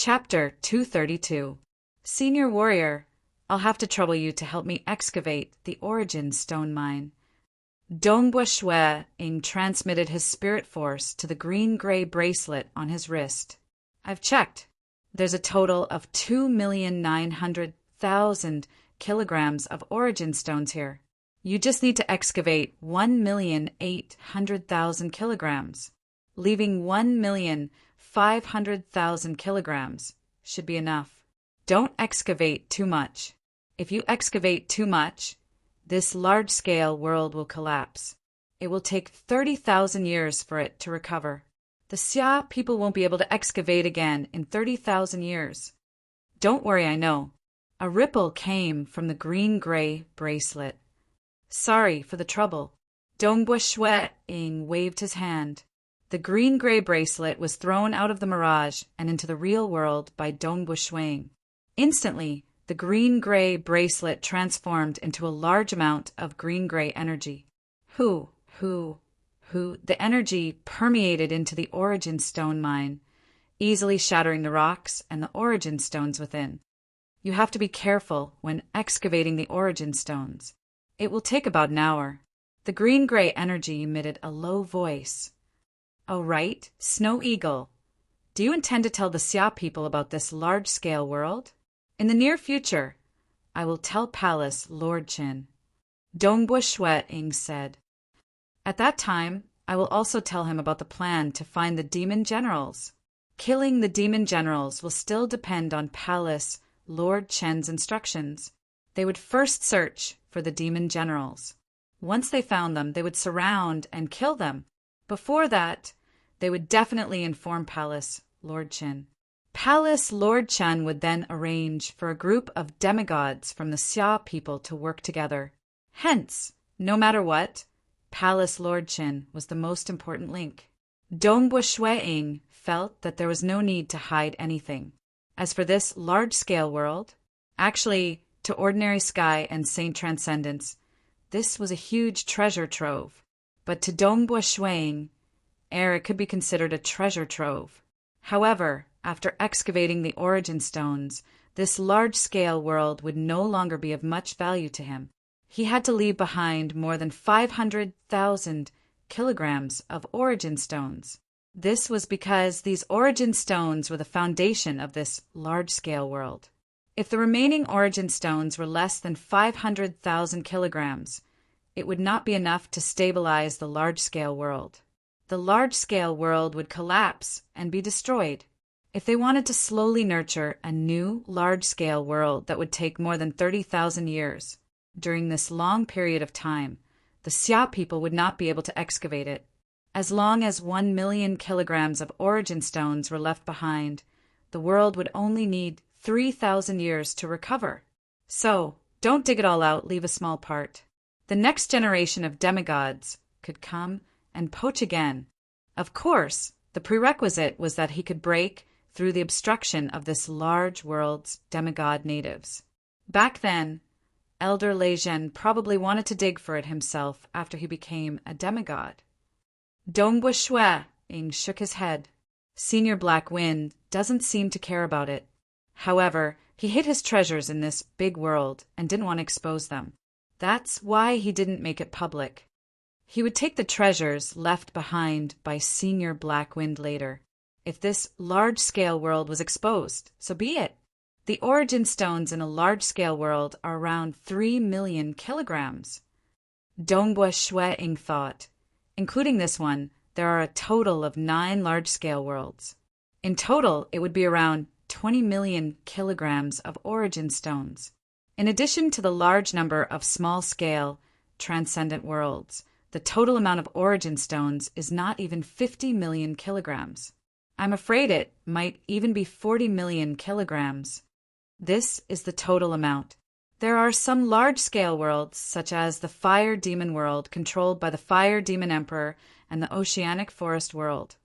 Chapter 232. Senior Warrior, I'll have to trouble you to help me excavate the Origin Stone Mine. Dongbua Shui-ing transmitted his spirit force to the green-gray bracelet on his wrist. I've checked. There's a total of 2,900,000 kilograms of Origin Stones here. You just need to excavate 1,800,000 kilograms. Leaving 1,500,000 kilograms should be enough. Don't excavate too much. If you excavate too much, this large-scale world will collapse. It will take 30,000 years for it to recover. The Xia people won't be able to excavate again in 30,000 years. Don't worry, I know. A ripple came from the green-gray bracelet. Sorry for the trouble. Dongbua Shui-ing waved his hand. The green-gray bracelet was thrown out of the mirage and into the real world by Dongbua Shui-ing. Instantly, the green-gray bracelet transformed into a large amount of green-gray energy. The energy permeated into the Origin Stone Mine, easily shattering the rocks and the Origin Stones within. You have to be careful when excavating the Origin Stones. It will take about an hour. The green-gray energy emitted a low voice. Oh, right, Snow Eagle. Do you intend to tell the Xia people about this large-scale world? In the near future, I will tell Palace Lord Qin. Dongbua Shui-ing said. At that time, I will also tell him about the plan to find the demon generals. Killing the demon generals will still depend on Palace Lord Qin's instructions. They would first search for the demon generals. Once they found them, they would surround and kill them. Before that, they would definitely inform Palace Lord Qin. Palace Lord Qin would then arrange for a group of demigods from the Xia people to work together. Hence, no matter what, Palace Lord Qin was the most important link. Dongbua Shui-ing felt that there was no need to hide anything. As for this large-scale world, actually, to Ordinary Sky and Saint Transcendence, this was a huge treasure trove. But to Dongbua Shui-ing, it could be considered a treasure trove. However, after excavating the Origin Stones, this large-scale world would no longer be of much value to him. He had to leave behind more than 500,000 kilograms of Origin Stones. This was because these Origin Stones were the foundation of this large-scale world. If the remaining Origin Stones were less than 500,000 kilograms, it would not be enough to stabilize the large-scale world. The large-scale world would collapse and be destroyed. If they wanted to slowly nurture a new large-scale world that would take more than 30,000 years, during this long period of time, the Xia people would not be able to excavate it. As long as 1 million kilograms of Origin Stones were left behind, the world would only need 3,000 years to recover. So, don't dig it all out, leave a small part. The next generation of demigods could come and poach again. Of course, the prerequisite was that he could break through the obstruction of this large world's demigod natives. Back then, Elder Leizhen probably wanted to dig for it himself after he became a demigod. Dongbua Shui-ing shook his head. Senior Black Wind doesn't seem to care about it. However, he hid his treasures in this big world and didn't want to expose them. That's why he didn't make it public. He would take the treasures left behind by Senior Black Wind later. If this large-scale world was exposed, so be it. The Origin Stones in a large-scale world are around 3 million kilograms. Dongbua Shui-ing thought. Including this one, there are a total of 9 large-scale worlds. In total, it would be around 20 million kilograms of Origin Stones. In addition to the large number of small-scale, transcendent worlds, the total amount of Origin Stones is not even 50 million kilograms. I'm afraid it might even be 40 million kilograms. This is the total amount. There are some large-scale worlds, such as the Fire Demon world controlled by the Fire Demon Emperor and the Oceanic Forest world,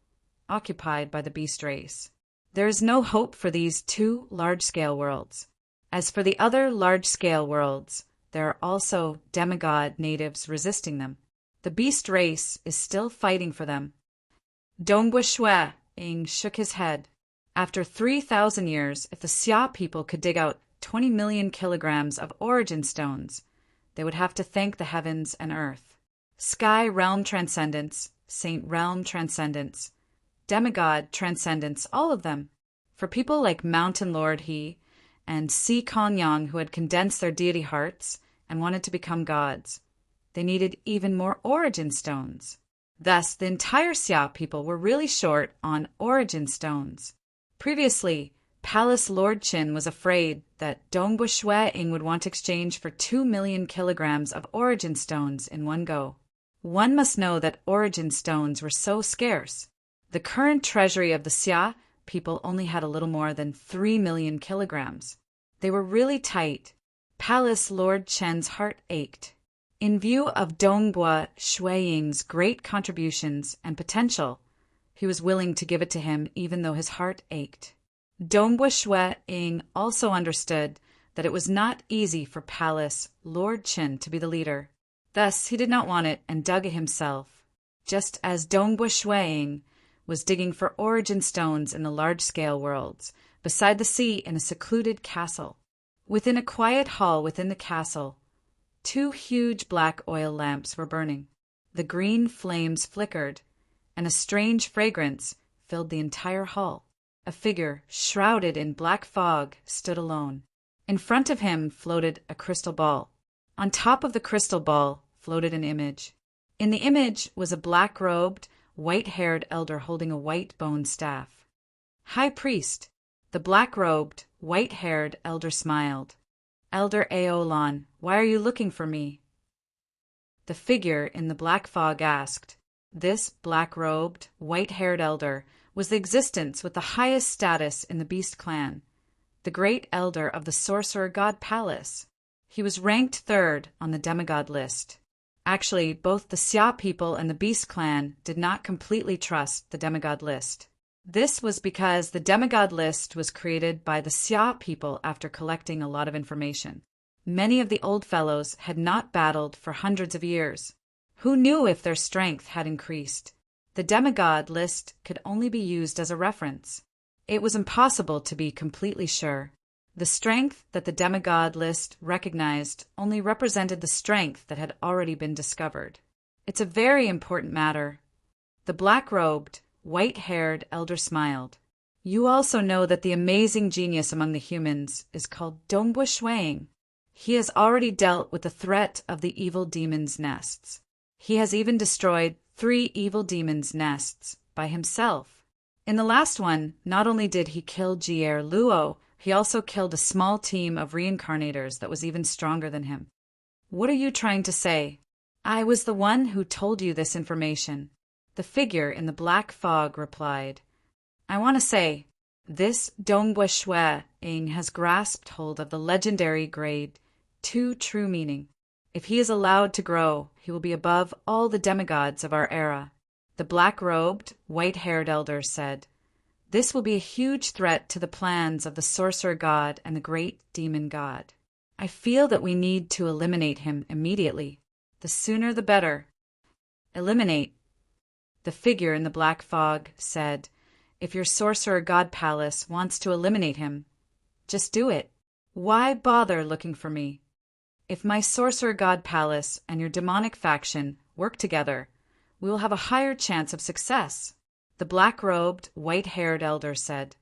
occupied by the Beast race. There is no hope for these 2 large-scale worlds. As for the other large-scale worlds, there are also demigod natives resisting them. The Beast race is still fighting for them. Dongbua Shui-ing shook his head. After 3,000 years, if the Xia people could dig out 20 million kilograms of origin stones, they would have to thank the heavens and earth. Sky realm transcendence, saint realm transcendence, demigod transcendence, all of them. For people like Mountain Lord He and Si Konyang who had condensed their deity hearts and wanted to become gods, they needed even more origin stones. Thus, the entire Xia people were really short on origin stones. Previously, Palace Lord Qin was afraid that Dongbu Shuai would want to exchange for 2 million kilograms of origin stones in one go. One must know that origin stones were so scarce. The current treasury of the Xia people only had a little more than 3 million kilograms. They were really tight. Palace Lord Chen's heart ached. In view of Dongbu Shuiying's great contributions and potential, he was willing to give it to him even though his heart ached. Dongbu Shuiying also understood that it was not easy for Palace Lord Qin to be the leader. Thus, he did not want it and dug it himself, just as Dongbu Shuiying was digging for origin stones in the large-scale worlds, beside the sea in a secluded castle. Within a quiet hall within the castle, 2 huge black oil lamps were burning. The green flames flickered, and a strange fragrance filled the entire hall. A figure, shrouded in black fog, stood alone. In front of him floated a crystal ball. On top of the crystal ball floated an image. In the image was a black-robed, white-haired elder holding a white bone staff. High Priest, the black-robed, white-haired elder smiled. Elder Aolan, why are you looking for me? The figure in the black fog asked. This black-robed, white-haired elder was the existence with the highest status in the Beast clan, the great elder of the Sorcerer God Palace. He was ranked 3rd on the demigod list. Actually, both the Xia people and the Beast clan did not completely trust the demigod list. This was because the demigod list was created by the Xia people after collecting a lot of information. Many of the old fellows had not battled for hundreds of years. Who knew if their strength had increased? The demigod list could only be used as a reference. It was impossible to be completely sure. The strength that the demigod list recognized only represented the strength that had already been discovered. It's a very important matter. The black-robed, white-haired elder smiled. You also know that the amazing genius among the humans is called Dongbu Shuiying. He has already dealt with the threat of the evil demon's nests. He has even destroyed 3 evil demons' nests by himself. In the last one, not only did he kill Jier Luo, he also killed a small team of reincarnators that was even stronger than him. What are you trying to say? I was the one who told you this information. The figure in the black fog replied. I want to say, this Dongbu Shuiying has grasped hold of the legendary grade 2 true meaning. If he is allowed to grow, he will be above all the demigods of our era. The black-robed, white-haired elder said, This will be a huge threat to the plans of the sorcerer god and the great demon god. I feel that we need to eliminate him immediately. The sooner the better. Eliminate. The figure in the black fog said, If your sorcerer god palace wants to eliminate him, just do it. Why bother looking for me? If my sorcerer god palace and your demonic faction work together, we will have a higher chance of success. The black-robed, white-haired elder said,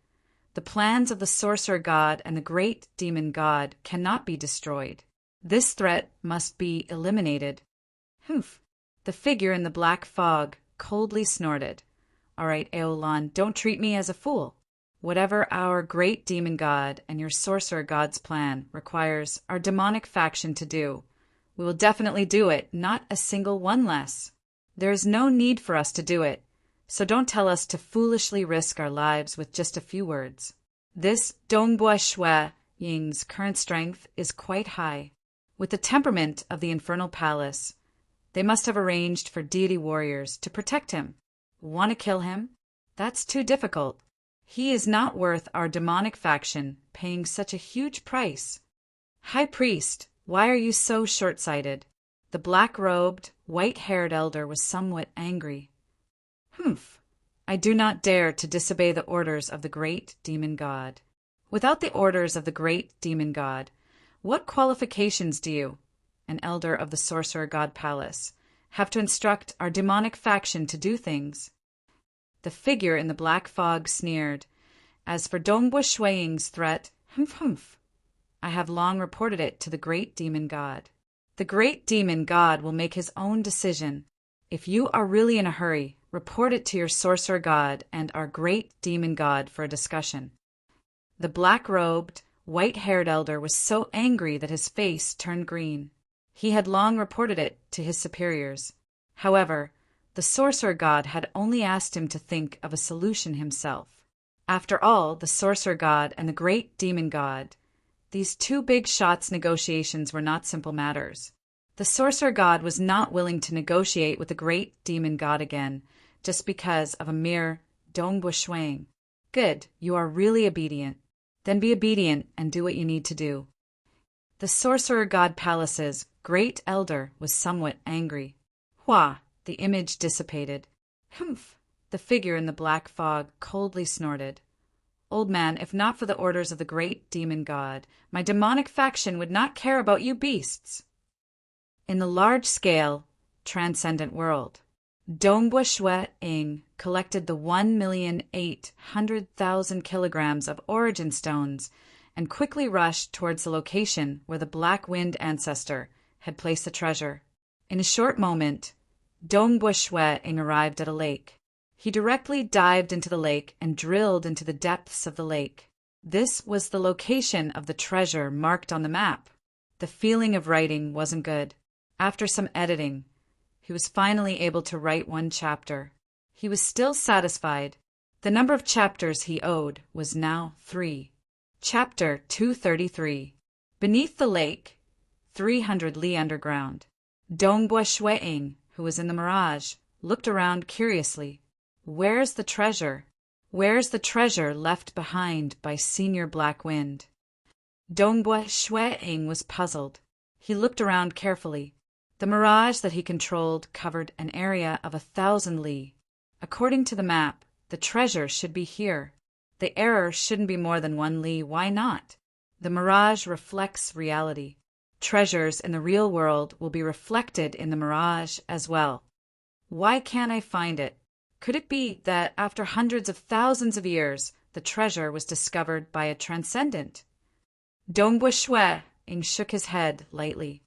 The plans of the sorcerer god and the great demon god cannot be destroyed. This threat must be eliminated. Humph. The figure in the black fog coldly snorted. All right, Aolan, don't treat me as a fool. Whatever our great demon god and your sorcerer god's plan requires our demonic faction to do, we will definitely do it, not a single one less. There is no need for us to do it, so don't tell us to foolishly risk our lives with just a few words. This Dongbu Shuiying's current strength is quite high. With the temperament of the Infernal Palace, they must have arranged for deity warriors to protect him. Want to kill him? That's too difficult. He is not worth our demonic faction paying such a huge price. High Priest, why are you so short-sighted? The black-robed, white-haired elder was somewhat angry. Humph. I do not dare to disobey the orders of the great demon god. Without the orders of the great demon god, what qualifications do you, an elder of the sorcerer god palace, have to instruct our demonic faction to do things? The figure in the black fog sneered. As for Dongbua Shuiying's threat, humph, I have long reported it to the great demon god. The great demon god will make his own decision. If you are really in a hurry, report it to your sorcerer god and our great demon god for a discussion. The black-robed, white-haired elder was so angry that his face turned green. He had long reported it to his superiors. However, the sorcerer god had only asked him to think of a solution himself. After all, the sorcerer god and the great demon god, these two big shots' negotiations were not simple matters. The sorcerer god was not willing to negotiate with the great demon god again, just because of a mere Dongbua Shuiying. Good, you are really obedient. Then be obedient and do what you need to do. The sorcerer god palace's great elder was somewhat angry. Hua, the image dissipated. Humph, the figure in the black fog coldly snorted. Old man, if not for the orders of the great demon god, my demonic faction would not care about you beasts. In the large-scale, transcendent world, Dongbua Shuiying collected the 1,800,000 kilograms of origin stones and quickly rushed towards the location where the Black Wind ancestor had placed the treasure. In a short moment, Dongbua Shuiying arrived at a lake. He directly dived into the lake and drilled into the depths of the lake. This was the location of the treasure marked on the map. The feeling of writing wasn't good. After some editing, he was finally able to write one chapter. He was still satisfied. The number of chapters he owed was now 3. Chapter 233. Beneath the lake, 300 li underground. Dongbua Shuiying, who was in the mirage, looked around curiously. Where's the treasure? Where's the treasure left behind by Senior Black Wind? Dongbua Shuiying was puzzled. He looked around carefully. The mirage that he controlled covered an area of 1,000 li. According to the map, the treasure should be here. The error shouldn't be more than 1 li. Why not? The mirage reflects reality. Treasures in the real world will be reflected in the mirage as well. Why can't I find it? Could it be that after hundreds of thousands of years, the treasure was discovered by a transcendent? Dongbua Shuiying shook his head lightly.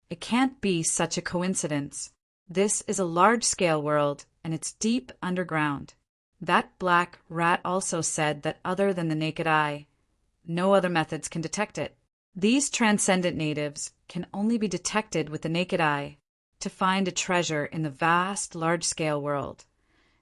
It can't be such a coincidence. This is a large-scale world, and it's deep underground. That black rat also said that other than the naked eye, no other methods can detect it. These transcendent natives can only be detected with the naked eye to find a treasure in the vast, large-scale world.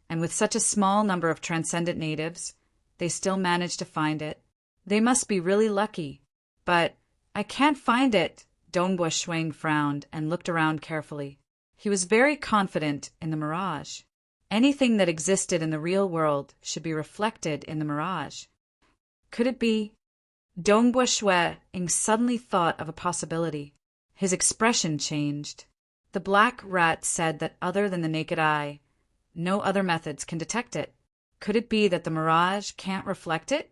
And with such a small number of transcendent natives, they still manage to find it. They must be really lucky. But I can't find it. Dongbua Shuiying frowned and looked around carefully. He was very confident in the mirage. Anything that existed in the real world should be reflected in the mirage. Could it be? Dongbua Shuiying suddenly thought of a possibility. His expression changed. The black rat said that other than the naked eye, no other methods can detect it. Could it be that the mirage can't reflect it?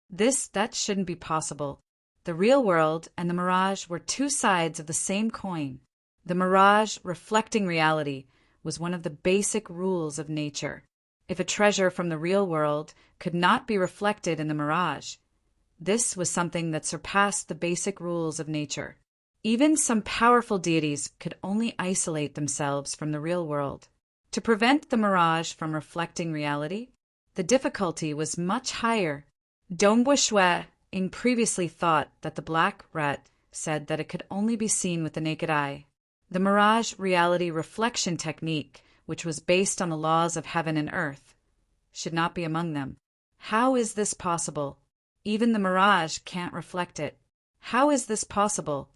That shouldn't be possible. The real world and the mirage were two sides of the same coin. The mirage reflecting reality was one of the basic rules of nature. If a treasure from the real world could not be reflected in the mirage, this was something that surpassed the basic rules of nature. Even some powerful deities could only isolate themselves from the real world. To prevent the mirage from reflecting reality, the difficulty was much higher. Dongbua Shuiying previously thought that the black rat said that it could only be seen with the naked eye. The mirage reality reflection technique, which was based on the laws of heaven and earth, should not be among them. How is this possible? Even the mirage can't reflect it. How is this possible?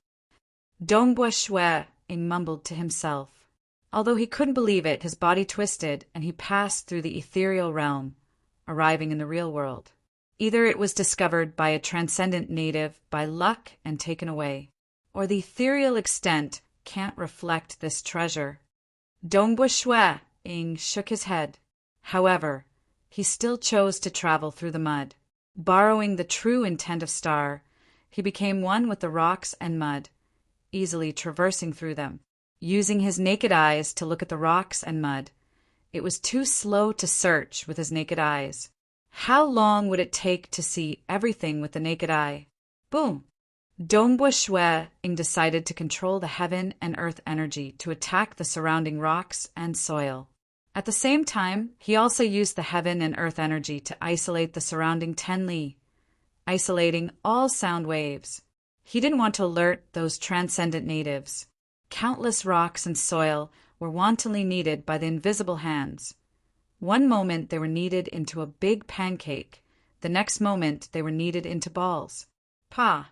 Dongbua Shuiying mumbled to himself. Although he couldn't believe it, his body twisted and he passed through the ethereal realm, arriving in the real world. Either it was discovered by a transcendent native by luck and taken away, or the ethereal extent can't reflect this treasure. Dongbua Shuiying shook his head. However, he still chose to travel through the mud. Borrowing the true intent of Star, he became one with the rocks and mud, easily traversing through them. Using his naked eyes to look at the rocks and mud, it was too slow to search with his naked eyes. How long would it take to see everything with the naked eye? Boom! Dongbua Shue Ing decided to control the heaven and earth energy to attack the surrounding rocks and soil. At the same time, he also used the heaven and earth energy to isolate the surrounding 10 li, isolating all sound waves. He didn't want to alert those transcendent natives. Countless rocks and soil were wantonly kneaded by the invisible hands. One moment they were kneaded into a big pancake, the next moment they were kneaded into balls. Pa!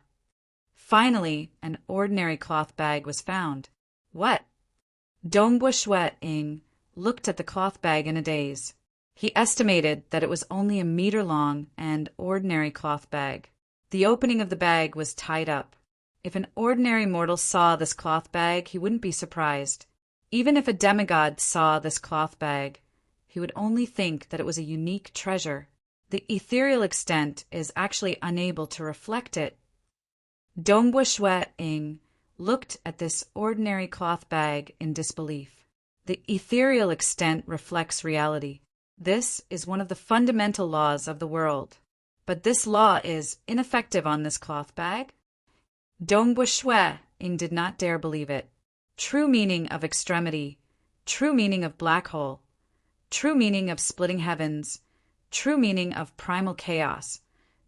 Finally, an ordinary cloth bag was found. What? Dongbua Shue Ing looked at the cloth bag in a daze. He estimated that it was only a meter long and ordinary cloth bag. The opening of the bag was tied up. If an ordinary mortal saw this cloth bag, he wouldn't be surprised. Even if a demigod saw this cloth bag, he would only think that it was a unique treasure. The ethereal extent is actually unable to reflect it. Dongbua Shue Ing looked at this ordinary cloth bag in disbelief. The ethereal extent reflects reality. This is one of the fundamental laws of the world. But this law is ineffective on this cloth bag? Dongbua Shue Ing did not dare believe it. True meaning of extremity, true meaning of black hole, true meaning of splitting heavens, true meaning of primal chaos.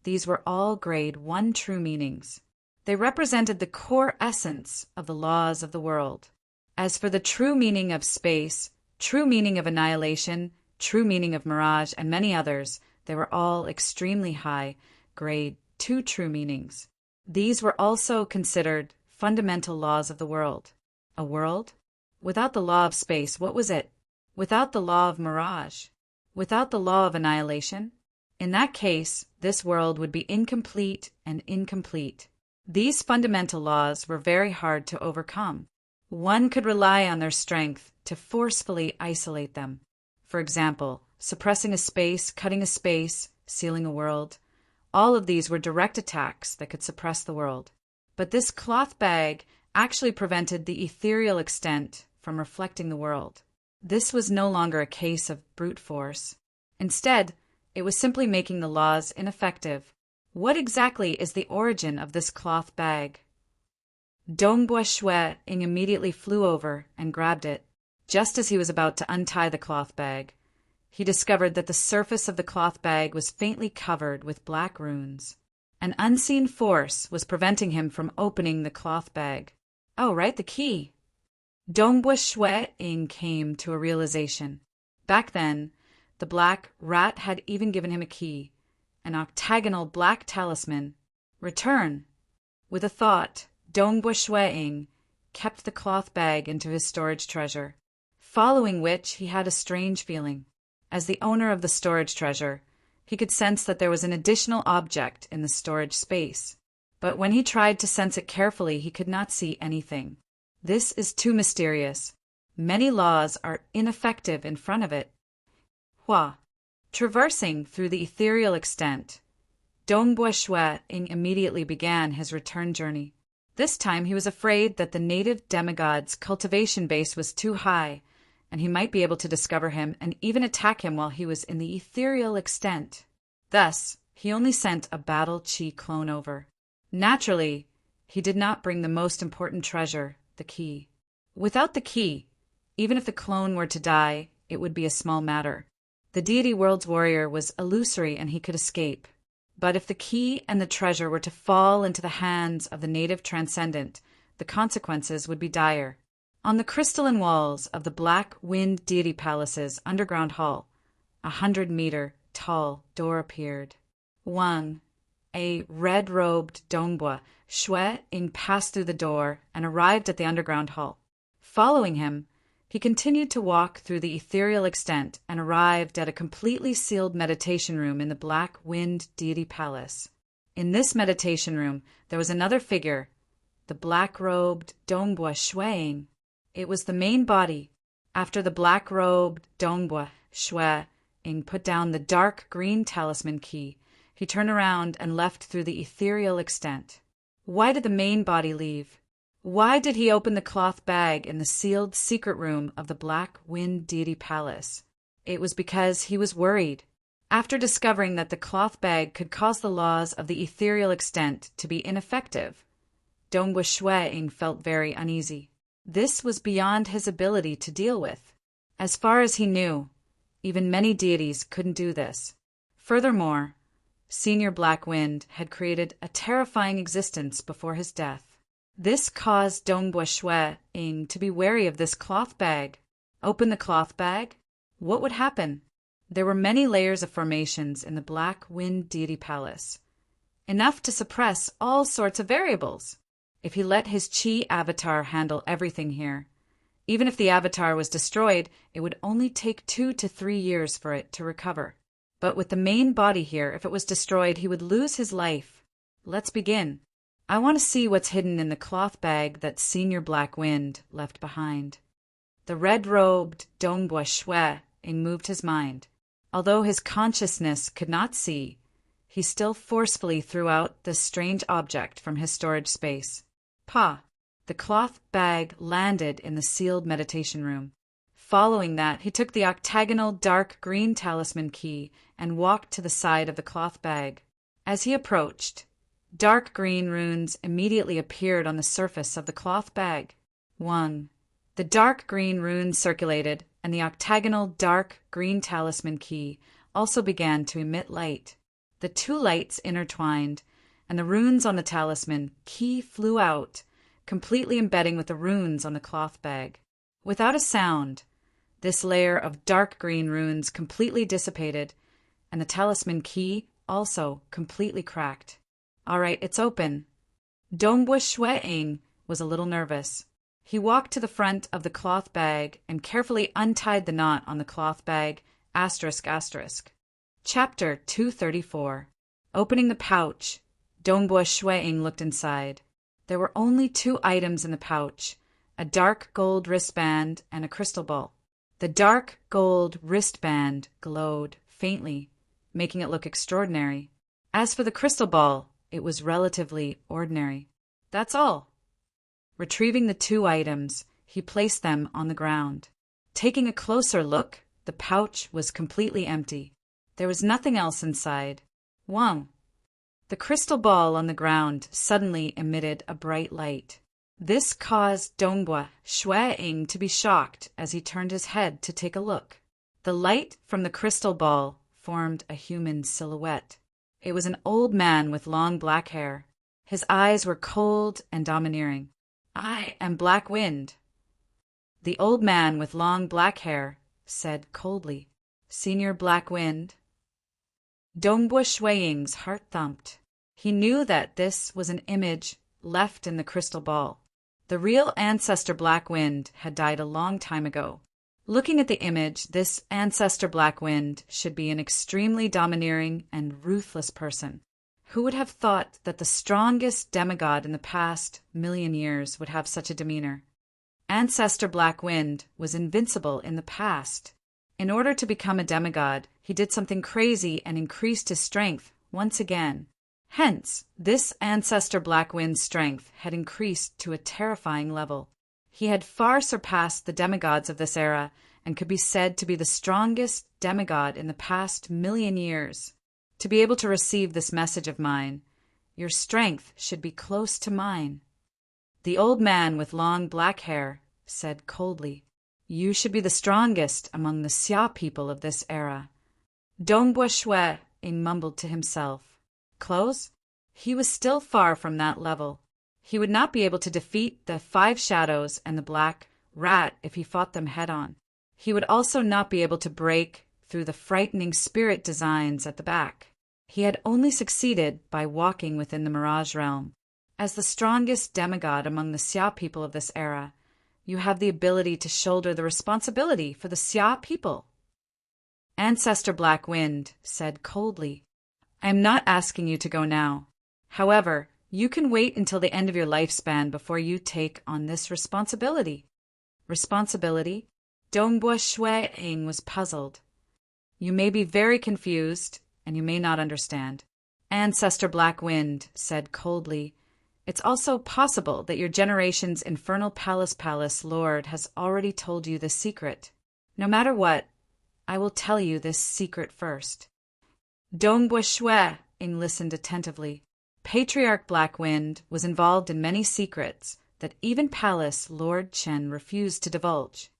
These were all grade 1 true meanings. They represented the core essence of the laws of the world. As for the true meaning of space, true meaning of annihilation, true meaning of mirage, and many others, they were all extremely high, grade 2 true meanings. These were also considered fundamental laws of the world. A world? Without the law of space, what was it? Without the law of mirage? Without the law of annihilation? In that case, this world would be incomplete and incomplete. These fundamental laws were very hard to overcome. One could rely on their strength to forcefully isolate them. For example, suppressing a space, cutting a space, sealing a world. All of these were direct attacks that could suppress the world. But this cloth bag actually prevented the ethereal extent from reflecting the world. This was no longer a case of brute force. Instead, it was simply making the laws ineffective. What exactly is the origin of this cloth bag? Dongbua Shue Ing immediately flew over and grabbed it. Just as he was about to untie the cloth bag, he discovered that the surface of the cloth bag was faintly covered with black runes. An unseen force was preventing him from opening the cloth bag. Oh, right, the key. Dongbua Shue Ing came to a realization. Back then, the black rat had even given him a key, an octagonal black talisman. Return. With a thought, Dongbua Shue Ing kept the cloth bag into his storage treasure, following which he had a strange feeling. As the owner of the storage treasure, he could sense that there was an additional object in the storage space. But when he tried to sense it carefully, he could not see anything. This is too mysterious. Many laws are ineffective in front of it. Hua. Traversing through the ethereal extent, Dongbua Shue Ing immediately began his return journey. This time he was afraid that the native demigod's cultivation base was too high, and he might be able to discover him and even attack him while he was in the ethereal extent. Thus, he only sent a battle chi clone over. Naturally, he did not bring the most important treasure, the key. Without the key, even if the clone were to die, it would be a small matter. The deity world's warrior was illusory and he could escape. But if the key and the treasure were to fall into the hands of the native transcendent, the consequences would be dire. On the crystalline walls of the Black Wind Deity Palace's underground hall, 100-meter tall door appeared. Wang, a red-robed Dongbua Shue Ing passed through the door and arrived at the underground hall. Following him, he continued to walk through the ethereal extent and arrived at a completely sealed meditation room in the Black Wind Deity Palace. In this meditation room, there was another figure, the black-robed Dongbua Shue Ing. It was the main body. After the black-robed Dongbua Shue Ing put down the dark green talisman key. He turned around and left through the ethereal extent. Why did the main body leave? Why did he open the cloth bag in the sealed secret room of the Black Wind Deity Palace? It was because he was worried. After discovering that the cloth bag could cause the laws of the ethereal extent to be ineffective, Dongbua Shueing felt very uneasy. This was beyond his ability to deal with. As far as he knew, even many deities couldn't do this. Furthermore, Senior Black Wind had created a terrifying existence before his death. This caused Dongbua Shueing to be wary of this cloth bag. Open the cloth bag? What would happen? There were many layers of formations in the Black Wind Deity Palace, enough to suppress all sorts of variables. If he let his Chi avatar handle everything here, even if the avatar was destroyed, it would only take 2 to 3 years for it to recover. But with the main body here, if it was destroyed, he would lose his life. Let's begin. I want to see what's hidden in the cloth bag that Senior Black Wind left behind. The red-robed Dongbua Shueing moved his mind. Although his consciousness could not see, he still forcefully threw out this strange object from his storage space. Pa! The cloth bag landed in the sealed meditation room. Following that, he took the octagonal dark green talisman key and walked to the side of the cloth bag. As he approached, dark green runes immediately appeared on the surface of the cloth bag. 1. The dark green runes circulated, and the octagonal dark green talisman key also began to emit light. The two lights intertwined, and the runes on the talisman key flew out, completely embedding with the runes on the cloth bag. Without a sound, this layer of dark green runes completely dissipated, and the talisman key also completely cracked. All right, it's open. Dongbua Shueing was a little nervous. He walked to the front of the cloth bag and carefully untied the knot on the cloth bag, ***. Chapter 234. Opening the pouch, Dongbua Shueing looked inside. There were only 2 items in the pouch, a dark gold wristband and a crystal ball. The dark gold wristband glowed faintly, making it look extraordinary. As for the crystal ball, it was relatively ordinary. That's all. Retrieving the 2 items, he placed them on the ground. Taking a closer look, the pouch was completely empty. There was nothing else inside. 1. The crystal ball on the ground suddenly emitted a bright light. This caused Dongbua Shueing to be shocked as he turned his head to take a look. The light from the crystal ball formed a human silhouette. It was an old man with long black hair. His eyes were cold and domineering. I am Black Wind. The old man with long black hair said coldly, Senior Black Wind. Dongbua Shueing's heart thumped. He knew that this was an image left in the crystal ball. The real ancestor Black Wind had died a long time ago. Looking at the image, this ancestor Black Wind should be an extremely domineering and ruthless person. Who would have thought that the strongest demigod in the past 1,000,000 years would have such a demeanor? Ancestor Black Wind was invincible in the past. In order to become a demigod, he did something crazy and increased his strength once again. Hence, this ancestor Black Wind's strength had increased to a terrifying level. He had far surpassed the demigods of this era and could be said to be the strongest demigod in the past 1,000,000 years. To be able to receive this message of mine, your strength should be close to mine. The old man with long black hair said coldly, You should be the strongest among the Xia people of this era. Dongbua Shueing mumbled to himself. Close? He was still far from that level. He would not be able to defeat the 5 shadows and the black rat if he fought them head-on. He would also not be able to break through the frightening spirit designs at the back. He had only succeeded by walking within the Mirage Realm. As the strongest demigod among the Xia people of this era, you have the ability to shoulder the responsibility for the Xia people. Ancestor Black Wind said coldly, I am not asking you to go now. However, you can wait until the end of your lifespan before you take on this responsibility. Responsibility? Dongbua Shueing was puzzled. You may be very confused, and you may not understand. Ancestor Black Wind said coldly, "It's also possible that your generation's infernal palace lord has already told you this secret. No matter what, I will tell you this secret first." Dongbua Shue Ing listened attentively. Patriarch Black Wind was involved in many secrets that even Palace Lord Chen refused to divulge.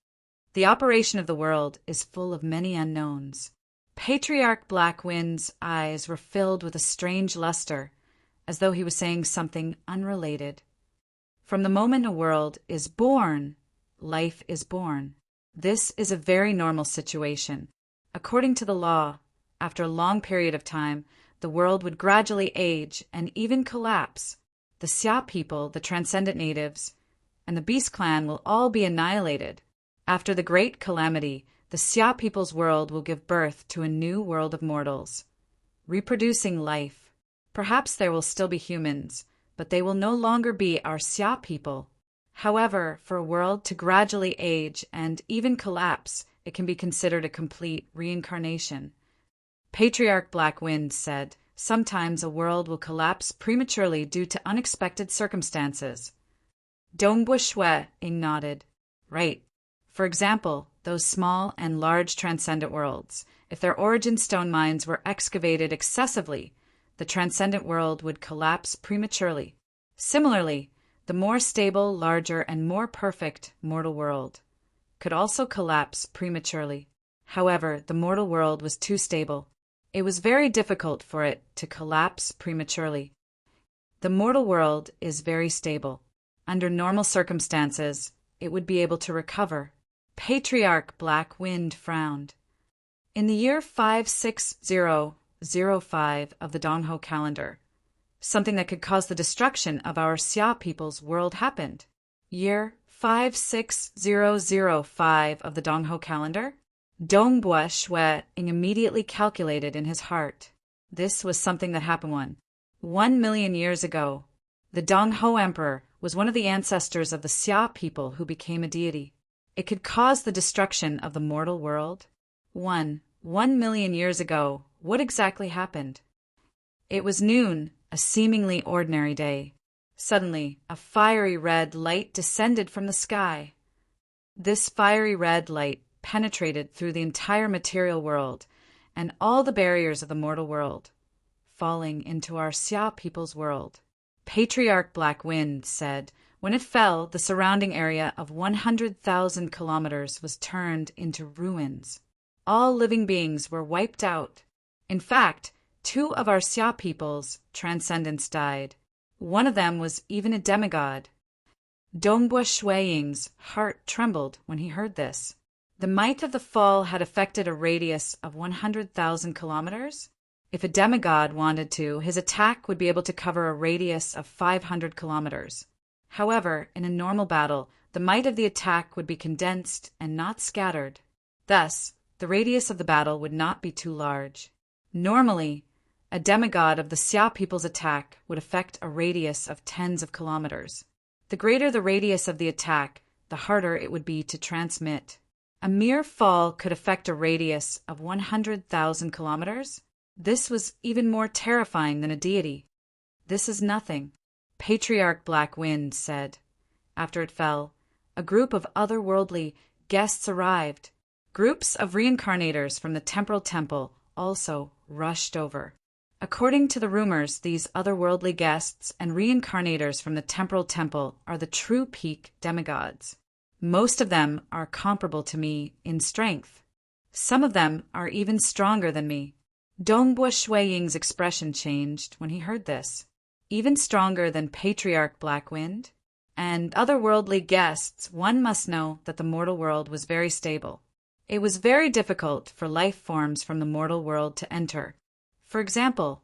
The operation of the world is full of many unknowns. Patriarch Black Wind's eyes were filled with a strange luster, as though he was saying something unrelated. From the moment a world is born, life is born. This is a very normal situation. According to the law, after a long period of time, the world would gradually age and even collapse. The Xia people, the transcendent natives, and the Beast Clan will all be annihilated. After the great calamity, the Xia people's world will give birth to a new world of mortals, reproducing life. Perhaps there will still be humans, but they will no longer be our Xia people. However, for a world to gradually age and even collapse, it can be considered a complete reincarnation. Patriarch Black Wind said, "Sometimes a world will collapse prematurely due to unexpected circumstances." Dongbua Shue Ing nodded. Right. For example, those small and large transcendent worlds. If their origin stone mines were excavated excessively, the transcendent world would collapse prematurely. Similarly, the more stable, larger, and more perfect mortal world could also collapse prematurely. However, the mortal world was too stable. It was very difficult for it to collapse prematurely. The mortal world is very stable. Under normal circumstances, it would be able to recover. Patriarch Black Wind frowned. In the year 56005 of the Dongho calendar, something that could cause the destruction of our Xia people's world happened. Year 56005 of the Dongho calendar? Dongbua Shue Ing immediately calculated in his heart. This was something that happened 1,000,000 years ago. The Dongho Emperor was one of the ancestors of the Xia people who became a deity. It could cause the destruction of the mortal world. 1,000,000 years ago, what exactly happened? It was noon, a seemingly ordinary day. Suddenly, a fiery red light descended from the sky. This fiery red light penetrated through the entire material world and all the barriers of the mortal world, falling into our Xia people's world. Patriarch Black Wind said, when it fell, the surrounding area of 100,000 kilometers was turned into ruins. All living beings were wiped out. In fact, 2 of our Xia people's transcendents died. One of them was even a demigod. Dongbua Shue Ing's heart trembled when he heard this. The might of the fall had affected a radius of 100,000 kilometers. If a demigod wanted to, his attack would be able to cover a radius of 500 kilometers. However, in a normal battle, the might of the attack would be condensed and not scattered. Thus, the radius of the battle would not be too large. Normally, a demigod of the Xia people's attack would affect a radius of tens of kilometers. The greater the radius of the attack, the harder it would be to transmit. A mere fall could affect a radius of 100,000 kilometers. This was even more terrifying than a deity. This is nothing, Patriarch Black Wind said. After it fell, a group of otherworldly guests arrived. Groups of reincarnators from the temporal temple also rushed over. According to the rumors, these otherworldly guests and reincarnators from the temporal temple are the true peak demigods. Most of them are comparable to me in strength. Some of them are even stronger than me. Dongbua Shue Ing's expression changed when he heard this. Even stronger than Patriarch Black Wind? And otherworldly guests, one must know that the mortal world was very stable. It was very difficult for life forms from the mortal world to enter. For example,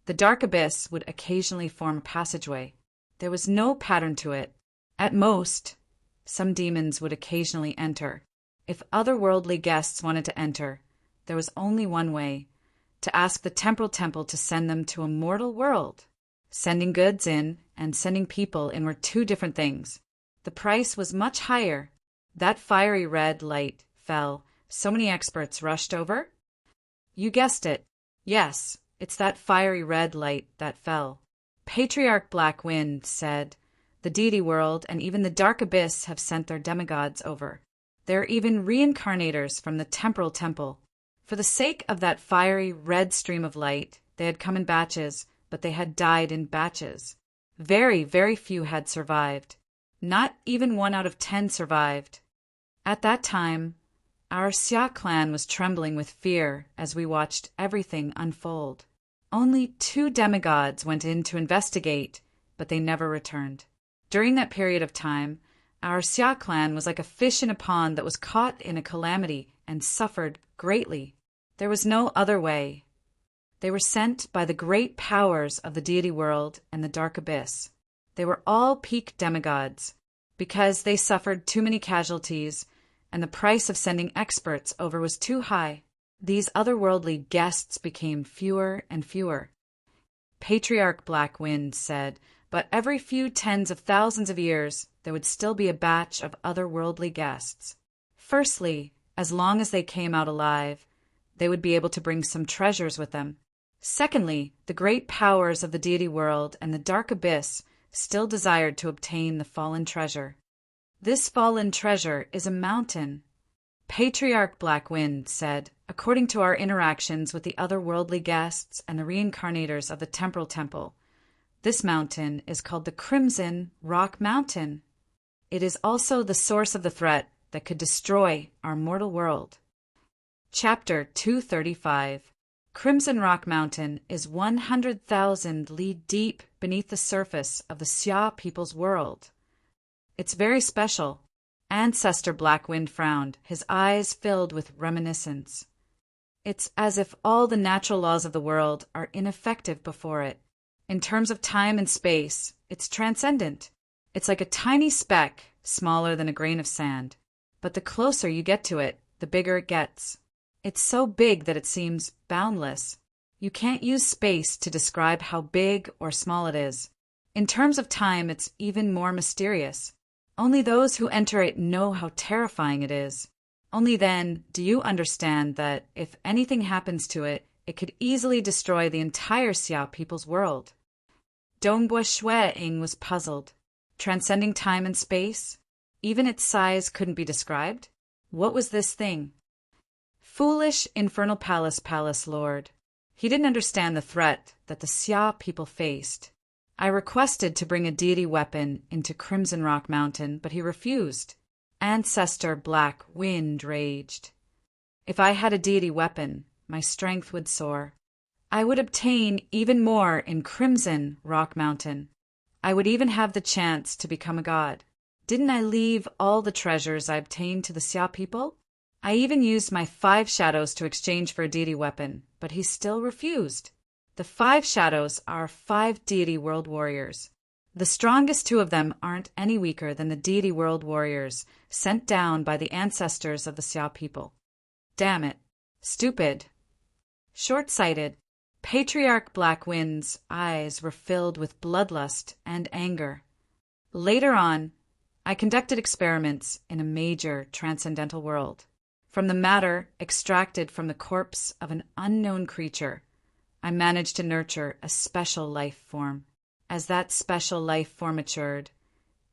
the dark abyss would occasionally form a passageway. There was no pattern to it. At most, some demons would occasionally enter. If otherworldly guests wanted to enter, there was only one way, to ask the temporal temple to send them to a mortal world. Sending goods in and sending people in were 2 different things. The price was much higher. That fiery red light fell. So many experts rushed over. You guessed it. Yes, it's that fiery red light that fell. Patriarch Black Wind said, "The deity world and even the dark abyss have sent their demigods over. There are even reincarnators from the temporal temple. For the sake of that fiery red stream of light, they had come in batches, but they had died in batches. Very, very few had survived. Not even 1 out of 10 survived. At that time, our Xia clan was trembling with fear as we watched everything unfold. Only 2 demigods went in to investigate, but they never returned. During that period of time, our Xia clan was like a fish in a pond that was caught in a calamity and suffered greatly. There was no other way. They were sent by the great powers of the deity world and the dark abyss. They were all peak demigods, because they suffered too many casualties, and the price of sending experts over was too high. These otherworldly guests became fewer and fewer. Patriarch Black Wind said, but every few tens of thousands of years, there would still be a batch of otherworldly guests. Firstly, as long as they came out alive, they would be able to bring some treasures with them. Secondly, the great powers of the deity world and the dark abyss still desired to obtain the fallen treasure. This fallen treasure is a mountain. Patriarch Black Wind said, according to our interactions with the otherworldly guests and the reincarnators of the temporal temple, this mountain is called the Crimson Rock Mountain. It is also the source of the threat that could destroy our mortal world. Chapter 235. Crimson Rock Mountain is 100,000 li deep beneath the surface of the Xia people's world. It's very special. Ancestor Black Wind frowned, his eyes filled with reminiscence. It's as if all the natural laws of the world are ineffective before it. In terms of time and space, it's transcendent. It's like a tiny speck, smaller than a grain of sand. But the closer you get to it, the bigger it gets. It's so big that it seems boundless. You can't use space to describe how big or small it is. In terms of time, it's even more mysterious. Only those who enter it know how terrifying it is. Only then do you understand that if anything happens to it, it could easily destroy the entire Xia people's world. Dongbua Shui-ing was puzzled. Transcending time and space? Even its size couldn't be described? What was this thing? Foolish Infernal Palace Lord. He didn't understand the threat that the Xia people faced. I requested to bring a deity weapon into Crimson Rock Mountain, but he refused. Ancestor Black Wind raged. If I had a deity weapon, my strength would soar. I would obtain even more in Crimson Rock Mountain. I would even have the chance to become a god. Didn't I leave all the treasures I obtained to the Xia people? I even used my 5 shadows to exchange for a deity weapon, but he still refused. The 5 shadows are 5 deity world warriors. The strongest 2 of them aren't any weaker than the deity world warriors sent down by the ancestors of the Xia people. Damn it. Stupid. Short-sighted. Patriarch Black Wind's eyes were filled with bloodlust and anger. Later on, I conducted experiments in a major transcendental world. From the matter extracted from the corpse of an unknown creature, I managed to nurture a special life form. As that special life form matured,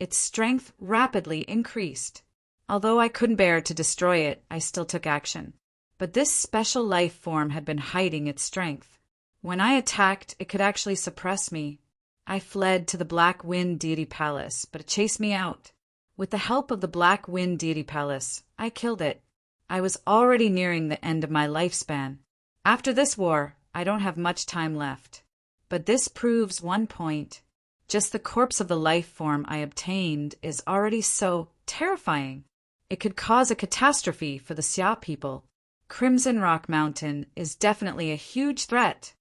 its strength rapidly increased. Although I couldn't bear to destroy it, I still took action. But this special life form had been hiding its strength. When I attacked, it could actually suppress me. I fled to the Black Wind Deity Palace, but it chased me out. With the help of the Black Wind Deity Palace, I killed it. I was already nearing the end of my lifespan. After this war, I don't have much time left. But this proves one point. Just the corpse of the life form I obtained is already so terrifying. It could cause a catastrophe for the Xia people. Crimson Rock Mountain is definitely a huge threat.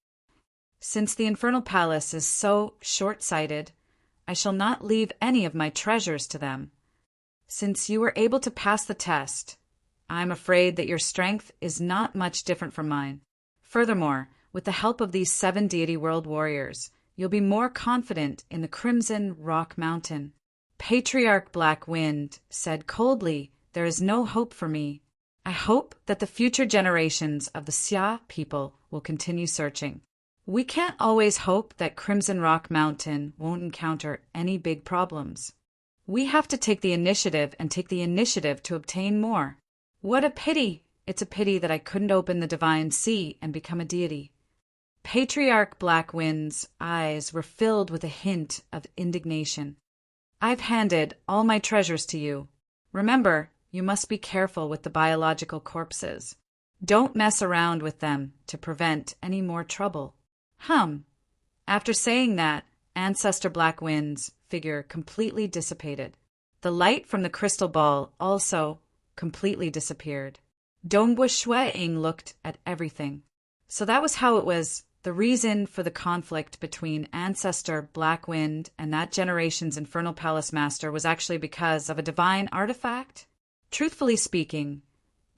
Since the Infernal Palace is so short-sighted, I shall not leave any of my treasures to them. Since you were able to pass the test, I'm afraid that your strength is not much different from mine. Furthermore, with the help of these 7 deity world warriors, you'll be more confident in the Crimson Rock Mountain. Patriarch Black Wind said coldly, there is no hope for me. I hope that the future generations of the Xia people will continue searching. We can't always hope that Crimson Rock Mountain won't encounter any big problems. We have to take the initiative to obtain more. What a pity! It's a pity that I couldn't open the divine sea and become a deity. Patriarch Blackwind's eyes were filled with a hint of indignation. I've handed all my treasures to you. Remember, you must be careful with the biological corpses. Don't mess around with them to prevent any more trouble. After saying that, Ancestor Blackwind's figure completely dissipated. The light from the crystal ball also completely disappeared. Dongbu Shuiying looked at everything. So that was how it was. The reason for the conflict between Ancestor Blackwind and that generation's Infernal Palace Master was actually because of a divine artifact? Truthfully speaking,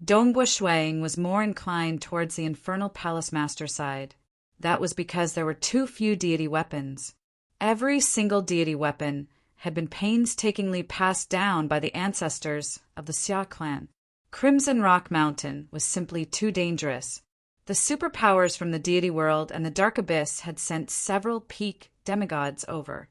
Dongbu Shuiying was more inclined towards the Infernal Palace Master side. That was because there were too few deity weapons. Every single deity weapon had been painstakingly passed down by the ancestors of the Xia clan. Crimson Rock Mountain was simply too dangerous. The superpowers from the deity world and the Dark Abyss had sent several peak demigods over,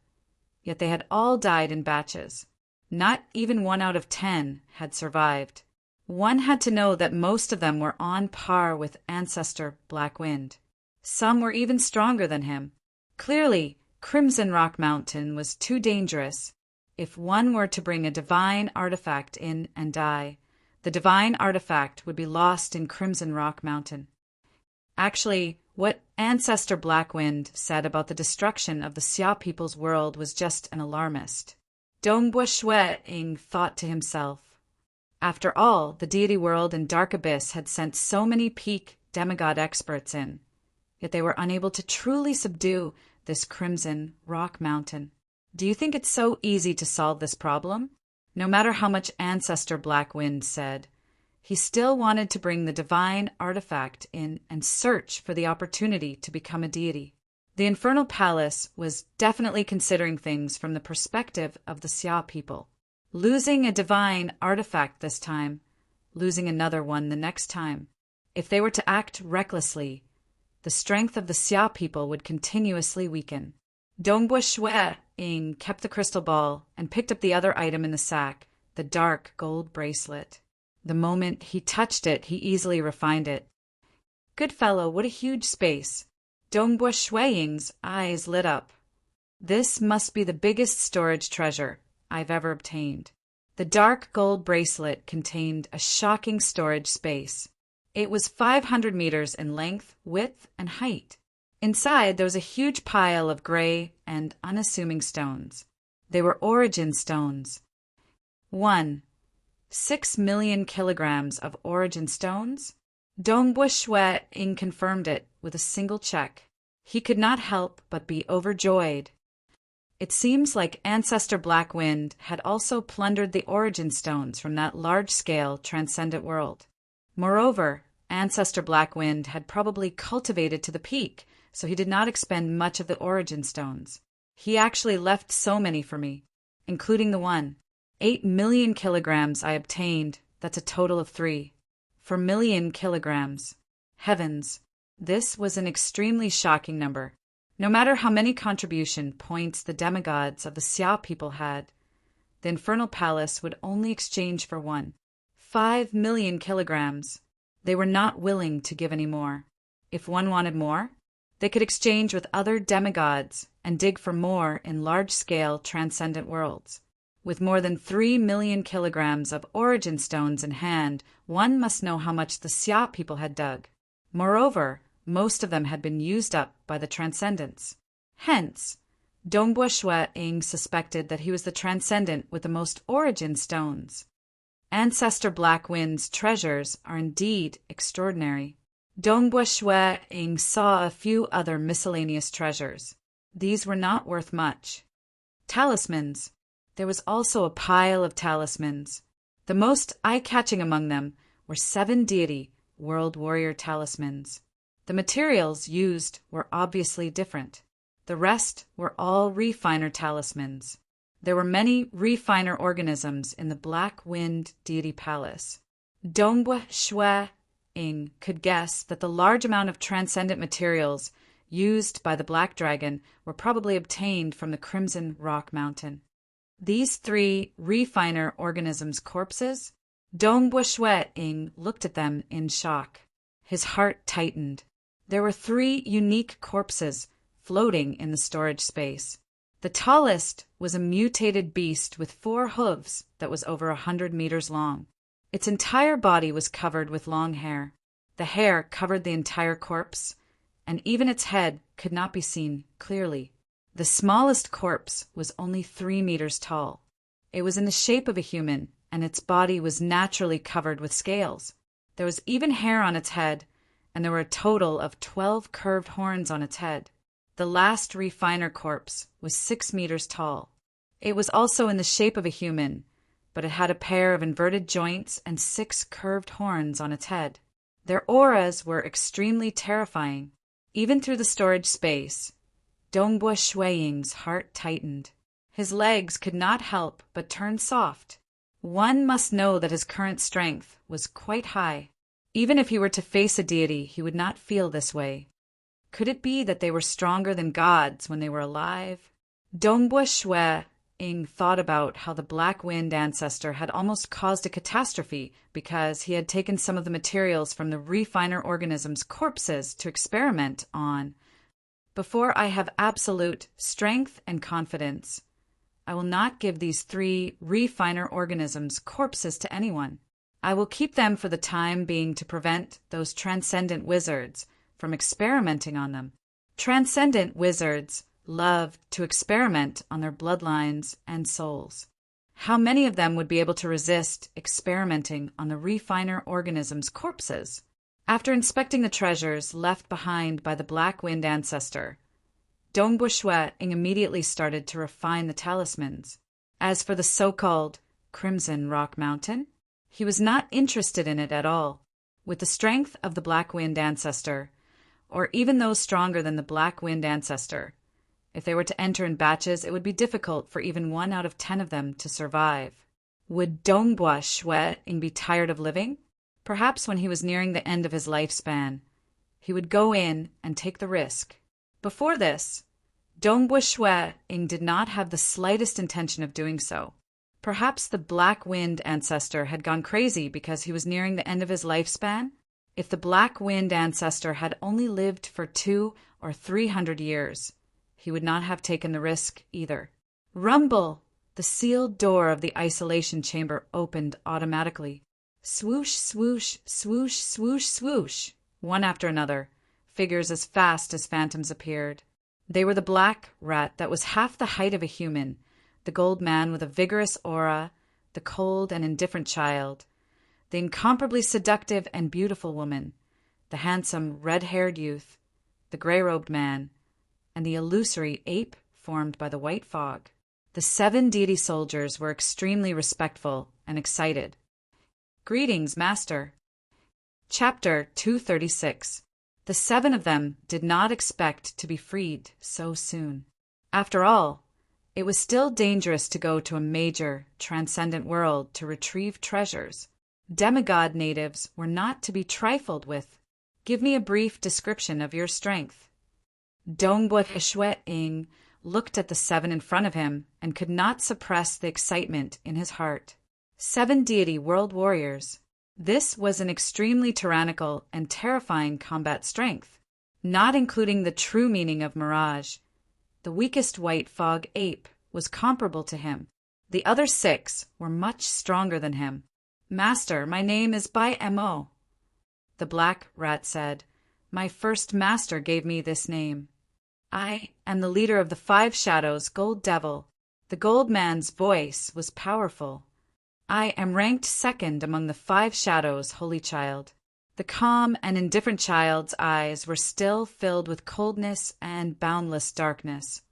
yet they had all died in batches. Not even 1 out of 10 had survived. One had to know that most of them were on par with Ancestor Blackwind. Some were even stronger than him. Clearly, Crimson Rock Mountain was too dangerous. If one were to bring a divine artifact in and die, the divine artifact would be lost in Crimson Rock Mountain. Actually, what Ancestor Blackwind said about the destruction of the Xia people's world was just an alarmist. Dongbu Shuiying thought to himself. After all, the deity world and Dark Abyss had sent so many peak demigod experts in, yet they were unable to truly subdue this Crimson Rock Mountain. Do you think it's so easy to solve this problem? No matter how much Ancestor Blackwind said, he still wanted to bring the divine artifact in and search for the opportunity to become a deity. The Infernal Palace was definitely considering things from the perspective of the Xia people. Losing a divine artifact this time, losing another one the next time. If they were to act recklessly, the strength of the Xia people would continuously weaken. Dongbu Shuiying kept the crystal ball and picked up the other item in the sack, the dark gold bracelet. The moment he touched it, he easily refined it. Good fellow, what a huge space. Dongbu Shuiying's eyes lit up. This must be the biggest storage treasure I've ever obtained. The dark gold bracelet contained a shocking storage space. It was 500 meters in length, width, and height. Inside, there was a huge pile of gray and unassuming stones. They were origin stones. 6 million kilograms of origin stones? Dongbu Shuiying confirmed it with a single check. He could not help but be overjoyed. It seems like Ancestor Blackwind had also plundered the origin stones from that large-scale transcendent world. Moreover, Ancestor Blackwind had probably cultivated to the peak, so he did not expend much of the origin stones. He actually left so many for me, including the 8 million kilograms I obtained. That's a total of 3. For million kilograms. Heavens, this was an extremely shocking number. No matter how many contribution points the demigods of the Xia people had, the Infernal Palace would only exchange for 5 million kilograms. They were not willing to give any more. If one wanted more, they could exchange with other demigods and dig for more in large-scale transcendent worlds. With more than 3 million kilograms of origin stones in hand, one must know how much the Xia people had dug. Moreover, most of them had been used up by the Transcendents. Hence, Dongbu Shuiying suspected that he was the Transcendent with the most origin stones. Ancestor Blackwind's treasures are indeed extraordinary. Dongbu Shuiying saw a few other miscellaneous treasures. These were not worth much. Talismans. There was also a pile of talismans. The most eye-catching among them were 7 deity world warrior talismans. The materials used were obviously different. The rest were all refiner talismans. There were many refiner organisms in the Black Wind Deity Palace. Dongbua Shue Ing could guess that the large amount of transcendent materials used by the Black Dragon were probably obtained from the Crimson Rock Mountain. These three refiner organisms' corpses, Dongbua Shue Ing looked at them in shock. His heart tightened. There were three unique corpses floating in the storage space. The tallest was a mutated beast with 4 hooves that was over 100 meters long. Its entire body was covered with long hair. The hair covered the entire corpse, and even its head could not be seen clearly. The smallest corpse was only 3 meters tall. It was in the shape of a human, and its body was naturally covered with scales. There was even hair on its head, and there were a total of 12 curved horns on its head. The last refiner corpse was 6 meters tall. It was also in the shape of a human, but it had a pair of inverted joints and 6 curved horns on its head. Their auras were extremely terrifying. Even through the storage space, Dongbua Shue Ying's heart tightened. His legs could not help but turn soft. One must know that his current strength was quite high. Even if he were to face a deity, he would not feel this way. Could it be that they were stronger than gods when they were alive? Dongbua Shue Ing thought about how the Black Wind ancestor had almost caused a catastrophe because he had taken some of the materials from the refiner organisms' corpses to experiment on. Before I have absolute strength and confidence, I will not give these 3 refiner organisms' corpses to anyone. I will keep them for the time being to prevent those transcendent wizards from experimenting on them. Transcendent wizards love to experiment on their bloodlines and souls. How many of them would be able to resist experimenting on the refiner organisms' corpses? After inspecting the treasures left behind by the Black Wind ancestor, Dongbua Shue Ing immediately started to refine the talismans. As for the so-called Crimson Rock Mountain, he was not interested in it at all. With the strength of the Black Wind ancestor, or even those stronger than the Black Wind ancestor, if they were to enter in batches, it would be difficult for even 1 out of 10 of them to survive. Would Dongbua Shue Ing be tired of living? Perhaps when he was nearing the end of his lifespan, he would go in and take the risk. Before this, Dongbua Shue Ing did not have the slightest intention of doing so. Perhaps the Black Wind ancestor had gone crazy because he was nearing the end of his lifespan. If the Black Wind ancestor had only lived for 200 or 300 years, he would not have taken the risk either. Rumble! The sealed door of the isolation chamber opened automatically. Swoosh, swoosh, swoosh, swoosh, swoosh. One after another, figures as fast as phantoms appeared. They were the black rat that was half the height of a human, the gold man with a vigorous aura, the cold and indifferent child, the incomparably seductive and beautiful woman, the handsome red-haired youth, the gray-robed man, and the illusory ape formed by the white fog. The 7 deity soldiers were extremely respectful and excited. Greetings, Master. Chapter 236. The 7 of them did not expect to be freed so soon. After all, it was still dangerous to go to a major, transcendent world to retrieve treasures. Demigod natives were not to be trifled with. Give me a brief description of your strength. Dongbua Shue Ing looked at the 7 in front of him and could not suppress the excitement in his heart. 7 deity world warriors. This was an extremely tyrannical and terrifying combat strength, not including the true meaning of mirage. The weakest white fog ape was comparable to him. The other 6 were much stronger than him. Master, my name is Bai Mo. The black rat said, My first master gave me this name. I am the leader of the 5 shadows, Gold Devil. The gold man's voice was powerful. I am ranked 2nd among the 5 shadows, Holy Child. The calm and indifferent child's eyes were still filled with coldness and boundless darkness.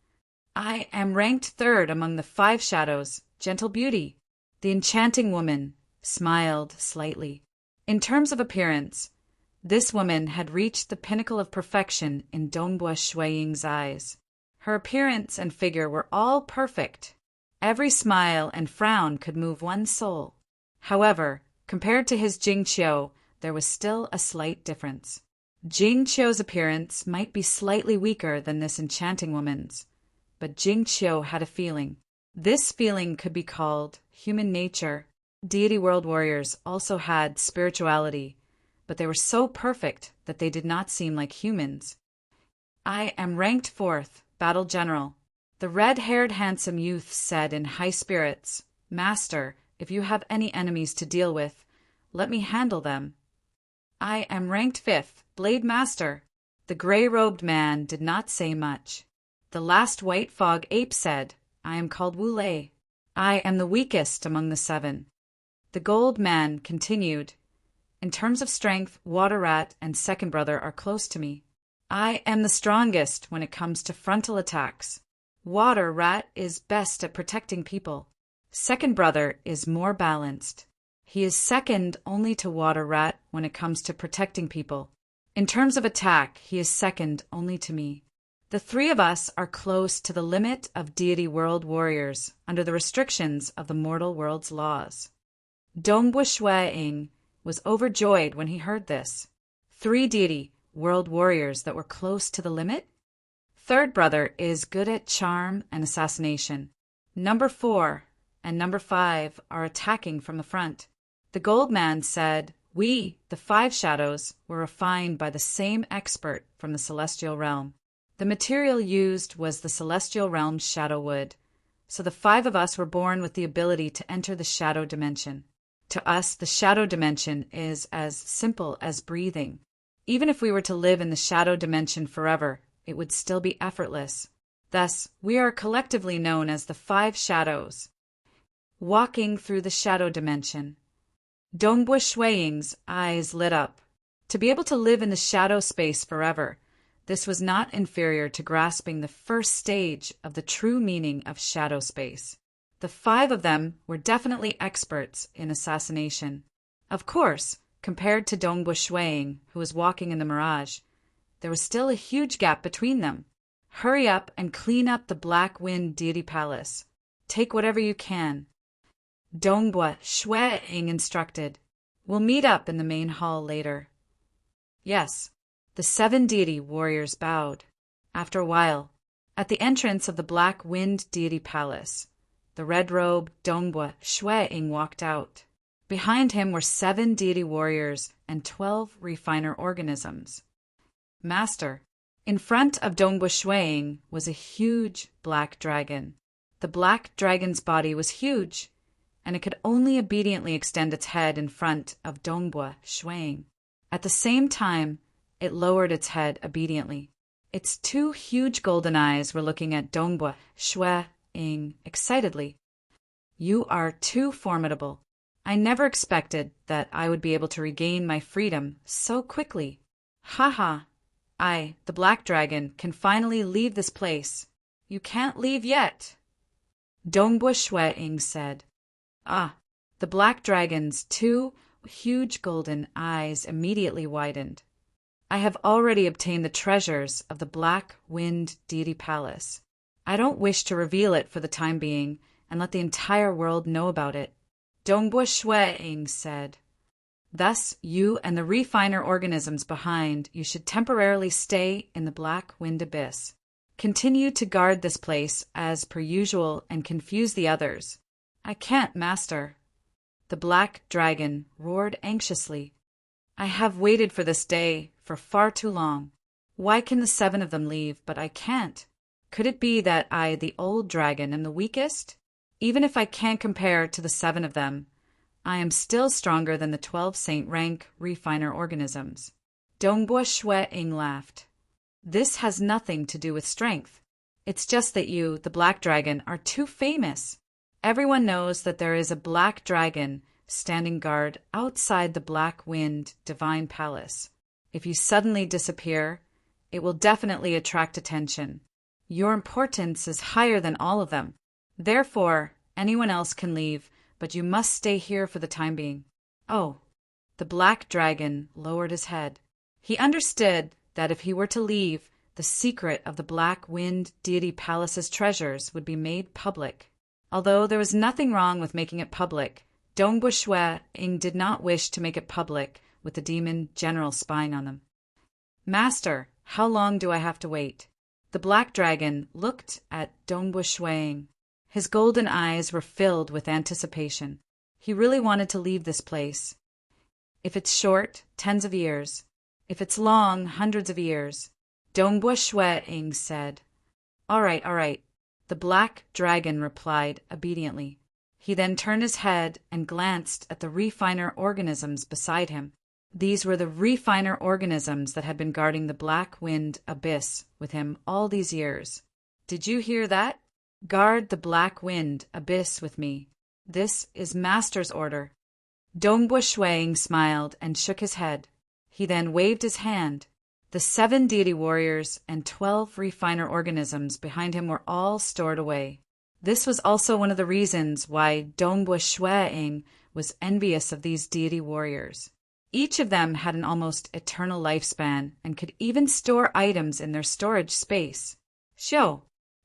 I am ranked 3rd among the 5 shadows, Gentle Beauty. The enchanting woman smiled slightly. In terms of appearance, this woman had reached the pinnacle of perfection in Dongbua Shue Ying's eyes. Her appearance and figure were all perfect. Every smile and frown could move one's soul. However, Compared to his Jingqiu, there was still a slight difference. Jingqiu's appearance might be slightly weaker than this enchanting woman's, but Jingqiu had a feeling. This feeling could be called human nature. Deity world warriors also had spirituality, but they were so perfect that they did not seem like humans. I am ranked 4th, Battle General. The red-haired handsome youth said in high spirits, Master, if you have any enemies to deal with, let me handle them. I am ranked 5th, Blade Master. The gray-robed man did not say much. The last white fog ape said, I am called Wu Lei. I am the weakest among the 7. The gold man continued, in terms of strength, Water Rat and Second Brother are close to me. I am the strongest when it comes to frontal attacks. Water Rat is best at protecting people. Second Brother is more balanced. He is second only to Water Rat when it comes to protecting people. In terms of attack, he is second only to me. The 3 of us are close to the limit of deity world warriors under the restrictions of the mortal world's laws. Dongbu Shuiying was overjoyed when he heard this. 3 deity world warriors that were close to the limit? Third Brother is good at charm and assassination. Number 4 and number 5 are attacking from the front. The gold man said, we, the 5 shadows, were refined by the same expert from the celestial realm. The material used was the celestial realm's shadow wood, so the 5 of us were born with the ability to enter the shadow dimension. To us, the shadow dimension is as simple as breathing. Even if we were to live in the shadow dimension forever, it would still be effortless. Thus, we are collectively known as the 5 shadows. Walking through the shadow dimension. Dongbu Shuiying's eyes lit up. To be able to live in the shadow space forever, this was not inferior to grasping the first stage of the true meaning of shadow space. The 5 of them were definitely experts in assassination. Of course, compared to Dongbu Shuiying, who was walking in the mirage, there was still a huge gap between them. Hurry up and clean up the Black Wind Deity Palace. Take whatever you can. Dongbu Shuiying instructed. We'll meet up in the main hall later. Yes, the 7 deity warriors bowed. After a while, at the entrance of the Black Wind Deity Palace, the red-robed Dongbu Shuiying walked out. Behind him were 7 deity warriors and 12 refiner organisms. Master, in front of Dongbu Shuiying was a huge black dragon. The black dragon's body was huge, and it could only obediently extend its head in front of Dongbu Shuiying. At the same time, it lowered its head obediently. Its 2 huge golden eyes were looking at Dongbu Shuiying excitedly. You are too formidable. I never expected that I would be able to regain my freedom so quickly. Haha, I, the Black Dragon, can finally leave this place. You can't leave yet. Dongbu Shuiying said. Ah, the Black Dragon's 2 huge golden eyes immediately widened. I have already obtained the treasures of the Black Wind Deity Palace. I don't wish to reveal it for the time being and let the entire world know about it. Dongbu Shuiying said. Thus, you and the refiner organisms behind you should temporarily stay in the Black Wind Abyss. Continue to guard this place as per usual and confuse the others. I can't, Master. The Black Dragon roared anxiously. I have waited for this day for far too long. Why can the 7 of them leave, but I can't? Could it be that I, the old dragon, am the weakest? Even if I can't compare to the 7 of them, I am still stronger than the 12 saint rank refiner organisms. Dongbu Shuiying laughed. This has nothing to do with strength. It's just that you, the Black Dragon, are too famous. Everyone knows that there is a Black Dragon standing guard outside the Black Wind Divine Palace. If you suddenly disappear, it will definitely attract attention. Your importance is higher than all of them. Therefore, anyone else can leave, but you must stay here for the time being. Oh, the Black Dragon lowered his head. He understood that if he were to leave, the secret of the Black Wind Deity Palace's treasures would be made public. Although there was nothing wrong with making it public, Dongbu Shui-ing did not wish to make it public with the demon general spying on them. Master, how long do I have to wait? The black dragon looked at Dongbu Shui-ing. His golden eyes were filled with anticipation. He really wanted to leave this place. If it's short, tens of years. If it's long, hundreds of years. Dongbu Shui-ing said. All right. The black dragon replied obediently. He then turned his head and glanced at the refiner organisms beside him. These were the refiner organisms that had been guarding the black wind abyss with him all these years. Did you hear that? Guard the black wind abyss with me. This is Master's order. Dongbu Shui-ing smiled and shook his head. He then waved his hand. The 7 deity warriors and 12 refiner organisms behind him were all stored away. This was also one of the reasons why Dongbu Shui-ing was envious of these deity warriors. Each of them had an almost eternal lifespan and could even store items in their storage space. Shoo!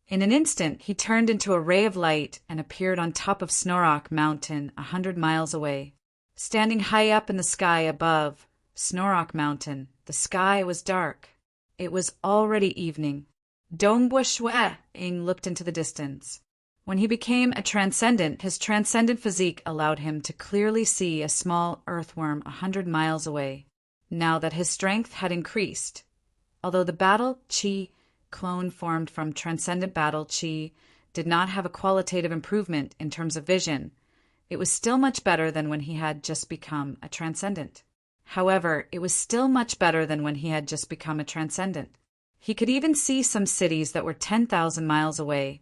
In an instant, he turned into a ray of light and appeared on top of Snorok Mountain 100 miles away. Standing high up in the sky above Snorok Mountain, the sky was dark. It was already evening. Dongbu Shui-ing looked into the distance. When he became a transcendent, his transcendent physique allowed him to clearly see a small earthworm 100 miles away. Now that his strength had increased, although the battle chi clone formed from transcendent battle chi did not have a qualitative improvement in terms of vision, it was still much better than when he had just become a transcendent. However, it was still much better than when he had just become a transcendent. He could even see some cities that were 10,000 miles away,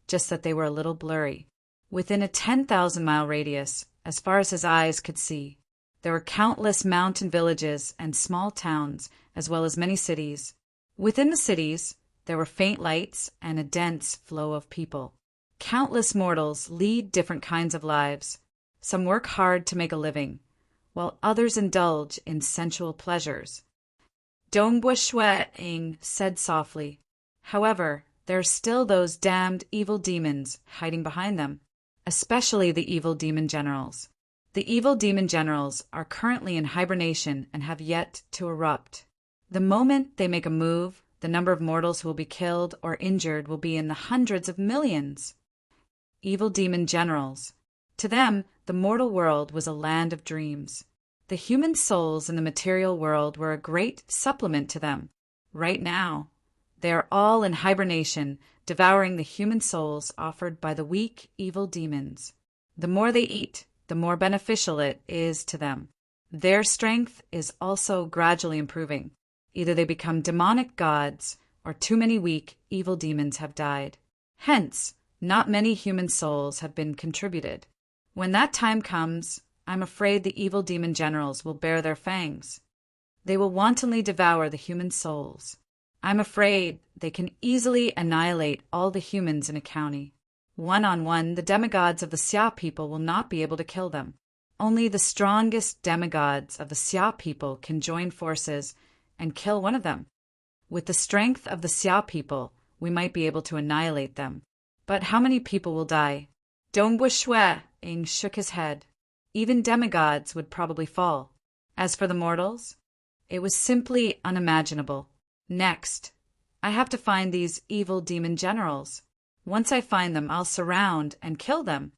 just that they were a little blurry. Within a 10,000-mile radius, as far as his eyes could see, there were countless mountain villages and small towns, as well as many cities. Within the cities, there were faint lights and a dense flow of people. Countless mortals lead different kinds of lives. Some work hard to make a living, while others indulge in sensual pleasures. Dongbu Shui-ing said softly, however, there are still those damned evil demons hiding behind them, especially the evil demon generals. The evil demon generals are currently in hibernation and have yet to erupt. The moment they make a move, the number of mortals who will be killed or injured will be in the hundreds of millions. Evil demon generals. To them, the mortal world was a land of dreams. The human souls in the material world were a great supplement to them. Right now, they are all in hibernation, devouring the human souls offered by the weak, evil demons. The more they eat, the more beneficial it is to them. Their strength is also gradually improving. Either they become demonic gods, or too many weak, evil demons have died. Hence, not many human souls have been contributed. When that time comes, I'm afraid the evil demon generals will bare their fangs. They will wantonly devour the human souls. I'm afraid they can easily annihilate all the humans in a county. One-on-one, the demigods of the Xia people will not be able to kill them. Only the strongest demigods of the Xia people can join forces and kill one of them. With the strength of the Xia people, we might be able to annihilate them. But how many people will die? Dongbu Shui-ing shook his head. Even demigods would probably fall. As for the mortals, it was simply unimaginable. Next, I have to find these evil demon generals. Once I find them, I'll surround and kill them.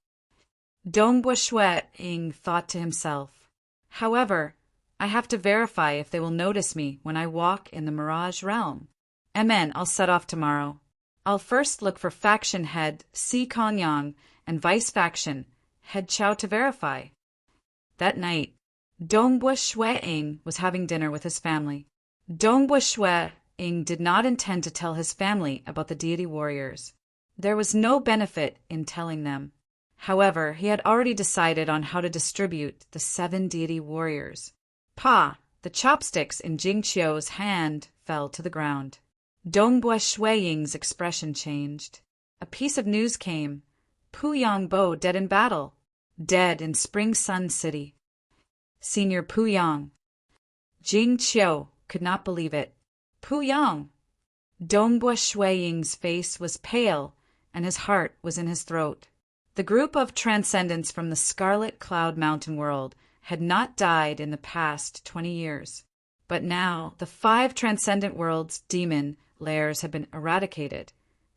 Dongbu Shui-ing thought to himself. However, I have to verify if they will notice me when I walk in the Mirage Realm. Amen, I'll set off tomorrow. I'll first look for faction head Si Kongyang and vice faction head Chao to verify. That night, Dongbu Shui-ing was having dinner with his family. Dongbu Shui-ing did not intend to tell his family about the deity warriors. There was no benefit in telling them. However, he had already decided on how to distribute the 7 deity warriors. Pa! The chopsticks in Jing Qiu's hand fell to the ground. Dongbu Shui-ying's expression changed. A piece of news came. Pu Yangbo dead in battle. Dead in Spring Sun City. Senior Pu Yang. Jing Qiu could not believe it. Pu Yang! Dongbu Shui-ying's face was pale, and his heart was in his throat. The group of transcendents from the Scarlet Cloud Mountain world had not died in the past 20 years. But now the 5 transcendent worlds' demon lairs had been eradicated,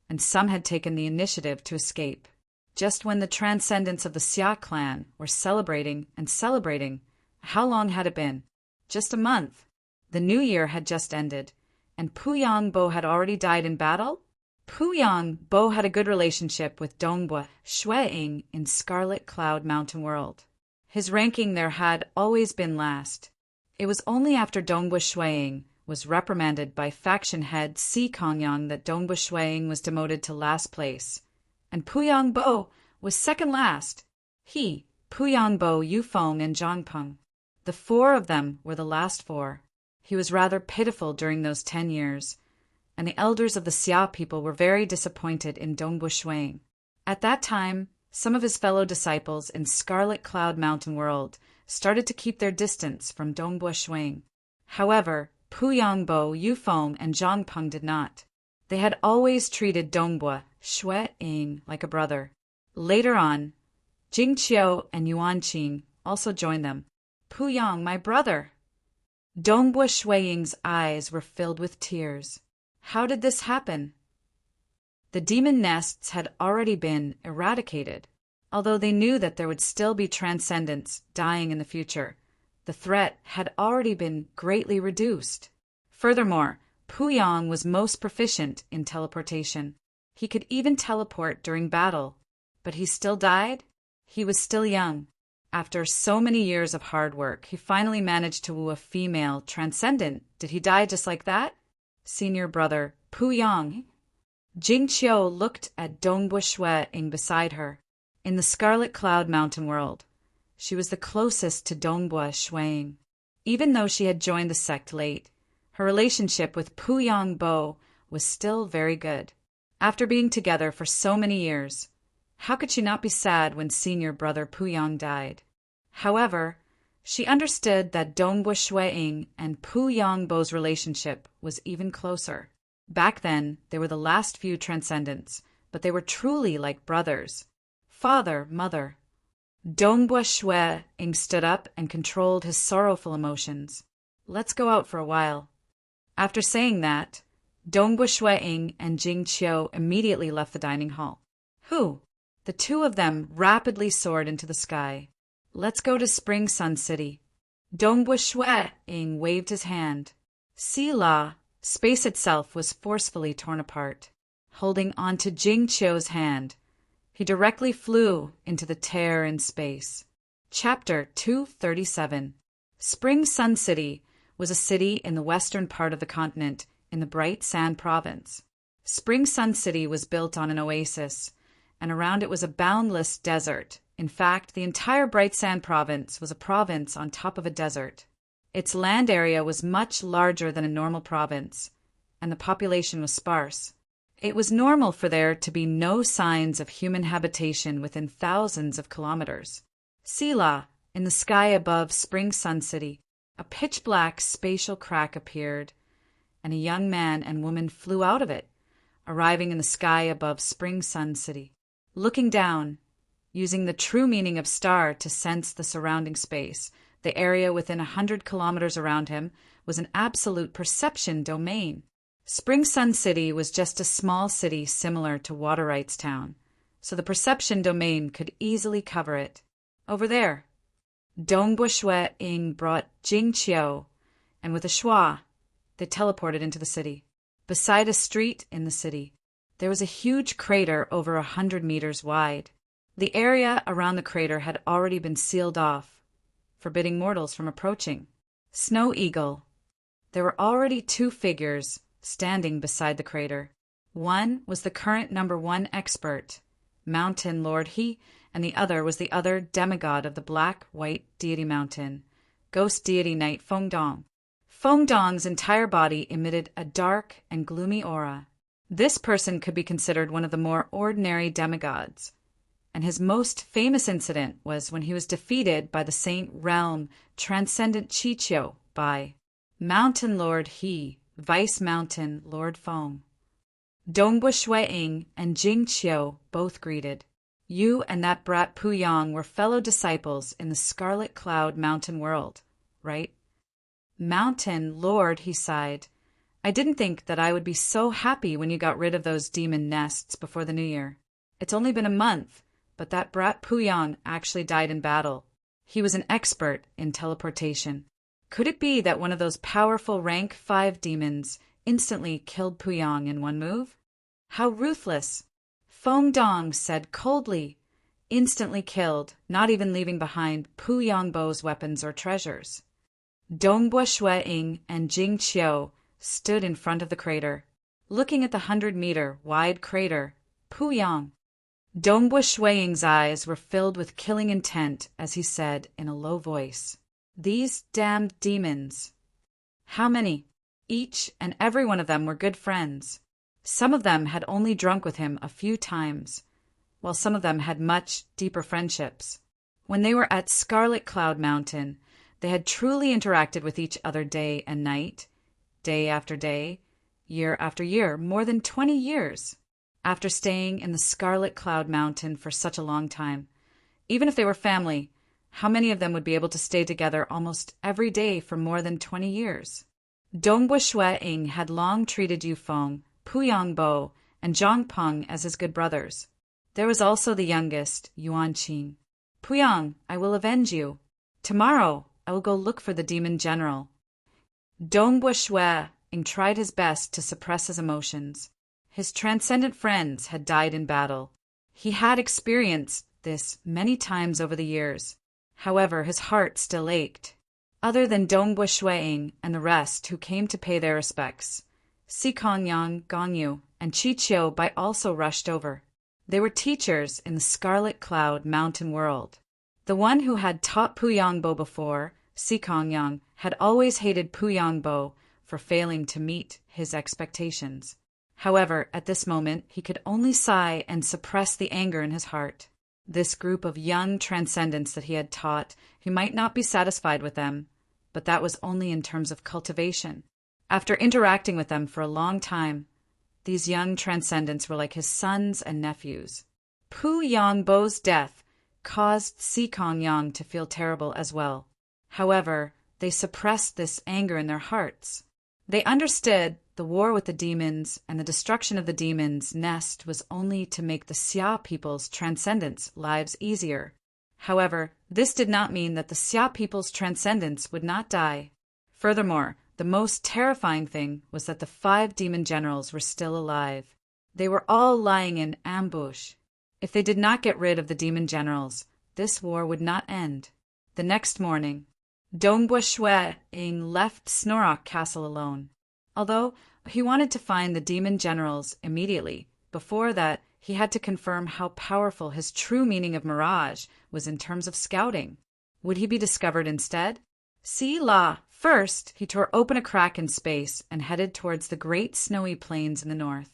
and some had taken the initiative to escape. Just when the transcendents of the Xia clan were celebrating and celebrating, how long had it been? Just a month. The new year had just ended, and Puyang Bo had already died in battle? Puyang Bo had a good relationship with Dongbua Shueing in Scarlet Cloud Mountain World. His ranking there had always been last. It was only after Dongbua Shueing was reprimanded by faction head Si Kongyang that Dongbua Shueing was demoted to last place, and Puyang Bo was second last. He, Puyang Bo, Yufeng, and Zhangpeng. The 4 of them were the last 4. He was rather pitiful during those 10 years, and the elders of the Xia people were very disappointed in Dongbua Shueing. At that time, some of his fellow disciples in Scarlet Cloud Mountain World started to keep their distance from Dongbua Shueing. However, Puyang Bo, Yufeng, and Zhangpeng did not. They had always treated Dongbua Shueing like a brother. Later on, Jingqiu and Yuanqing also joined them. Puyang, my brother! Dongbua Shueing's eyes were filled with tears. How did this happen? The demon nests had already been eradicated. Although they knew that there would still be transcendents dying in the future, the threat had already been greatly reduced. Furthermore, Puyang was most proficient in teleportation. He could even teleport during battle. But he still died? He was still young. After so many years of hard work, he finally managed to woo a female transcendent. Did he die just like that? Senior brother, Puyang. Jingqiu looked at Dongbua Shueing beside her. In the Scarlet Cloud Mountain world, she was the closest to Dongbua Shueing. Even though she had joined the sect late, her relationship with Puyang Bo was still very good. After being together for so many years, how could she not be sad when senior brother Puyang died? However, she understood that Dongbua Shueing and Puyang Bo's relationship was even closer. Back then, they were the last few transcendents, but they were truly like brothers. Father, mother. Dongbua Shueing stood up and controlled his sorrowful emotions. Let's go out for a while. After saying that, Dongbua Shueing and Jingqiu immediately left the dining hall. Who? The 2 of them rapidly soared into the sky. Let's go to Spring Sun City. Dongbua Shueing waved his hand. Sila, space itself was forcefully torn apart. Holding onto Jingqiu's hand, he directly flew into the tear in space. Chapter 237. Spring Sun City was a city in the western part of the continent in the Bright Sand Province. Spring Sun City was built on an oasis, and around it was a boundless desert. In fact, the entire Bright Sand Province was a province on top of a desert. Its land area was much larger than a normal province, and the population was sparse. It was normal for there to be no signs of human habitation within thousands of kilometers. Sila, in the sky above Spring Sun City, a pitch-black spatial crack appeared, and a young man and woman flew out of it, arriving in the sky above Spring Sun City. Looking down, using the true meaning of star to sense the surrounding space, the area within 100 kilometers around him was an absolute perception domain. Spring Sun City was just a small city similar to Waterites Town, so the perception domain could easily cover it. Over there. Dongbua Shueing brought Jingqiu, and with a schwa, they teleported into the city. Beside a street in the city, there was a huge crater over 100 meters wide. The area around the crater had already been sealed off, forbidding mortals from approaching. Snow Eagle. There were already 2 figures standing beside the crater. One was the current #1 expert, Mountain Lord He, and the other was the other demigod of the black-white deity mountain, ghost deity knight Fengdong. Fengdong's entire body emitted a dark and gloomy aura. This person could be considered one of the more ordinary demigods, and his most famous incident was when he was defeated by the Saint Realm Transcendent Chiqiu by Mountain Lord He, Vice Mountain Lord Feng. Dongbua Shueing and Jingqiu both greeted. You and that brat Puyang were fellow disciples in the Scarlet Cloud Mountain world, right? Mountain, Lord, he sighed. I didn't think that I would be so happy when you got rid of those demon nests before the new year. It's only been a month, but that brat Puyang actually died in battle. He was an expert in teleportation. Could it be that one of those powerful rank 5 demons instantly killed Puyang in one move? How ruthless! Feng Dong said coldly. Instantly killed, not even leaving behind Puyang Bo's weapons or treasures. Dongbua Shueing and Jing Qiu stood in front of the crater, looking at the 100-meter wide crater, Puyang. Dongbua Shueing's eyes were filled with killing intent as he said in a low voice, "These damned demons." How many? Each and every one of them were good friends. Some of them had only drunk with him a few times, while some of them had much deeper friendships. When they were at Scarlet Cloud Mountain, they had truly interacted with each other day and night, day after day, year after year, more than 20 years. After staying in the Scarlet Cloud Mountain for such a long time, even if they were family, how many of them would be able to stay together almost every day for more than 20 years? Dongbua Shueing had long treated Yufeng, Puyang Bo, and Zhang Peng as his good brothers. There was also the youngest, Yuan Qing. Puyang, I will avenge you. Tomorrow, I will go look for the demon general. Dongbua Shueing tried his best to suppress his emotions. His transcendent friends had died in battle. He had experienced this many times over the years. However, his heart still ached. Other than Dongbua Shueing and the rest who came to pay their respects, Si Kongyang, Gongyu, and Chi Qiu Bai also rushed over. They were teachers in the Scarlet Cloud Mountain world. The one who had taught Puyang Bo before, Si Kongyang, had always hated Puyang Bo for failing to meet his expectations. However, at this moment, he could only sigh and suppress the anger in his heart. This group of young transcendents that he had taught, he might not be satisfied with them, but that was only in terms of cultivation. After interacting with them for a long time, these young transcendents were like his sons and nephews. Puyang Bo's death caused Si Kongyang to feel terrible as well. However, they suppressed this anger in their hearts. They understood the war with the demons and the destruction of the demons' nest was only to make the Xia people's transcendents' lives easier. However, this did not mean that the Xia people's transcendents would not die. Furthermore, the most terrifying thing was that the 5 demon generals were still alive. They were all lying in ambush. If they did not get rid of the demon generals, this war would not end. The next morning, Dongbua Shueing left Snorok Castle alone. Although he wanted to find the demon generals immediately, before that he had to confirm how powerful his true meaning of mirage was in terms of scouting. Would he be discovered instead? See la! First, he tore open a crack in space and headed towards the great snowy plains in the north.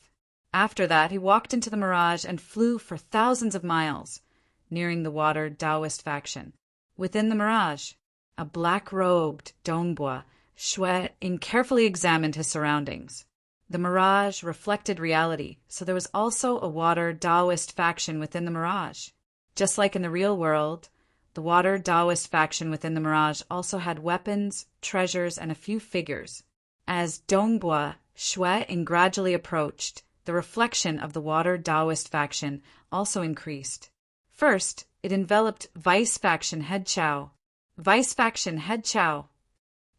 After that, he walked into the mirage and flew for thousands of miles, nearing the water Taoist faction. Within the mirage, a black-robed Dongbua Shueing carefully examined his surroundings. The mirage reflected reality, so there was also a water Taoist faction within the mirage. Just like in the real world, the water Taoist faction within the mirage also had weapons, treasures, and a few figures. As Dongbua Shueing gradually approached, the reflection of the water Taoist faction also increased. First, it enveloped Vice faction head Chao. Vice faction head Chao.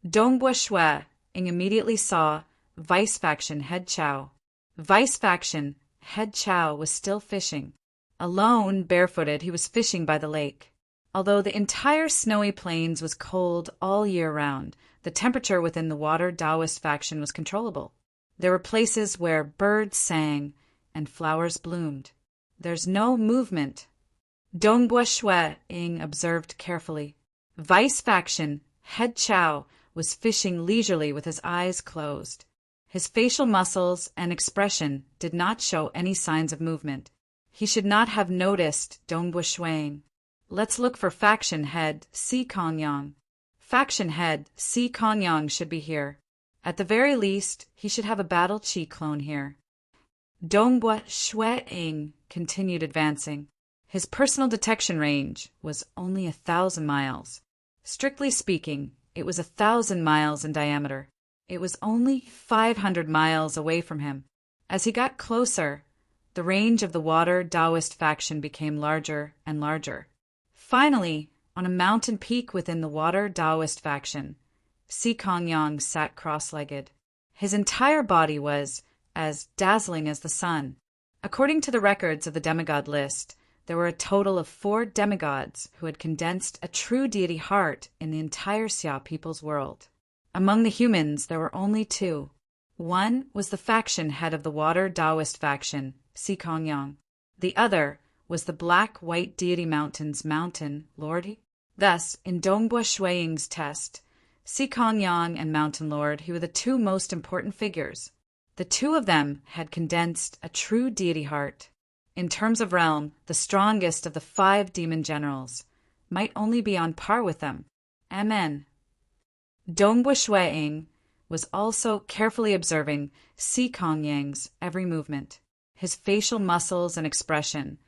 Dongbua Shueing immediately saw Vice faction head Chao. Vice faction head Chao was still fishing. Alone, barefooted, he was fishing by the lake. Although the entire snowy plains was cold all year round, the temperature within the water Taoist faction was controllable. There were places where birds sang and flowers bloomed. There's no movement. Dongbua Shueing observed carefully. Vice faction head Chao was fishing leisurely with his eyes closed. His facial muscles and expression did not show any signs of movement. He should not have noticed Dongbua Shueing. Let's look for faction head Si Kongyang. Faction head Si Kongyang should be here. At the very least, he should have a battle chi clone here. Dongbua Shueing continued advancing. His personal detection range was only 1,000 miles. Strictly speaking, it was 1,000 miles in diameter. It was only 500 miles away from him. As he got closer, the range of the water Taoist faction became larger and larger. Finally, on a mountain peak within the water Taoist faction, Si Kongyang sat cross-legged. His entire body was as dazzling as the sun. According to the records of the demigod list, there were a total of 4 demigods who had condensed a true deity heart in the entire Xia people's world. Among the humans, there were only 2. One was the faction head of the water Taoist faction, Si Kongyang. The other was the black-white deity mountain's mountain lord. Thus, in Dongbua Shuiying's test, Si Kongyang and Mountain Lord, he were the 2 most important figures. The 2 of them had condensed a true deity heart. In terms of realm, the strongest of the 5 demon generals might only be on par with them. Amen. Dongbua Shuiying was also carefully observing Si Kongyang's every movement, his facial muscles and expression,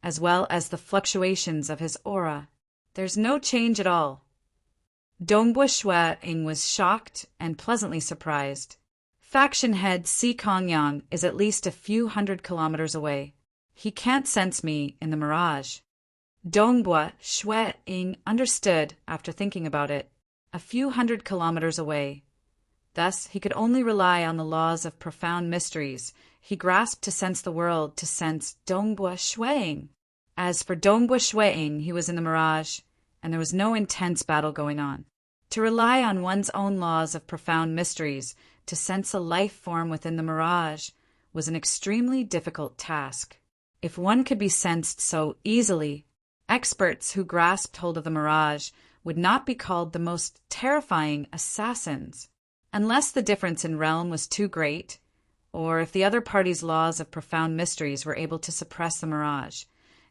as well as the fluctuations of his aura. There's no change at all. Dongbua Shuiying was shocked and pleasantly surprised. Faction head Si Kongyang is at least a few hundred kilometers away. He can't sense me in the mirage. Dongbua Shuiying understood after thinking about it, a few hundred kilometers away. Thus, he could only rely on the laws of profound mysteries. He grasped to sense the world, to sense Dongbua Shuiying. As for Dongbua Shuiying, he was in the mirage, and there was no intense battle going on. To rely on one's own laws of profound mysteries to sense a life form within the mirage was an extremely difficult task. If one could be sensed so easily, experts who grasped hold of the mirage would not be called the most terrifying assassins. Unless the difference in realm was too great, or if the other party's laws of profound mysteries were able to suppress the mirage,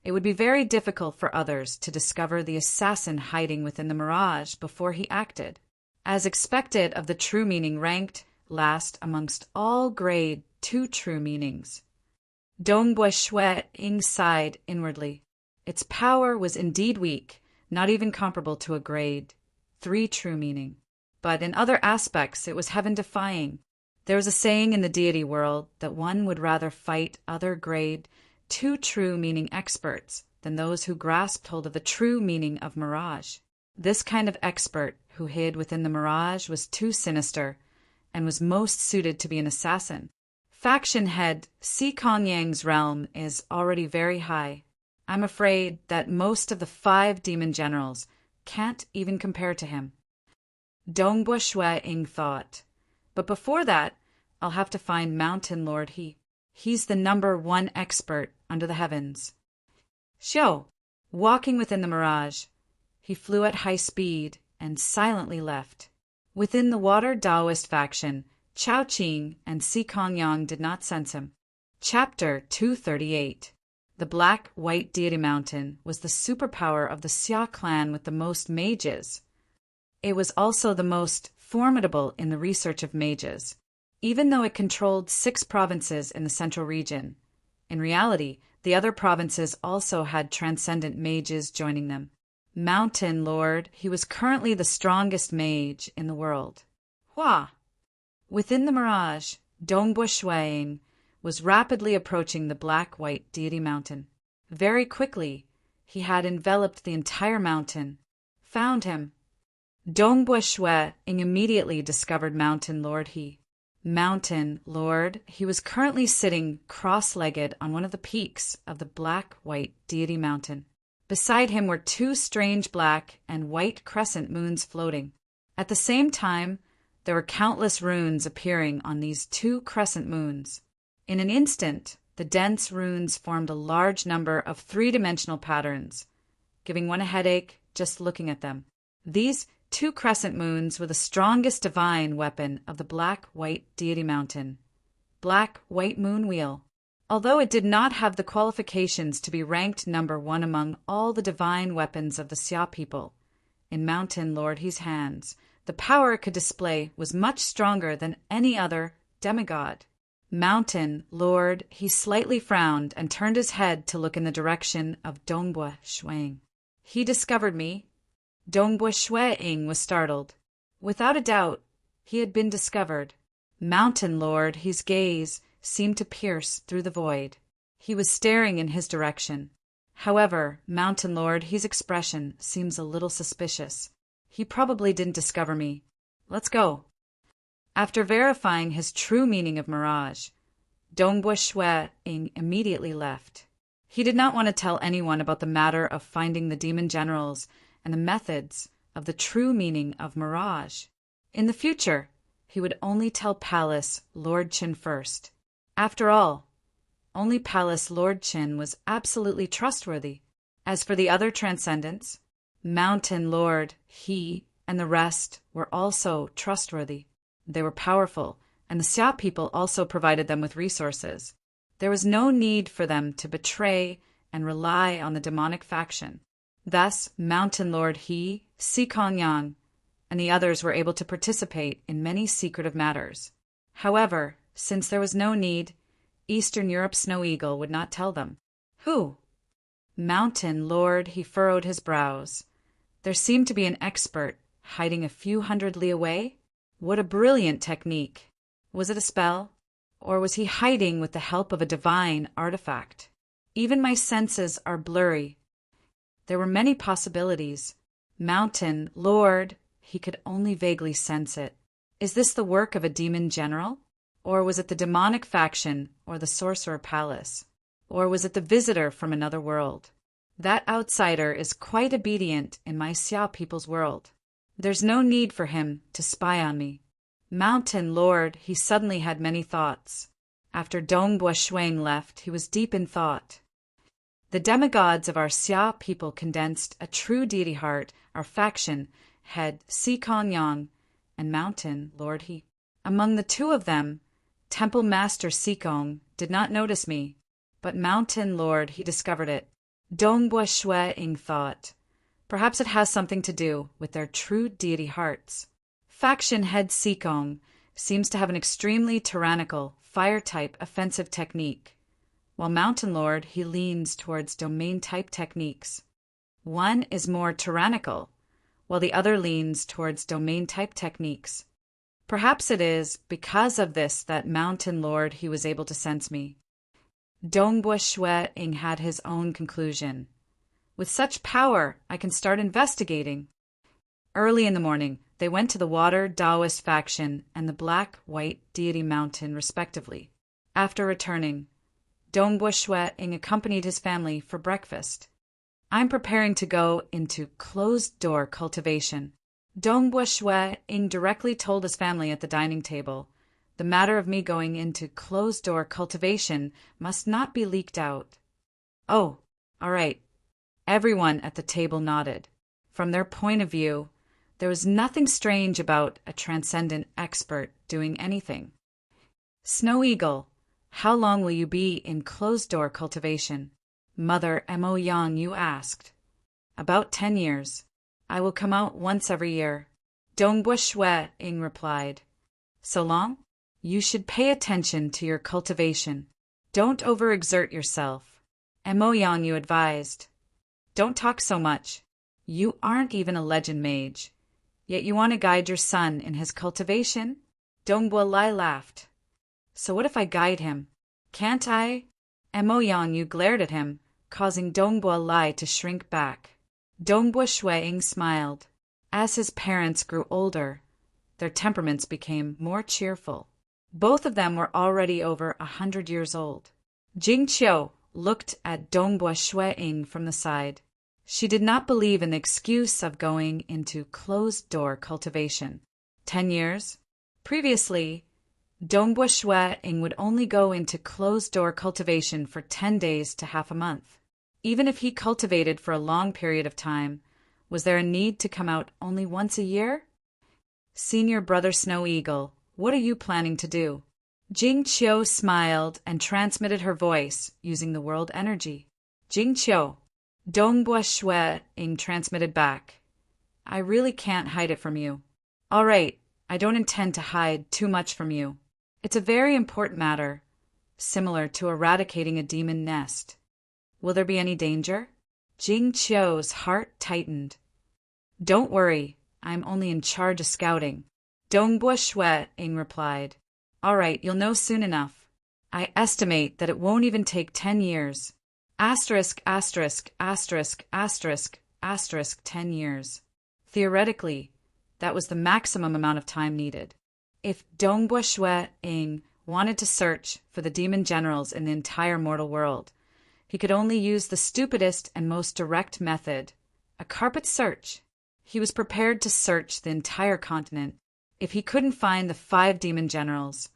it would be very difficult for others to discover the assassin hiding within the mirage before he acted. As expected of the true meaning ranked last amongst all grade 2 true meanings, Dongbua Shuiying sighed inwardly. Its power was indeed weak, not even comparable to a grade 3 true meaning. But in other aspects it was heaven-defying. There was a saying in the deity world that one would rather fight other grade 2 true meaning experts than those who grasped hold of the true meaning of mirage. This kind of expert who hid within the mirage was too sinister and was most suited to be an assassin. Faction head Si Kongyang's realm is already very high. I'm afraid that most of the 5 demon generals can't even compare to him. Dongbua Shuiying thought, but before that, I'll have to find Mountain Lord He. He's the number 1 expert under the heavens. Xiao, walking within the mirage, he flew at high speed and silently left. Within the water Taoist faction, Chao Qing and Si Kongyang did not sense him. Chapter 238. The Black-White Deity Mountain was the superpower of the Xia clan with the most mages. It was also the most formidable in the research of mages, even though it controlled 6 provinces in the central region. In reality, the other provinces also had transcendent mages joining them. Mountain Lord, he was currently the strongest mage in the world. Hua! Within the mirage, Dongbua Shuiying was rapidly approaching the black-white deity mountain. Very quickly, he had enveloped the entire mountain. Found him. Dongbua Shuiying immediately discovered Mountain Lord He. Mountain Lord, he was currently sitting cross-legged on one of the peaks of the black-white deity mountain. Beside him were 2 strange black and white crescent moons floating. At the same time, there were countless runes appearing on these 2 crescent moons. In an instant, the dense runes formed a large number of 3-dimensional patterns, giving one a headache just looking at them. These 2 crescent moons were the strongest divine weapon of the black-white deity mountain, black-white moon wheel. Although it did not have the qualifications to be ranked number 1 among all the divine weapons of the Xia people, in Mountain Lord He's hands, the power it could display was much stronger than any other demigod. Mountain, Lord, he slightly frowned and turned his head to look in the direction of Dongbua Shuang. He discovered me. Dongbua Shuang was startled. Without a doubt, he had been discovered. Mountain Lord, his gaze seemed to pierce through the void. He was staring in his direction. However, Mountain Lord, his expression seems a little suspicious. He probably didn't discover me. Let's go. After verifying his true meaning of mirage, Dongbua Shuang immediately left. He did not want to tell anyone about the matter of finding the demon generals and the methods of the true meaning of mirage. In the future, he would only tell Palace Lord Qin first. After all, only Palace Lord Qin was absolutely trustworthy. As for the other transcendents, Mountain Lord, he, and the rest were also trustworthy. They were powerful, and the Xia people also provided them with resources. There was no need for them to betray and rely on the demonic faction. Thus, Mountain Lord He, Si Kongyang, and the others were able to participate in many secretive matters. However, since there was no need, Eastern Europe's Snow Eagle would not tell them. Who? Mountain Lord, he furrowed his brows. There seemed to be an expert hiding a few hundred li away. What a brilliant technique! Was it a spell? Or was he hiding with the help of a divine artifact? Even my senses are blurry. There were many possibilities. Mountain, Lord, he could only vaguely sense it. Is this the work of a demon general? Or was it the demonic faction or the sorcerer palace? Or was it the visitor from another world? That outsider is quite obedient in my Xia people's world. There's no need for him to spy on me. Mountain Lord, he suddenly had many thoughts. After Dongbua Shuang left, he was deep in thought. The demigods of our Xia people condensed a true deity heart, our faction, head Si Kongyang, and Mountain Lord He. Among the two of them, Temple Master Sikong did not notice me, but Mountain Lord he discovered it. Dongbua Shuang thought, perhaps it has something to do with their true deity hearts. Faction head Sikong seems to have an extremely tyrannical, fire-type offensive technique, while Mountain Lord he leans towards domain-type techniques. One is more tyrannical, while the other leans towards domain-type techniques. Perhaps it is because of this that Mountain Lord he was able to sense me. Dongbua Shuang had his own conclusion. With such power, I can start investigating. Early in the morning, they went to the Water Taoist faction and the Black-White Deity Mountain, respectively. After returning, Dongbua Shuang accompanied his family for breakfast. I'm preparing to go into closed-door cultivation. Dongbua Shuang directly told his family at the dining table, the matter of me going into closed-door cultivation must not be leaked out. Oh, all right. Everyone at the table nodded. From their point of view, there was nothing strange about a transcendent expert doing anything. Snow Eagle, how long will you be in closed-door cultivation? Mother Mo Yang, you asked. About 10 years. I will come out once every year. Dongbua Shuang replied. So long? You should pay attention to your cultivation. Don't overexert yourself. Mo Yang, you advised. Don't talk so much. You aren't even a legend mage. Yet you want to guide your son in his cultivation? Dongbua Lai laughed. So what if I guide him? Can't I? Mo Yang, you glared at him, causing Dongbua Lai to shrink back. Dongbua Shuang smiled. As his parents grew older, their temperaments became more cheerful. Both of them were already over 100 years old. Jing Qiu looked at Dongbua Shuang from the side. She did not believe in the excuse of going into closed-door cultivation. 10 years? Previously, Dongbua Shuang would only go into closed-door cultivation for 10 days to half a month. Even if he cultivated for a long period of time, was there a need to come out only once a year? Senior Brother Snow Eagle, what are you planning to do? Jing Qiu smiled and transmitted her voice using the world energy. Jing Qiu. Dongbua Shuang transmitted back. I really can't hide it from you. All right, I don't intend to hide too much from you. It's a very important matter, similar to eradicating a demon nest. Will there be any danger? Jing Qiu's heart tightened. Don't worry, I'm only in charge of scouting. Dongbo Shui-ing replied. All right, you'll know soon enough. I estimate that it won't even take 10 years. Asterisk, asterisk, asterisk, asterisk, asterisk, 10 years. Theoretically, that was the maximum amount of time needed. If Dongbo Shui-ing wanted to search for the demon generals in the entire mortal world, he could only use the stupidest and most direct method, a carpet search. He was prepared to search the entire continent. If he couldn't find the 5 demon generals,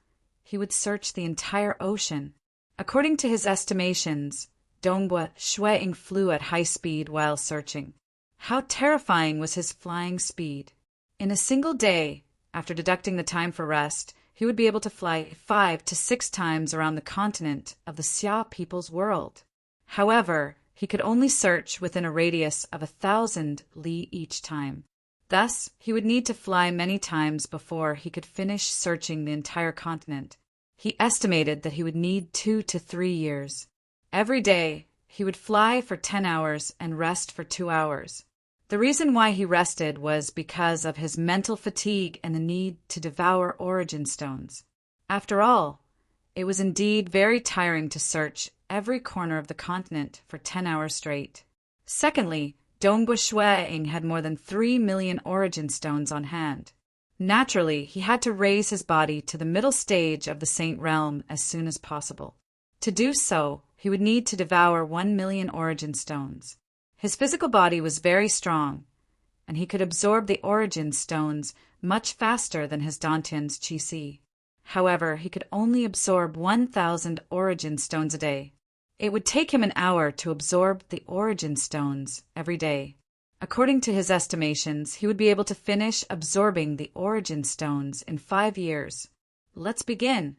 he would search the entire ocean. According to his estimations, Dongbo Shui-ing flew at high speed while searching. How terrifying was his flying speed! In a single day, after deducting the time for rest, he would be able to fly 5 to 6 times around the continent of the Xia people's world. However, he could only search within a radius of 1,000 li each time. Thus, he would need to fly many times before he could finish searching the entire continent. He estimated that he would need 2 to 3 years. Every day, he would fly for 10 hours and rest for 2 hours. The reason why he rested was because of his mental fatigue and the need to devour origin stones. After all, it was indeed very tiring to search every corner of the continent for 10 hours straight. Secondly, Dongbo Shui-ing had more than 3 million origin stones on hand. Naturally, he had to raise his body to the middle stage of the Saint Realm as soon as possible. To do so, he would need to devour 1 million origin stones. His physical body was very strong, and he could absorb the origin stones much faster than his Dantian's qi. However, he could only absorb 1,000 origin stones a day. It would take him an hour to absorb the origin stones every day. According to his estimations, he would be able to finish absorbing the origin stones in 5 years. Let's begin.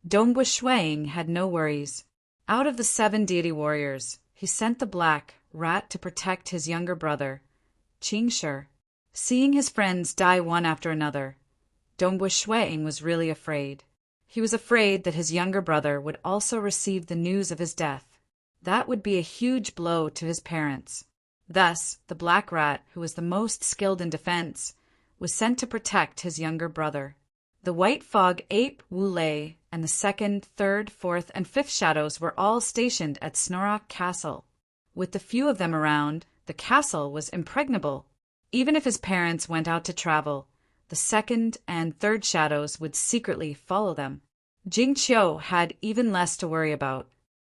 Dongbo Shui-ing had no worries. Out of the 7 deity warriors, he sent the black rat to protect his younger brother, Qingshi. Seeing his friends die one after another, Dongbo Shui-ing was really afraid. He was afraid that his younger brother would also receive the news of his death. That would be a huge blow to his parents. Thus, the black rat, who was the most skilled in defense, was sent to protect his younger brother. The white fog ape Wu Lei and the 2nd, 3rd, 4th, and 5th shadows were all stationed at Snorrock Castle. With the few of them around, the castle was impregnable. Even if his parents went out to travel, the 2nd and 3rd shadows would secretly follow them. Jing Qiu had even less to worry about.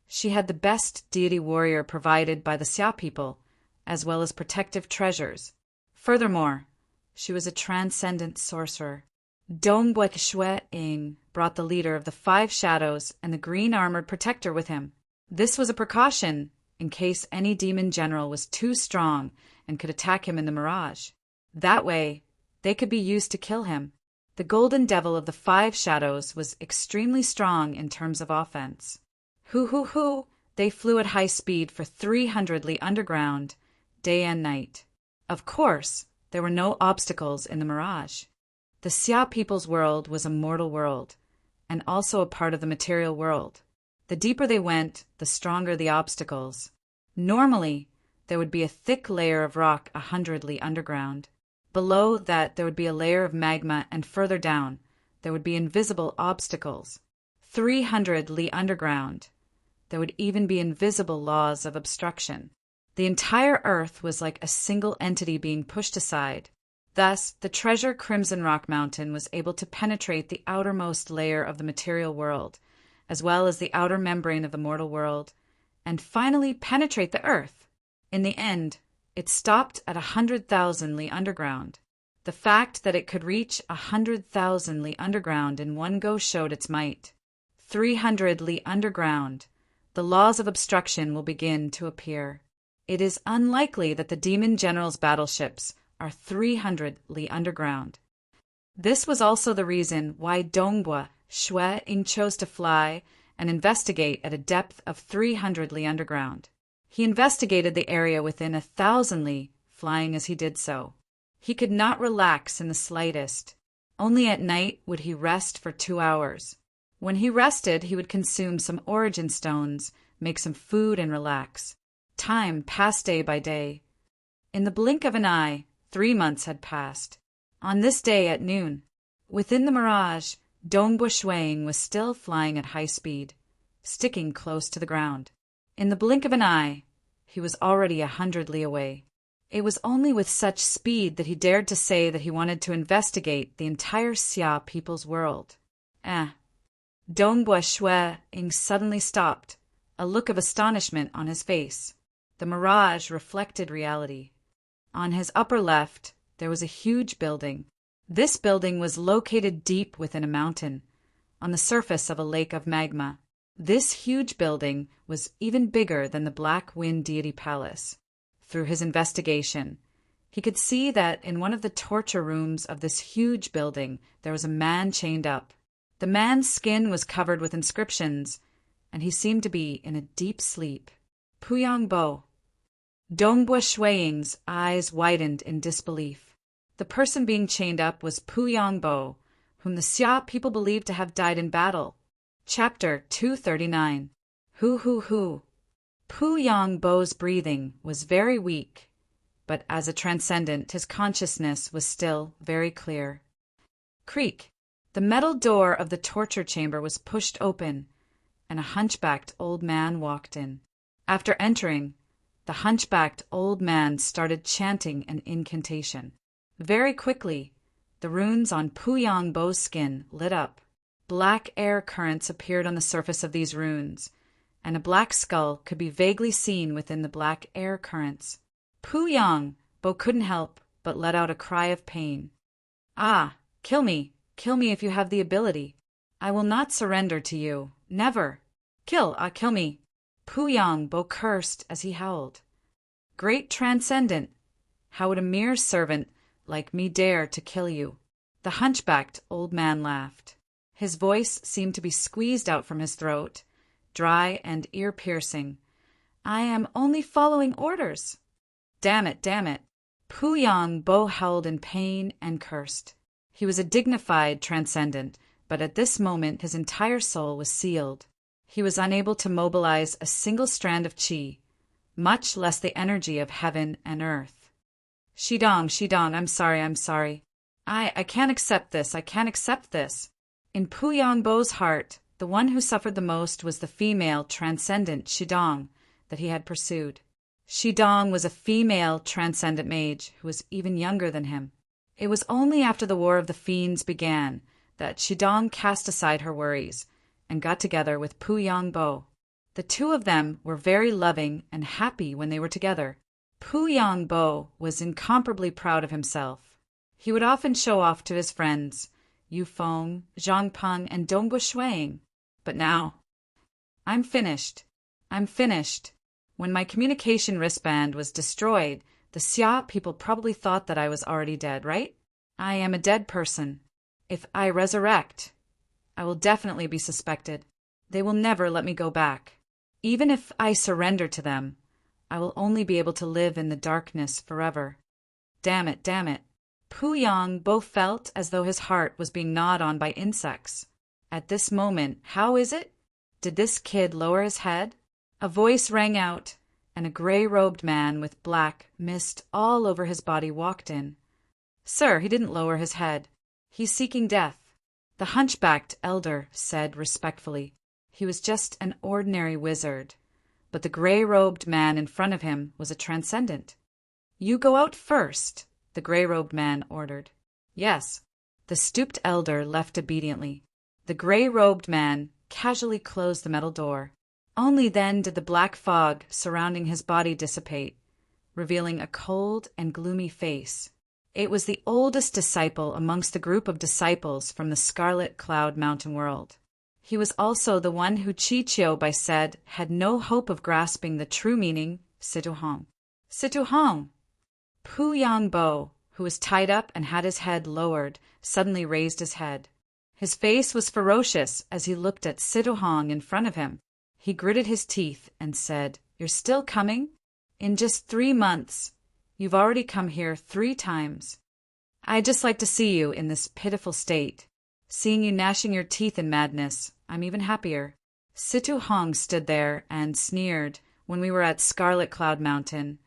She had the best deity warrior provided by the Xia people, as well as protective treasures. Furthermore, she was a transcendent sorcerer. Dongbo Shui-ing brought the leader of the 5 shadows and the green-armored protector with him. This was a precaution in case any demon general was too strong and could attack him in the mirage. That way, they could be used to kill him. The golden devil of the 5 shadows was extremely strong in terms of offense. Hoo! They flew at high speed for 300 li underground, day and night. Of course, there were no obstacles in the mirage. The Xia people's world was a mortal world, and also a part of the material world. The deeper they went, the stronger the obstacles. Normally, there would be a thick layer of rock 100 li underground. Below that, there would be a layer of magma, and further down, there would be invisible obstacles. 300 li underground, there would even be invisible laws of obstruction. The entire earth was like a single entity being pushed aside. Thus, the treasure Crimson Rock Mountain was able to penetrate the outermost layer of the material world, as well as the outer membrane of the mortal world, and finally penetrate the earth. In the end, it stopped at 100,000 li underground. The fact that it could reach 100,000 li underground in one go showed its might. 300 li underground, the laws of obstruction will begin to appear. It is unlikely that the demon general's battleships are 300 li underground. This was also the reason why Dongbo Shui-ing chose to fly and investigate at a depth of 300 li underground. He investigated the area within 1,000 li, flying as he did so. He could not relax in the slightest. Only at night would he rest for 2 hours. When he rested, he would consume some origin stones, make some food, and relax. Time passed day by day. In the blink of an eye, 3 months had passed. On this day at noon, within the mirage, Dongbo Shuang was still flying at high speed, sticking close to the ground. In the blink of an eye, he was already 100 li away. It was only with such speed that he dared to say that he wanted to investigate the entire Xia people's world. Dongbo Shuang suddenly stopped, a look of astonishment on his face. The mirage reflected reality. On his upper left, there was a huge building. This building was located deep within a mountain, on the surface of a lake of magma. This huge building was even bigger than the Black Wind Deity Palace. Through his investigation, he could see that in one of the torture rooms of this huge building there was a man chained up. The man's skin was covered with inscriptions, and he seemed to be in a deep sleep. Puyang Bo. Dongbo Shuang's eyes widened in disbelief. The person being chained up was Puyang Bo, whom the Xia people believed to have died in battle. Chapter 239. Hu. Puyang Bo's breathing was very weak, but as a transcendent, his consciousness was still very clear. Creak. The metal door of the torture chamber was pushed open, and a hunchbacked old man walked in. After entering, the hunchbacked old man started chanting an incantation. Very quickly, the runes on Puyang Bo's skin lit up. Black air currents appeared on the surface of these runes, and a black skull could be vaguely seen within the black air currents. Puyang Bo couldn't help but let out a cry of pain. Kill me if you have the ability. I will not surrender to you, never. Kill me. Puyang Bo cursed as he howled. Great transcendent, how would a mere servant like me dare to kill you? The hunchbacked old man laughed. His voice seemed to be squeezed out from his throat, dry and ear-piercing. I am only following orders. Damn it. Puyang Bo howled in pain and cursed. He was a dignified transcendent, but at this moment his entire soul was sealed. He was unable to mobilize a single strand of qi, much less the energy of heaven and earth. Shidong, I'm sorry. I can't accept this. In Puyang Bo's heart, the one who suffered the most was the female transcendent Shidong that he had pursued. Shidong was a female transcendent mage who was even younger than him. It was only after the War of the Fiends began that Shidong cast aside her worries and got together with Puyang Bo. The two of them were very loving and happy when they were together. Puyang Bo was incomparably proud of himself. He would often show off to his friends, Yufeng, Zhang Peng, and Dongbo Shuang. But now, I'm finished. When my communication wristband was destroyed, the Xia people probably thought that I was already dead, right? I am a dead person. If I resurrect, I will definitely be suspected. They will never let me go back. Even if I surrender to them, I will only be able to live in the darkness forever. Damn it. Puyang Bo felt as though his heart was being gnawed on by insects. At this moment, how is it? Did this kid lower his head? A voice rang out, and a gray-robed man with black mist all over his body walked in. Sir, he didn't lower his head. He's seeking death. The hunchbacked elder said respectfully. He was just an ordinary wizard, but the gray-robed man in front of him was a transcendent. You go out first, the gray-robed man ordered. Yes. The stooped elder left obediently. The gray-robed man casually closed the metal door. Only then did the black fog surrounding his body dissipate, revealing a cold and gloomy face. It was the oldest disciple amongst the group of disciples from the Scarlet Cloud Mountain world. He was also the one who Chichiobai said had no hope of grasping the true meaning, Situhong. Situhong! Puyang Bo, who was tied up and had his head lowered, suddenly raised his head. His face was ferocious as he looked at Situhong in front of him. He gritted his teeth and said, You're still coming? In just 3 months. You've already come here 3 times. I'd just like to see you in this pitiful state. Seeing you gnashing your teeth in madness, I'm even happier. Situ Hong stood there and sneered when we were at Scarlet Cloud Mountain.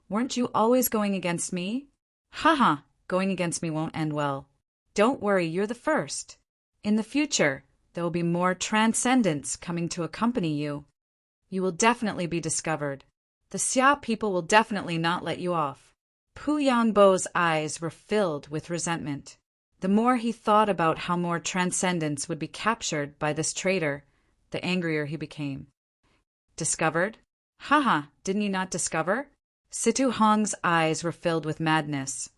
Weren't you always going against me? Ha! Going against me won't end well. Don't worry, you're the first. In the future, there will be more transcendents coming to accompany you. You will definitely be discovered. The Xia people will definitely not let you off. Pu Yangbo's eyes were filled with resentment. The more he thought about how more transcendents would be captured by this traitor, the angrier he became. Discovered? Didn't you not discover? Situ Hong's eyes were filled with madness.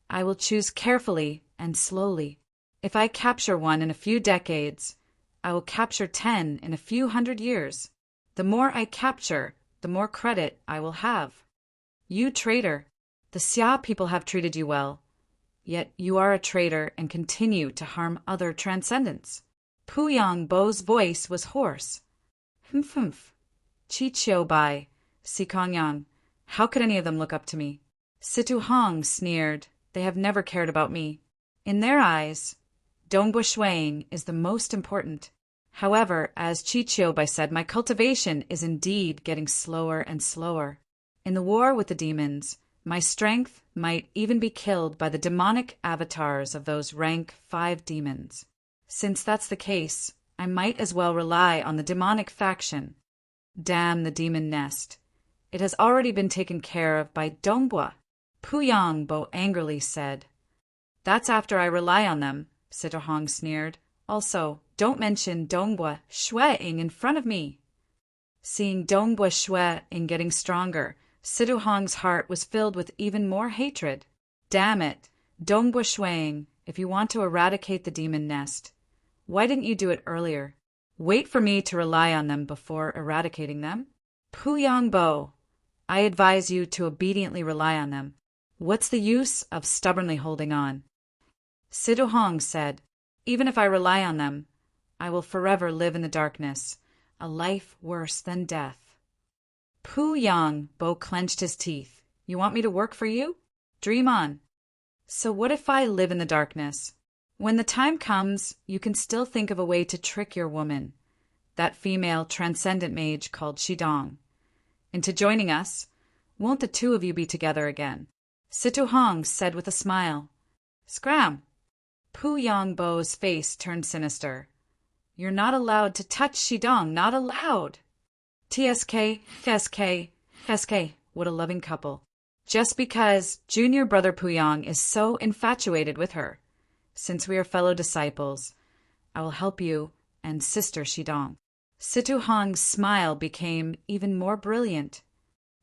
I will choose carefully and slowly. If I capture one in a few decades, I will capture 10 in a few hundred years. The more I capture, the more credit I will have. You traitor, the Xia people have treated you well, yet you are a traitor and continue to harm other transcendents. Pu Yangbo's voice was hoarse. Humph. Chi Chiu Bai, Si Kong Yang, how could any of them look up to me? Situ Hong sneered. They have never cared about me. In their eyes, Dongbua Shuang is the most important. However, as Chi Chiu Bai said, my cultivation is indeed getting slower and slower. In the war with the demons, my strength might even be killed by the demonic avatars of those rank 5 demons. Since that's the case, I might as well rely on the demonic faction. Damn the demon nest. It has already been taken care of by Dongbua. Pu Yangbo angrily said. That's after I rely on them, Situ Hong sneered. Also, don't mention Dongbua Shuang in front of me. Seeing Dongbua Shuang getting stronger, Situ Hong's heart was filled with even more hatred. Damn it, Dongbua Shuang, if you want to eradicate the demon nest, why didn't you do it earlier? Wait for me to rely on them before eradicating them? Pu Yangbo, I advise you to obediently rely on them. What's the use of stubbornly holding on? Situ Hong said, even if I rely on them, I will forever live in the darkness, a life worse than death. Pu Yangbo clenched his teeth. You want me to work for you? Dream on. So what if I live in the darkness? When the time comes, you can still think of a way to trick your woman, that female transcendent mage called Shidong, into joining us. Won't the two of you be together again? Situ Hong said with a smile. Scram! Pu Yangbo's face turned sinister. You're not allowed to touch Shidong, not allowed. TSK, what a loving couple. Just because junior brother Puyang is so infatuated with her. Since we are fellow disciples, I will help you and sister Shidong. Situ Hong's smile became even more brilliant.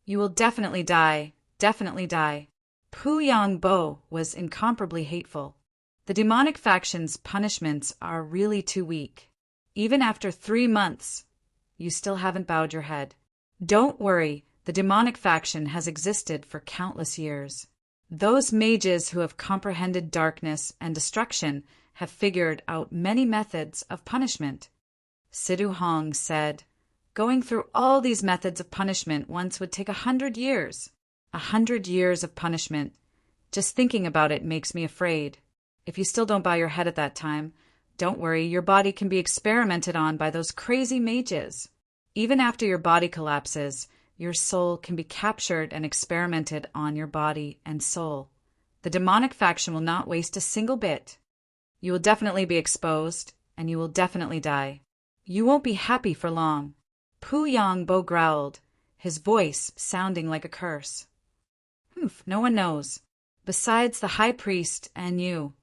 You will definitely die, definitely die. Pu Yangbo was incomparably hateful. The demonic faction's punishments are really too weak. Even after 3 months, you still haven't bowed your head. Don't worry, the demonic faction has existed for countless years. Those mages who have comprehended darkness and destruction have figured out many methods of punishment. Situ Hong said, going through all these methods of punishment once would take 100 years. 100 years of punishment. Just thinking about it makes me afraid. If you still don't bow your head at that time, don't worry, your body can be experimented on by those crazy mages. Even after your body collapses, your soul can be captured and experimented on your body and soul. The demonic faction will not waste a single bit. You will definitely be exposed, and you will definitely die. You won't be happy for long. Pu Yangbo growled, his voice sounding like a curse. No one knows. Besides the high priest and you,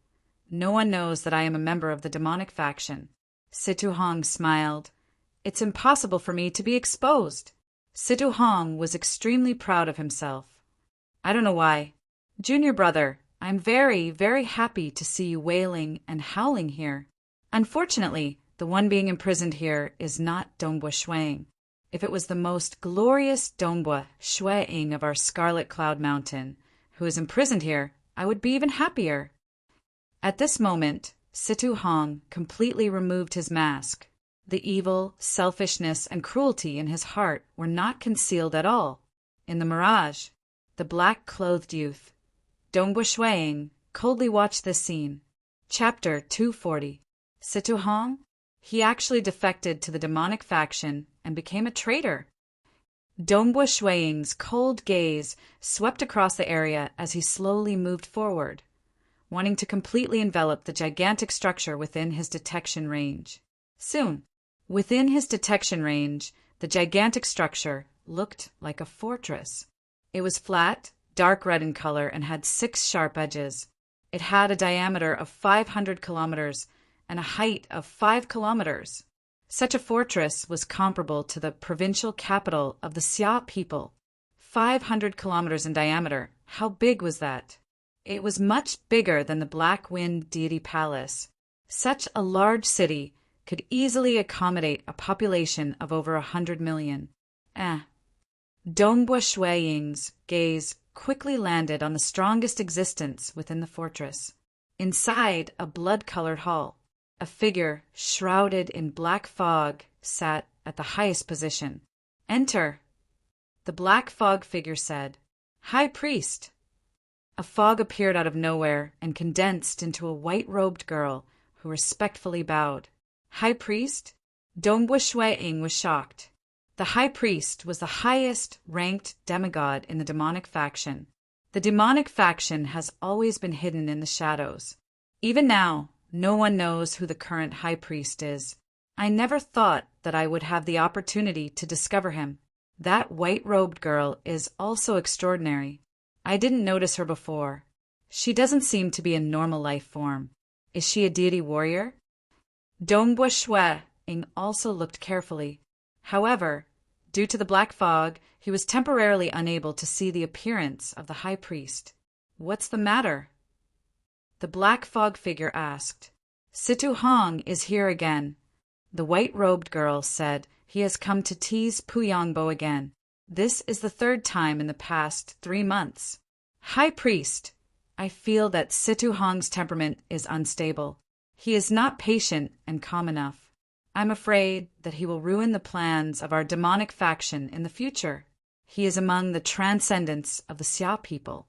no one knows that I am a member of the demonic faction. Situ Hong smiled. It's impossible for me to be exposed. Situ Hong was extremely proud of himself. I don't know why. Junior brother, I'm very, very happy to see you wailing and howling here. Unfortunately, the one being imprisoned here is not Dongbua Shuang. If it was the most glorious Dongbua Shuang of our Scarlet Cloud Mountain who is imprisoned here, I would be even happier. At this moment, Situ Hong completely removed his mask. The evil, selfishness, and cruelty in his heart were not concealed at all. In the mirage, the black-clothed youth, Dongbua Shuang, coldly watched this scene. Chapter 240. Situ Hong? He actually defected to the demonic faction and became a traitor. Dongbua Shuiying's cold gaze swept across the area as he slowly moved forward, wanting to completely envelop the gigantic structure within his detection range. Soon, within his detection range, the gigantic structure looked like a fortress. It was flat, dark red in color, and had 6 sharp edges. It had a diameter of 500 kilometers and a height of 5 kilometers. Such a fortress was comparable to the provincial capital of the Xia people. 500 kilometers in diameter. How big was that? It was much bigger than the Black Wind Deity Palace. Such a large city could easily accommodate a population of over 100 million. Dongbua Shuiying's gaze quickly landed on the strongest existence within the fortress. Inside a blood-colored hall, a figure shrouded in black fog sat at the highest position. "Enter," the black fog figure said. "High Priest." A fog appeared out of nowhere and condensed into a white-robed girl who respectfully bowed. "High Priest?" Dongbua Shuiying was shocked. The High Priest was the highest-ranked demigod in the demonic faction. The demonic faction has always been hidden in the shadows. Even now, no one knows who the current High Priest is. I never thought that I would have the opportunity to discover him. That white-robed girl is also extraordinary. I didn't notice her before. She doesn't seem to be a normal life form. Is she a deity warrior? Dongbua Shuiying also looked carefully. However, due to the black fog, he was temporarily unable to see the appearance of the High Priest. "What's the matter?" the black fog figure asked. "Situ Hong is here again." The white-robed girl said he has come to tease Puyangbo again. This is the 3rd time in the past 3 months. "High Priest, I feel that Situ Hong's temperament is unstable. He is not patient and calm enough. I'm afraid that he will ruin the plans of our demonic faction in the future. He is among the transcendents of the Xia people.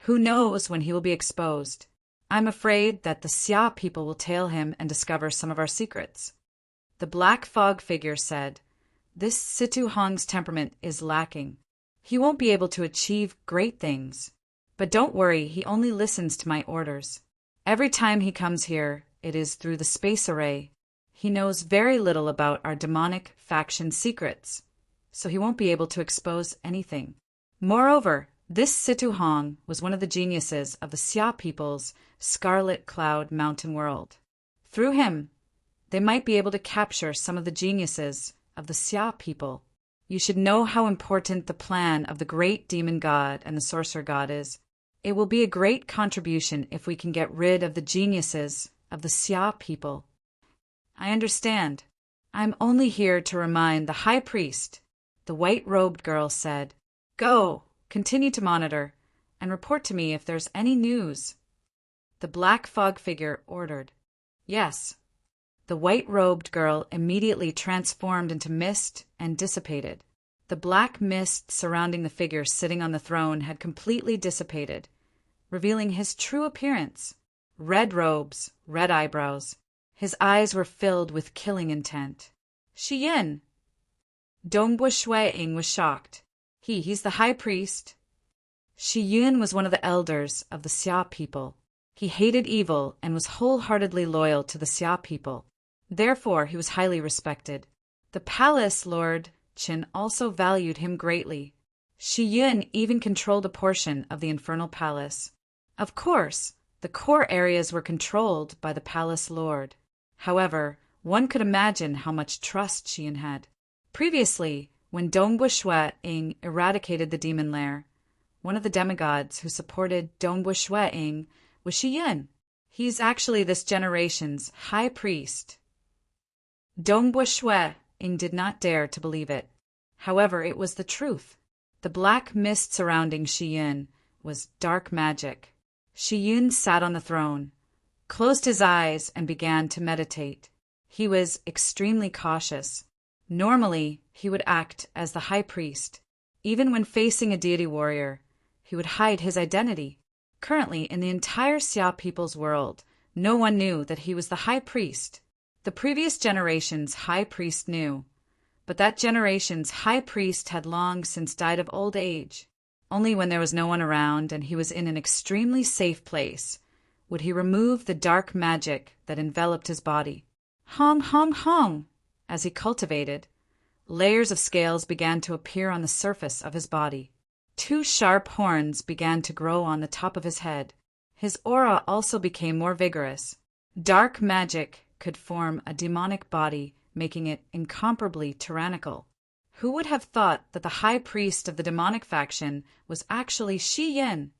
Who knows when he will be exposed? I'm afraid that the Xia people will tail him and discover some of our secrets." The black fog figure said, "This Situ Hong's temperament is lacking. He won't be able to achieve great things. But don't worry, he only listens to my orders. Every time he comes here, it is through the space array. He knows very little about our demonic faction secrets, so he won't be able to expose anything. Moreover, this Situ Hong was one of the geniuses of the Xia people's Scarlet Cloud Mountain world. Through him, they might be able to capture some of the geniuses of the Xia people. You should know how important the plan of the great demon god and the sorcerer god is. It will be a great contribution if we can get rid of the geniuses of the Xia people." "I understand. I'm only here to remind the High Priest," the white-robed girl said. "Go, continue to monitor, and report to me if there's any news." The black fog figure ordered. "Yes." The white-robed girl immediately transformed into mist and dissipated. The black mist surrounding the figure sitting on the throne had completely dissipated, revealing his true appearance. Red robes, red eyebrows. His eyes were filled with killing intent. "Shi Yin!" Dongbua Shuiying was shocked. He's the High Priest. Shi Yin was one of the elders of the Xia people. He hated evil and was wholeheartedly loyal to the Xia people. Therefore, he was highly respected. The palace lord Qin also valued him greatly. Shi Yin even controlled a portion of the infernal palace. Of course, the core areas were controlled by the palace lord. However, one could imagine how much trust Shi Yin had. Previously, when Dongbua Shuiying eradicated the demon lair, one of the demigods who supported Dongbua Shuiying was Shi Yin. He's actually this generation's High Priest. Dongbua Shuiying did not dare to believe it. However, it was the truth. The black mist surrounding Shi Yin was dark magic. Shi Yin sat on the throne, closed his eyes, and began to meditate. He was extremely cautious. Normally, he would act as the High Priest. Even when facing a deity warrior, he would hide his identity. Currently, in the entire Xia people's world, no one knew that he was the high priest. The previous generation's high priest knew, but that generation's high priest had long since died of old age. Only when there was no one around and he was in an extremely safe place would he remove the dark magic that enveloped his body. Hong, hong, hong! As he cultivated, layers of scales began to appear on the surface of his body. 2 sharp horns began to grow on the top of his head. His aura also became more vigorous. Dark magic could form a demonic body, making it incomparably tyrannical. Who would have thought that the high priest of the demonic faction was actually Shi Yin?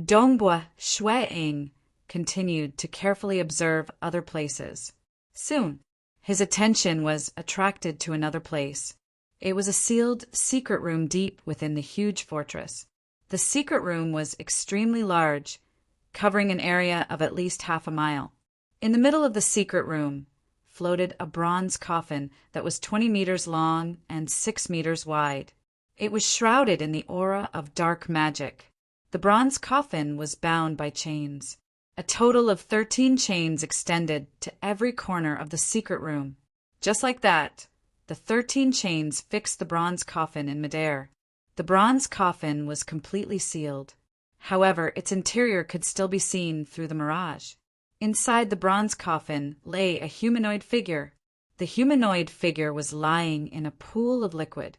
Dongbua Shueing continued to carefully observe other places. Soon, his attention was attracted to another place. It was a sealed secret room deep within the huge fortress. The secret room was extremely large, covering an area of at least half a mile. In the middle of the secret room floated a bronze coffin that was 20 meters long and 6 meters wide. It was shrouded in the aura of dark magic. The bronze coffin was bound by chains. A total of 13 chains extended to every corner of the secret room. Just like that, the 13 chains fixed the bronze coffin in midair. The bronze coffin was completely sealed. However, its interior could still be seen through the mirage. Inside the bronze coffin lay a humanoid figure. The humanoid figure was lying in a pool of liquid.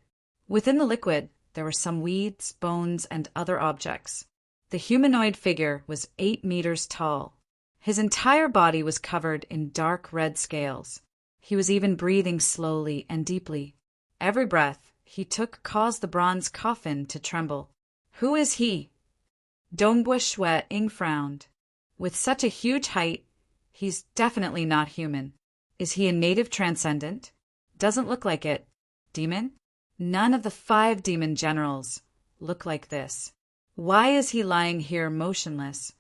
Within the liquid, there were some weeds, bones, and other objects. The humanoid figure was 8 meters tall. His entire body was covered in dark red scales. He was even breathing slowly and deeply. Every breath he took caused the bronze coffin to tremble. Who is he? Dongbua Shueing frowned. With such a huge height, he's definitely not human. Is he a native transcendent? Doesn't look like it. Demon? None of the 5 demon generals look like this. Why is he lying here motionless?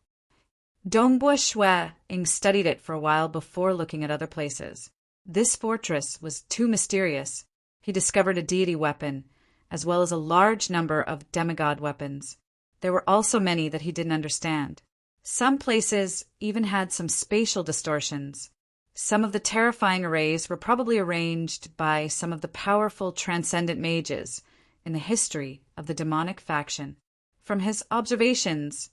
Dongbua Shueing studied it for a while before looking at other places. This fortress was too mysterious. He discovered a deity weapon, as well as a large number of demigod weapons. There were also many that he didn't understand. Some places even had some spatial distortions. Some of the terrifying arrays were probably arranged by some of the powerful transcendent mages in the history of the demonic faction. From his observations,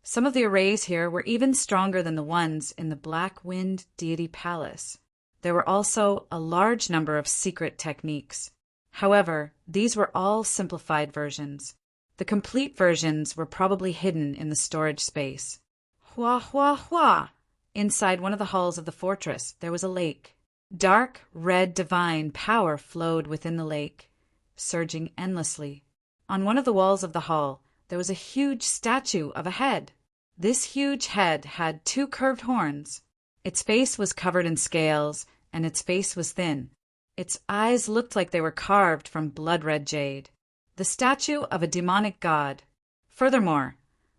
some of the arrays here were even stronger than the ones in the Black Wind Deity Palace. There were also a large number of secret techniques. However, these were all simplified versions. The complete versions were probably hidden in the storage space. Hua, hua, hua! Inside one of the halls of the fortress, there was a lake. Dark, red, divine power flowed within the lake, surging endlessly. On one of the walls of the hall, there was a huge statue of a head. This huge head had 2 curved horns. Its face was covered in scales, and its face was thin. Its eyes looked like they were carved from blood-red jade. The statue of a demonic god. Furthermore,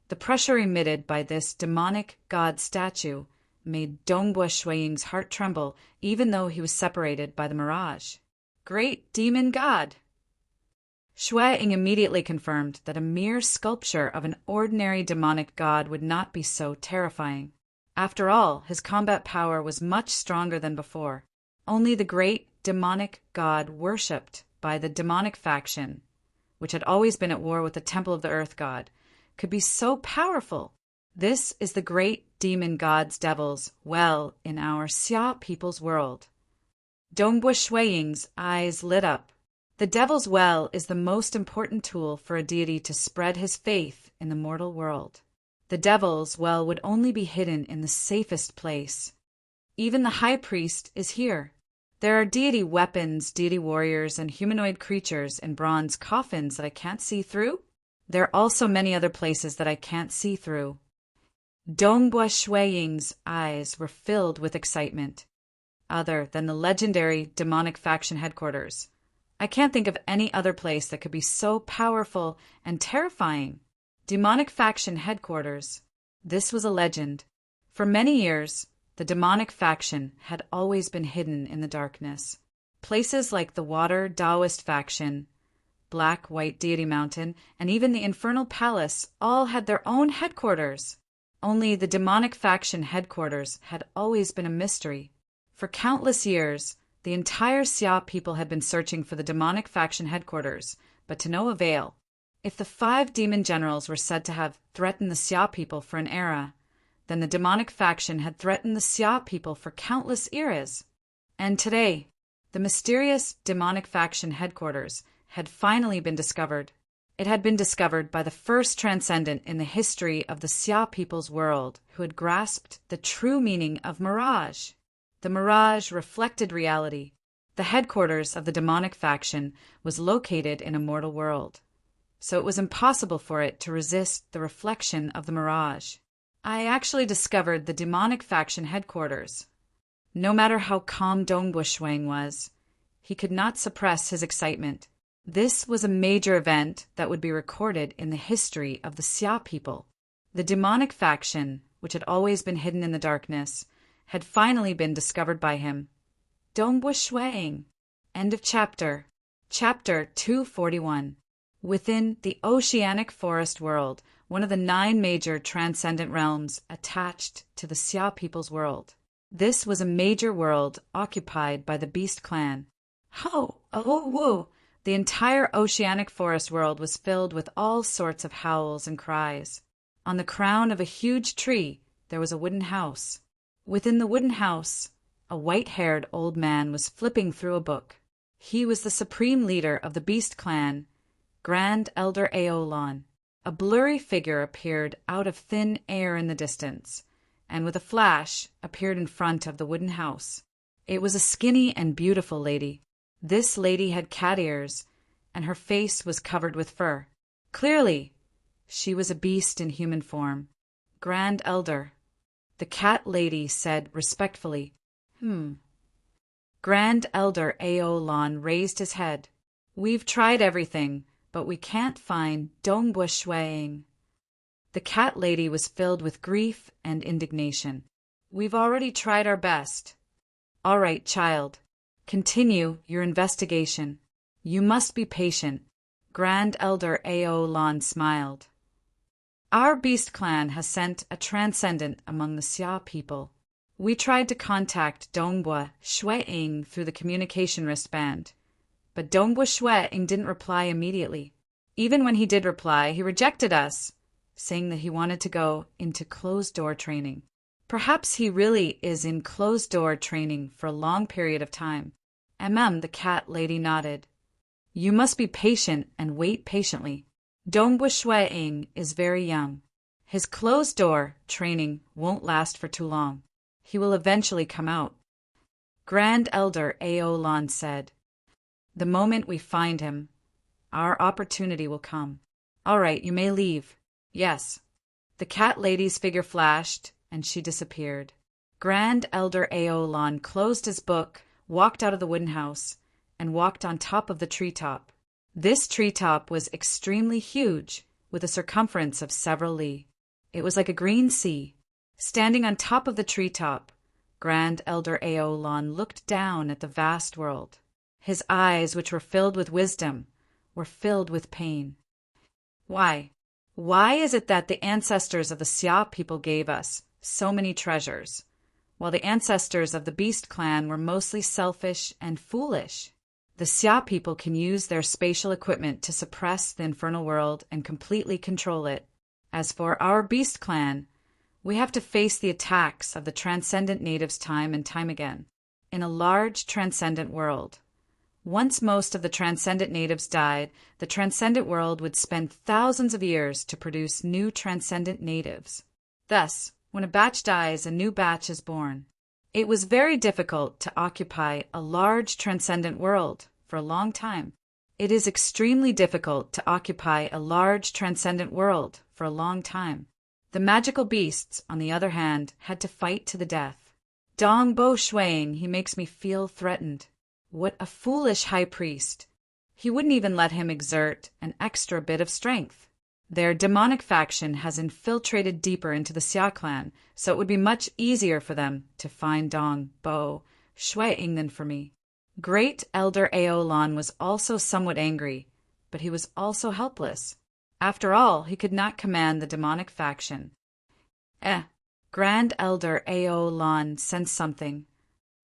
the pressure emitted by this demonic god statue made Dongbua Shueing's heart tremble, even though he was separated by the mirage. Great demon god! Shueing immediately confirmed that a mere sculpture of an ordinary demonic god would not be so terrifying. After all, his combat power was much stronger than before. Only the great demonic god worshipped by the demonic faction, which had always been at war with the Temple of the Earth God, could be so powerful. This is the great demon god's devils well in our Xia people's world. Dongbua Shueing's eyes lit up. The devil's well is the most important tool for a deity to spread his faith in the mortal world. The devil's well would only be hidden in the safest place. Even the high priest is here. There are deity weapons, deity warriors, and humanoid creatures in bronze coffins that I can't see through. There are also many other places that I can't see through. Dongbua Shueing's eyes were filled with excitement. Other than the legendary demonic faction headquarters, I can't think of any other place that could be so powerful and terrifying. Demonic faction headquarters. This was a legend. For many years, the demonic faction had always been hidden in the darkness. Places like the Water Taoist faction, Black White Deity Mountain, and even the Infernal Palace all had their own headquarters. Only the demonic faction headquarters had always been a mystery. For countless years, the entire Xia people had been searching for the demonic faction headquarters, but to no avail. If the 5 demon generals were said to have threatened the Xia people for an era, then the demonic faction had threatened the Xia people for countless eras. And today, the mysterious demonic faction headquarters had finally been discovered. It had been discovered by the first transcendent in the history of the Xia people's world who had grasped the true meaning of mirage. The mirage reflected reality. The headquarters of the demonic faction was located in a mortal world, so it was impossible for it to resist the reflection of the mirage. I actually discovered the demonic faction headquarters. No matter how calm Dongbu Shuang was, he could not suppress his excitement. This was a major event that would be recorded in the history of the Xia people. The demonic faction, which had always been hidden in the darkness, had finally been discovered by him. Dongbu Shuang. End of chapter. Chapter 241. Within the oceanic forest world, one of the 9 major transcendent realms attached to the Xia people's world. This was a major world occupied by the Beast Clan. Woo! The entire oceanic forest world was filled with all sorts of howls and cries. On the crown of a huge tree, there was a wooden house. Within the wooden house, a white-haired old man was flipping through a book. He was the supreme leader of the Beast Clan, Grand Elder Aolon. A blurry figure appeared out of thin air in the distance, and with a flash appeared in front of the wooden house. It was a skinny and beautiful lady. This lady had cat ears, and her face was covered with fur. Clearly, she was a beast in human form. Grand Elder, the cat lady said respectfully. Grand Elder Aolon raised his head. We've tried everything, but we can't find Dongbu Shuang. The cat lady was filled with grief and indignation. We've already tried our best. All right, child. Continue your investigation. You must be patient. Grand Elder Aolon smiled. Our Beast Clan has sent a transcendent among the Xia people. We tried to contact Dongbu Shuang through the communication wristband, but Dongbu Shuang didn't reply immediately. Even when he did reply, he rejected us, saying that he wanted to go into closed-door training. Perhaps he really is in closed-door training for a long period of time. The cat lady nodded. You must be patient and wait patiently. Dongbu Shuang is very young. His closed-door training won't last for too long. He will eventually come out. Grand Elder Aolon said. The moment we find him, our opportunity will come. All right, you may leave. Yes. The cat lady's figure flashed, and she disappeared. Grand Elder Aolon closed his book, walked out of the wooden house, and walked on top of the treetop. This treetop was extremely huge, with a circumference of several li. It was like a green sea. Standing on top of the treetop, Grand Elder Aolon looked down at the vast world. His eyes, which were filled with wisdom, were filled with pain. Why? Why is it that the ancestors of the Xia people gave us so many treasures, while the ancestors of the Beast Clan were mostly selfish and foolish? The Xia people can use their spatial equipment to suppress the infernal world and completely control it. As for our Beast Clan, we have to face the attacks of the transcendent natives time and time again. In a large transcendent world, once most of the transcendent natives died, the transcendent world would spend thousands of years to produce new transcendent natives. Thus, when a batch dies, a new batch is born. It was very difficult to occupy a large transcendent world for a long time. It is extremely difficult to occupy a large transcendent world for a long time. The magical beasts, on the other hand, had to fight to the death. Dongbu Shuang, he makes me feel threatened. What a foolish high priest. He wouldn't even let him exert an extra bit of strength. Their demonic faction has infiltrated deeper into the Xia clan, so it would be much easier for them to find Dongbu Shuang than for me. Great Elder Aolon was also somewhat angry, but he was also helpless. After all, he could not command the demonic faction. Grand Elder Ao Lan sensed something.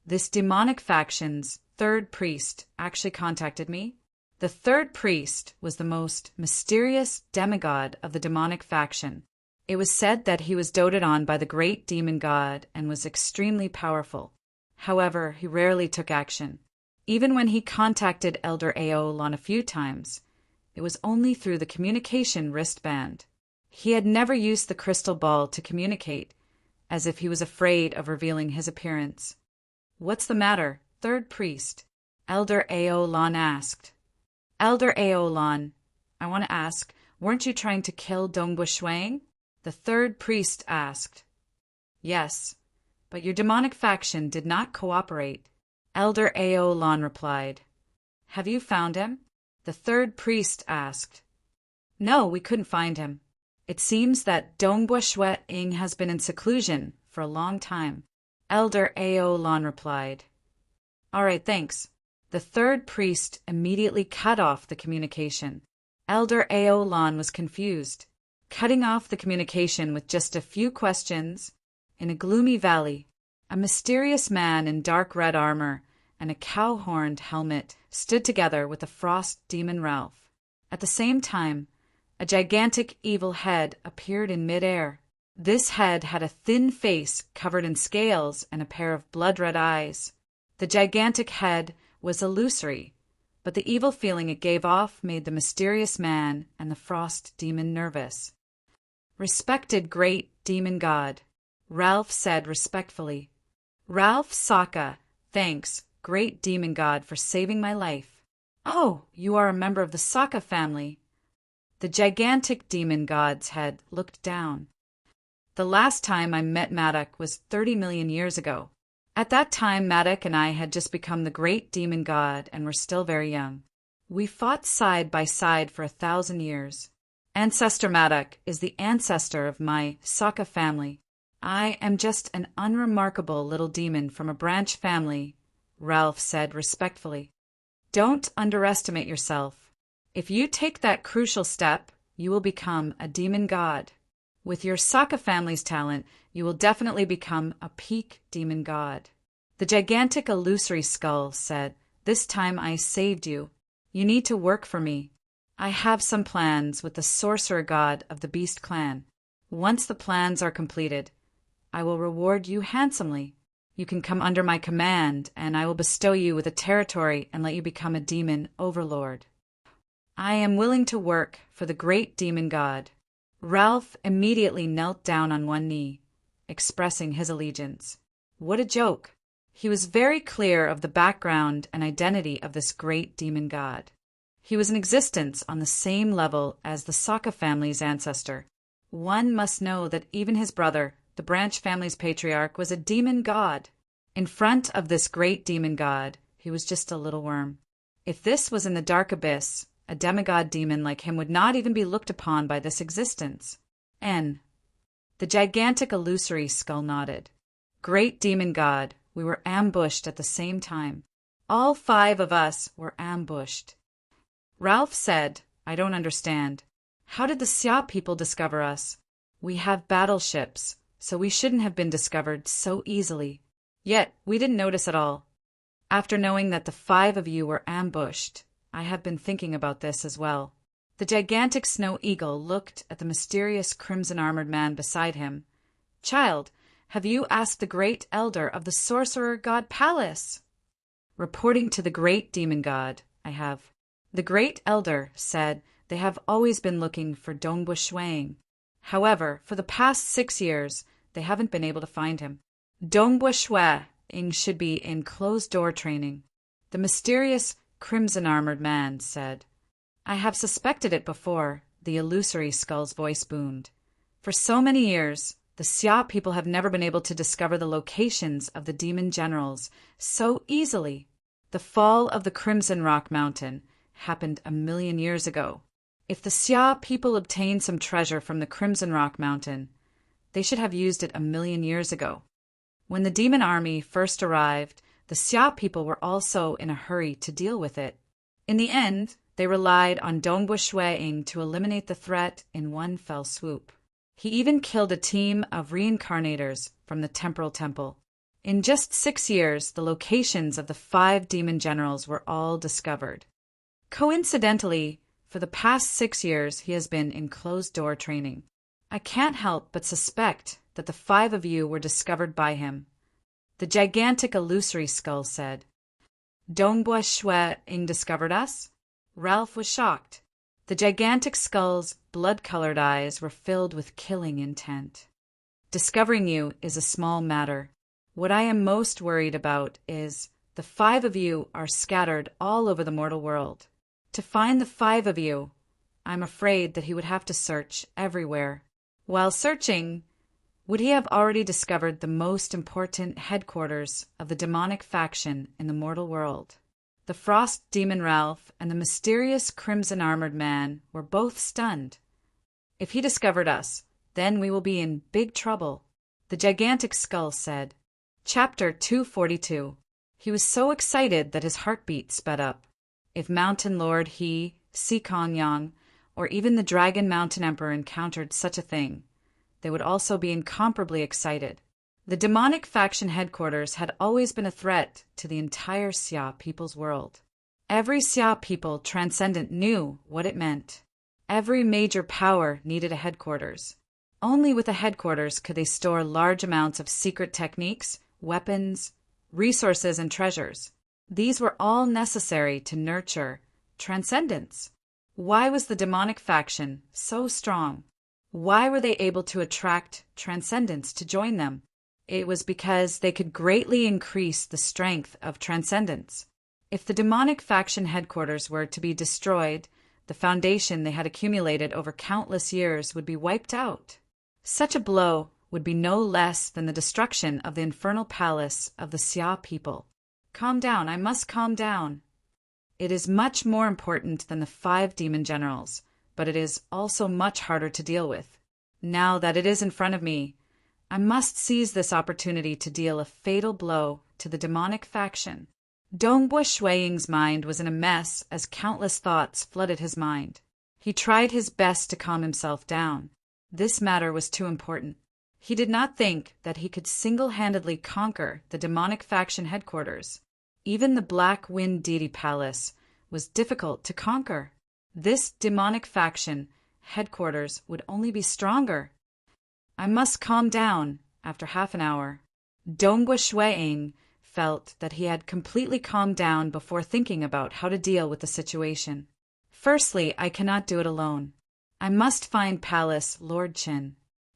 This demonic faction's third priest actually contacted me. The third priest was the most mysterious demigod of the demonic faction. It was said that he was doted on by the great demon god and was extremely powerful. However, he rarely took action. Even when he contacted Elder Ao Lan a few times, it was only through the communication wristband. He had never used the crystal ball to communicate, as if he was afraid of revealing his appearance. "What's the matter, third priest?" Elder Ao Lan asked. "Elder Ao Lan, I want to ask, weren't you trying to kill Dongbu Shuang?" The third priest asked. "Yes, but your demonic faction did not cooperate." Elder Ao Lan replied. "Have you found him?" The third priest asked. "No, we couldn't find him. It seems that Dongbu Shuang has been in seclusion for a long time." Elder Ao Lan replied. "All right, thanks." The third priest immediately cut off the communication. Elder Ao Lan was confused. Cutting off the communication with just a few questions, in a gloomy valley, a mysterious man in dark red armor and a cow-horned helmet stood together with the frost demon Ralph. At the same time, a gigantic evil head appeared in midair. This head had a thin face covered in scales and a pair of blood-red eyes. The gigantic head was illusory, but the evil feeling it gave off made the mysterious man and the frost demon nervous. "Respected great demon god," Ralph said respectfully. "Ralph Sokka, thanks, great demon god, for saving my life." "Oh, you are a member of the Sokka family." The gigantic demon god's head looked down. "The last time I met Madak was 30 million years ago. At that time, Madak and I had just become the great demon god and were still very young. We fought side by side for 1,000 years. Ancestor Madak is the ancestor of my Sokka family. I am just an unremarkable little demon from a branch family," Ralph said respectfully. "Don't underestimate yourself. If you take that crucial step, you will become a demon god. With your Sokka family's talent, you will definitely become a peak demon god." The gigantic illusory skull said, "This time I saved you. You need to work for me. I have some plans with the sorcerer god of the Beast Clan. Once the plans are completed, I will reward you handsomely. You can come under my command, and I will bestow you with a territory and let you become a demon overlord." "I am willing to work for the great demon god." Ralph immediately knelt down on one knee, expressing his allegiance. What a joke! He was very clear of the background and identity of this great demon god. He was in existence on the same level as the Sokka family's ancestor. One must know that even his brother, the branch family's patriarch, was a demon god. In front of this great demon god, he was just a little worm. If this was in the dark abyss, a demigod demon like him would not even be looked upon by this existence. The gigantic illusory skull nodded. "Great demon god, we were ambushed at the same time. All 5 of us were ambushed." Ralph said, "I don't understand. How did the Xia people discover us? We have battleships, so we shouldn't have been discovered so easily. Yet we didn't notice at all. After knowing that the 5 of you were ambushed, I have been thinking about this as well." The gigantic snow eagle looked at the mysterious crimson-armored man beside him. "Child, have you asked the great elder of the sorcerer god Palace?" "Reporting to the great demon god, I have. The great elder said they have always been looking for Dongbu Shuang. However, for the past 6 years, they haven't been able to find him. Dongbu Shuang should be in closed-door training." The mysterious crimson-armored man said. "I have suspected it before," the illusory skull's voice boomed. "For so many years, the Xia people have never been able to discover the locations of the demon generals so easily. The fall of the Crimson Rock Mountain happened 1,000,000 years ago. If the Xia people obtained some treasure from the Crimson Rock Mountain, they should have used it 1,000,000 years ago. When the demon army first arrived, the Xia people were also in a hurry to deal with it. In the end, They relied on Dongbua Shuai-ing to eliminate the threat in one fell swoop. He even killed a team of reincarnators from the Temporal Temple. In just 6 years, the locations of the 5 demon generals were all discovered. Coincidentally, for the past 6 years, he has been in closed-door training. I can't help but suspect that the 5 of you were discovered by him. The gigantic illusory skull said. Dongbua Shuai-ing discovered us? Ralph was shocked. The gigantic skull's blood-colored eyes were filled with killing intent. Discovering you is a small matter. What I am most worried about is the 5 of you are scattered all over the mortal world. To find the 5 of you, I'm afraid that he would have to search everywhere. While searching, would he have already discovered the most important headquarters of the demonic faction in the mortal world? The Frost Demon Ralph and the mysterious crimson-armored man were both stunned. If he discovered us, then we will be in big trouble, the gigantic skull said. Chapter 242. He was so excited that his heartbeat sped up. If Mountain Lord He, Sikong Yang, or even the Dragon Mountain Emperor encountered such a thing, they would also be incomparably excited. The demonic faction headquarters had always been a threat to the entire Xia people's world. Every Xia people transcendent knew what it meant. Every major power needed a headquarters. Only with a headquarters could they store large amounts of secret techniques, weapons, resources, and treasures. These were all necessary to nurture transcendence. Why was the demonic faction so strong? Why were they able to attract transcendence to join them? It was because they could greatly increase the strength of transcendence. If the demonic faction headquarters were to be destroyed, the foundation they had accumulated over countless years would be wiped out. Such a blow would be no less than the destruction of the infernal palace of the Xia people. Calm down, I must calm down. It is much more important than the 5 demon generals, but it is also much harder to deal with. Now that it is in front of me, I must seize this opportunity to deal a fatal blow to the demonic faction. Dongbua Shuai-ing's mind was in a mess as countless thoughts flooded his mind. He tried his best to calm himself down. This matter was too important. He did not think that he could single-handedly conquer the demonic faction headquarters. Even the Black Wind Deity Palace was difficult to conquer. This demonic faction headquarters would only be stronger. I must calm down. After half an hour, Dongbua Shuai-ing felt that he had completely calmed down before thinking about how to deal with the situation. Firstly, I cannot do it alone. I must find Palace Lord Qin.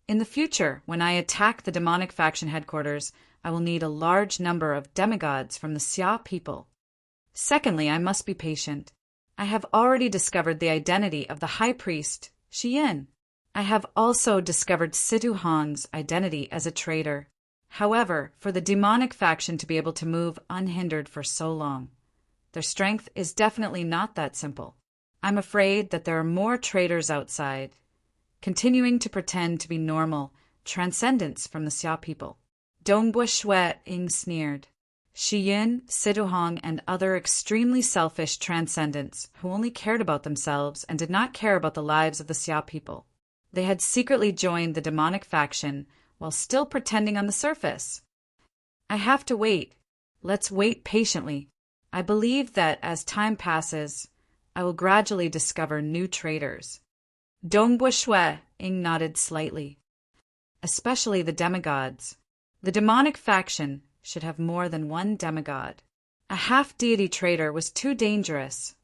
In the future, when I attack the demonic faction headquarters, I will need a large number of demigods from the Xia people. Secondly, I must be patient. I have already discovered the identity of the high priest, Xiyin. I have also discovered Sidu Hong's identity as a traitor. However, for the demonic faction to be able to move unhindered for so long, their strength is definitely not that simple. I'm afraid that there are more traitors outside, continuing to pretend to be normal transcendence from the Xia people. Dongbua Shuai-ing sneered. Xiyin, Sidu Hong, and other extremely selfish transcendents who only cared about themselves and did not care about the lives of the Xia people. They had secretly joined the demonic faction while still pretending on the surface. I have to wait. Let's wait patiently. I believe that as time passes, I will gradually discover new traitors. Dongbua Shuai-ing nodded slightly. Especially the demigods. The demonic faction should have more than one demigod. A half-deity traitor was too dangerous.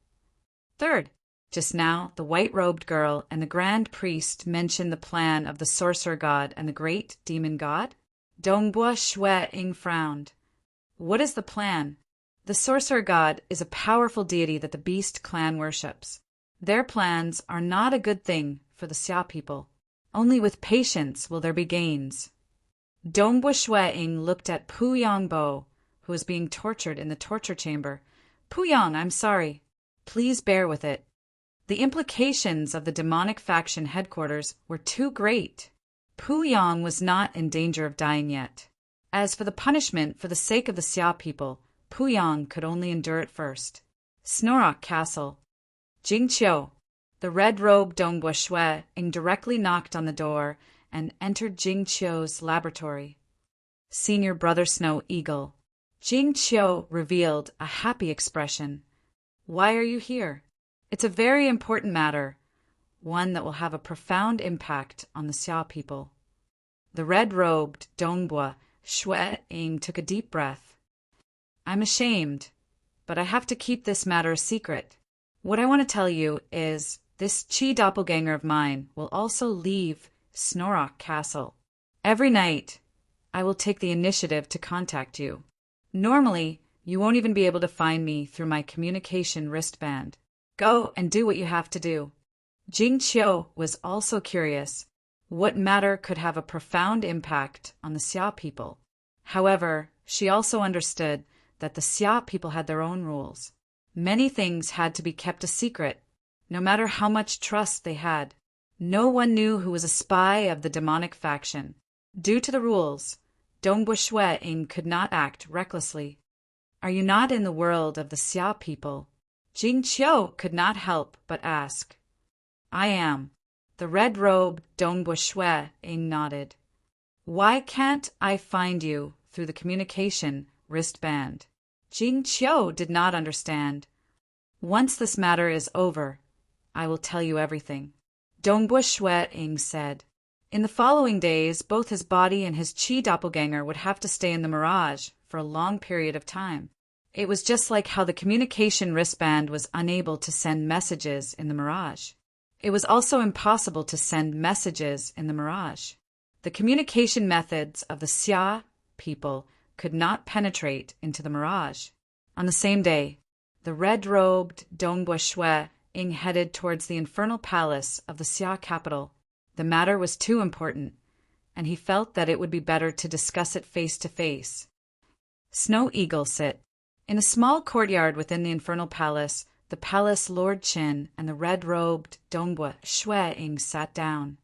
Third, just now, the white-robed girl and the grand priest mentioned the plan of the sorcerer god and the great demon god. Dongbua Shuai-ing frowned. What is the plan? The sorcerer god is a powerful deity that the beast clan worships. Their plans are not a good thing for the Xia people. Only with patience will there be gains. Dongbua Shuai-ing looked at Pu Yongbo, who was being tortured in the torture chamber. Pu Yong, I'm sorry. Please bear with it. The implications of the demonic faction headquarters were too great. Pu Yong was not in danger of dying yet. As for the punishment for the sake of the Xia people, Pu Yong could only endure it first. Snorok Castle. Jingqiu, the red-robed Dongbua Shui, indirectly knocked on the door and entered Jingqiu's laboratory. Senior Brother Snow Eagle. Jingqiu revealed a happy expression. Why are you here? It's a very important matter, one that will have a profound impact on the Xia people. The red-robed Dongbua Shui took a deep breath. I'm ashamed, but I have to keep this matter a secret. What I want to tell you is this Qi doppelganger of mine will also leave Snorrock Castle. Every night, I will take the initiative to contact you. Normally, you won't even be able to find me through my communication wristband. Go and do what you have to do. Jingqiu was also curious. What matter could have a profound impact on the Xia people? However, she also understood that the Xia people had their own rules. Many things had to be kept a secret, no matter how much trust they had. No one knew who was a spy of the demonic faction. Due to the rules, Dongbua Shui could not act recklessly. Are you not in the world of the Xia people? Jingqiu could not help but ask. I am. The red-robed Dongbua Shui nodded. Why can't I find you through the communication wristband? Jingqiu did not understand. Once this matter is over, I will tell you everything. Dongbua Shui said. In the following days, both his body and his Qi doppelganger would have to stay in the mirage for a long period of time. It was just like how the communication wristband was unable to send messages in the mirage. It was also impossible to send messages in the mirage. The communication methods of the Xia people could not penetrate into the mirage. On the same day, the red-robed Dongbua Shui headed towards the infernal palace of the Xia capital. The matter was too important, and he felt that it would be better to discuss it face to face. Snow Eagle sit. In a small courtyard within the infernal palace, the palace Lord Qin and the red-robed Dongbua Shui sat down.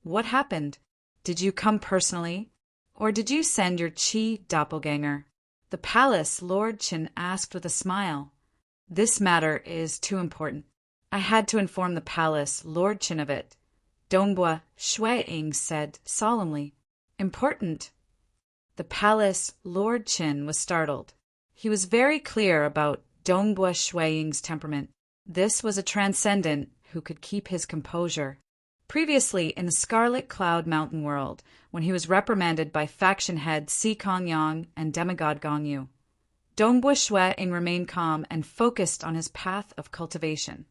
What happened? Did you come personally? Or did you send your Qi doppelganger? The palace Lord Qin asked with a smile. This matter is too important. I had to inform the palace Lord Qin of it. Dongbua Shui said solemnly. Important? The palace Lord Qin was startled. He was very clear about Dongbua Shui's temperament. This was a transcendent who could keep his composure. Previously, in the Scarlet Cloud Mountain world, when he was reprimanded by faction head Si Kongyang and demigod Gongyu, Dongbua Shui remained calm and focused on his path of cultivation.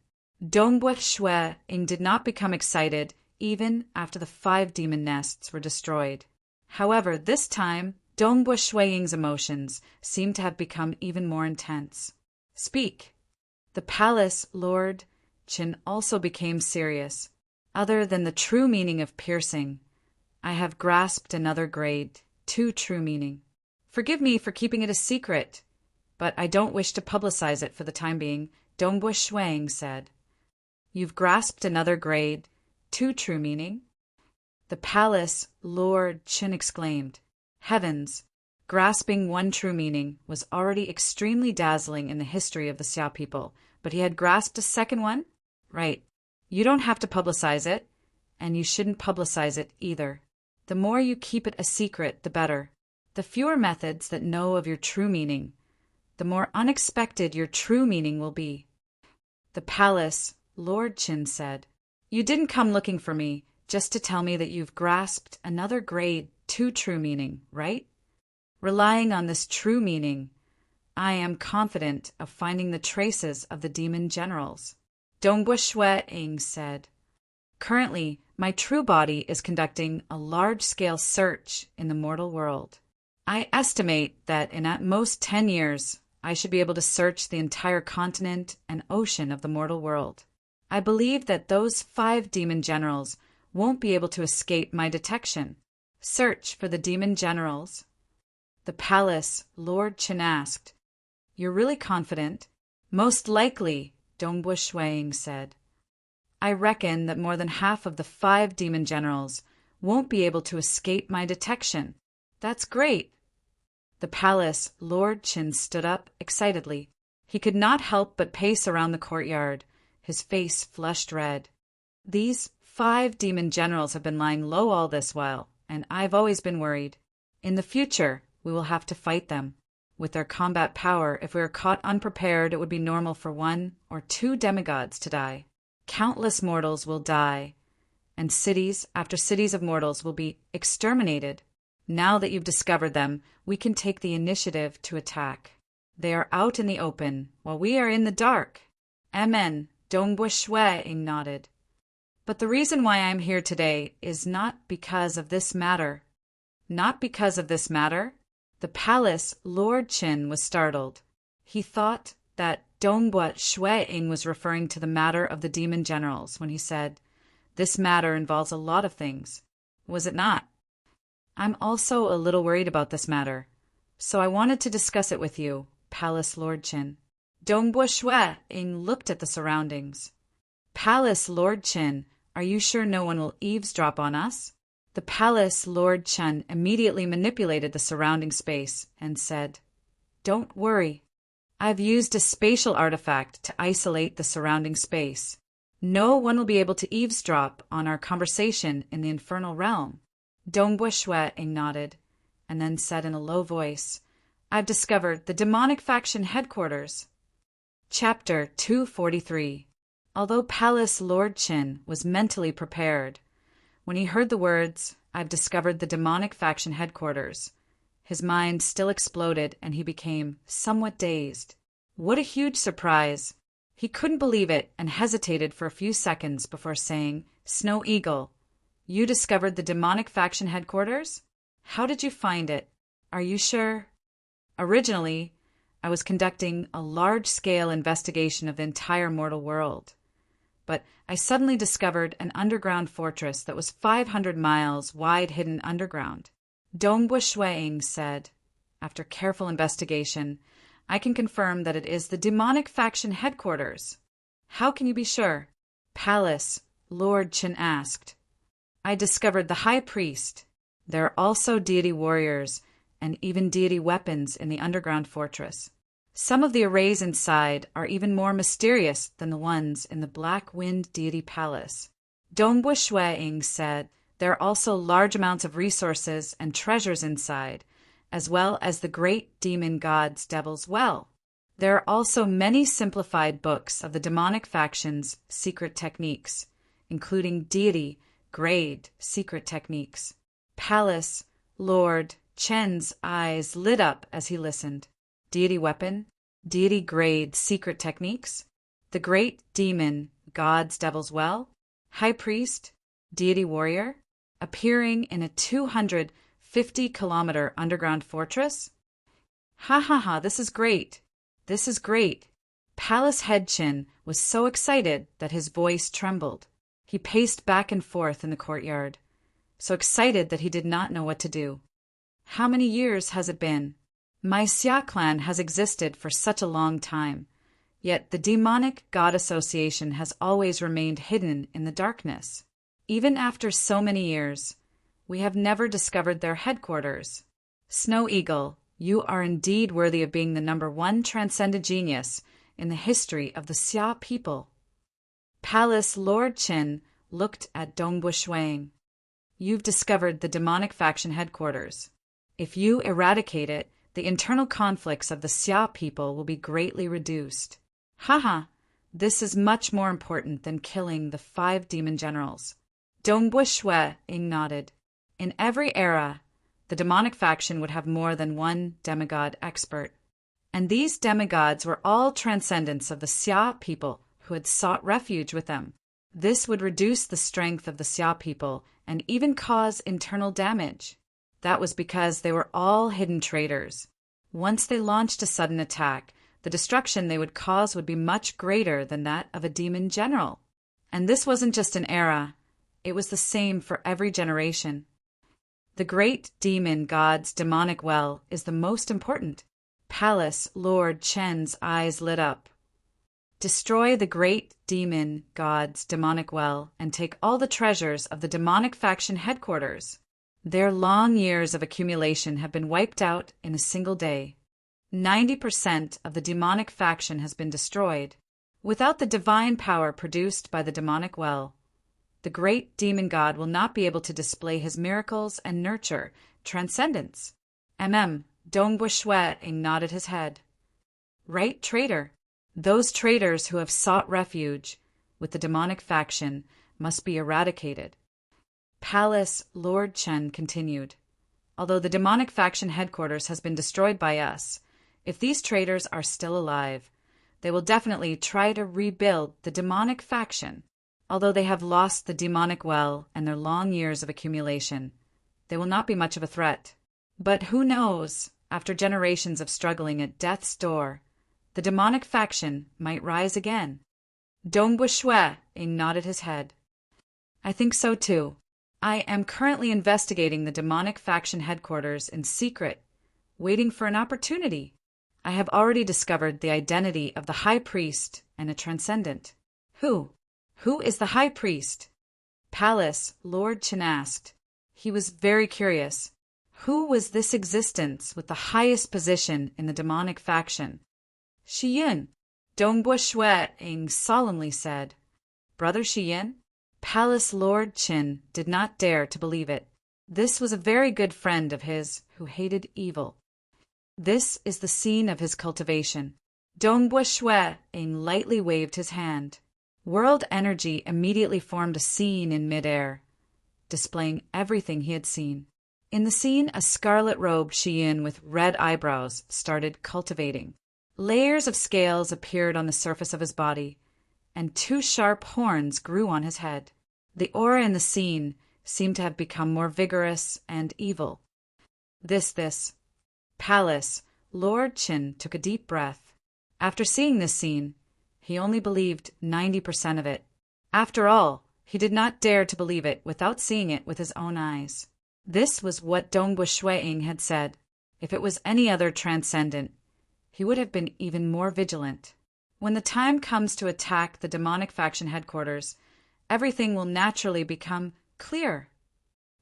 Dongbua Shui did not become excited even after the 5 demon nests were destroyed. However, this time, Dongbua Shui's emotions seemed to have become even more intense. Speak. The palace Lord Qin also became serious. Other than the true meaning of piercing, I have grasped another grade, 2 true meaning. Forgive me for keeping it a secret, but I don't wish to publicize it for the time being, Dongbua Shui said. You've grasped another grade, 2 true meaning? The palace Lord Qin exclaimed. Heavens! Grasping 1 true meaning was already extremely dazzling in the history of the Xia people, but he had grasped a second one? Right. You don't have to publicize it, and you shouldn't publicize it either. The more you keep it a secret, the better. The fewer methods that know of your true meaning, the more unexpected your true meaning will be. The palace Lord Qin said. You didn't come looking for me just to tell me that you've grasped another grade 2 true meaning, right? Relying on this true meaning, I am confident of finding the traces of the demon generals. Dongbua Shui said. Currently, my true body is conducting a large-scale search in the mortal world. I estimate that in at most 10 years, I should be able to search the entire continent and ocean of the mortal world. I believe that those 5 demon generals won't be able to escape my detection. Search for the demon generals. The palace Lord Qin asked. You're really confident? Most likely, Dongbua Shui said. I reckon that more than half of the 5 demon generals won't be able to escape my detection. That's great. The palace Lord Qin stood up excitedly. He could not help but pace around the courtyard, his face flushed red. "These 5 demon generals have been lying low all this while, and I've always been worried. In the future, we will have to fight them. With their combat power, if we are caught unprepared, it would be normal for 1 or 2 demigods to die. Countless mortals will die, and cities after cities of mortals will be exterminated. Now that you've discovered them, we can take the initiative to attack. They are out in the open, while we are in the dark." Amen, Dongbua Shuai nodded. "But the reason why I am here today is not because of this matter." "Not because of this matter?" The palace Lord Qin was startled. He thought that Dongbua Shuai was referring to the matter of the demon generals when he said, "This matter involves a lot of things." Was it not? "I'm also a little worried about this matter, so I wanted to discuss it with you, Palace Lord Qin." Dongbua Shuai looked at the surroundings. "Palace Lord Qin, are you sure no one will eavesdrop on us?" The Palace Lord Chen immediately manipulated the surrounding space and said, "Don't worry. I've used a spatial artifact to isolate the surrounding space. No one will be able to eavesdrop on our conversation in the infernal realm." Dongbua Shuai nodded, and then said in a low voice, "I've discovered the demonic faction headquarters." Chapter 243. Although Palace Lord Qin was mentally prepared, when he heard the words, "I've discovered the demonic faction headquarters," his mind still exploded and he became somewhat dazed. What a huge surprise! He couldn't believe it and hesitated for a few seconds before saying, "Snow Eagle, you discovered the demonic faction headquarters? How did you find it? Are you sure?" "Originally, I was conducting a large-scale investigation of the entire mortal world. But I suddenly discovered an underground fortress that was 500 miles wide hidden underground." Dongbua Shuai said, "After careful investigation, I can confirm that it is the demonic faction headquarters." "How can you be sure?" Palace Lord Qin asked. "I discovered the high priest. There are also deity warriors and even deity weapons in the underground fortress. Some of the arrays inside are even more mysterious than the ones in the Black Wind Deity Palace." Dongbua Shuai said, "There are also large amounts of resources and treasures inside, as well as the great demon god's devil's well. There are also many simplified books of the demonic faction's secret techniques, including deity grade secret techniques." Palace Lord Chen's eyes lit up as he listened. Deity weapon, deity grade secret techniques, the great demon god's devil's well, high priest, deity warrior, appearing in a 250-kilometer underground fortress? Ha ha ha, this is great. This is great. Palace Head Chin was so excited that his voice trembled. He paced back and forth in the courtyard, so excited that he did not know what to do. "How many years has it been? My Xia clan has existed for such a long time, yet the demonic god association has always remained hidden in the darkness. Even after so many years, we have never discovered their headquarters. Snow Eagle, you are indeed worthy of being the #1 transcendent genius in the history of the Xia people." Palace Lord Qin looked at Dongbua Shuai. "You've discovered the demonic faction headquarters. If you eradicate it, the internal conflicts of the Xia people will be greatly reduced." "Haha, this is much more important than killing the 5 demon generals." Dongbua Shuai nodded. In every era, the demonic faction would have more than 1 demigod expert. And these demigods were all transcendents of the Xia people who had sought refuge with them. This would reduce the strength of the Xia people and even cause internal damage. That was because they were all hidden traitors. Once they launched a sudden attack, the destruction they would cause would be much greater than that of a demon general. And this wasn't just an era, it was the same for every generation. The great demon god's demonic well is the most important. Palace Lord Chen's eyes lit up. "Destroy the great demon god's demonic well and take all the treasures of the demonic faction headquarters. Their long years of accumulation have been wiped out in a single day. 90% of the demonic faction has been destroyed. Without the divine power produced by the demonic well, the great demon god will not be able to display his miracles and nurture transcendence. Dongbo Shui nodded his head. Right, traitor. Those traitors who have sought refuge with the demonic faction must be eradicated. Palace Lord Chen continued. Although the demonic faction headquarters has been destroyed by us, if these traitors are still alive, they will definitely try to rebuild the demonic faction. Although they have lost the demonic well and their long years of accumulation, they will not be much of a threat. But who knows, after generations of struggling at death's door, the demonic faction might rise again. Dongbo Shui nodded his head. I think so too. I am currently investigating the demonic faction headquarters in secret, waiting for an opportunity. I have already discovered the identity of the high priest and a transcendent. Who is the high priest? Palace Lord Chen asked. He was very curious. Who was this existence with the highest position in the demonic faction? Shiyin, Dongbo Shui solemnly said. Brother Shiyin? Palace Lord Qin did not dare to believe it. This was a very good friend of his who hated evil. This is the scene of his cultivation. Dongbo Shui lightly waved his hand. World energy immediately formed a scene in midair, displaying everything he had seen. In the scene, a scarlet-robed Shiyin with red eyebrows started cultivating. Layers of scales appeared on the surface of his body, and 2 sharp horns grew on his head. The aura in the scene seemed to have become more vigorous and evil. This. Palace Lord Qin took a deep breath. After seeing this scene, he only believed 90% of it. After all, he did not dare to believe it without seeing it with his own eyes. This was what Dongbo Shui had said. If it was any other transcendent, he would have been even more vigilant. When the time comes to attack the demonic faction headquarters, everything will naturally become clear.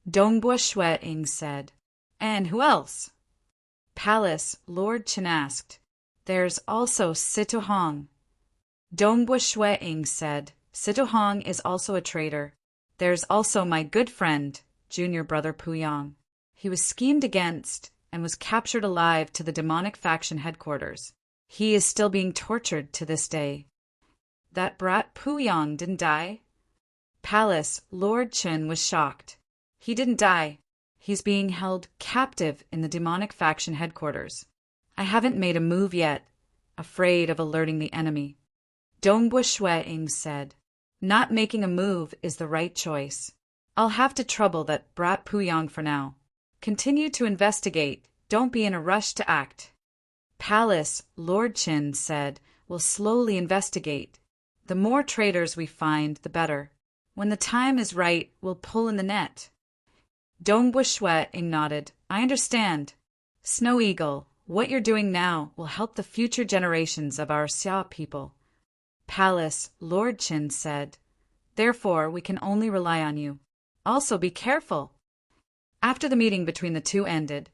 Dongbo Shui said. And who else? Palace Lord Chen asked. There's also Sito Hong. Dongbo Shui said. Sito Hong is also a traitor. There's also my good friend, junior brother Puyang. He was schemed against and was captured alive to the demonic faction headquarters. He is still being tortured to this day. That brat Puyang didn't die? Palace Lord Chen was shocked. He didn't die. He's being held captive in the demonic faction headquarters. I haven't made a move yet, afraid of alerting the enemy. Dongbo Shui said. Not making a move is the right choice. I'll have to trouble that brat Puyang for now. Continue to investigate. Don't be in a rush to act. Palace Lord Qin said. We'll slowly investigate. The more traitors we find, the better. When the time is right, we'll pull in the net. Dongbo Shui nodded. I understand. Snow Eagle, what you're doing now will help the future generations of our Xia people. Palace Lord Qin said. Therefore, we can only rely on you. Also be careful. After the meeting between the two ended,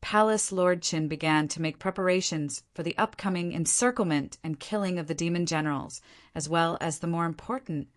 Palace Lord Qin began to make preparations for the upcoming encirclement and killing of the demon generals, as well as the more important,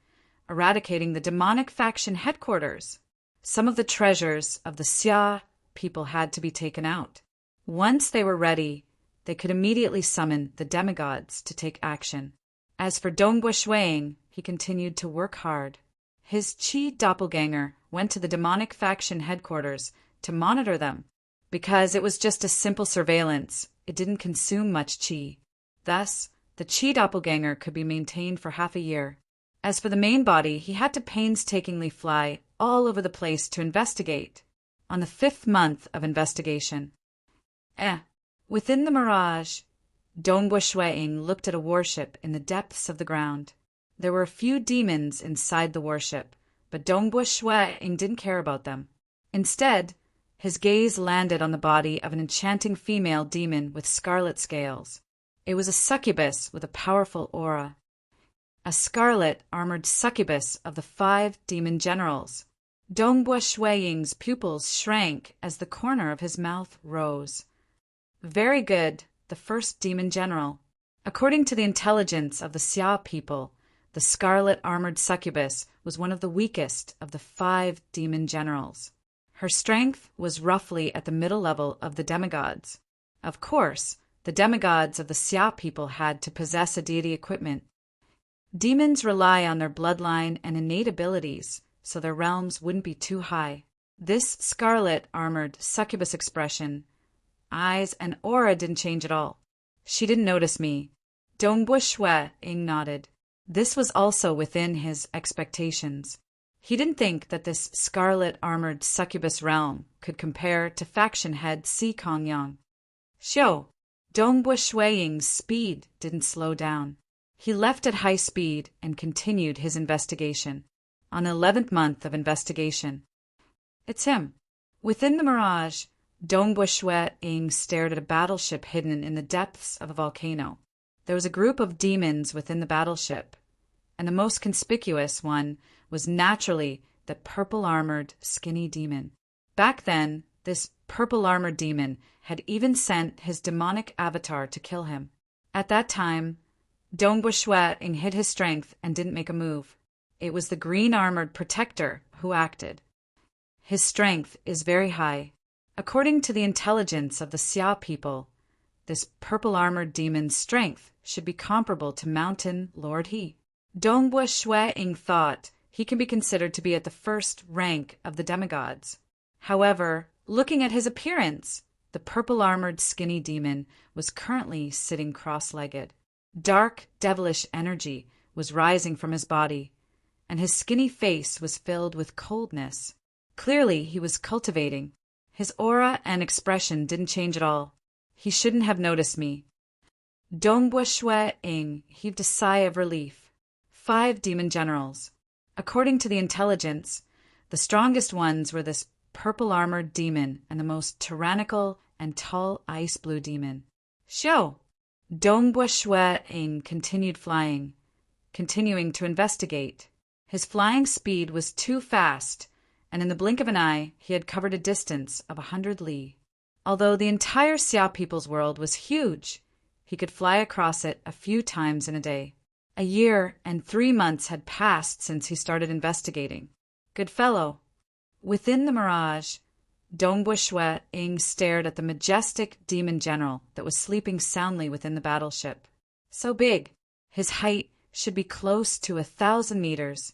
eradicating the demonic faction headquarters. Some of the treasures of the Xia people had to be taken out. Once they were ready, they could immediately summon the demigods to take action. As for Dongbo Shui, he continued to work hard. His Qi doppelganger went to the demonic faction headquarters to monitor them. Because it was just a simple surveillance, it didn't consume much Qi. Thus, the Qi doppelganger could be maintained for half a year. As for the main body, he had to painstakingly fly all over the place to investigate. On the 5th month of investigation. Within the mirage, Dongbo Shui looked at a warship in the depths of the ground. There were a few demons inside the warship, but Dongbo Shui didn't care about them. Instead, his gaze landed on the body of an enchanting female demon with scarlet scales. It was a succubus with a powerful aura. A scarlet armored succubus of the 5 demon generals. Dongbo Shui's pupils shrank as the corner of his mouth rose. Very good, the first demon general. According to the intelligence of the Xia people, the scarlet armored succubus was one of the weakest of the 5 demon generals. Her strength was roughly at the middle level of the demigods. Of course, the demigods of the Xia people had to possess a deity equipment. Demons rely on their bloodline and innate abilities, so their realms wouldn't be too high. This scarlet armored succubus expression, eyes and aura didn't change at all. She didn't notice me. Dongbo Shui Ing nodded. This was also within his expectations. He didn't think that this scarlet-armored succubus realm could compare to faction head Si Kongyang. Xiu, Dongbo Shuiying's speed didn't slow down. He left at high speed and continued his investigation. On the 11th month of investigation. It's him. Within the mirage, Dongbo Shuiying stared at a battleship hidden in the depths of a volcano. There was a group of demons within the battleship, and the most conspicuous one was naturally the purple-armored, skinny demon. Back then, this purple-armored demon had even sent his demonic avatar to kill him. At that time, Dongbo Shuiying hid his strength and didn't make a move. It was the green-armored protector who acted. His strength is very high. According to the intelligence of the Xia people, this purple-armored demon's strength should be comparable to Mountain Lord He. Dongbo Shuiying thought he can be considered to be at the first rank of the demigods. However, looking at his appearance, the purple-armored skinny demon was currently sitting cross-legged. Dark, devilish energy was rising from his body, and his skinny face was filled with coldness. Clearly, he was cultivating. His aura and expression didn't change at all. He shouldn't have noticed me. Dongbo Shuiying heaved a sigh of relief. 5 demon generals. According to the intelligence, the strongest ones were this purple-armored demon and the most tyrannical and tall ice-blue demon. Xiu! Dongbo Shuiying continued flying, continuing to investigate. His flying speed was too fast, and in the blink of an eye, he had covered a distance of 100 li. Although the entire Xia people's world was huge, he could fly across it a few times in a day. A year and 3 months had passed since he started investigating. Good fellow. Within the mirage, Dongbo Shuiying stared at the majestic demon general that was sleeping soundly within the battleship. So big, his height should be close to 1,000 meters.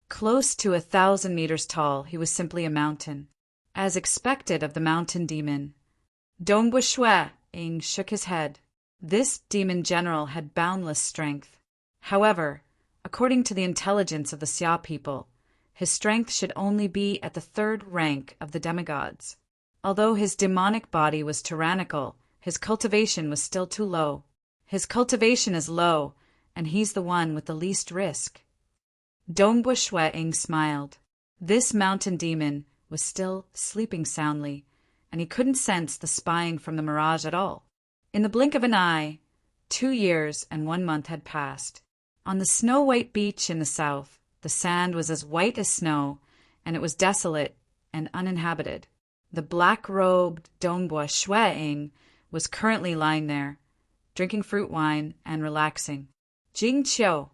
Close to 1,000 meters tall, he was simply a mountain. As expected of the mountain demon, Dongbo Shuiying shook his head. This demon general had boundless strength. However, according to the intelligence of the Xia people, his strength should only be at the 3rd rank of the demigods. Although his demonic body was tyrannical, his cultivation was still too low. His cultivation is low, and he's the one with the least risk. Dongbo Shuiying smiled. This mountain demon was still sleeping soundly, and he couldn't sense the spying from the mirage at all. In the blink of an eye, 2 years and 1 month had passed. On the snow-white beach in the south, the sand was as white as snow, and it was desolate and uninhabited. The black-robed Dongbo Shuiying was currently lying there, drinking fruit wine and relaxing. Jing Qiu.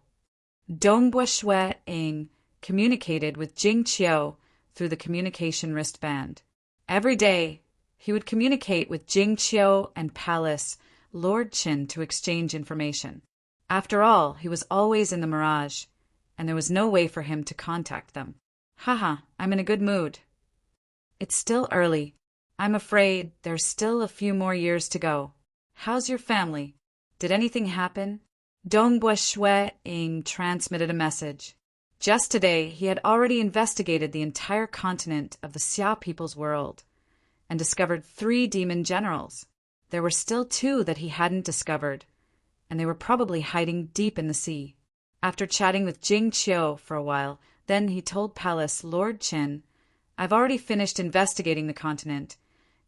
Dongbo Shuiying communicated with Jing Qiu through the communication wristband. Every day, he would communicate with Jing Qiu and Palace Lord Qin to exchange information. After all, he was always in the mirage, and there was no way for him to contact them. Haha, I'm in a good mood. It's still early. I'm afraid there's still a few more years to go. How's your family? Did anything happen? Dongbo Shuiying transmitted a message. Just today, he had already investigated the entire continent of the Xia people's world and discovered 3 demon generals. There were still 2 that he hadn't discovered, and they were probably hiding deep in the sea. After chatting with Jing Qiu for a while, then he told Palace Lord Qin, I've already finished investigating the continent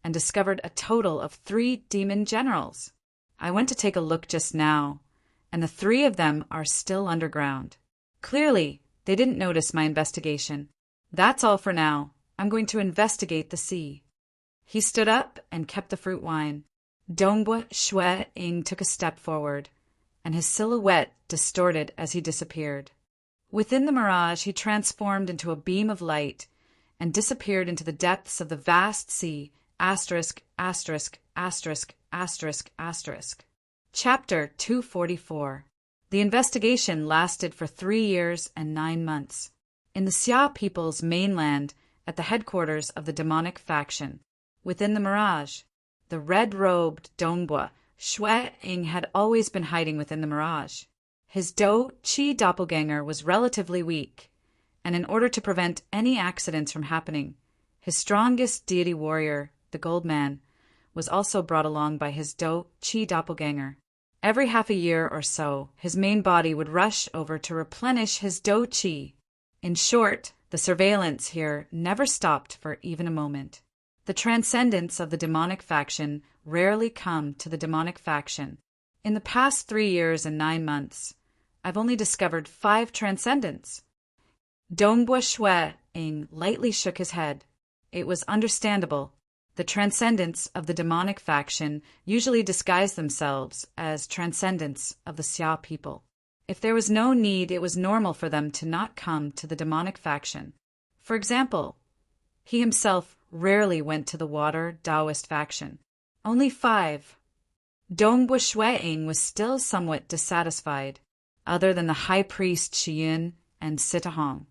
and discovered a total of 3 demon generals. I went to take a look just now, and the 3 of them are still underground. Clearly, they didn't notice my investigation. That's all for now. I'm going to investigate the sea. He stood up and kept the fruit wine. Dongbo Shuiying took a step forward, and his silhouette distorted as he disappeared. Within the mirage, he transformed into a beam of light and disappeared into the depths of the vast sea. Asterisk, asterisk, asterisk, asterisk, asterisk. Chapter 244. The investigation lasted for 3 years and 9 months. In the Xia people's mainland, at the headquarters of the demonic faction, within the mirage, the red-robed Dongbua Shui-Ing had always been hiding within the mirage. His Do-Chi doppelganger was relatively weak, and in order to prevent any accidents from happening, his strongest deity warrior, the Gold Man, was also brought along by his Do-Chi doppelganger. Every half a year or so, his main body would rush over to replenish his Do-Chi. In short, the surveillance here never stopped for even a moment. The transcendents of the demonic faction rarely come to the demonic faction. In the past 3 years and 9 months, I've only discovered 5 transcendents. Dongbua Shui-Ing lightly shook his head. It was understandable. The transcendents of the demonic faction usually disguise themselves as transcendents of the Xia people. If there was no need, it was normal for them to not come to the demonic faction. For example, he himself rarely went to the Water Taoist faction. Only 5. Dongbua Shui-Ing was still somewhat dissatisfied. Other than the high priest Shiyun and Sitahong,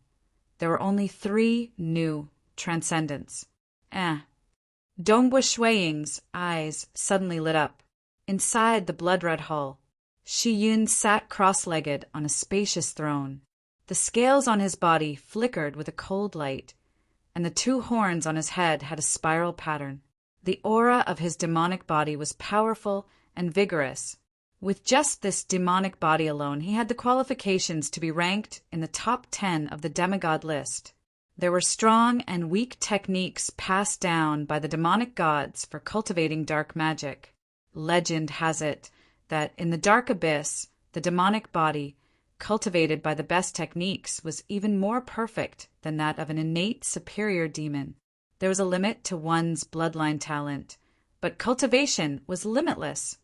there were only 3 new transcendents. Dongbua Shui-Ing's eyes suddenly lit up. Inside the blood-red hall, Shiyun sat cross-legged on a spacious throne. The scales on his body flickered with a cold light, and the 2 horns on his head had a spiral pattern. The aura of his demonic body was powerful and vigorous. With just this demonic body alone, he had the qualifications to be ranked in the top 10 of the demigod list. There were strong and weak techniques passed down by the demonic gods for cultivating dark magic. Legend has it that in the dark abyss, the demonic body, cultivated by the best techniques, was even more perfect than that of an innate superior demon. There was a limit to one's bloodline talent, but cultivation was limitless.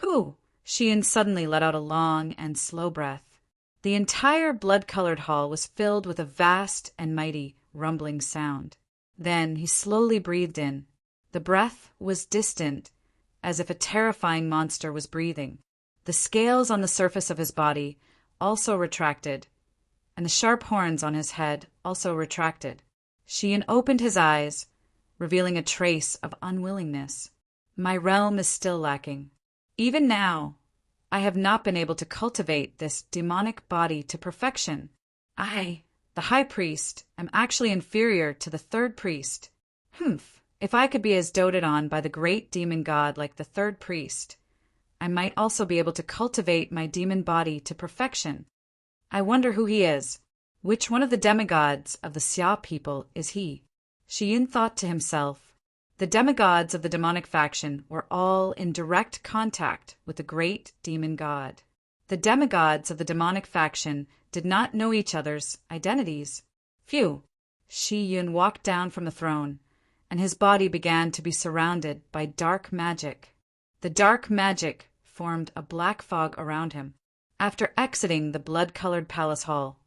Whew! Shiyun suddenly let out a long and slow breath. The entire blood-colored hall was filled with a vast and mighty rumbling sound. Then he slowly breathed in. The breath was distant, as if a terrifying monster was breathing. The scales on the surface of his body also retracted, and the sharp horns on his head also retracted. Shiyun opened his eyes, revealing a trace of unwillingness. My realm is still lacking. Even now, I have not been able to cultivate this demonic body to perfection. I, the high priest, am actually inferior to the 3rd priest. If I could be as doted on by the great demon god like the 3rd priest, I might also be able to cultivate my demon body to perfection. I wonder who he is. Which one of the demigods of the Xia people is he? Shiyun thought to himself. The demigods of the demonic faction were all in direct contact with the great demon god. The demigods of the demonic faction did not know each other's identities. Phew! Shiyun walked down from the throne, and his body began to be surrounded by dark magic. The dark magic formed a black fog around him. After exiting the blood-colored palace hall,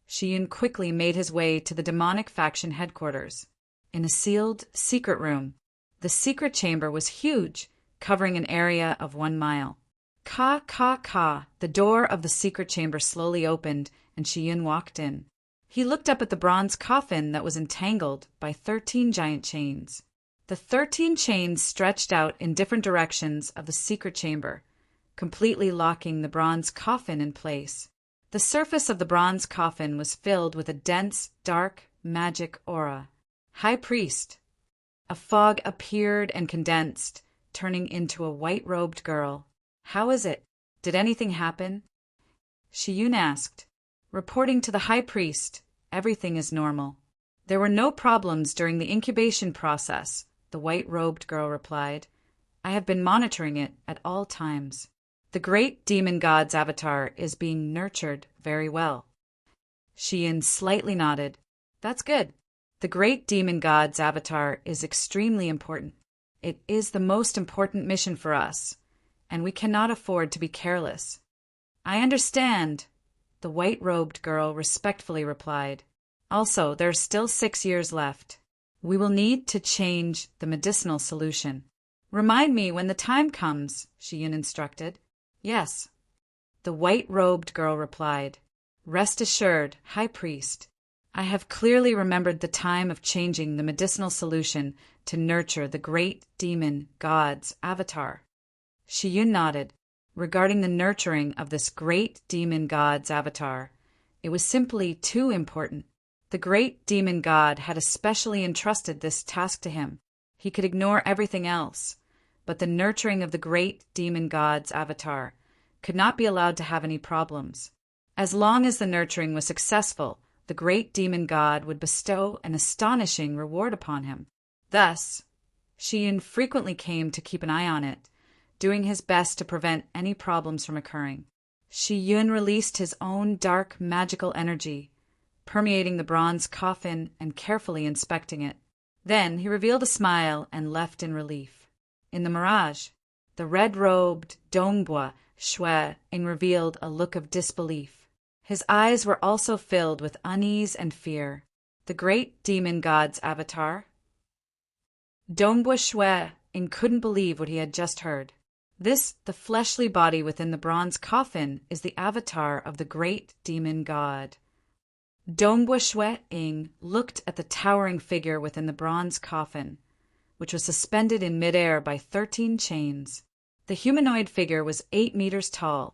Shiyun quickly made his way to the demonic faction headquarters. In a sealed, secret room, the secret chamber was huge, covering an area of 1 mile. Ka, ka, ka, the door of the secret chamber slowly opened, and Shiyun walked in. He looked up at the bronze coffin that was entangled by 13 giant chains. The 13 chains stretched out in different directions of the secret chamber, completely locking the bronze coffin in place. The surface of the bronze coffin was filled with a dense, dark, magic aura. High Priest. A fog appeared and condensed, turning into a white-robed girl. How is it? Did anything happen? Shiyun asked. Reporting to the High Priest, everything is normal. There were no problems during the incubation process, the white-robed girl replied. I have been monitoring it at all times. The great demon god's avatar is being nurtured very well. Shiyun slightly nodded. That's good. The great demon god's avatar is extremely important. It is the most important mission for us, and we cannot afford to be careless. I understand, the white-robed girl respectfully replied. Also, there are still 6 years left. We will need to change the medicinal solution. Remind me when the time comes, Shiyun instructed. Yes, the white-robed girl replied. Rest assured, High Priest. I have clearly remembered the time of changing the medicinal solution to nurture the great demon god's avatar. Shiyun nodded. Regarding the nurturing of this great demon god's avatar, it was simply too important. The great demon god had especially entrusted this task to him. He could ignore everything else, but the nurturing of the great demon god's avatar could not be allowed to have any problems. As long as the nurturing was successful, the great demon god would bestow an astonishing reward upon him. Thus, Shiyun frequently came to keep an eye on it, doing his best to prevent any problems from occurring. Shiyun released his own dark magical energy, permeating the bronze coffin and carefully inspecting it. Then he revealed a smile and left in relief. In the mirage, the red-robed Dongbua Shui revealed a look of disbelief. His eyes were also filled with unease and fear. The great demon god's avatar? Dongbua Shui couldn't believe what he had just heard. This, the fleshly body within the bronze coffin, is the avatar of the great demon god. Dongbua Shui looked at the towering figure within the bronze coffin, which was suspended in midair by 13 chains. The humanoid figure was 8 meters tall,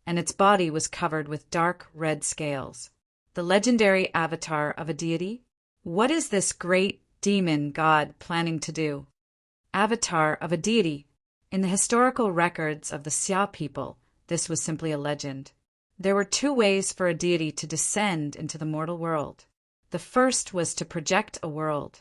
and its body was covered with dark red scales. The legendary avatar of a deity? What is this great demon god planning to do? Avatar of a deity. In the historical records of the Xia people, this was simply a legend. There were 2 ways for a deity to descend into the mortal world. The first was to project a world.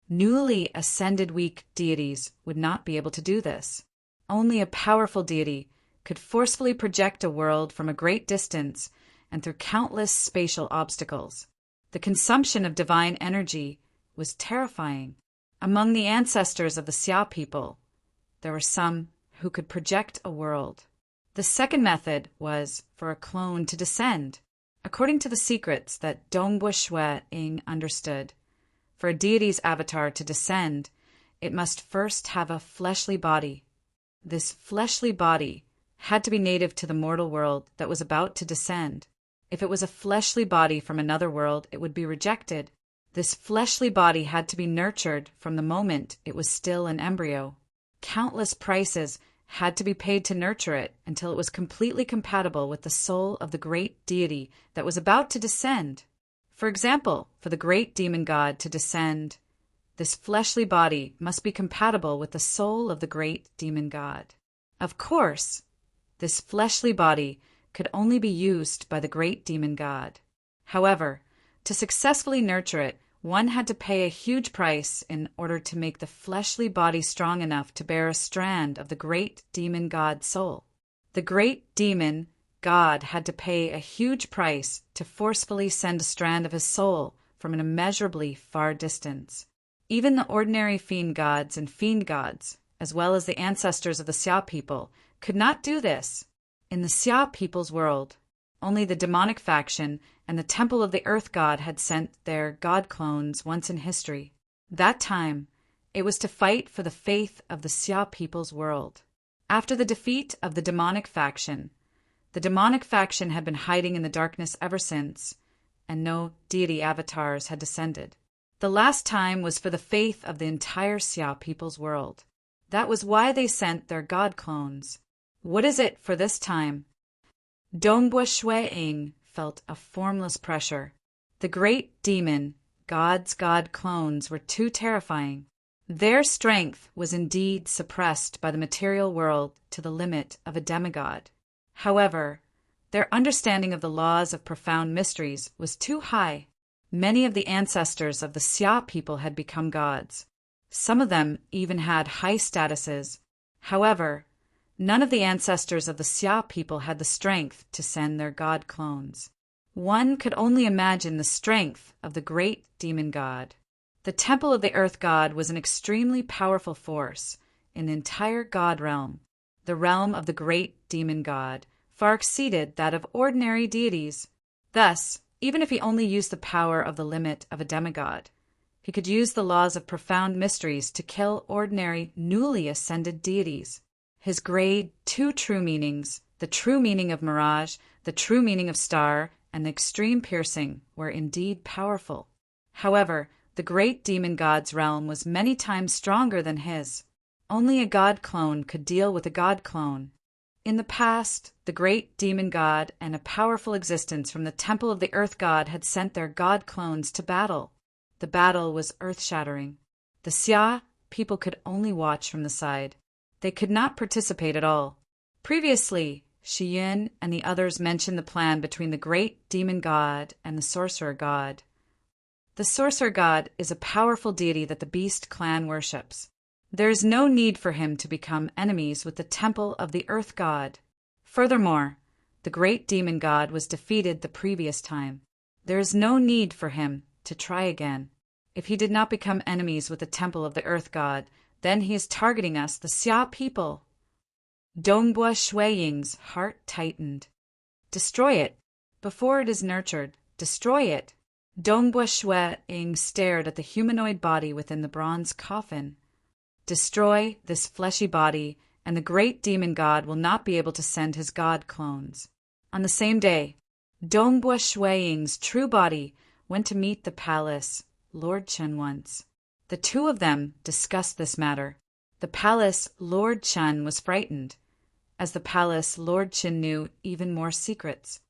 Newly ascended weak deities would not be able to do this. Only a powerful deity could forcefully project a world from a great distance and through countless spatial obstacles. The consumption of divine energy was terrifying. Among the ancestors of the Xia people, there were some who could project a world. The second method was for a clone to descend. According to the secrets that Dongbua Shui understood, for a deity's avatar to descend, it must first have a fleshly body. This fleshly body had to be native to the mortal world that was about to descend. If it was a fleshly body from another world, it would be rejected. This fleshly body had to be nurtured from the moment it was still an embryo. Countless prices had to be paid to nurture it until it was completely compatible with the soul of the great deity that was about to descend. For example, for the great demon god to descend, this fleshly body must be compatible with the soul of the great demon god. Of course, this fleshly body could only be used by the great demon god. However, to successfully nurture it, one had to pay a huge price in order to make the fleshly body strong enough to bear a strand of the great demon god's soul. The great demon god had to pay a huge price to forcefully send a strand of his soul from an immeasurably far distance. Even the ordinary fiend gods and fiend gods, as well as the ancestors of the Xia people, could not do this. In the Xia people's world, only the demonic faction and the Temple of the Earth God had sent their god clones once in history. That time, it was to fight for the faith of the Xia people's world. After the defeat of the demonic faction had been hiding in the darkness ever since, and no deity avatars had descended. The last time was for the faith of the entire Xia people's world. That was why they sent their god clones. What is it for this time? Dongbua Shui felt a formless pressure. The great demon, god's god clones, were too terrifying. Their strength was indeed suppressed by the material world to the limit of a demigod. However, their understanding of the laws of profound mysteries was too high. Many of the ancestors of the Xia people had become gods. Some of them even had high statuses. However, none of the ancestors of the Xia people had the strength to send their god clones. One could only imagine the strength of the great demon god. The Temple of the Earth God was an extremely powerful force in the entire god realm, the realm of the great demon god, far exceeded that of ordinary deities. Thus, even if he only used the power of the limit of a demigod, he could use the laws of profound mysteries to kill ordinary, newly ascended deities. His grade, two true meanings, the true meaning of mirage, the true meaning of star, and the extreme piercing, were indeed powerful. However, the great demon god's realm was many times stronger than his. Only a god clone could deal with a god clone. In the past, the great demon god and a powerful existence from the temple of the earth god had sent their god clones to battle. The battle was earth-shattering. The Xia people could only watch from the side. They could not participate at all. Previously, Shi Yin and the others mentioned the plan between the great demon god and the sorcerer god. The sorcerer god is a powerful deity that the beast clan worships. There is no need for him to become enemies with the temple of the earth god. Furthermore, the great demon god was defeated the previous time. There is no need for him to try again. If he did not become enemies with the temple of the earth god, then he is targeting us, the Xia people. Dongbua Shuiying's heart tightened. Destroy it, before it is nurtured. Destroy it. Dongbua Shuiying stared at the humanoid body within the bronze coffin. Destroy this fleshy body, and the great demon god will not be able to send his god clones. On the same day, Dongbua Shuiying's true body went to meet the palace Lord Chen once. The two of them discussed this matter. The palace Lord Chen was frightened, as the palace Lord Chen knew even more secrets.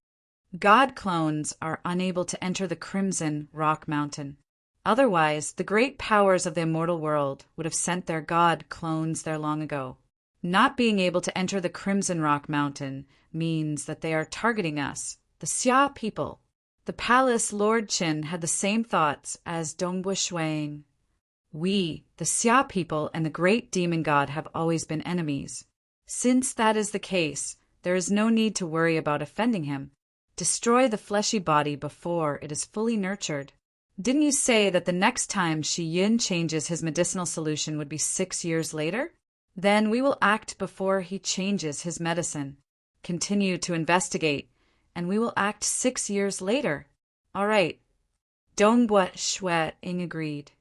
God clones are unable to enter the Crimson Rock Mountain. Otherwise, the great powers of the immortal world would have sent their god clones there long ago. Not being able to enter the Crimson Rock Mountain means that they are targeting us, the Xia people. The palace Lord Qin had the same thoughts as Dongbua Shuiying. We, the Xia people, and the great demon god have always been enemies. Since that is the case, there is no need to worry about offending him. Destroy the fleshy body before it is fully nurtured. Didn't you say that the next time Shi Yin changes his medicinal solution would be 6 years later? Then we will act before he changes his medicine. Continue to investigate, and we will act 6 years later. All right. Dongbua Shuiying agreed.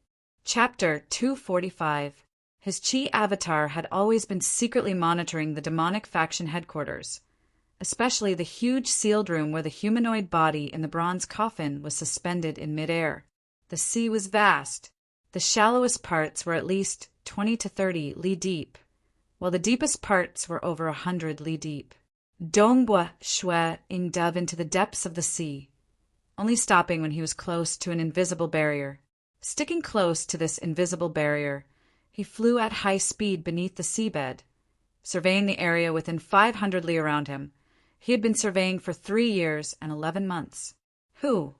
Chapter 245. His Qi avatar had always been secretly monitoring the demonic faction headquarters, especially the huge sealed room where the humanoid body in the bronze coffin was suspended in midair. The sea was vast. The shallowest parts were at least 20 to 30 li deep, while the deepest parts were over 100 li deep. Dongbua Shuiying dove into the depths of the sea, only stopping when he was close to an invisible barrier. Sticking close to this invisible barrier, he flew at high speed beneath the seabed, surveying the area within 500 li around him. He had been surveying for 3 years and 11 months. Who?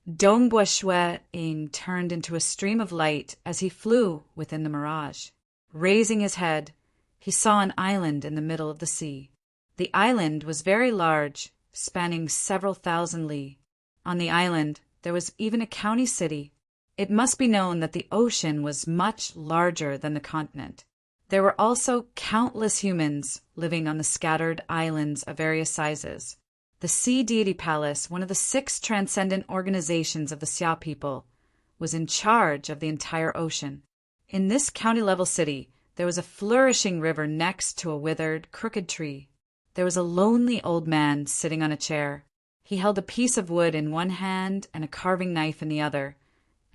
Dongbua Shuiying turned into a stream of light as he flew within the mirage. Raising his head, he saw an island in the middle of the sea. The island was very large, spanning several thousand li. On the island, there was even a county city. It must be known that the ocean was much larger than the continent. There were also countless humans living on the scattered islands of various sizes. The Sea Deity Palace, one of the 6 transcendent organizations of the Xia people, was in charge of the entire ocean. In this county-level city, there was a flourishing river next to a withered, crooked tree. There was a lonely old man sitting on a chair. He held a piece of wood in one hand and a carving knife in the other,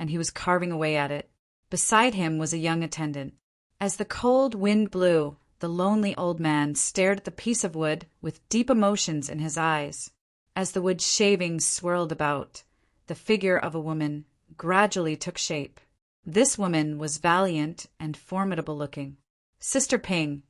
and he was carving away at it. Beside him was a young attendant. As the cold wind blew, the lonely old man stared at the piece of wood with deep emotions in his eyes. As the wood shavings swirled about, the figure of a woman gradually took shape. This woman was valiant and formidable-looking. Sister Ping,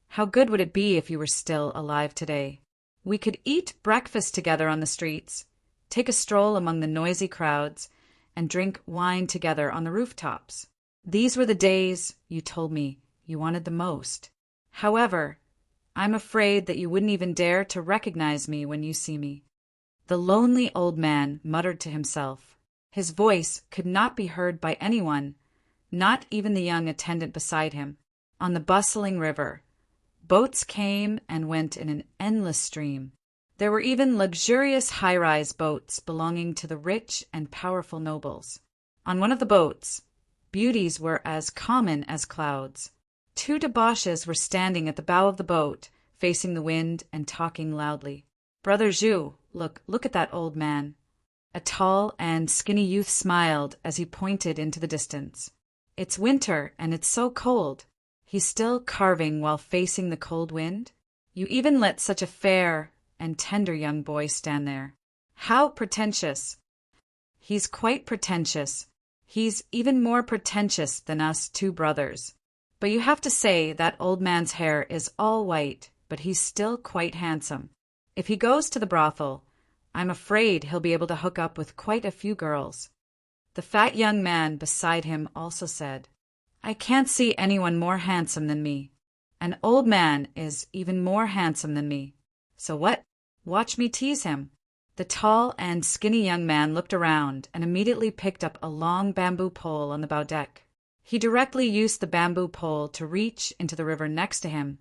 how good would it be if you were still alive today? We could eat breakfast together on the streets, take a stroll among the noisy crowds, and drink wine together on the rooftops. These were the days you told me you wanted the most. However, I'm afraid that you wouldn't even dare to recognize me when you see me. The lonely old man muttered to himself. His voice could not be heard by anyone, not even the young attendant beside him. On the bustling river, boats came and went in an endless stream. There were even luxurious high-rise boats belonging to the rich and powerful nobles. On one of the boats, beauties were as common as clouds. Two debauches were standing at the bow of the boat, facing the wind and talking loudly. "Brother Zhu, look at that old man." A tall and skinny youth smiled as he pointed into the distance. "It's winter, and it's so cold." He's still carving while facing the cold wind? You even let such a fair and tender young boy stand there. How pretentious! He's quite pretentious. He's even more pretentious than us two brothers. But you have to say that old man's hair is all white, but he's still quite handsome. If he goes to the brothel, I'm afraid he'll be able to hook up with quite a few girls. The fat young man beside him also said, "I can't see anyone more handsome than me. An old man is even more handsome than me. So what? Watch me tease him." The tall and skinny young man looked around and immediately picked up a long bamboo pole on the bow deck. He directly used the bamboo pole to reach into the river next to him,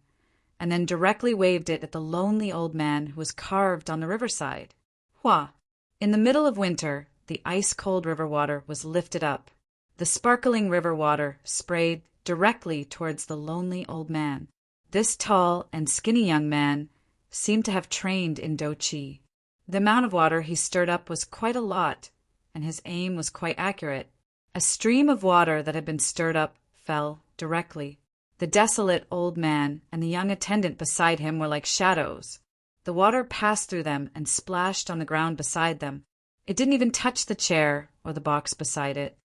and then directly waved it at the lonely old man who was carved on the riverside. Hua! In the middle of winter, the ice-cold river water was lifted up. The sparkling river water sprayed directly towards the lonely old man. This tall and skinny young man seemed to have trained in Do Chi. The amount of water he stirred up was quite a lot, and his aim was quite accurate. A stream of water that had been stirred up fell directly. The desolate old man and the young attendant beside him were like shadows. The water passed through them and splashed on the ground beside them. It didn't even touch the chair or the box beside it.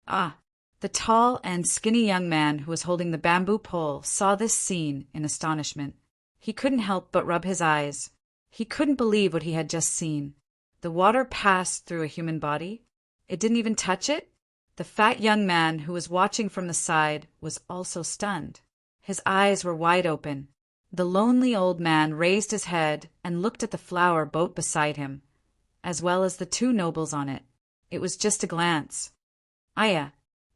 Ah! The tall and skinny young man who was holding the bamboo pole saw this scene in astonishment. He couldn't help but rub his eyes. He couldn't believe what he had just seen. The water passed through a human body. It didn't even touch it. The fat young man who was watching from the side was also stunned. His eyes were wide open. The lonely old man raised his head and looked at the flower boat beside him, as well as the two nobles on it. It was just a glance. Aya!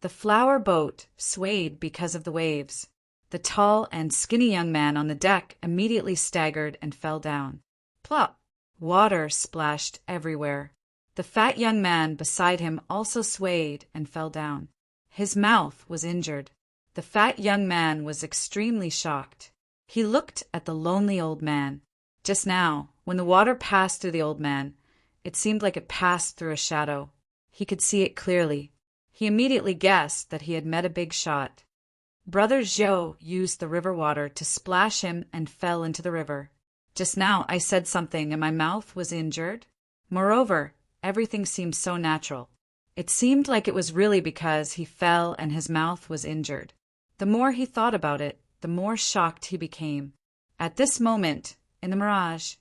The flower boat swayed because of the waves. The tall and skinny young man on the deck immediately staggered and fell down. Plop! Water splashed everywhere. The fat young man beside him also swayed and fell down. His mouth was injured. The fat young man was extremely shocked. He looked at the lonely old man. Just now, when the water passed through the old man, it seemed like it passed through a shadow. He could see it clearly. He immediately guessed that he had met a big shot. Brother Zhou used the river water to splash him and fell into the river. Just now I said something and my mouth was injured. Moreover, everything seemed so natural. It seemed like it was really because he fell and his mouth was injured. The more he thought about it, the more shocked he became. At this moment, in the mirage,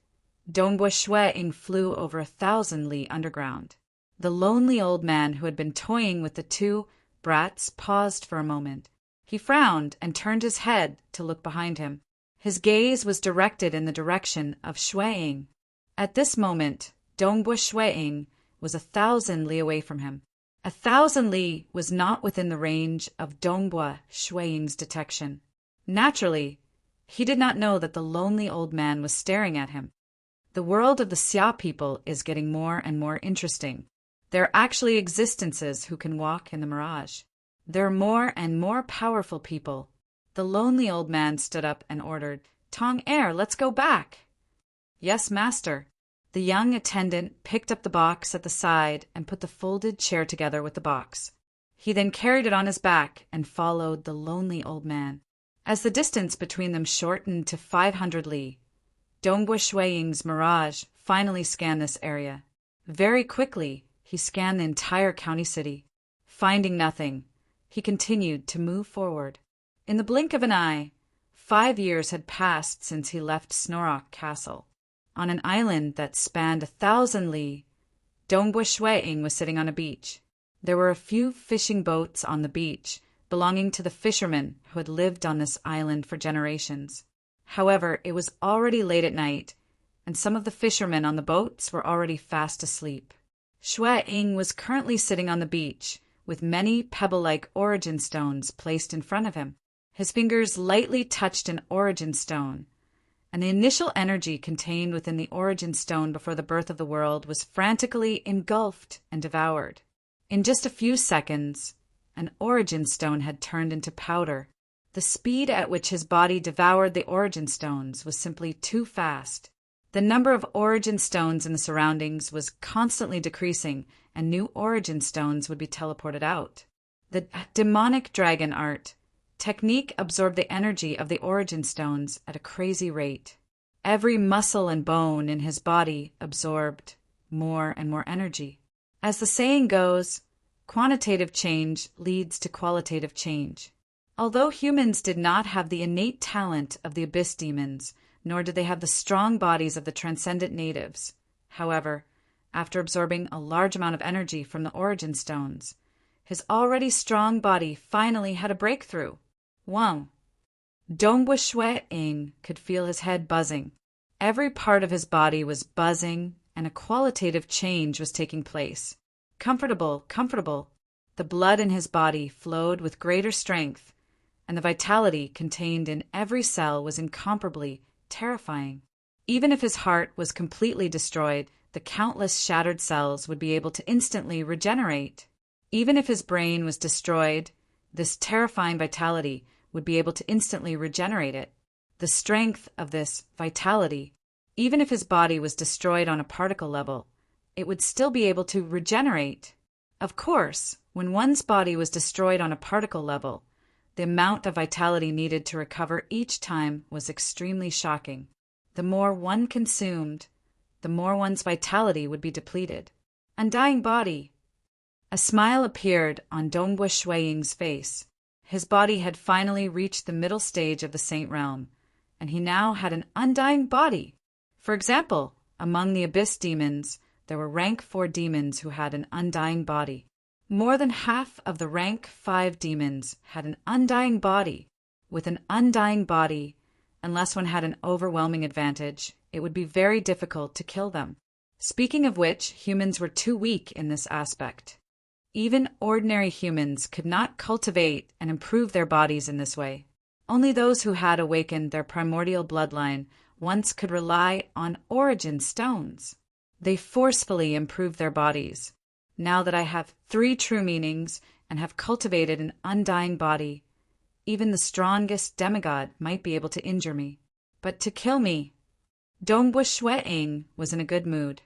Dongbua Shueing flew over 1,000 li underground. The lonely old man who had been toying with the two brats paused for a moment. He frowned and turned his head to look behind him. His gaze was directed in the direction of Shueing. At this moment, Dongbua Shueing was 1,000 li away from him. 1,000 li was not within the range of Dongbua Shueing's detection. Naturally, he did not know that the lonely old man was staring at him. The world of the Xia people is getting more and more interesting. There are actually existences who can walk in the mirage. There are more and more powerful people. The lonely old man stood up and ordered, "Tong Air, let's go back." "Yes, master." The young attendant picked up the box at the side and put the folded chair together with the box. He then carried it on his back and followed the lonely old man. As the distance between them shortened to 500 li, Dongbua Shueing's mirage finally scanned this area. Very quickly, he scanned the entire county city. Finding nothing, he continued to move forward. In the blink of an eye, 5 years had passed since he left Snorrock Castle. On an island that spanned 1,000 li, Dongbua Shueing was sitting on a beach. There were a few fishing boats on the beach, belonging to the fishermen who had lived on this island for generations. However, it was already late at night, and some of the fishermen on the boats were already fast asleep. Shueing was currently sitting on the beach, with many pebble-like origin stones placed in front of him. His fingers lightly touched an origin stone, and the initial energy contained within the origin stone before the birth of the world was frantically engulfed and devoured. In just a few seconds, an origin stone had turned into powder. The speed at which his body devoured the origin stones was simply too fast. The number of origin stones in the surroundings was constantly decreasing, and new origin stones would be teleported out. The demonic dragon art technique absorbed the energy of the origin stones at a crazy rate. Every muscle and bone in his body absorbed more and more energy. As the saying goes, quantitative change leads to qualitative change. Although humans did not have the innate talent of the abyss demons, nor did they have the strong bodies of the transcendent natives, however, after absorbing a large amount of energy from the origin stones, his already strong body finally had a breakthrough. Wow! Dongbu Shui-ing could feel his head buzzing. Every part of his body was buzzing, and a qualitative change was taking place. Comfortable. The blood in his body flowed with greater strength, and the vitality contained in every cell was incomparably terrifying. Even if his heart was completely destroyed, the countless shattered cells would be able to instantly regenerate. Even if his brain was destroyed, this terrifying vitality would be able to instantly regenerate it. The strength of this vitality, even if his body was destroyed on a particle level, it would still be able to regenerate. Of course, when one's body was destroyed on a particle level, the amount of vitality needed to recover each time was extremely shocking. The more one consumed, the more one's vitality would be depleted. Undying body. A smile appeared on Dongbu Shui-ying's face. His body had finally reached the middle stage of the Saint Realm, and he now had an undying body. For example, among the abyss demons, there were rank 4 demons who had an undying body. More than half of the rank 5 demons had an undying body. With an undying body, unless one had an overwhelming advantage, it would be very difficult to kill them. Speaking of which, humans were too weak in this aspect. Even ordinary humans could not cultivate and improve their bodies in this way. Only those who had awakened their primordial bloodline once could rely on origin stones. They forcefully improved their bodies. Now that I have 3 true meanings and have cultivated an undying body, even the strongest demigod might be able to injure me. But to kill me, Dongbu Shui-ing was in a good mood.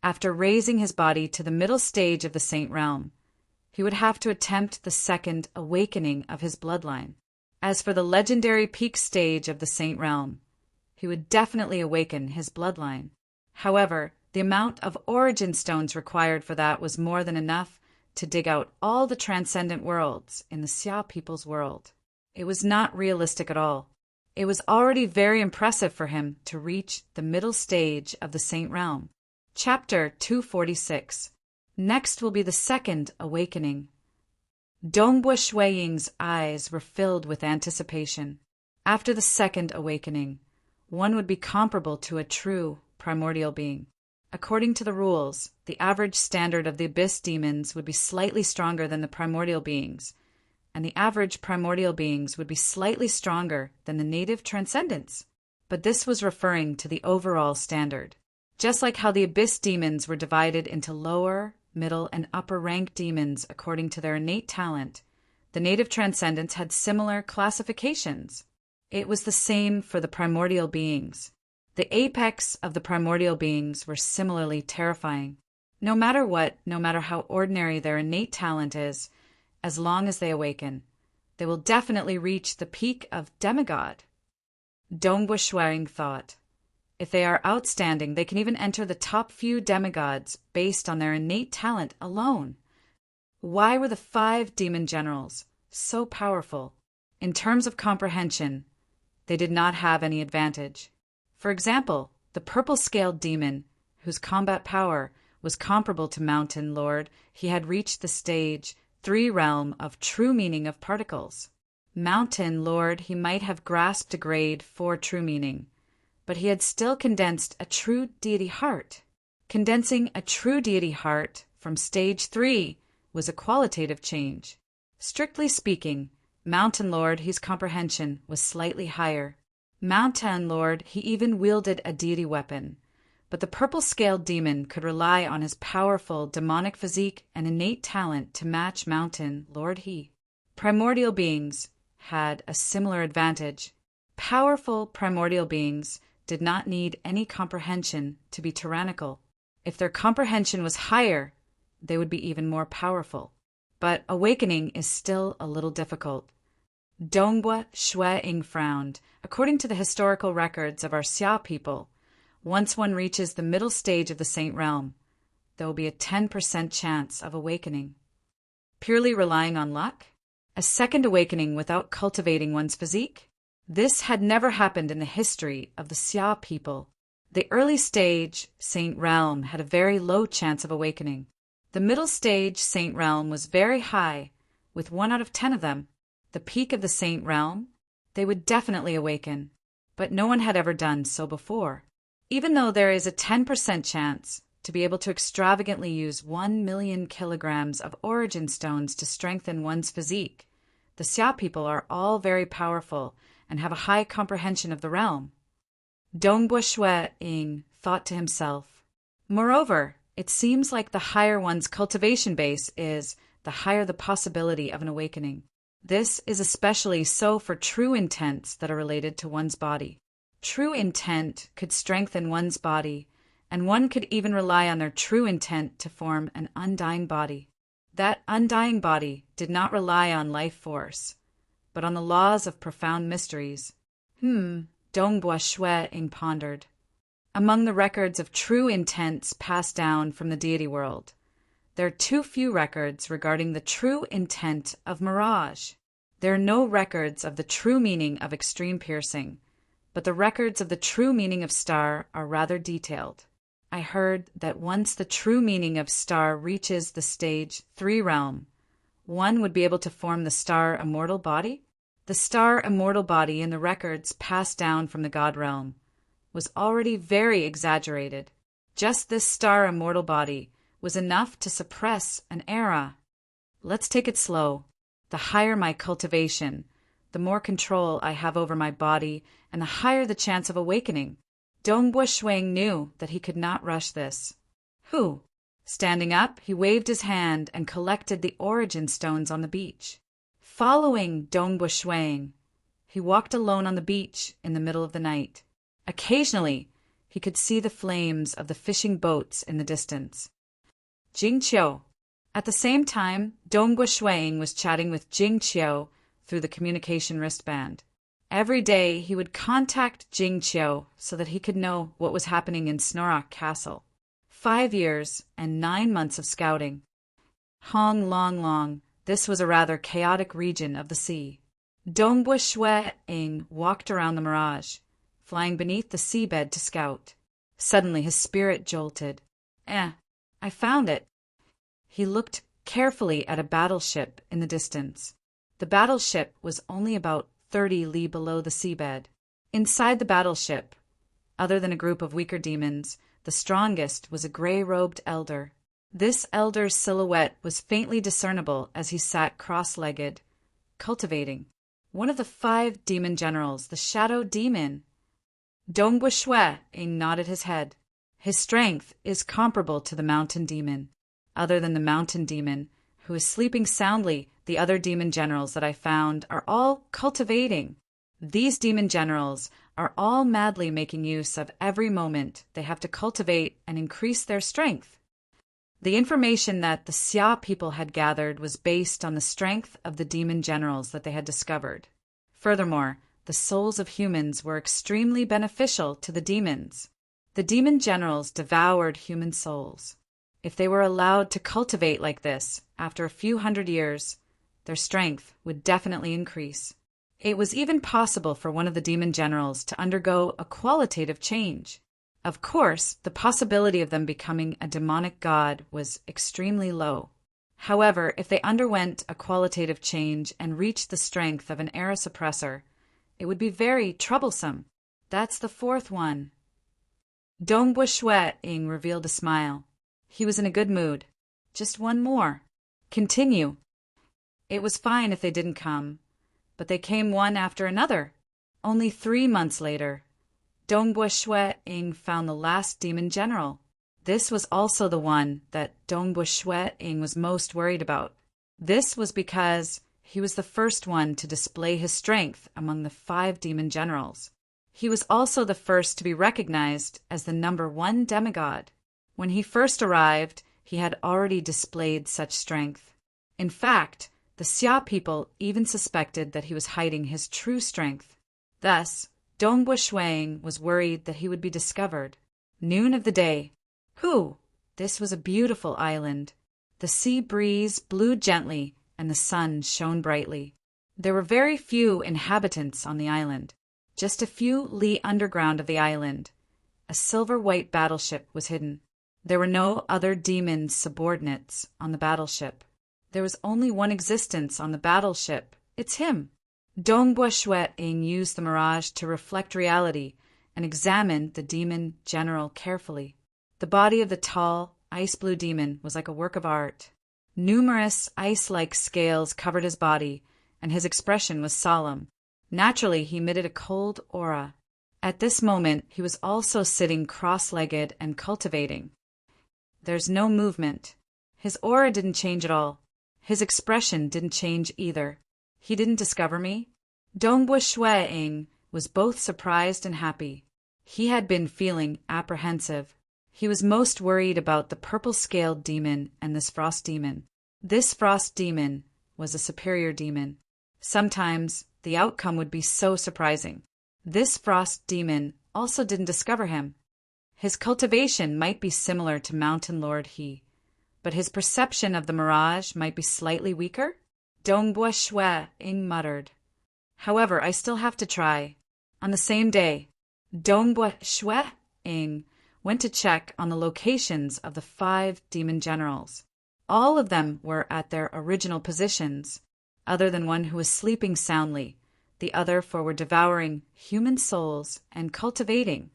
After raising his body to the middle stage of the Saint Realm, he would have to attempt the second awakening of his bloodline. As for the legendary peak stage of the Saint Realm, he would definitely awaken his bloodline. However, the amount of origin stones required for that was more than enough to dig out all the transcendent worlds in the Xia people's world. It was not realistic at all. It was already very impressive for him to reach the middle stage of the Saint Realm. Chapter 246. Next will be the second awakening. Dongbu Shui-ying's eyes were filled with anticipation. After the second awakening, one would be comparable to a true primordial being. According to the rules, the average standard of the abyss demons would be slightly stronger than the primordial beings, and the average primordial beings would be slightly stronger than the native transcendents. But this was referring to the overall standard. Just like how the abyss demons were divided into lower, middle, and upper rank demons according to their innate talent, the native transcendents had similar classifications. It was the same for the primordial beings. The apex of the primordial beings were similarly terrifying. No matter what, no matter how ordinary their innate talent is, as long as they awaken, they will definitely reach the peak of demigod. Dongbu Shui-ing thought, if they are outstanding, they can even enter the top few demigods based on their innate talent alone. Why were the 5 demon generals so powerful? In terms of comprehension, they did not have any advantage. For example, the purple-scaled demon, whose combat power was comparable to Mountain Lord, he had reached the stage 3 realm of true meaning of particles. Mountain Lord, he might have grasped a grade 4 true meaning, but he had still condensed a true deity heart. Condensing a true deity heart from stage 3 was a qualitative change. Strictly speaking, Mountain Lord, his comprehension was slightly higher. Mountain Lord, he even wielded a deity weapon. But the purple-scaled demon could rely on his powerful demonic physique and innate talent to match Mountain Lord he. Primordial beings had a similar advantage. Powerful primordial beings did not need any comprehension to be tyrannical. If their comprehension was higher, they would be even more powerful. But awakening is still a little difficult. Dongbua Shui-ing frowned. According to the historical records of our Xia people, once one reaches the middle stage of the Saint Realm, there will be a 10% chance of awakening. Purely relying on luck? A second awakening without cultivating one's physique? This had never happened in the history of the Xia people. The early stage Saint Realm had a very low chance of awakening. The middle stage Saint Realm was very high, with 1 out of 10 of them. The peak of the Saint Realm, they would definitely awaken, but no one had ever done so before. Even though there is a 10% chance to be able to extravagantly use 1 million kilograms of origin stones to strengthen one's physique, the Xia people are all very powerful and have a high comprehension of the realm. Dongbua Shui-ing thought to himself. Moreover, it seems like the higher one's cultivation base is, the higher the possibility of an awakening. This is especially so for true intents that are related to one's body. True intent could strengthen one's body, and one could even rely on their true intent to form an undying body. That undying body did not rely on life force, but on the laws of profound mysteries. Dongbua Shui-ing pondered. Among the records of true intents passed down from the deity world, there are too few records regarding the true intent of mirage. There are no records of the true meaning of extreme piercing, but the records of the true meaning of star are rather detailed. I heard that once the true meaning of star reaches the stage 3 realm, one would be able to form the star immortal body. The star immortal body in the records passed down from the God realm was already very exaggerated. Just this star immortal body was enough to suppress an era. Let's take it slow. The higher my cultivation, the more control I have over my body, and the higher the chance of awakening. Dongbua Shui-ing knew that he could not rush this. Standing up, he waved his hand and collected the origin stones on the beach. Following Dongbua Shui-ing, he walked alone on the beach in the middle of the night. Occasionally, he could see the flames of the fishing boats in the distance. Jingqiu. At the same time, Dongbua Shui-ing was chatting with Jingqiu through the communication wristband. Every day, he would contact Jingqiu so that he could know what was happening in Snorok Castle. 5 years and 9 months of scouting. Hong Long Long, this was a rather chaotic region of the sea. Dongbua Shui-ing walked around the mirage, flying beneath the seabed to scout. Suddenly his spirit jolted. I found it. He looked carefully at a battleship in the distance. The battleship was only about 30 li below the seabed. Inside the battleship, other than a group of weaker demons, the strongest was a gray-robed elder. This elder's silhouette was faintly discernible as he sat cross-legged, cultivating. One of the 5 demon generals, the shadow demon. Dongbua Shui-ing nodded his head. His strength is comparable to the mountain demon. Other than the mountain demon, who is sleeping soundly, the other demon generals that I found are all cultivating. These demon generals are all madly making use of every moment they have to cultivate and increase their strength. The information that the Xia people had gathered was based on the strength of the demon generals that they had discovered. Furthermore, the souls of humans were extremely beneficial to the demons. The demon generals devoured human souls. If they were allowed to cultivate like this, after a few hundred years, their strength would definitely increase. It was even possible for one of the demon generals to undergo a qualitative change. Of course, the possibility of them becoming a demonic god was extremely low. However, if they underwent a qualitative change and reached the strength of an era suppressor, it would be very troublesome. That's the 4th one. Dongbua Shui-ing revealed a smile. He was in a good mood. Just one more. Continue. It was fine if they didn't come, but they came one after another. Only 3 months later, Dongbua Shui-ing found the last demon general. This was also the one that Dongbua Shui-ing was most worried about. This was because he was the first one to display his strength among the 5 demon generals. He was also the first to be recognized as the #1 demigod. When he first arrived, he had already displayed such strength. In fact, the Xia people even suspected that he was hiding his true strength. Thus, Dongbua Shui was worried that he would be discovered. Noon of the day. This was a beautiful island. The sea breeze blew gently and the sun shone brightly. There were very few inhabitants on the island. Just a few li underground of the island, a silver-white battleship was hidden. There were no other demon subordinates on the battleship. There was only one existence on the battleship. It's him. Dongbua Shui-ing used the mirage to reflect reality and examined the demon general carefully. The body of the tall, ice-blue demon was like a work of art. Numerous ice-like scales covered his body, and his expression was solemn. Naturally, he emitted a cold aura. At this moment, he was also sitting cross-legged and cultivating. There's no movement. His aura didn't change at all. His expression didn't change either. He didn't discover me. Dongbua Shui-ing was both surprised and happy. He had been feeling apprehensive. He was most worried about the purple-scaled demon and this frost demon. This frost demon was a superior demon. Sometimes the outcome would be so surprising. This frost demon also didn't discover him. His cultivation might be similar to Mountain Lord He, but his perception of the mirage might be slightly weaker? Dongbua Shui-ing muttered. However, I still have to try. On the same day, Dongbua Shui-ing went to check on the locations of the 5 demon generals. All of them were at their original positions, other than one who was sleeping soundly. The other 4 were devouring human souls and cultivating.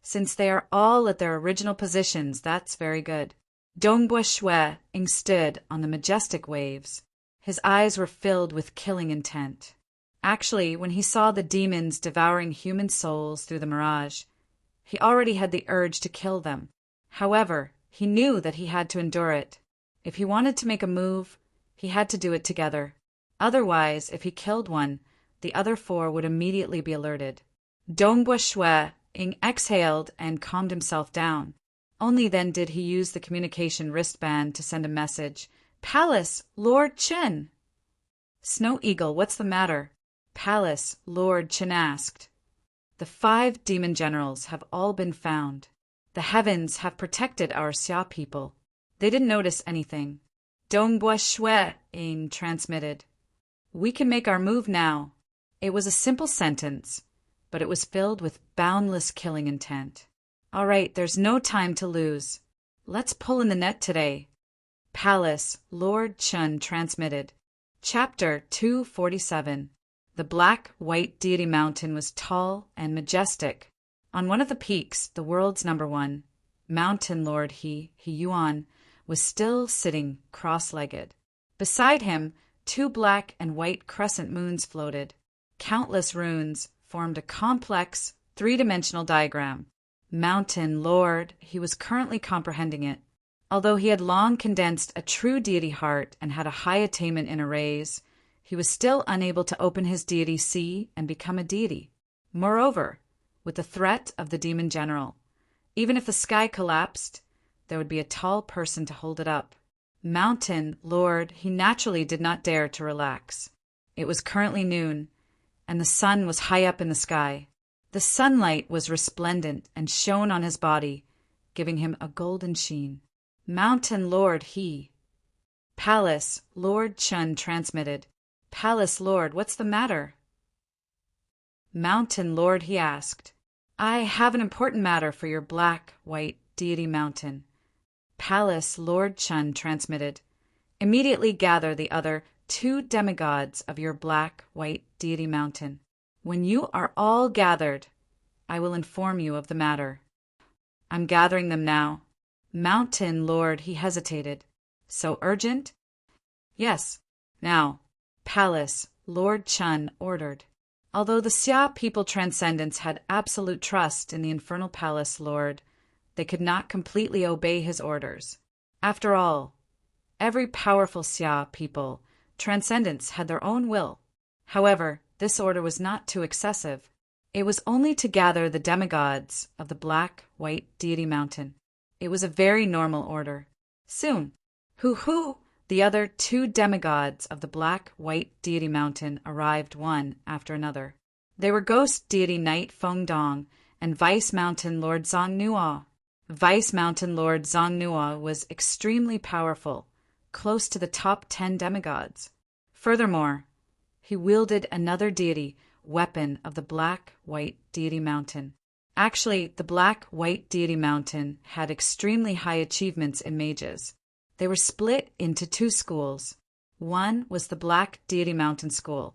Since they are all at their original positions, that's very good. Dongbua Shui-ing stood on the majestic waves. His eyes were filled with killing intent. Actually, when he saw the demons devouring human souls through the mirage, he already had the urge to kill them. However, he knew that he had to endure it. If he wanted to make a move, he had to do it together. Otherwise, if he killed one, the other 4 would immediately be alerted. Dongbua Shui-ing exhaled and calmed himself down. Only then did he use the communication wristband to send a message. Palace, Lord Chen! Snow Eagle, what's the matter? Palace, Lord Chen asked. The 5 demon generals have all been found. The heavens have protected our Xia people. They didn't notice anything. Dongbua Shui-ing transmitted. We can make our move now. It was a simple sentence, but it was filled with boundless killing intent. All right, there's no time to lose. Let's pull in the net today. Palace, Lord Chen transmitted. Chapter 247. The black-white deity mountain was tall and majestic. On one of the peaks, the world's #1, Mountain Lord He Yuan, was still sitting cross-legged. Beside him, 2 black and white crescent moons floated. Countless runes formed a complex, 3-dimensional diagram. Mountain Lord, he was currently comprehending it. Although he had long condensed a true deity heart and had a high attainment in arrays, he was still unable to open his deity sea and become a deity. Moreover, with the threat of the demon general, even if the sky collapsed, there would be a tall person to hold it up. Mountain Lord, he naturally did not dare to relax. It was currently noon, and the sun was high up in the sky. The sunlight was resplendent and shone on his body, giving him a golden sheen. Mountain Lord He. Palace, Lord Chen transmitted. Palace Lord, what's the matter? Mountain Lord, he asked. I have an important matter for your black-white deity mountain. Palace Lord Chen transmitted. Immediately gather the other 2 demigods of your black-white deity mountain. When you are all gathered, I will inform you of the matter. I'm gathering them now. Mountain Lord, he hesitated. So urgent? Yes. Now, Palace, Lord Chen ordered. Although the Xia people transcendents had absolute trust in the infernal palace lord, they could not completely obey his orders. After all, every powerful Xia people transcendents had their own will. However, this order was not too excessive. It was only to gather the demigods of the black, white deity mountain. It was a very normal order. Soon, the other 2 demigods of the black, white deity mountain arrived one after another. They were Ghost Deity Knight Fengdong and Vice Mountain Lord Zhongnua. Vice Mountain Lord Zhongnua was extremely powerful, close to the top 10 demigods. Furthermore, he wielded another deity weapon of the black, white deity mountain. Actually, the black, white deity mountain had extremely high achievements in mages. They were split into 2 schools. One was the Black Deity Mountain School.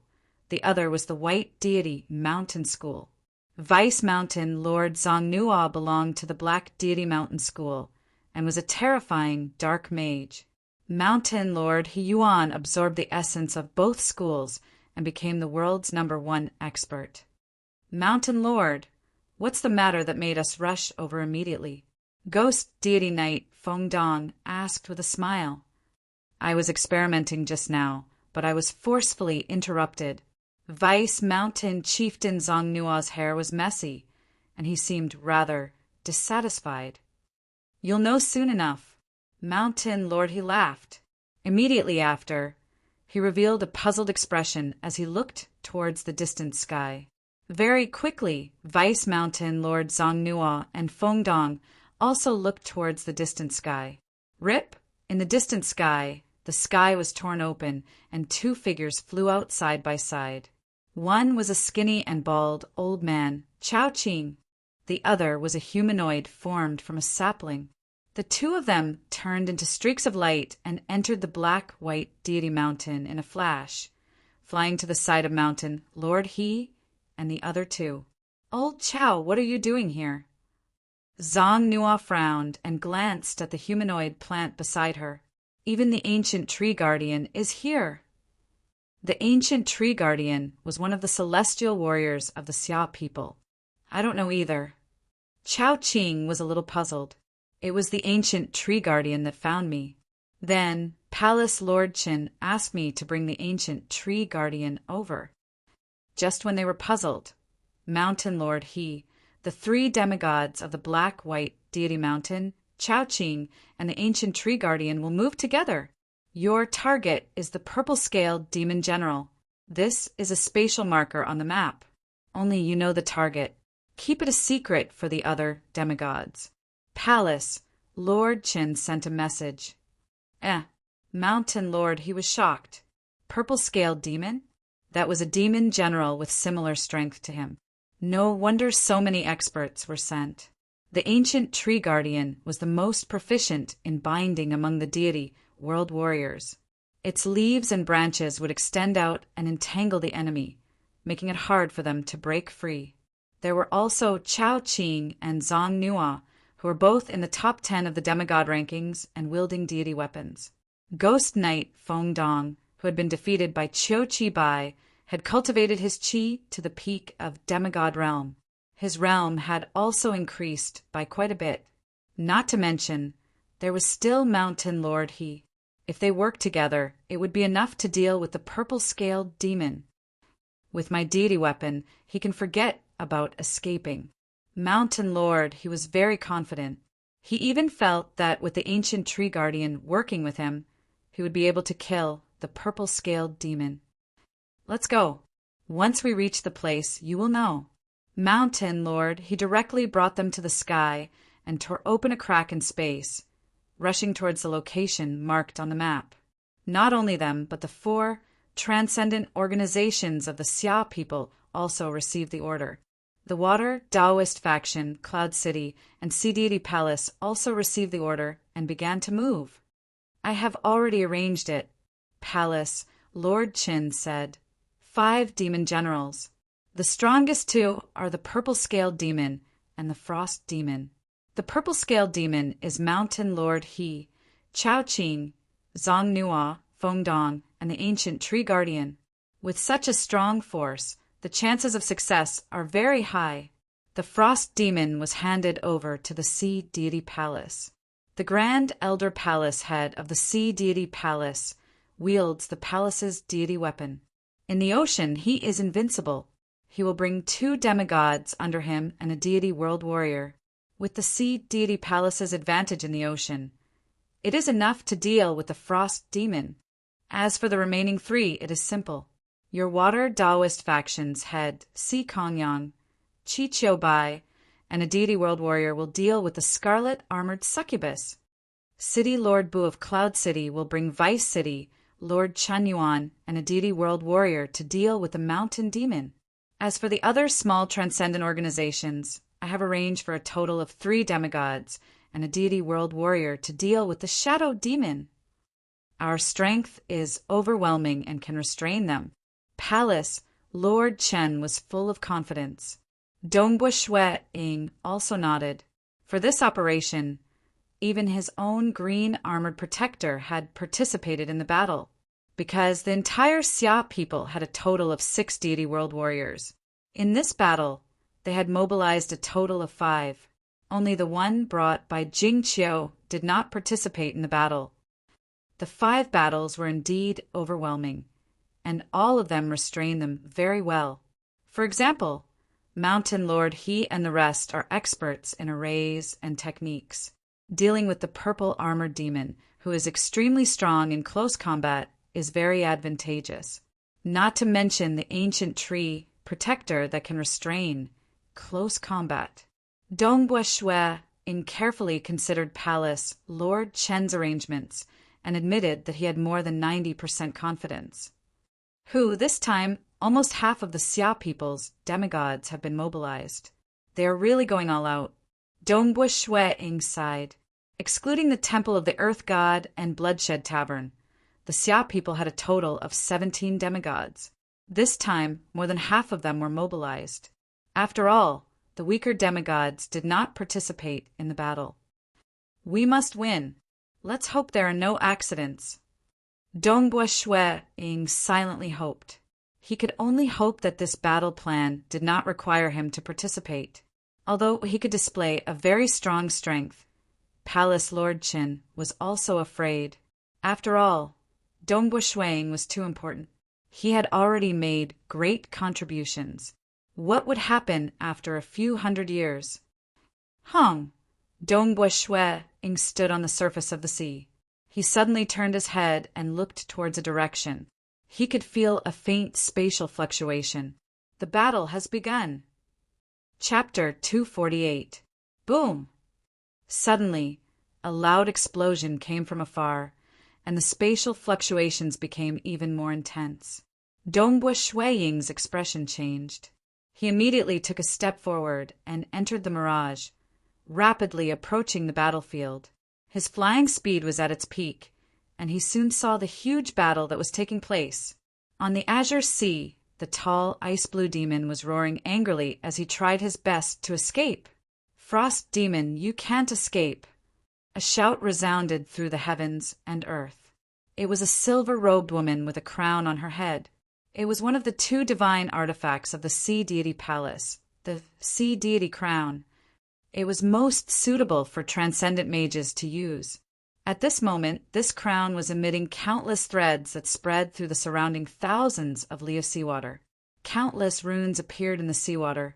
The other was the White Deity Mountain School. Vice Mountain Lord Zhongnua belonged to the Black Deity Mountain School and was a terrifying dark mage. Mountain Lord Yuan absorbed the essence of both schools and became the world's #1 expert. Mountain Lord, what's the matter that made us rush over immediately? Ghost Deity Knight Fengdong asked with a smile. I was experimenting just now, but I was forcefully interrupted. Vice Mountain Chieftain Zhongnua's hair was messy, and he seemed rather dissatisfied. You'll know soon enough. Mountain Lord, he laughed. Immediately after, he revealed a puzzled expression as he looked towards the distant sky. Very quickly, Vice Mountain Lord Zhongnua and Fengdong also looked towards the distant sky. Rip! In the distant sky, the sky was torn open, and 2 figures flew out side by side. One was a skinny and bald old man, Chao Qing. The other was a humanoid formed from a sapling. The 2 of them turned into streaks of light and entered the black-white deity mountain in a flash, flying to the side of mountain Lord He and the other 2. Old Chao, what are you doing here? Zhongnua frowned and glanced at the humanoid plant beside her. Even the ancient tree guardian is here. The ancient tree guardian was one of the celestial warriors of the Xia people. I don't know either. Chao Qing was a little puzzled. It was the ancient tree guardian that found me. Then Palace Lord Qin asked me to bring the ancient tree guardian over. Just when they were puzzled, Mountain Lord He, the 3 demigods of the black-white deity mountain, Chao Qing, and the ancient tree guardian will move together. Your target is the purple-scaled demon general. This is a spatial marker on the map. Only you know the target. Keep it a secret for the other demigods. Palace, Lord Qin sent a message. Mountain Lord, he was shocked. Purple-scaled demon? That was a demon general with similar strength to him. No wonder so many experts were sent. The ancient tree guardian was the most proficient in binding among the deity world warriors. Its leaves and branches would extend out and entangle the enemy, making it hard for them to break free. There were also Chao Qing and Zhongnua, who were both in the top 10 of the demigod rankings and wielding deity weapons. Ghost Knight Fengdong, who had been defeated by Qiu Qi Bai, had cultivated his qi to the peak of demigod realm. His realm had also increased by quite a bit. Not to mention, there was still Mountain Lord He. If they worked together, it would be enough to deal with the purple-scaled demon. With my deity weapon, he can forget about escaping. Mountain Lord, he was very confident. He even felt that with the ancient tree guardian working with him, he would be able to kill the purple-scaled demon. Let's go. Once we reach the place, you will know. Mountain Lord, he directly brought them to the sky and tore open a crack in space, rushing towards the location marked on the map. Not only them, but the 4 transcendent organizations of the Xia people also received the order. The Water Taoist faction, Cloud City, and Sea Deity Palace also received the order and began to move. I have already arranged it. Palace, Lord Qin said. 5 demon generals. The strongest 2 are the purple-scaled demon and the frost demon. The purple-scaled demon is Mountain Lord He, Chao Qing, Zhongnua, Fengdong, and the ancient tree guardian. With such a strong force, the chances of success are very high. The frost demon was handed over to the sea deity Palace. The Grand Elder Palace head of the sea deity Palace wields the palace's deity weapon. In the ocean, he is invincible. He will bring 2 demigods under him and a deity world warrior. With the sea deity Palace's advantage in the ocean, it is enough to deal with the frost demon. As for the remaining 3, it is simple. Your water Taoist faction's head, Si Kongyang, Chi Chiu Bai, and a deity world warrior will deal with the scarlet armored succubus. City Lord Bu of Cloud City will bring Vice City Lord Chen Yuan and a deity world warrior to deal with the mountain demon. As for the other small transcendent organizations, I have arranged for a total of 3 demigods and a deity world warrior to deal with the shadow demon. Our strength is overwhelming and can restrain them. Palace Lord Chen was full of confidence. Dongbo Shui Ying also nodded. For this operation, even his own green armored protector had participated in the battle, because the entire Xia people had a total of 6 deity world warriors. In this battle, they had mobilized a total of 5. Only the one brought by Jing Qiu did not participate in the battle. The 5 battles were indeed overwhelming, and all of them restrained them very well. For example, Mountain Lord He and the rest are experts in arrays and techniques. Dealing with the purple armored demon, who is extremely strong in close combat, is very advantageous. Not to mention the ancient tree protector that can restrain close combat. Dongbo Shui Ying carefully considered Palace Lord Chen's arrangements and admitted that he had more than 90% confidence. This time, almost half of the Xia people's demigods have been mobilized. They are really going all out. Dongbo Shui Ying sighed. Excluding the Temple of the Earth God and Bloodshed Tavern, the Xia people had a total of 17 demigods. This time, more than half of them were mobilized. After all, the weaker demigods did not participate in the battle. We must win. Let's hope there are no accidents. Dongbo Shui Ying silently hoped. He could only hope that this battle plan did not require him to participate. Although he could display a very strong strength, Palace Lord Qin was also afraid. After all, Dongbo Shui Ying was too important. He had already made great contributions. What would happen after a few hundred years? Dongbo Shui Ying stood on the surface of the sea. He suddenly turned his head and looked towards a direction. He could feel a faint spatial fluctuation. The battle has begun. Chapter 248. Boom! Suddenly, a loud explosion came from afar, and the spatial fluctuations became even more intense. Dongbo Shui Ying's expression changed. He immediately took a step forward and entered the mirage, rapidly approaching the battlefield. His flying speed was at its peak, and he soon saw the huge battle that was taking place. On the azure sea, the tall ice-blue demon was roaring angrily as he tried his best to escape. "Frost demon, you can't escape!" A shout resounded through the heavens and earth. It was a silver-robed woman with a crown on her head. It was one of the 2 divine artifacts of the Sea Deity Palace, the Sea Deity Crown. It was most suitable for transcendent mages to use. At this moment, this crown was emitting countless threads that spread through the surrounding thousands of li of seawater. Countless runes appeared in the seawater,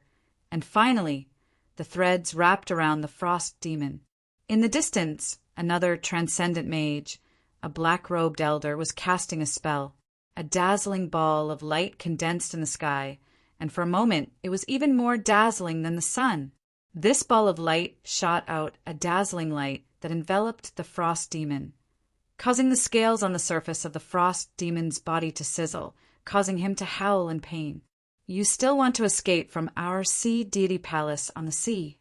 and finally, the threads wrapped around the frost demon. In the distance, another transcendent mage, a black-robed elder, was casting a spell. A dazzling ball of light condensed in the sky, and for a moment it was even more dazzling than the sun. This ball of light shot out a dazzling light that enveloped the frost demon, causing the scales on the surface of the frost demon's body to sizzle, causing him to howl in pain. "You still want to escape from our Sea Deity Palace on the sea."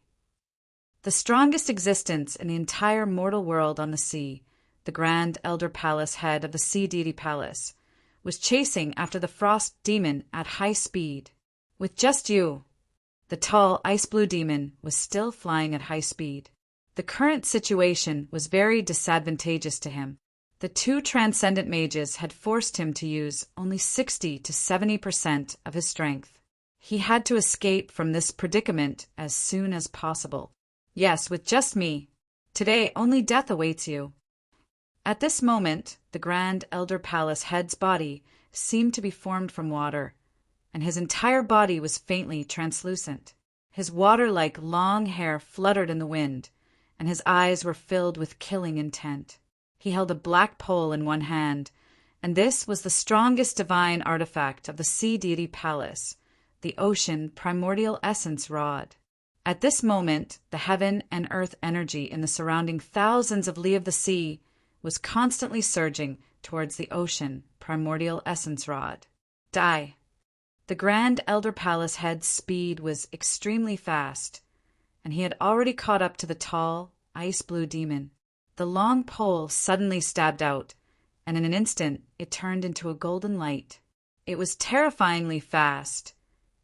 The strongest existence in the entire mortal world on the sea, the Grand Elder Palace head of the Sea Deity Palace, was chasing after the frost demon at high speed. With just you, the tall ice-blue demon was still flying at high speed. The current situation was very disadvantageous to him. The 2 transcendent mages had forced him to use only 60 to 70% of his strength. He had to escape from this predicament as soon as possible. Yes, with just me. Today only death awaits you. At this moment, the Grand Elder Palace head's body seemed to be formed from water, and his entire body was faintly translucent. His water-like long hair fluttered in the wind, and his eyes were filled with killing intent. He held a black pole in one hand, and this was the strongest divine artifact of the sea deity palace, the ocean primordial essence rod. At this moment, the heaven and earth energy in the surrounding thousands of li of the sea was constantly surging towards the ocean primordial essence rod. Die. The Grand Elder Palace head's speed was extremely fast, and he had already caught up to the tall, ice-blue demon. The long pole suddenly stabbed out, and in an instant it turned into a golden light. It was terrifyingly fast,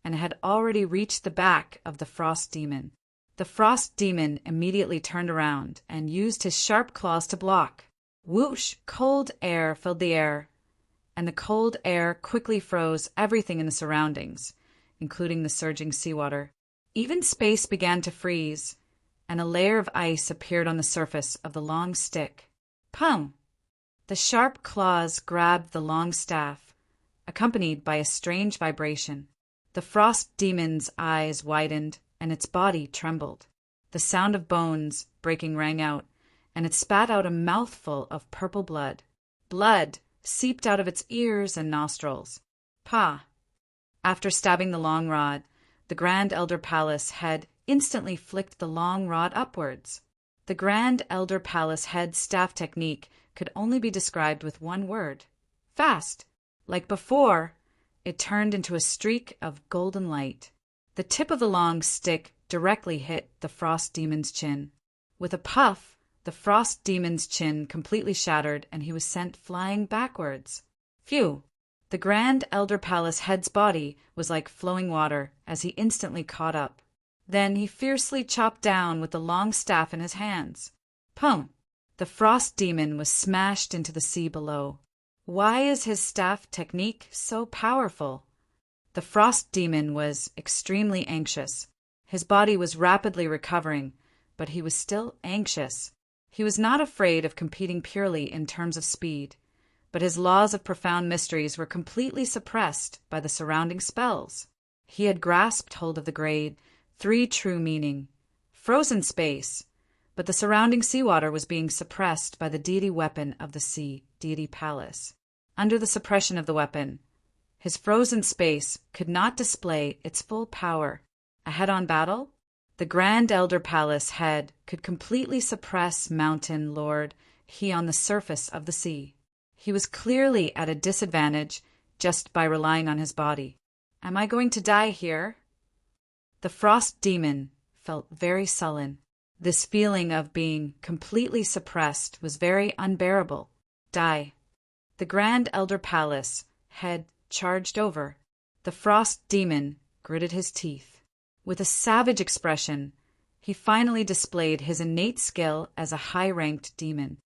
and it had already reached the back of the frost demon. The frost demon immediately turned around and used his sharp claws to block. Whoosh! Cold air filled the air, and the cold air quickly froze everything in the surroundings, including the surging seawater. Even space began to freeze, and a layer of ice appeared on the surface of the long stick. Pum! The sharp claws grabbed the long staff, accompanied by a strange vibration. The frost demon's eyes widened, and its body trembled. The sound of bones breaking rang out, and it spat out a mouthful of purple blood. Blood seeped out of its ears and nostrils. Pah! After stabbing the long rod, the Grand Elder Palace head instantly flicked the long rod upwards. The Grand Elder Palace head's staff technique could only be described with one word: fast. Like before, it turned into a streak of golden light. The tip of the long stick directly hit the frost demon's chin. With a puff, the frost demon's chin completely shattered, and he was sent flying backwards. Phew! The Grand Elder Palace head's body was like flowing water as he instantly caught up. Then he fiercely chopped down with the long staff in his hands. Pum! The frost demon was smashed into the sea below. Why is his staff technique so powerful? The frost demon was extremely anxious. His body was rapidly recovering, but he was still anxious. He was not afraid of competing purely in terms of speed, but his laws of profound mysteries were completely suppressed by the surrounding spells. He had grasped hold of the grade 3 true meaning, frozen space, but the surrounding seawater was being suppressed by the deity weapon of the sea, deity palace. Under the suppression of the weapon, his frozen space could not display its full power. A head-on battle? The Grand Elder Palace head could completely suppress Mountain Lord He on the surface of the sea. He was clearly at a disadvantage just by relying on his body. Am I going to die here? The frost demon felt very sullen. This feeling of being completely suppressed was very unbearable. Die. The Grand Elder Palace head charged over. The frost demon gritted his teeth. With a savage expression, he finally displayed his innate skill as a high-ranked demon.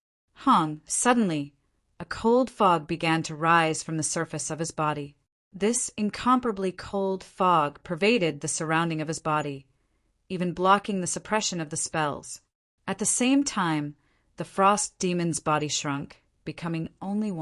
Suddenly, a cold fog began to rise from the surface of his body. This incomparably cold fog pervaded the surrounding of his body, even blocking the suppression of the spells. At the same time, the frost demon's body shrunk, becoming only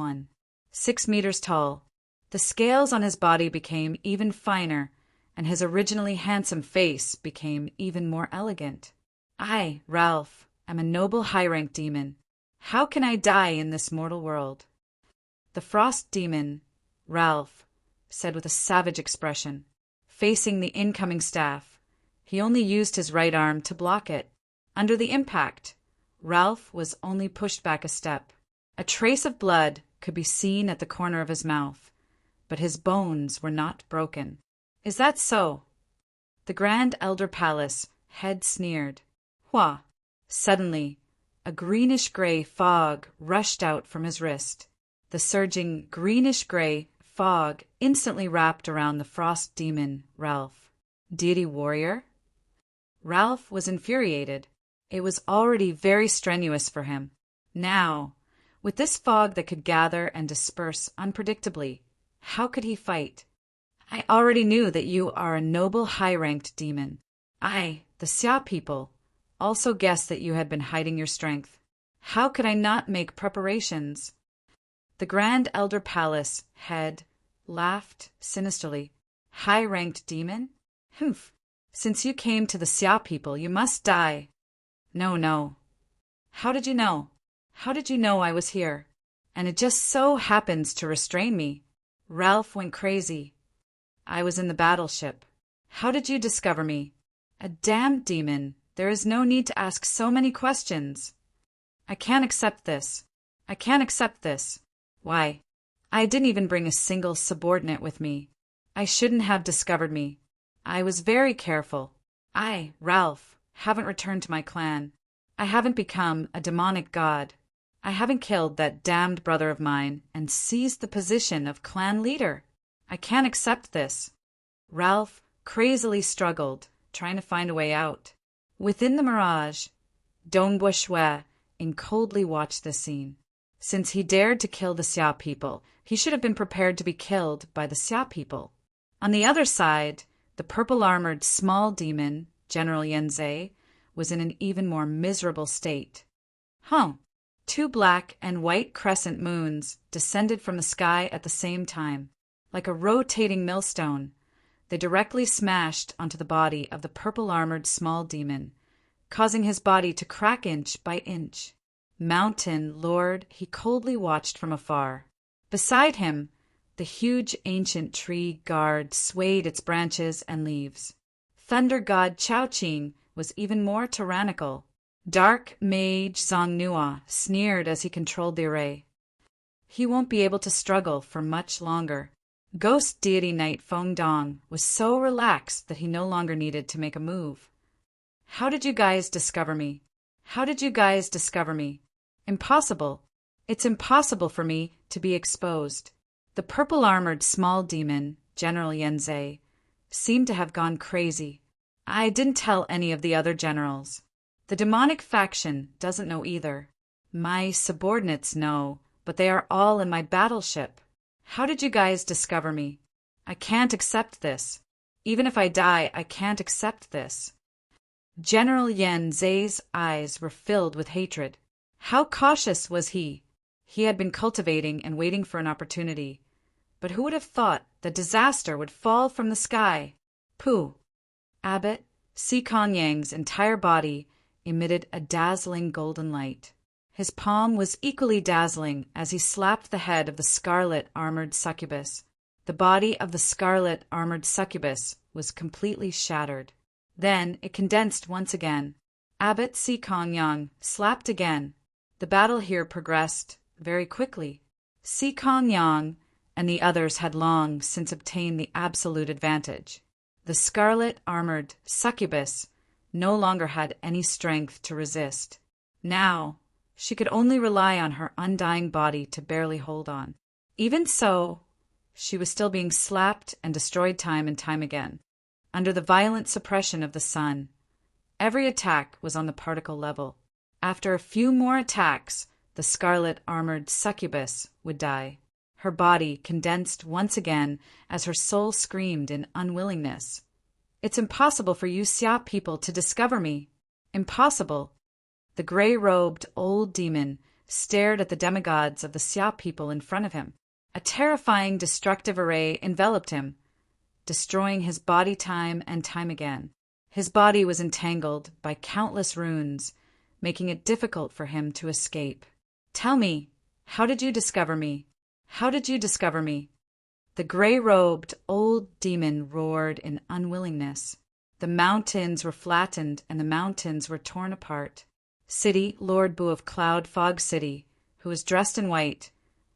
6 meters tall. The scales on his body became even finer, and his originally handsome face became even more elegant. I, Ralph, am a noble high-ranked demon. How can I die in this mortal world? The frost demon, Ralph, said with a savage expression. Facing the incoming staff, he only used his right arm to block it. Under the impact, Ralph was only pushed back a step. A trace of blood could be seen at the corner of his mouth, but his bones were not broken. Is that so? The Grand Elder Palace head sneered. Wha! Suddenly, a greenish-gray fog rushed out from his wrist. The surging greenish-gray fog instantly wrapped around the frost demon, Ralph. Deity warrior? Ralph was infuriated. It was already very strenuous for him. Now, with this fog that could gather and disperse unpredictably, how could he fight? I already knew that you are a noble high-ranked demon. I, the Xia people, also guessed that you had been hiding your strength. How could I not make preparations? The Grand Elder Palace head laughed sinisterly. High-ranked demon? Humph! Since you came to the Xia people, you must die. No, no. How did you know? How did you know I was here? And it just so happens to restrain me. Ralph went crazy. I was in the battleship. How did you discover me? A damned demon. There is no need to ask so many questions. I can't accept this. I can't accept this. Why? I didn't even bring a single subordinate with me. I shouldn't have discovered me. I was very careful. I, Ralph, haven't returned to my clan. I haven't become a demonic god. I haven't killed that damned brother of mine and seized the position of clan leader. I can't accept this. Ralph crazily struggled, trying to find a way out. Within the mirage, Dong Buishui coldly watched this scene. Since he dared to kill the Xia people, he should have been prepared to be killed by the Xia people. On the other side, the purple-armored small demon, General Yanzei, was in an even more miserable state. Two black and white crescent moons descended from the sky at the same time. Like a rotating millstone, they directly smashed onto the body of the purple-armored small demon, causing his body to crack inch by inch. Mountain Lord he coldly watched from afar. Beside him, the huge ancient tree guard swayed its branches and leaves. Thunder god Chao-Ching was even more tyrannical. Dark mage Zongnua sneered as he controlled the array. He won't be able to struggle for much longer. Ghost deity knight Feng Dong was so relaxed that he no longer needed to make a move. How did you guys discover me? How did you guys discover me? Impossible. It's impossible for me to be exposed. The purple-armored small demon, General Yanzei, seemed to have gone crazy. I didn't tell any of the other generals. The demonic faction doesn't know either. My subordinates know, but they are all in my battleship. How did you guys discover me? I can't accept this. Even if I die, I can't accept this. General Yanzei's eyes were filled with hatred. How cautious was he? He had been cultivating and waiting for an opportunity. But who would have thought that disaster would fall from the sky? Pooh! Abbot Si Kanyang's entire body emitted a dazzling golden light. His palm was equally dazzling as he slapped the head of the scarlet-armored succubus. The body of the scarlet-armored succubus was completely shattered. Then it condensed once again. Abbot Si Kanyang slapped again. The battle here progressed very quickly. Si Kanyang and the others had long since obtained the absolute advantage. The scarlet-armored succubus no longer had any strength to resist. Now, she could only rely on her undying body to barely hold on. Even so, she was still being slapped and destroyed time and time again. Under the violent suppression of the sun, every attack was on the particle level. After a few more attacks, the scarlet-armored succubus would die. Her body condensed once again as her soul screamed in unwillingness. It's impossible for you Xia people to discover me. Impossible. The gray-robed old demon stared at the demigods of the Xia people in front of him. A terrifying destructive array enveloped him, destroying his body time and time again. His body was entangled by countless runes, making it difficult for him to escape. Tell me, how did you discover me? How did you discover me? The gray-robed old demon roared in unwillingness. The mountains were flattened and the mountains were torn apart. City Lord Bu of Cloud Fog City, who was dressed in white,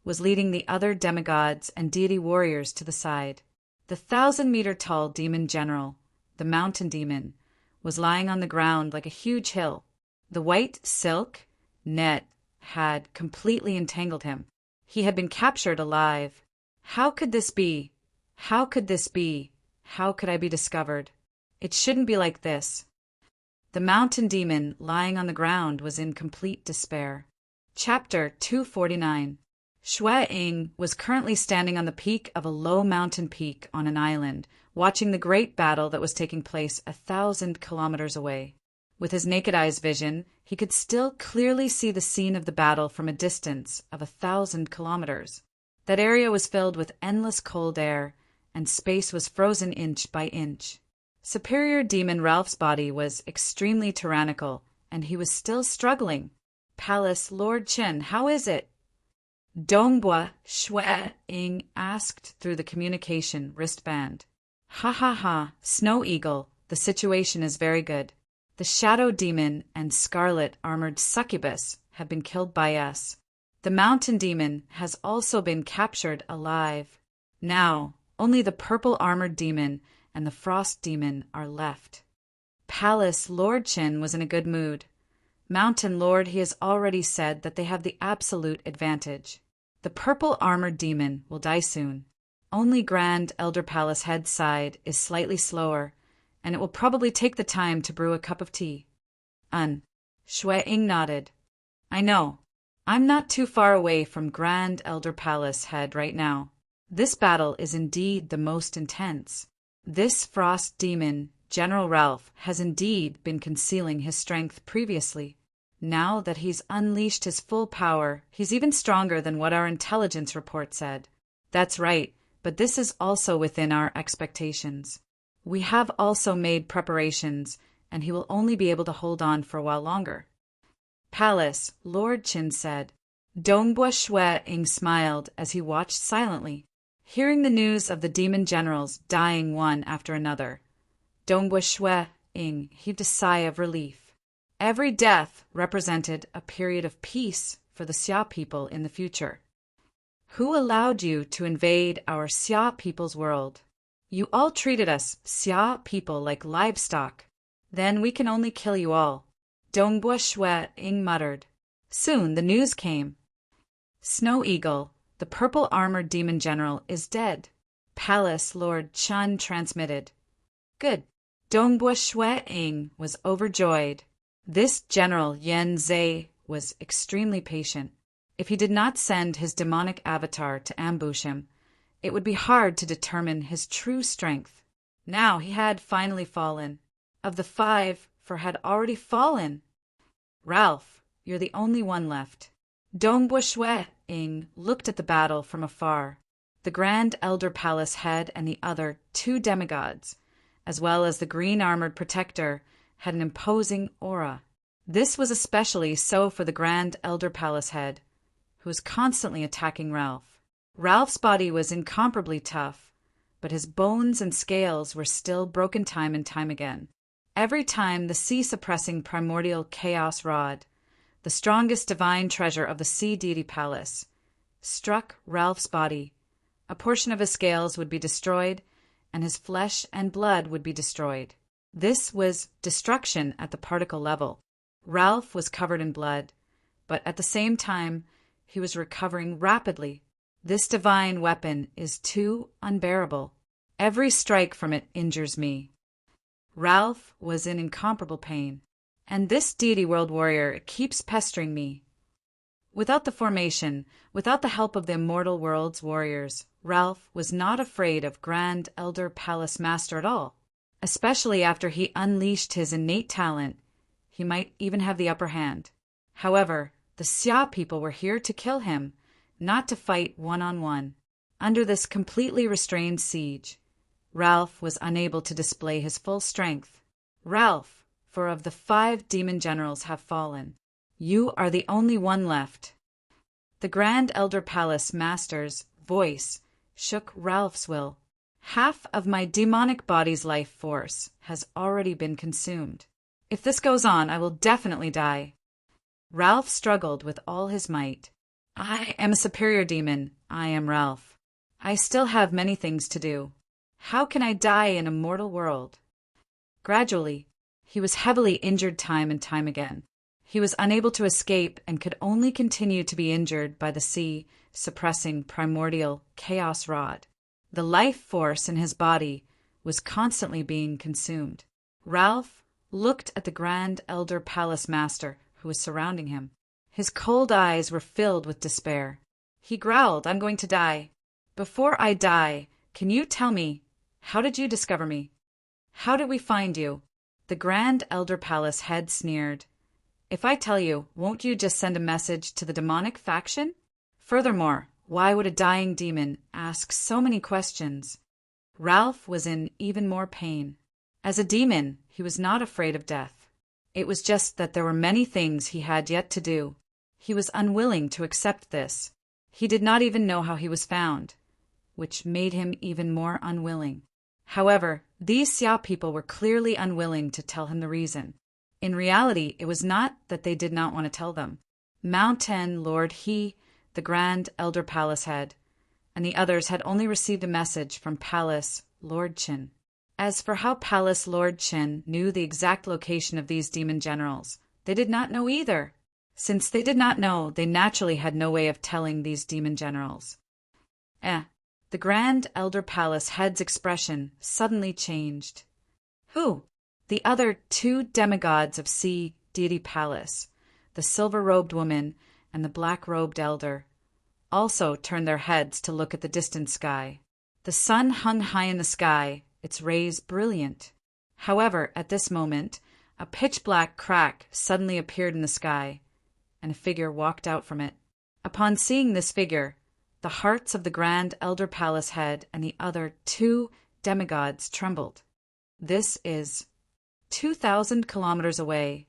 was leading the other demigods and deity warriors to the side. The 1,000-meter-tall demon general, the mountain demon, was lying on the ground like a huge hill. The white silk net had completely entangled him. He had been captured alive. How could this be? How could this be? How could I be discovered? It shouldn't be like this. The mountain demon lying on the ground was in complete despair. Chapter 249. Shui was currently standing on the peak of a low mountain peak on an island, watching the great battle that was taking place 1,000 kilometers away. With his naked eye's vision, he could still clearly see the scene of the battle from a distance of 1,000 kilometers. That area was filled with endless cold air, and space was frozen inch by inch. Superior Demon Ralph's body was extremely tyrannical, and he was still struggling. Palace Lord Chen, how is it? Dongbua Shui asked through the communication wristband. Ha ha ha, Snow Eagle, the situation is very good. The Shadow Demon and Scarlet Armored Succubus have been killed by us. The Mountain Demon has also been captured alive. Now, only the Purple Armored Demon and the Frost Demon are left. Palace Lord Chen was in a good mood. Mountain Lord, he has already said that they have the absolute advantage. The Purple Armored Demon will die soon. Only Grand Elder Palace Head's side is slightly slower, and it will probably take the time to brew a cup of tea. Shui nodded. I know. I'm not too far away from Grand Elder Palace Head right now. This battle is indeed the most intense. This Frost Demon, General Ralph, has indeed been concealing his strength previously. Now that he's unleashed his full power, he's even stronger than what our intelligence report said. That's right, but this is also within our expectations. We have also made preparations, and he will only be able to hold on for a while longer. Palace, Lord Qin said. Dongbua Shui smiled as he watched silently, hearing the news of the demon generals dying one after another. Dongbua Shui heaved a sigh of relief. Every death represented a period of peace for the Xia people in the future. Who allowed you to invade our Xia people's world? You all treated us, Xia people, like livestock. Then we can only kill you all. Dongbua Shui muttered. Soon the news came. Snow Eagle, the purple armored demon general, is dead. Palace Lord Chun transmitted. Good. Dongbua Shui was overjoyed. This General Yen Zhe was extremely patient. If he did not send his demonic avatar to ambush him, it would be hard to determine his true strength. Now he had finally fallen. Of the 5, 4 had already fallen. Ralph, you're the only one left. Dongbua Shui looked at the battle from afar. The Grand Elder Palace Head and the other 2 demigods, as well as the green armored protector, had an imposing aura. This was especially so for the Grand Elder Palace Head, who was constantly attacking Ralph. Ralph's body was incomparably tough, but his bones and scales were still broken time and time again. Every time the sea-suppressing primordial chaos rod, the strongest divine treasure of the Sea Deity Palace, struck Ralph's body, a portion of his scales would be destroyed, and his flesh and blood would be destroyed. This was destruction at the particle level. Ralph was covered in blood, but at the same time, he was recovering rapidly. This divine weapon is too unbearable. Every strike from it injures me. Ralph was in incomparable pain, and this deity world warrior keeps pestering me. Without the formation, without the help of the immortal world's warriors, Ralph was not afraid of Grand Elder Palace Master at all. Especially after he unleashed his innate talent, he might even have the upper hand. However, the Xia people were here to kill him, not to fight one-on-one. Under this completely restrained siege, Ralph was unable to display his full strength. Ralph, 4 of the 5 demon generals have fallen. You are the only one left. The Grand Elder Palace Master's voice shook Ralph's will. Half of my demonic body's life force has already been consumed. If this goes on, I will definitely die. Ralph struggled with all his might. I am a superior demon. I am Ralph. I still have many things to do. How can I die in a mortal world? Gradually, he was heavily injured time and time again. He was unable to escape and could only continue to be injured by the sea, suppressing primordial chaos rod. The life force in his body was constantly being consumed. Ralph looked at the Grand Elder Palace Master who was surrounding him. His cold eyes were filled with despair. He growled, "I'm going to die. Before I die, can you tell me, how did you discover me? How did we find you?" The Grand Elder Palace head sneered. "If I tell you, won't you just send a message to the demonic faction? Furthermore, why would a dying demon ask so many questions?" Ralph was in even more pain. As a demon, he was not afraid of death. It was just that there were many things he had yet to do. He was unwilling to accept this. He did not even know how he was found, which made him even more unwilling. However, these Xia people were clearly unwilling to tell him the reason. In reality, it was not that they did not want to tell them. Mountain Lord He, the Grand Elder Palace head, and the others had only received a message from Palace Lord Qin. As for how Palace Lord Qin knew the exact location of these demon generals, they did not know either. Since they did not know, they naturally had no way of telling these demon generals. The Grand Elder Palace head's expression suddenly changed. Who? The other two demigods of Sea Deity Palace, the silver-robed woman and the black-robed elder, also turned their heads to look at the distant sky. The sun hung high in the sky, its rays brilliant. However, at this moment, a pitch-black crack suddenly appeared in the sky, and a figure walked out from it. Upon seeing this figure, the hearts of the Grand Elder Palace head and the other two demigods trembled. This is 2,000 kilometers away.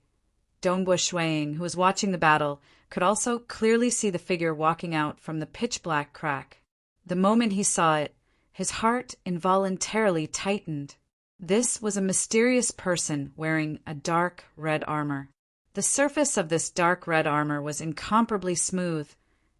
Dongbua Shuang, who was watching the battle, could also clearly see the figure walking out from the pitch-black crack. The moment he saw it, his heart involuntarily tightened. This was a mysterious person wearing a dark red armor. The surface of this dark red armor was incomparably smooth,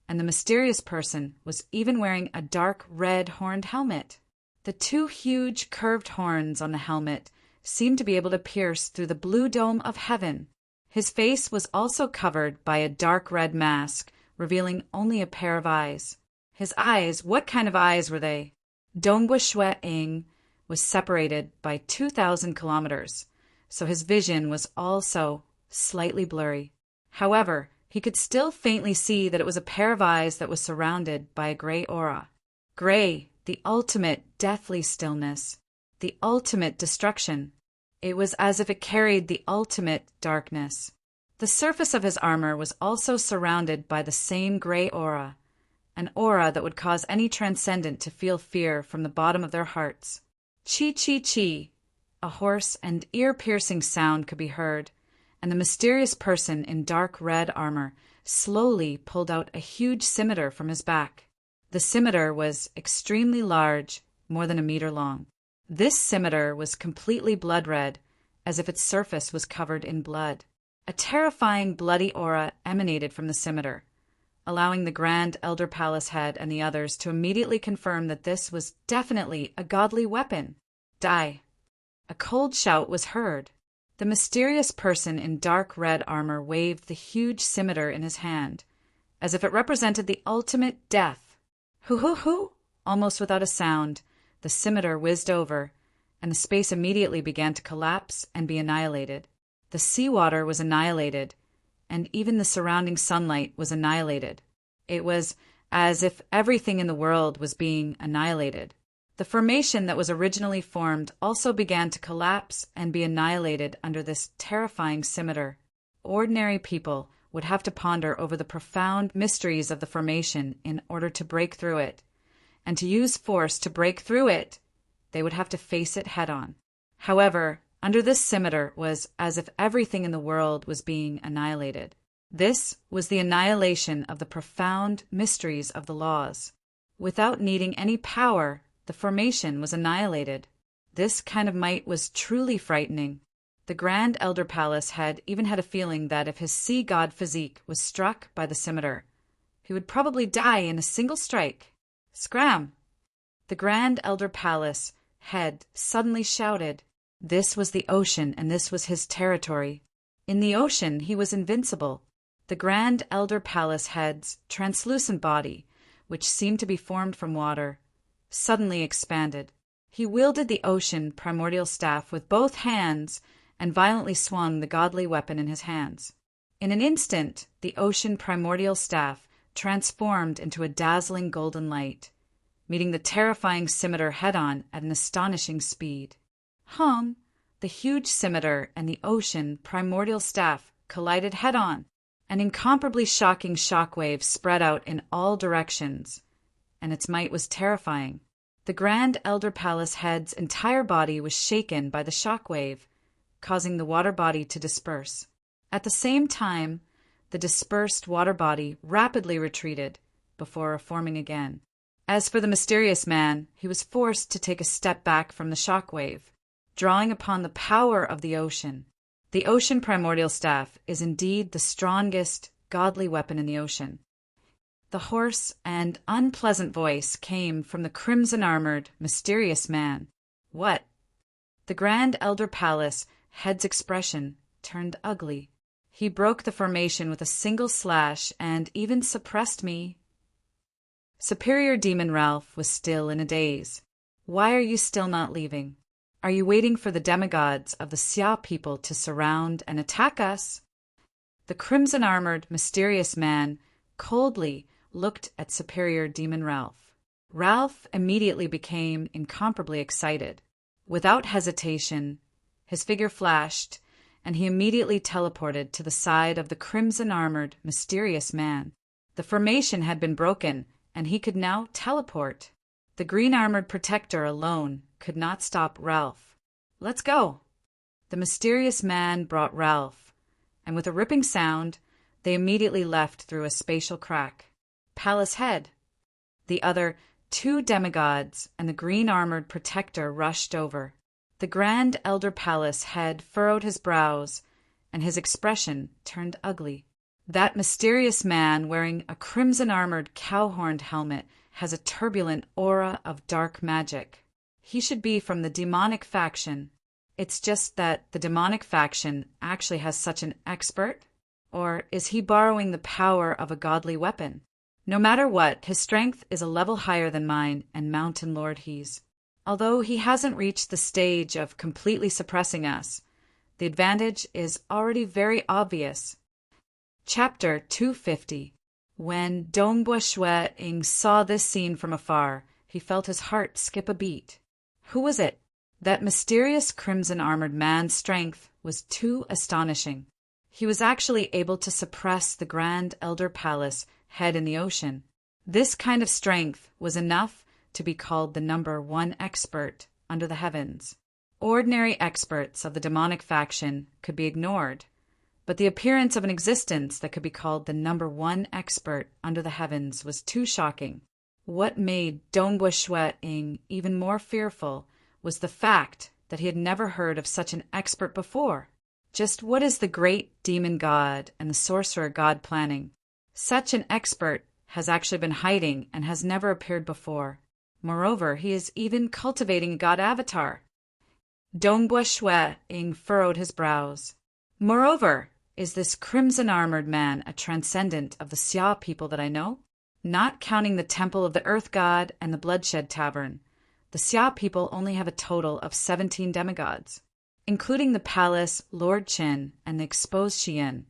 and the mysterious person was even wearing a dark red horned helmet. The two huge curved horns on the helmet seemed to be able to pierce through the blue dome of heaven. His face was also covered by a dark red mask, revealing only a pair of eyes. His eyes, what kind of eyes were they? Dongbua Shuang was separated by 2,000 kilometers, so his vision was also slightly blurry. However, he could still faintly see that it was a pair of eyes that was surrounded by a gray aura. Gray, the ultimate deathly stillness, the ultimate destruction. It was as if it carried the ultimate darkness. The surface of his armor was also surrounded by the same gray aura, an aura that would cause any transcendent to feel fear from the bottom of their hearts. Chi-chi-chi, a hoarse and ear-piercing sound could be heard, and the mysterious person in dark red armor slowly pulled out a huge scimitar from his back. The scimitar was extremely large, more than a meter long. This scimitar was completely blood-red, as if its surface was covered in blood. A terrifying bloody aura emanated from the scimitar, allowing the Grand Elder Palace head and the others to immediately confirm that this was definitely a godly weapon. Die. A cold shout was heard. The mysterious person in dark red armor waved the huge scimitar in his hand, as if it represented the ultimate death. Hoo-hoo-hoo! Almost without a sound, the scimitar whizzed over, and the space immediately began to collapse and be annihilated. The seawater was annihilated, and even the surrounding sunlight was annihilated. It was as if everything in the world was being annihilated. The formation that was originally formed also began to collapse and be annihilated under this terrifying scimitar. Ordinary people would have to ponder over the profound mysteries of the formation in order to break through it, and to use force to break through it, they would have to face it head-on. However, under this scimitar was as if everything in the world was being annihilated. This was the annihilation of the profound mysteries of the laws. Without needing any power, the formation was annihilated. This kind of might was truly frightening. The Grand Elder Palace head even had a feeling that if his sea god physique was struck by the scimitar, he would probably die in a single strike. Scram! The Grand Elder Palace head suddenly shouted. This was the ocean, and this was his territory. In the ocean, he was invincible. The Grand Elder Palace head's translucent body, which seemed to be formed from water, suddenly expanded. He wielded the ocean primordial staff with both hands and violently swung the godly weapon in his hands. In an instant, the ocean primordial staff transformed into a dazzling golden light, meeting the terrifying scimitar head-on at an astonishing speed. Hum! The huge scimitar and the ocean primordial staff collided head-on. An incomparably shocking shockwave spread out in all directions, and its might was terrifying. The Grand Elder Palace head's entire body was shaken by the shockwave, causing the water body to disperse. At the same time, the dispersed water body rapidly retreated before forming again. As for the mysterious man, he was forced to take a step back from the shockwave, drawing upon the power of the ocean. The ocean primordial staff is indeed the strongest godly weapon in the ocean. The hoarse and unpleasant voice came from the crimson-armored, mysterious man. What? The Grand Elder Palace head's expression turned ugly. He broke the formation with a single slash and even suppressed me. Superior Demon Ralph was still in a daze. Why are you still not leaving? Are you waiting for the demigods of the Xia people to surround and attack us? The crimson-armored, mysterious man coldly looked at Superior Demon Ralph. Ralph immediately became incomparably excited. Without hesitation, his figure flashed, and he immediately teleported to the side of the crimson-armored, mysterious man. The formation had been broken, and he could now teleport. The green-armored protector alone could not stop Ralph. Let's go! The mysterious man brought Ralph, and with a ripping sound, they immediately left through a spatial crack. Palace head. The other 2 demigods and the green-armored protector rushed over. The Grand Elder Palace head furrowed his brows, and his expression turned ugly. That mysterious man wearing a crimson-armored cow-horned helmet has a turbulent aura of dark magic. He should be from the demonic faction. It's just that the demonic faction actually has such an expert? Or is he borrowing the power of a godly weapon? No matter what, his strength is a level higher than mine and Mountain Lord he's. Although he hasn't reached the stage of completely suppressing us, the advantage is already very obvious. Chapter 250. When Dongbua Shui-ing saw this scene from afar, he felt his heart skip a beat. Who was it? That mysterious crimson-armored man's strength was too astonishing. He was actually able to suppress the Grand Elder Palace head in the ocean. This kind of strength was enough to be called the number 1 expert under the heavens. Ordinary experts of the demonic faction could be ignored, but the appearance of an existence that could be called the number 1 expert under the heavens was too shocking. What made Dongbua Shui-ing even more fearful was the fact that he had never heard of such an expert before. Just what is the great demon god and the sorcerer god planning? Such an expert has actually been hiding and has never appeared before. Moreover, he is even cultivating a god avatar. Dongbua Shui-ing furrowed his brows. Moreover, is this crimson-armored man a transcendent of the Xia people that I know? Not counting the Temple of the Earth God and the Bloodshed Tavern, the Xia people only have a total of 17 demigods. Including the Palace, Lord Qin, and the exposed Xian,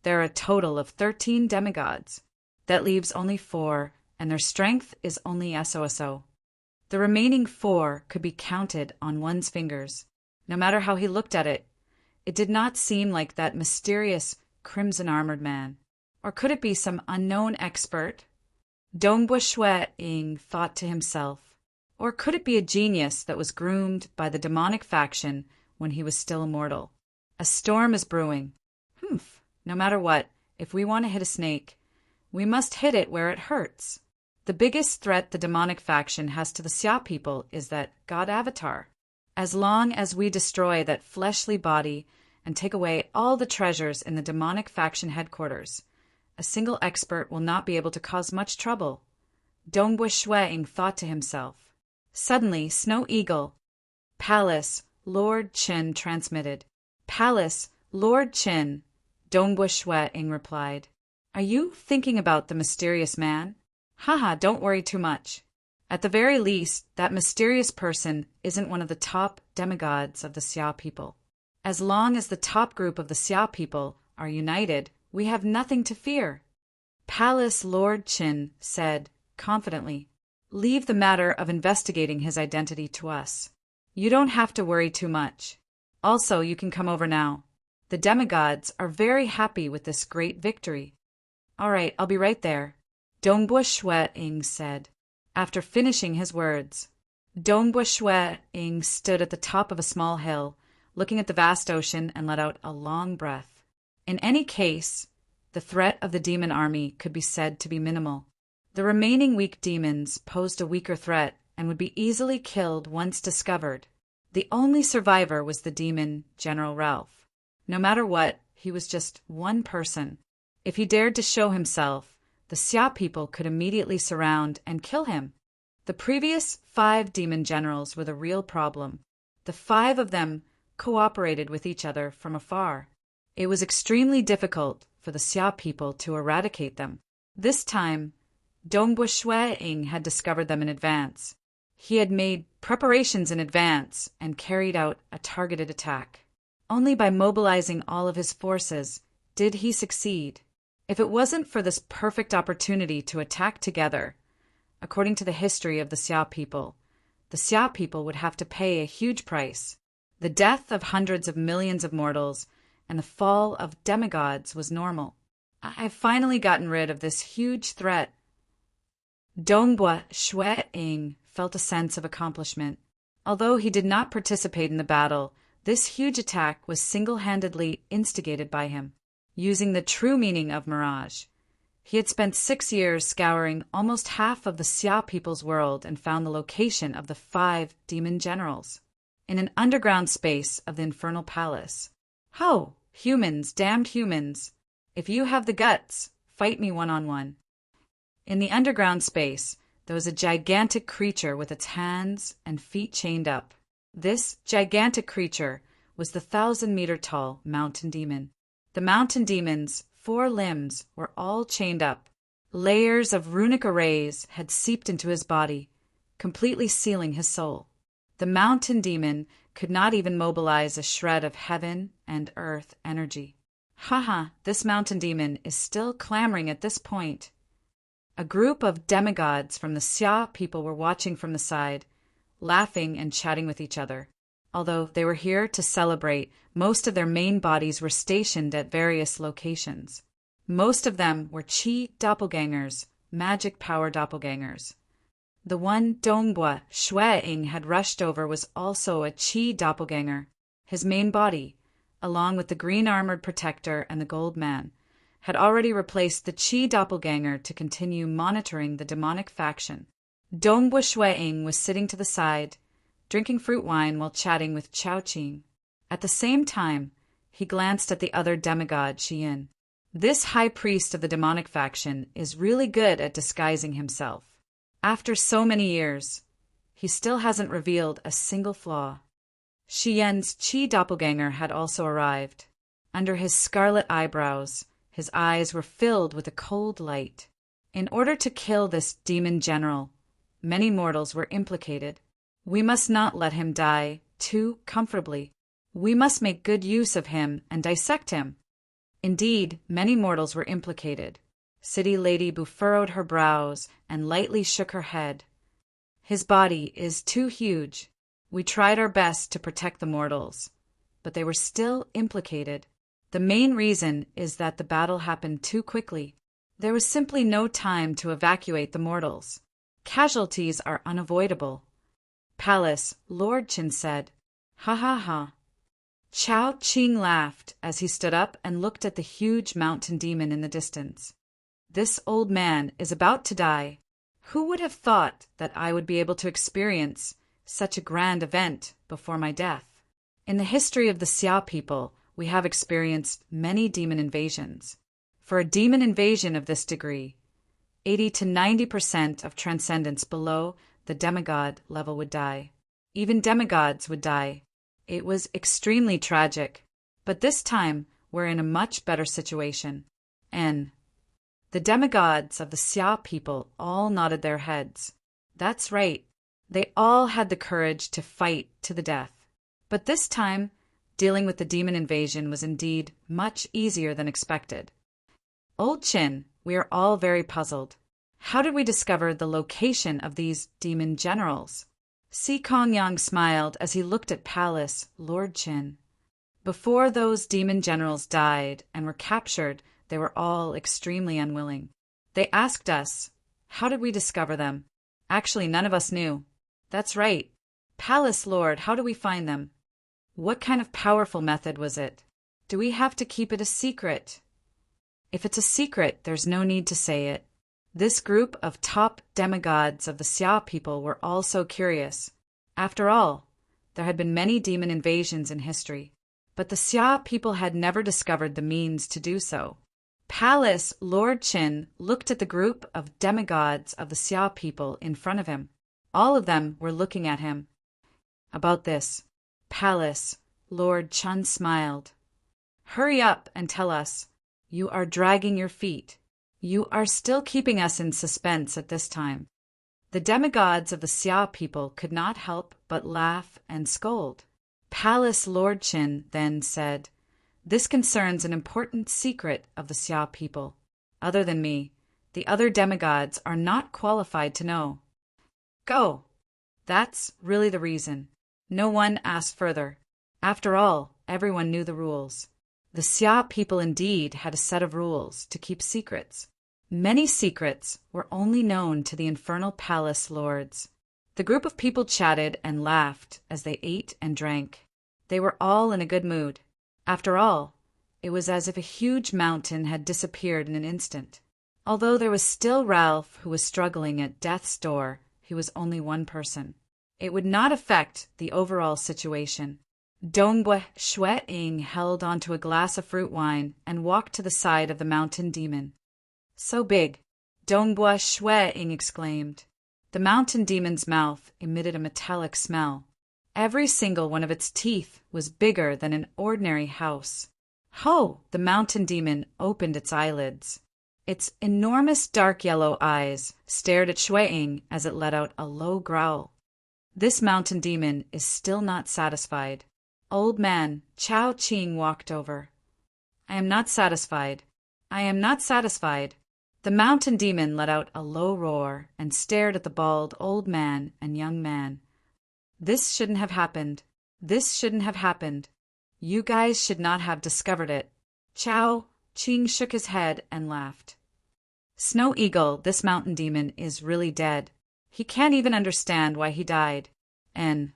there are a total of 13 demigods. That leaves only 4, and their strength is only SOSO. The remaining 4 could be counted on one's fingers. No matter how he looked at it, it did not seem like that mysterious crimson-armored man. Or could it be some unknown expert? Dongbua Shui-ing thought to himself. Or could it be a genius that was groomed by the demonic faction when he was still immortal? A storm is brewing. Humph. No matter what, if we want to hit a snake, we must hit it where it hurts. The biggest threat the demonic faction has to the Xia people is that god avatar. As long as we destroy that fleshly body and take away all the treasures in the demonic faction headquarters, a single expert will not be able to cause much trouble. Dongbua Shui-ing thought to himself. Suddenly, Snow Eagle, Palace, Lord Qin transmitted. Palace, Lord Qin, Dongbua Shui-ing replied. Are you thinking about the mysterious man? Haha, don't worry too much. At the very least, that mysterious person isn't one of the top demigods of the Xia people. As long as the top group of the Xia people are united, we have nothing to fear. Palace Lord Qin said, confidently, "Leave the matter of investigating his identity to us. You don't have to worry too much. Also, you can come over now. The demigods are very happy with this great victory." "All right, I'll be right there," Dongbua Shui-ing said. After finishing his words, Dongbua Shui-ing stood at the top of a small hill, looking at the vast ocean, and let out a long breath. In any case, the threat of the demon army could be said to be minimal. The remaining weak demons posed a weaker threat and would be easily killed once discovered. The only survivor was the demon General Ralph. No matter what, he was just one person. If he dared to show himself, the Xia people could immediately surround and kill him. The previous 5 demon generals were the real problem. The 5 of them cooperated with each other from afar. It was extremely difficult for the Xia people to eradicate them. This time, Dongbua Shui-ing had discovered them in advance. He had made preparations in advance and carried out a targeted attack. Only by mobilizing all of his forces did he succeed. If it wasn't for this perfect opportunity to attack together, according to the history of the Xia people would have to pay a huge price. The death of hundreds of millions of mortals and the fall of demigods was normal. I've finally gotten rid of this huge threat. Dongbua Shui-ing felt a sense of accomplishment. Although he did not participate in the battle, this huge attack was single-handedly instigated by him. Using the true meaning of mirage, he had spent 6 years scouring almost half of the Xia people's world and found the location of the 5 demon generals in an underground space of the Infernal Palace. "Ho, humans, damned humans! If you have the guts, fight me one-on-one." In the underground space, there was a gigantic creature with its hands and feet chained up. This gigantic creature was the 1,000-meter-tall mountain demon. The mountain demon's 4 limbs were all chained up. Layers of runic arrays had seeped into his body, completely sealing his soul. The mountain demon could not even mobilize a shred of heaven and earth energy. Haha, this mountain demon is still clamoring at this point. A group of demigods from the Xia people were watching from the side, laughing and chatting with each other. Although they were here to celebrate, most of their main bodies were stationed at various locations. Most of them were Qi doppelgangers, magic power doppelgangers. The one Dongbua Shui-ing had rushed over was also a Qi doppelganger. His main body, along with the green-armored protector and the gold man, had already replaced the Qi doppelganger to continue monitoring the demonic faction. Dongbua Shui-ing was sitting to the side, drinking fruit wine while chatting with Chao Qing. At the same time, he glanced at the other demigod, Xian. This high priest of the demonic faction is really good at disguising himself. After so many years, he still hasn't revealed a single flaw. Xian's Qi doppelganger had also arrived. Under his scarlet eyebrows, his eyes were filled with a cold light. In order to kill this demon general, many mortals were implicated. We must not let him die too comfortably. We must make good use of him and dissect him. Indeed, many mortals were implicated. City Lady furrowed her brows and lightly shook her head. His body is too huge. We tried our best to protect the mortals, but they were still implicated. The main reason is that the battle happened too quickly. There was simply no time to evacuate the mortals. Casualties are unavoidable. Palace, Lord Qin said. Ha ha ha. Chao Qing laughed as he stood up and looked at the huge mountain demon in the distance. This old man is about to die. Who would have thought that I would be able to experience such a grand event before my death? In the history of the Xia people, we have experienced many demon invasions. For a demon invasion of this degree, 80 to 90% of transcendents below the demigod level would die. Even demigods would die. It was extremely tragic, but this time we're in a much better situation. The demigods of the Xia people all nodded their heads. That's right, they all had the courage to fight to the death. But this time, dealing with the demon invasion was indeed much easier than expected. Old Qin We are all very puzzled. How did we discover the location of these demon generals? Si Kongyang smiled as he looked at Palace Lord Qin. Before those demon generals died and were captured, they were all extremely unwilling. They asked us, how did we discover them? Actually, none of us knew. That's right. Palace Lord, how do we find them? What kind of powerful method was it? Do we have to keep it a secret? If it's a secret, there's no need to say it. This group of top demigods of the Xia people were all so curious. After all, there had been many demon invasions in history, but the Xia people had never discovered the means to do so. Palace Lord Qin looked at the group of demigods of the Xia people in front of him. All of them were looking at him. About this, Palace Lord Qin smiled. Hurry up and tell us. You are dragging your feet. You are still keeping us in suspense at this time. The demigods of the Xia people could not help but laugh and scold. Palace Lord Qin then said, This concerns an important secret of the Xia people. Other than me, the other demigods are not qualified to know. Go! That's really the reason. No one asked further. After all, everyone knew the rules. The Xia people indeed had a set of rules to keep secrets. Many secrets were only known to the infernal palace lords. The group of people chatted and laughed as they ate and drank. They were all in a good mood. After all, it was as if a huge mountain had disappeared in an instant. Although there was still Ralph who was struggling at death's door, he was only one person. It would not affect the overall situation. Dongbue Shueing held onto a glass of fruit wine and walked to the side of the mountain demon. So big, Dongbue Shueing exclaimed. The mountain demon's mouth emitted a metallic smell. Every single one of its teeth was bigger than an ordinary house. Ho! The mountain demon opened its eyelids. Its enormous dark yellow eyes stared at Shueing as it let out a low growl. This mountain demon is still not satisfied. Old man Chao Qing walked over. I am not satisfied. I am not satisfied. The mountain demon let out a low roar and stared at the bald old man and young man. This shouldn't have happened. This shouldn't have happened. You guys should not have discovered it. Chao Qing shook his head and laughed. Snow Eagle, this mountain demon, is really dead. He can't even understand why he died. And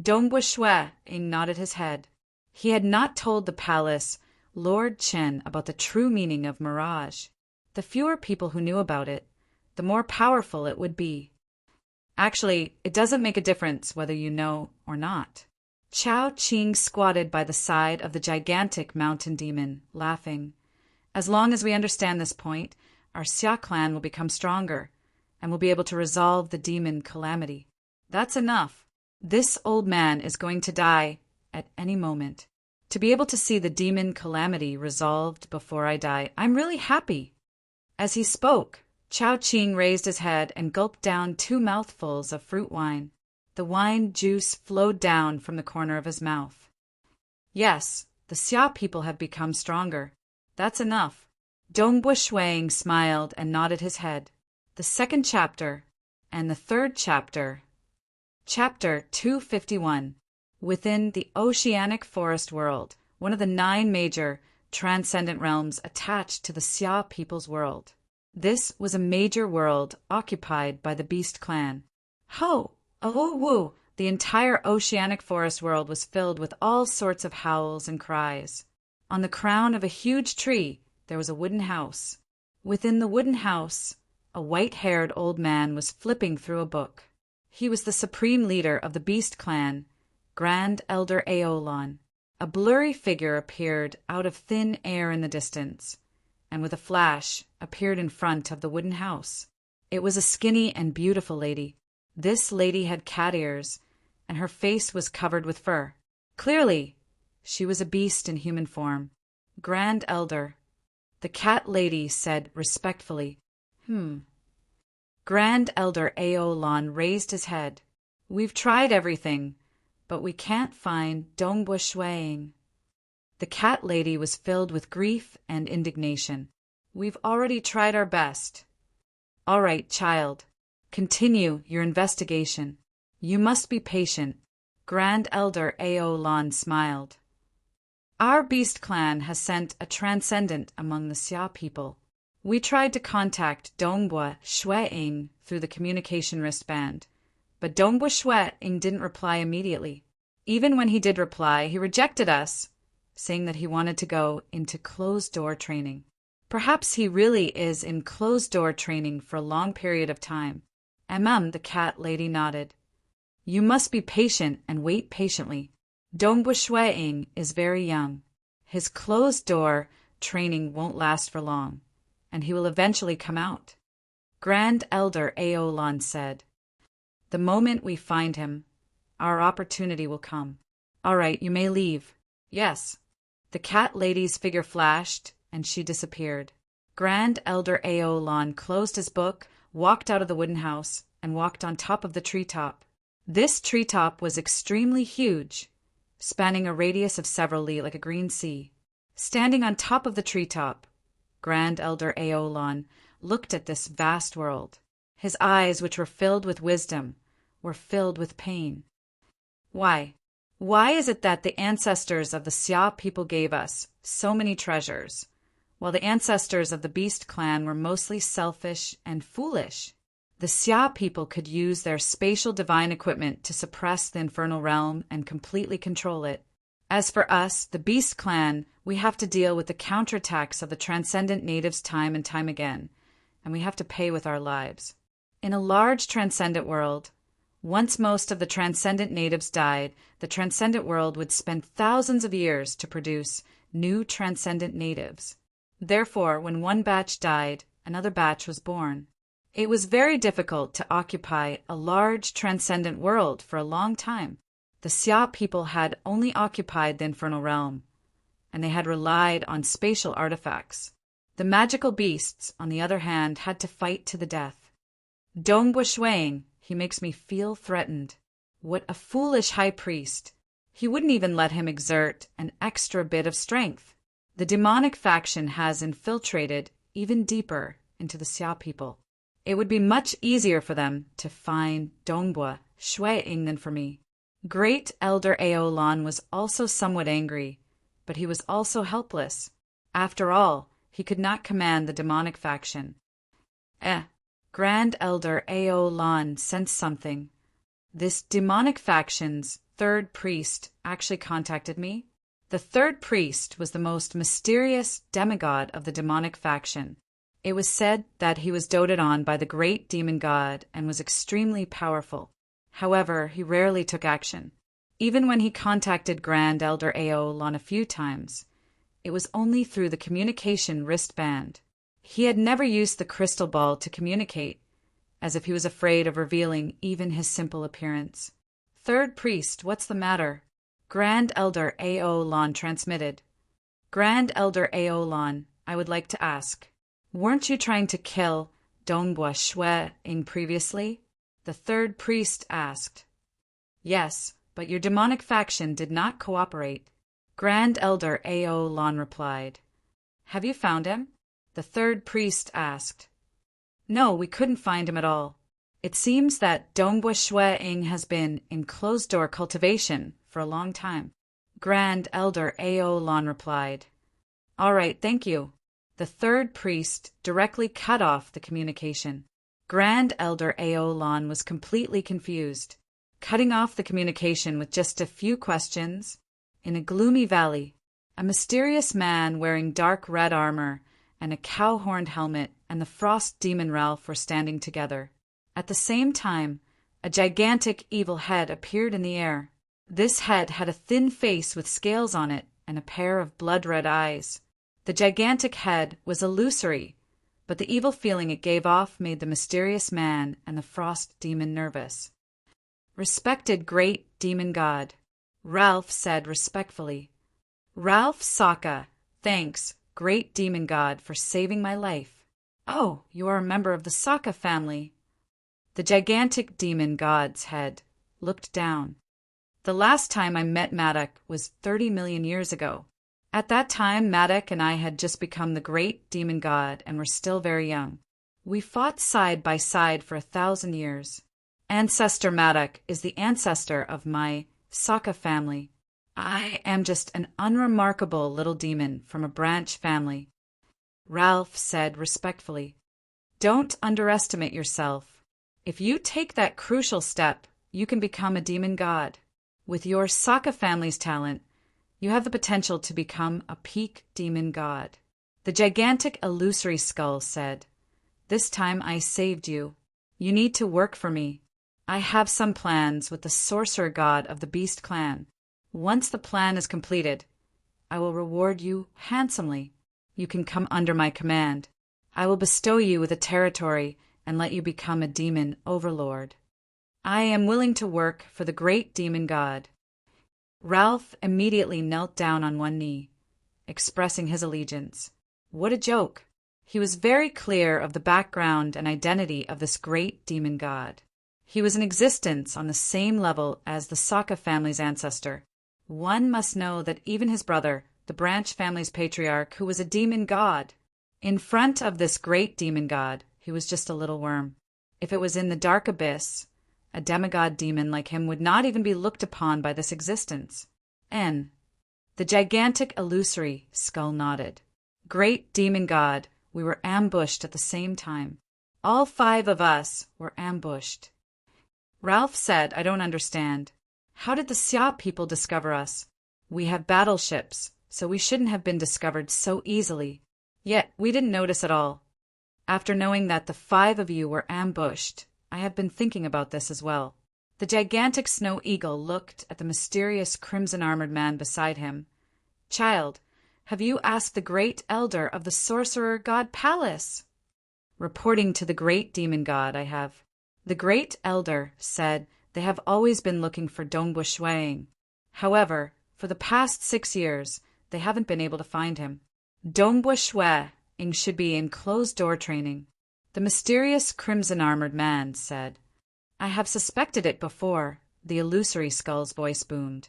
Dongbue Shueing nodded his head. He had not told the palace Lord Qin about the true meaning of mirage. The fewer people who knew about it, the more powerful it would be. Actually, it doesn't make a difference whether you know or not. Chao Qing squatted by the side of the gigantic mountain demon, laughing. As long as we understand this point, our Xia clan will become stronger, and will be able to resolve the demon calamity. That's enough. This old man is going to die at any moment. To be able to see the demon calamity resolved before I die, I'm really happy. As he spoke, Chao Qing raised his head and gulped down 2 mouthfuls of fruit wine. The wine juice flowed down from the corner of his mouth. Yes, the Xia people have become stronger. That's enough. Dongbue Shueing smiled and nodded his head. The second chapter and the third chapter. Chapter 251. Within the oceanic forest world, one of the 9 major transcendent realms attached to the Xia people's world. This was a major world occupied by the Beast Clan. Ho! Oh, woo! The entire oceanic forest world was filled with all sorts of howls and cries. On the crown of a huge tree, there was a wooden house. Within the wooden house, a white-haired old man was flipping through a book. He was the supreme leader of the Beast Clan, Grand Elder Aolon. A blurry figure appeared out of thin air in the distance, and with a flash appeared in front of the wooden house. It was a skinny and beautiful lady. This lady had cat ears, and her face was covered with fur. Clearly, she was a beast in human form. Grand Elder. The cat lady said respectfully, Grand Elder Aolon raised his head. We've tried everything, but we can't find Dongbue Shueing. The cat lady was filled with grief and indignation. We've already tried our best. All right, child. Continue your investigation. You must be patient. Grand Elder Aolan smiled. Our beast clan has sent a transcendent among the Xia people. We tried to contact Dongbua Shueing through the communication wristband, but Dongbua Shueing didn't reply immediately. Even when he did reply, he rejected us, saying that he wanted to go into closed-door training. Perhaps he really is in closed-door training for a long period of time. The cat lady nodded. You must be patient and wait patiently. Dongbua Shueing is very young. His closed-door training won't last for long, and he will eventually come out. Grand Elder Aolan said. The moment we find him, our opportunity will come. All right, you may leave. Yes. The cat lady's figure flashed, and she disappeared. Grand Elder Aolan closed his book, walked out of the wooden house, and walked on top of the treetop. This treetop was extremely huge, spanning a radius of several li like a green sea. Standing on top of the treetop, Grand Elder Aolan looked at this vast world. His eyes, which were filled with wisdom, were filled with pain. Why? Why is it that the ancestors of the Xia people gave us so many treasures, while the ancestors of the Beast clan were mostly selfish and foolish? The Xia people could use their spatial divine equipment to suppress the infernal realm and completely control it. As for us, the Beast clan, we have to deal with the counterattacks of the transcendent natives time and time again, and we have to pay with our lives. In a large transcendent world, once most of the transcendent natives died, the transcendent world would spend thousands of years to produce new transcendent natives. Therefore, when one batch died, another batch was born. It was very difficult to occupy a large transcendent world for a long time. The Xia people had only occupied the infernal realm, and they had relied on spatial artifacts. The magical beasts, on the other hand, had to fight to the death. Dongbua Shueing, he makes me feel threatened. What a foolish high priest. He wouldn't even let him exert an extra bit of strength. The demonic faction has infiltrated even deeper into the Xia people. It would be much easier for them to find Dongbua Shueing than for me. Great Elder Aolan was also somewhat angry, but he was also helpless. After all, he could not command the demonic faction. Grand Elder Aolan sensed something. This demonic faction's third priest actually contacted me. The third priest was the most mysterious demigod of the demonic faction. It was said that he was doted on by the great demon god and was extremely powerful. However, he rarely took action. Even when he contacted Grand Elder Aolan a few times, it was only through the communication wristband. He had never used the crystal ball to communicate, as if he was afraid of revealing even his simple appearance. Third priest, what's the matter? Grand Elder Aolan transmitted. Grand Elder Aolan, I would like to ask, weren't you trying to kill Dongbua Shueing previously? The third priest asked. Yes, but your demonic faction did not cooperate. Grand Elder Aolan replied. Have you found him? The third priest asked. No, we couldn't find him at all. It seems that Dongbua Shueing has been in closed-door cultivation for a long time. Grand Elder Aolan replied. All right, thank you. The third priest directly cut off the communication. Grand Elder Aolan was completely confused, cutting off the communication with just a few questions. In a gloomy valley, a mysterious man wearing dark red armor and a cow-horned helmet and the frost demon Ralph were standing together. At the same time, a gigantic evil head appeared in the air. This head had a thin face with scales on it and a pair of blood-red eyes. The gigantic head was illusory, but the evil feeling it gave off made the mysterious man and the frost demon nervous. Respected great demon god, Ralph said respectfully. Ralph Sokka, thanks, great demon god, for saving my life. Oh, you are a member of the Sokka family. The gigantic demon god's head looked down. The last time I met Madak was 30 million years ago. At that time, Madak and I had just become the great demon god and were still very young. We fought side by side for 1,000 years. Ancestor Madak is the ancestor of my Sokka family. I am just an unremarkable little demon from a branch family. Ralph said respectfully, "Don't underestimate yourself. If you take that crucial step, you can become a demon god. With your Sokka family's talent, you have the potential to become a peak demon god." The gigantic illusory skull said, "This time I saved you. You need to work for me. I have some plans with the sorcerer god of the Beast clan. Once the plan is completed, I will reward you handsomely. You can come under my command. I will bestow you with a territory and let you become a demon overlord. I am willing to work for the great demon god." Ralph immediately knelt down on one knee, expressing his allegiance. What a joke! He was very clear of the background and identity of this great demon god. He was in existence on the same level as the Sokka family's ancestor. One must know that even his brother, the Branch family's patriarch, who was a demon god, in front of this great demon god, he was just a little worm. If it was in the dark abyss, a demigod demon like him would not even be looked upon by this existence. The gigantic illusory skull nodded. Great demon god, we were ambushed at the same time. All 5 of us were ambushed. Ralph said, "I don't understand. How did the Xia people discover us? We have battleships, so we shouldn't have been discovered so easily. Yet we didn't notice at all. After knowing that the 5 of you were ambushed, I have been thinking about this as well." The gigantic snow eagle looked at the mysterious crimson-armored man beside him. "Child, have you asked the great elder of the sorcerer god Palace?" "Reporting to the great demon god, I have." The great elder said they have always been looking for Dongbu Shuang. However, for the past 6 years, they haven't been able to find him. Dongbu Shuang should be in closed-door training. The mysterious crimson-armored man said, "I have suspected it before," the illusory skull's voice boomed.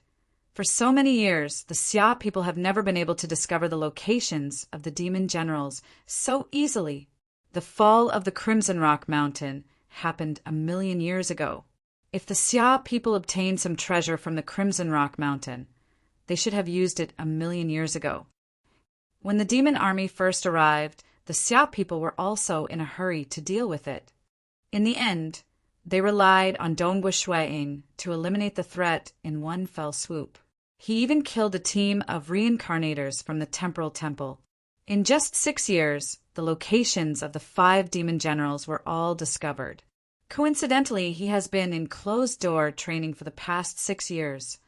"For so many years, the Xia people have never been able to discover the locations of the demon generals so easily. The fall of the Crimson Rock Mountain happened 1,000,000 years ago. If the Xia people obtained some treasure from the Crimson Rock Mountain, they should have used it 1,000,000 years ago. When the demon army first arrived, the Xia people were also in a hurry to deal with it. In the end, they relied on Dongbu Shuang to eliminate the threat in one fell swoop. He even killed a team of reincarnators from the Temporal Temple. In just 6 years, the locations of the 5 demon generals were all discovered. Coincidentally, he has been in closed-door training for the past 6 years.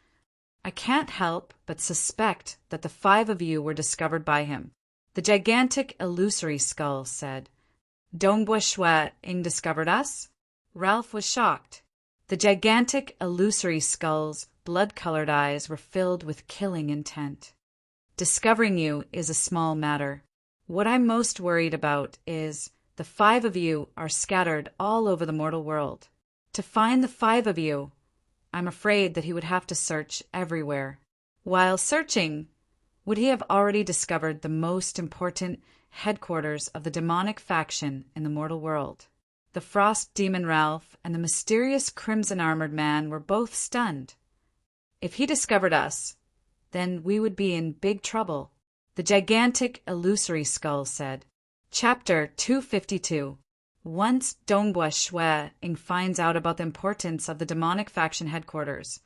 I can't help but suspect that the 5 of you were discovered by him." The gigantic illusory skull said, "Dongbu Shuang discovered us?" Ralph was shocked. The gigantic illusory skull's blood-colored eyes were filled with killing intent. "Discovering you is a small matter. What I'm most worried about is the 5 of you are scattered all over the mortal world. To find the 5 of you, I'm afraid that he would have to search everywhere. While searching, would he have already discovered the most important headquarters of the demonic faction in the mortal world?" The frost demon Ralph and the mysterious crimson-armored man were both stunned. If he discovered us, then we would be in big trouble. The gigantic illusory skull said. Chapter 252. Once Dongbu Shuang finds out about the importance of the demonic faction headquarters,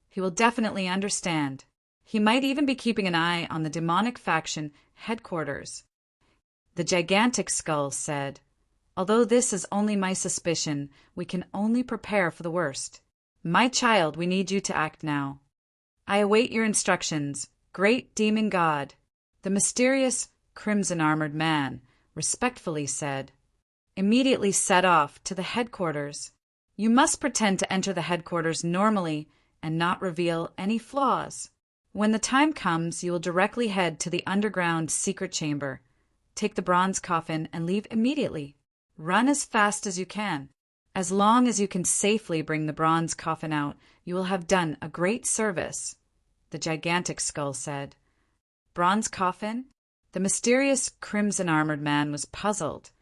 he will definitely understand. He might even be keeping an eye on the demonic faction headquarters. The gigantic skull said, "Although this is only my suspicion, we can only prepare for the worst. My child, we need you to act now. I await your instructions, great demon god." The mysterious crimson-armored man respectfully said, immediately set off to the headquarters. "You must pretend to enter the headquarters normally and not reveal any flaws. When the time comes, you will directly head to the underground secret chamber. Take the bronze coffin and leave immediately. Run as fast as you can. As long as you can safely bring the bronze coffin out, you will have done a great service," the gigantic skull said. bronze coffin? The mysterious crimson-armored man was puzzled.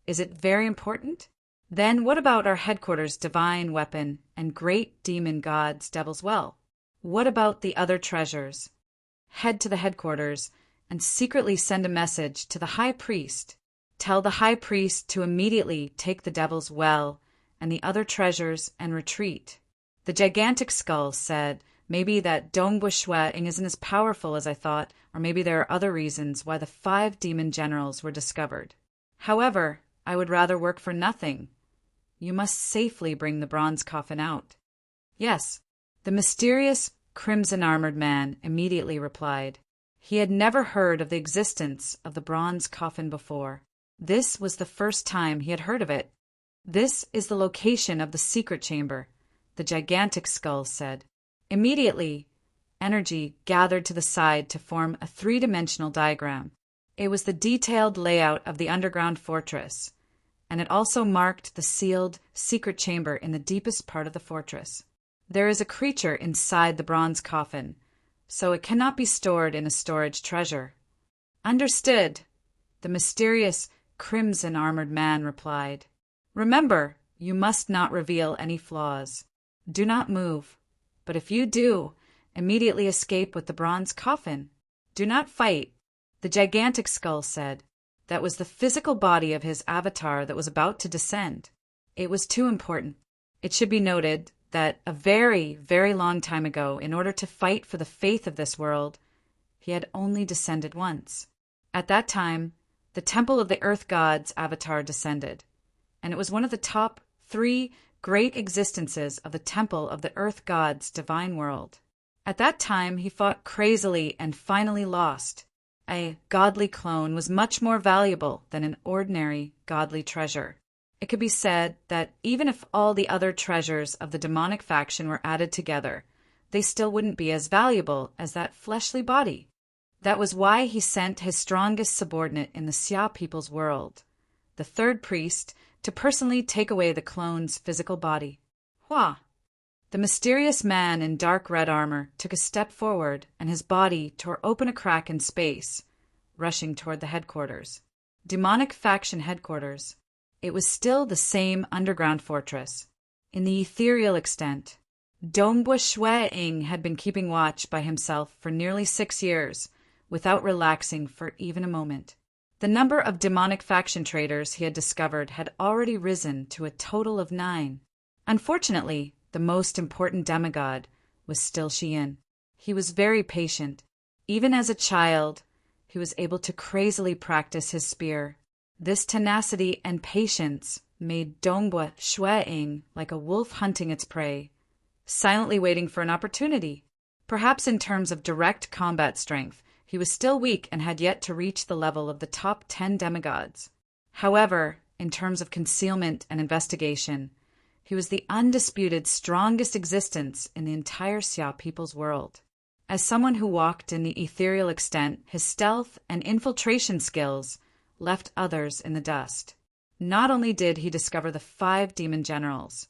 Is it very important? Then what about our headquarters' divine weapon and great demon god's devil's well? What about the other treasures? Head to the headquarters and secretly send a message to the high priest. Tell the high priest to immediately take the devil's well and the other treasures and retreat. The gigantic skull said, maybe that Dongbua Shueing isn't as powerful as I thought, or maybe there are other reasons why the 5 demon generals were discovered. However, I would rather work for nothing. You must safely bring the bronze coffin out. Yes, the mysterious crimson-armored man immediately replied. He had never heard of the existence of the bronze coffin before. This was the first time he had heard of it. This is the location of the secret chamber, the gigantic skull said. Immediately, energy gathered to the side to form a 3-dimensional diagram. It was the detailed layout of the underground fortress, and it also marked the sealed secret chamber in the deepest part of the fortress. There is a creature inside the bronze coffin, so it cannot be stored in a storage treasure. Understood, the mysterious crimson-armored man replied. Remember, you must not reveal any flaws. Do not move, but if you do, immediately escape with the bronze coffin. Do not fight, the gigantic skull said. That was the physical body of his avatar that was about to descend. It was too important. It should be noted that a very, very long time ago, in order to fight for the faith of this world, he had only descended once. At that time, the Temple of the Earth God's avatar descended, and it was one of the top 3 great existences of the Temple of the Earth God's divine world. At that time, he fought crazily and finally lost. A godly clone was much more valuable than an ordinary godly treasure. It could be said that even if all the other treasures of the demonic faction were added together, they still wouldn't be as valuable as that fleshly body. That was why he sent his strongest subordinate in the Xia people's world, the 3rd priest, to personally take away the clone's physical body. Hua! The mysterious man in dark red armor took a step forward, and his body tore open a crack in space, rushing toward the headquarters. Demonic faction headquarters. It was still the same underground fortress, in the ethereal extent. Dongbua Shueing had been keeping watch by himself for nearly 6 years, without relaxing for even a moment. The number of demonic faction traders he had discovered had already risen to a total of 9. Unfortunately, the most important demigod was still Xian. He was very patient. Even as a child, he was able to crazily practice his spear. This tenacity and patience made Dongbua Shueing like a wolf hunting its prey, silently waiting for an opportunity. Perhaps in terms of direct combat strength, he was still weak and had yet to reach the level of the top 10 demigods. However, in terms of concealment and investigation, he was the undisputed strongest existence in the entire Xia people's world. As someone who walked in the ethereal extent, his stealth and infiltration skills left others in the dust. Not only did he discover the 5 demon generals,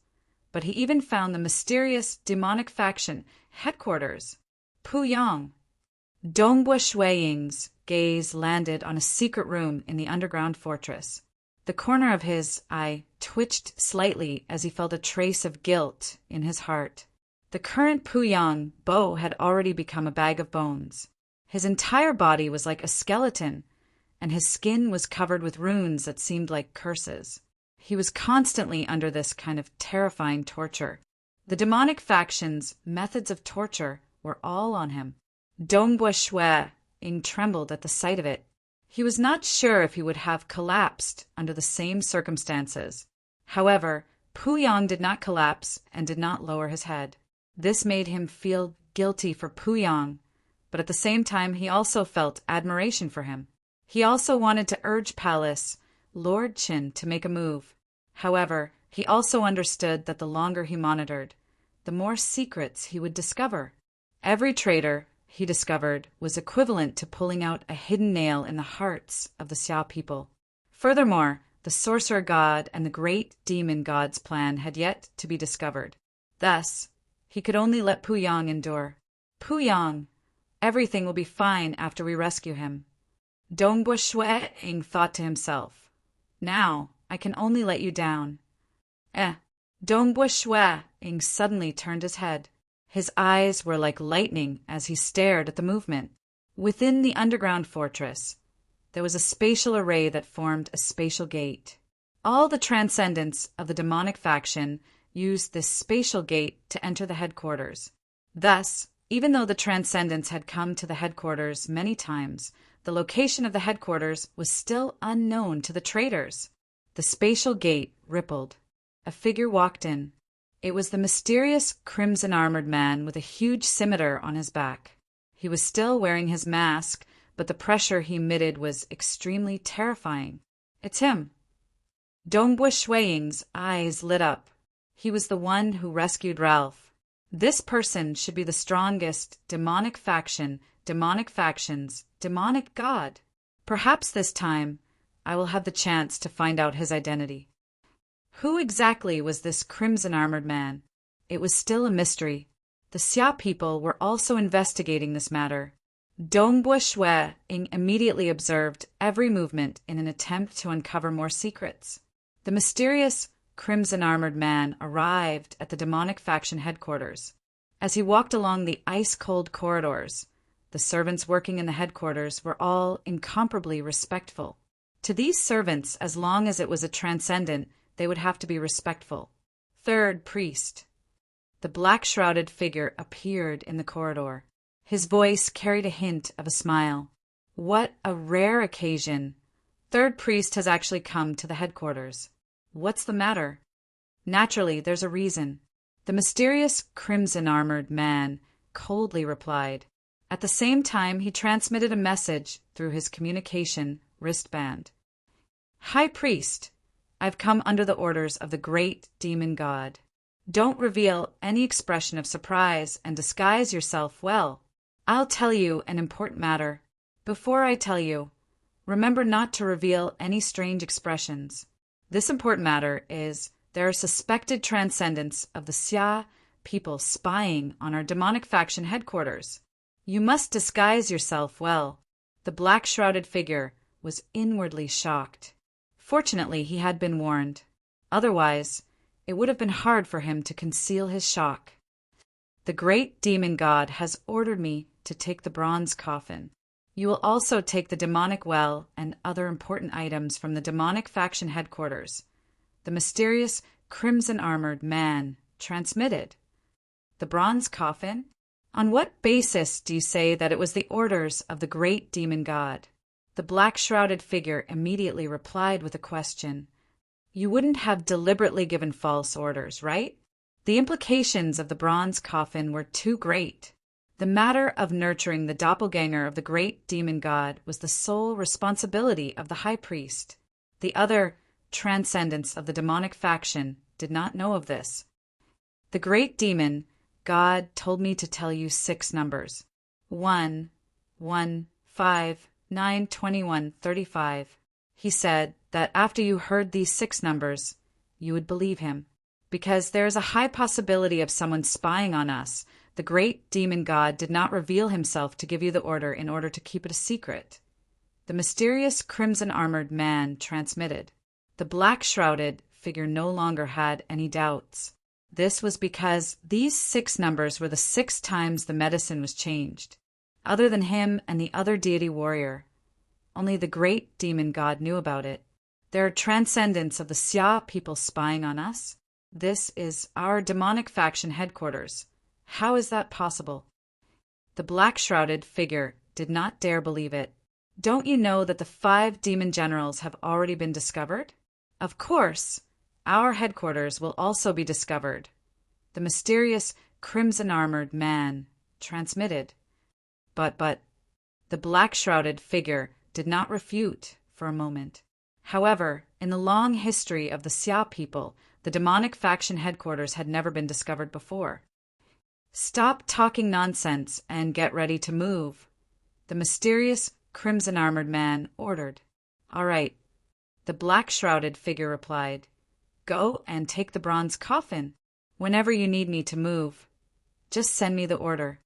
but he even found the mysterious demonic faction headquarters, Puyang. Dongbua Shueing's gaze landed on a secret room in the underground fortress. The corner of his eye twitched slightly as he felt a trace of guilt in his heart. The current Puyang Bo had already become a bag of bones. His entire body was like a skeleton, and his skin was covered with runes that seemed like curses. He was constantly under this kind of terrifying torture. The demonic faction's methods of torture were all on him. Dongbua Shueing trembled at the sight of it. He was not sure if he would have collapsed under the same circumstances. However, Puyang did not collapse and did not lower his head. This made him feel guilty for Puyang, but at the same time he also felt admiration for him. He also wanted to urge Palace Lord Qin to make a move. However, he also understood that the longer he monitored, the more secrets he would discover. Every traitor, he discovered, was equivalent to pulling out a hidden nail in the hearts of the Xia people. Furthermore, the sorcerer god and the great demon god's plan had yet to be discovered. Thus, he could only let Puyang endure. Puyang, Everything will be fine after we rescue him. Dongbo Shui-ing thought to himself, now I can only let you down. Dongbo Shui-ing suddenly turned his head. His eyes were like lightning as he stared at the movement. Within the underground fortress, there was a spatial array that formed a spatial gate. All the transcendents of the demonic faction used this spatial gate to enter the headquarters. Thus, even though the transcendents had come to the headquarters many times, the location of the headquarters was still unknown to the traitors. The spatial gate rippled. A figure walked in. It was the mysterious crimson-armored man with a huge scimitar on his back. He was still wearing his mask, but the pressure he emitted was extremely terrifying. It's him. Dongbo Shui-ing's eyes lit up. He was the one who rescued Ralph. This person should be the strongest demonic faction, demonic factions, demonic god. Perhaps this time I will have the chance to find out his identity. Who exactly was this crimson-armored man? It was still a mystery. The Xia people were also investigating this matter. Dongbo Shui-ing immediately observed every movement in an attempt to uncover more secrets. The mysterious crimson-armored man arrived at the demonic faction headquarters. As he walked along the ice-cold corridors, the servants working in the headquarters were all incomparably respectful. To these servants, as long as it was a transcendent, they would have to be respectful. Third priest. The black-shrouded figure appeared in the corridor. His voice carried a hint of a smile. What a rare occasion. Third priest has actually come to the headquarters. What's the matter? Naturally, there's a reason. The mysterious crimson-armored man coldly replied. At the same time, he transmitted a message through his communication wristband. High priest, I've come under the orders of the great demon god. Don't reveal any expression of surprise and disguise yourself well. I'll tell you an important matter. Before I tell you, remember not to reveal any strange expressions. This important matter is there are suspected transcendents of the Xia people spying on our demonic faction headquarters. You must disguise yourself well. The black-shrouded figure was inwardly shocked. Fortunately, he had been warned. Otherwise, it would have been hard for him to conceal his shock. The great demon god has ordered me to take the bronze coffin. You will also take the demonic well and other important items from the demonic faction headquarters. The mysterious crimson-armored man transmitted. The bronze coffin? On what basis do you say that it was the orders of the great demon god? The black-shrouded figure immediately replied with a question. You wouldn't have deliberately given false orders, right? The implications of the bronze coffin were too great. The matter of nurturing the doppelganger of the great demon god was the sole responsibility of the high priest. The other transcendents of the demonic faction did not know of this. The great demon god told me to tell you 6 numbers. 1, 1, 5, 9, 21, 35. He said that after you heard these 6 numbers, you would believe him. Because there is a high possibility of someone spying on us, the great demon god did not reveal himself to give you the order in order to keep it a secret. The mysterious crimson-armored man transmitted. The black-shrouded figure no longer had any doubts. This was because these 6 numbers were the 6 times the medicine was changed. Other than him and the other deity warrior, only the great demon god knew about it. There are transcendents of the Xia people spying on us. This is our demonic faction headquarters. How is that possible? The black-shrouded figure did not dare believe it. Don't you know that the 5 demon generals have already been discovered? Of course, our headquarters will also be discovered. The mysterious crimson-armored man transmitted. But the black-shrouded figure did not refute for a moment. However, in the long history of the Xia people, the demonic faction headquarters had never been discovered before. Stop talking nonsense and get ready to move, the mysterious crimson-armored man ordered. All right, the black-shrouded figure replied. Go and take the bronze coffin. Whenever you need me to move, just send me the order.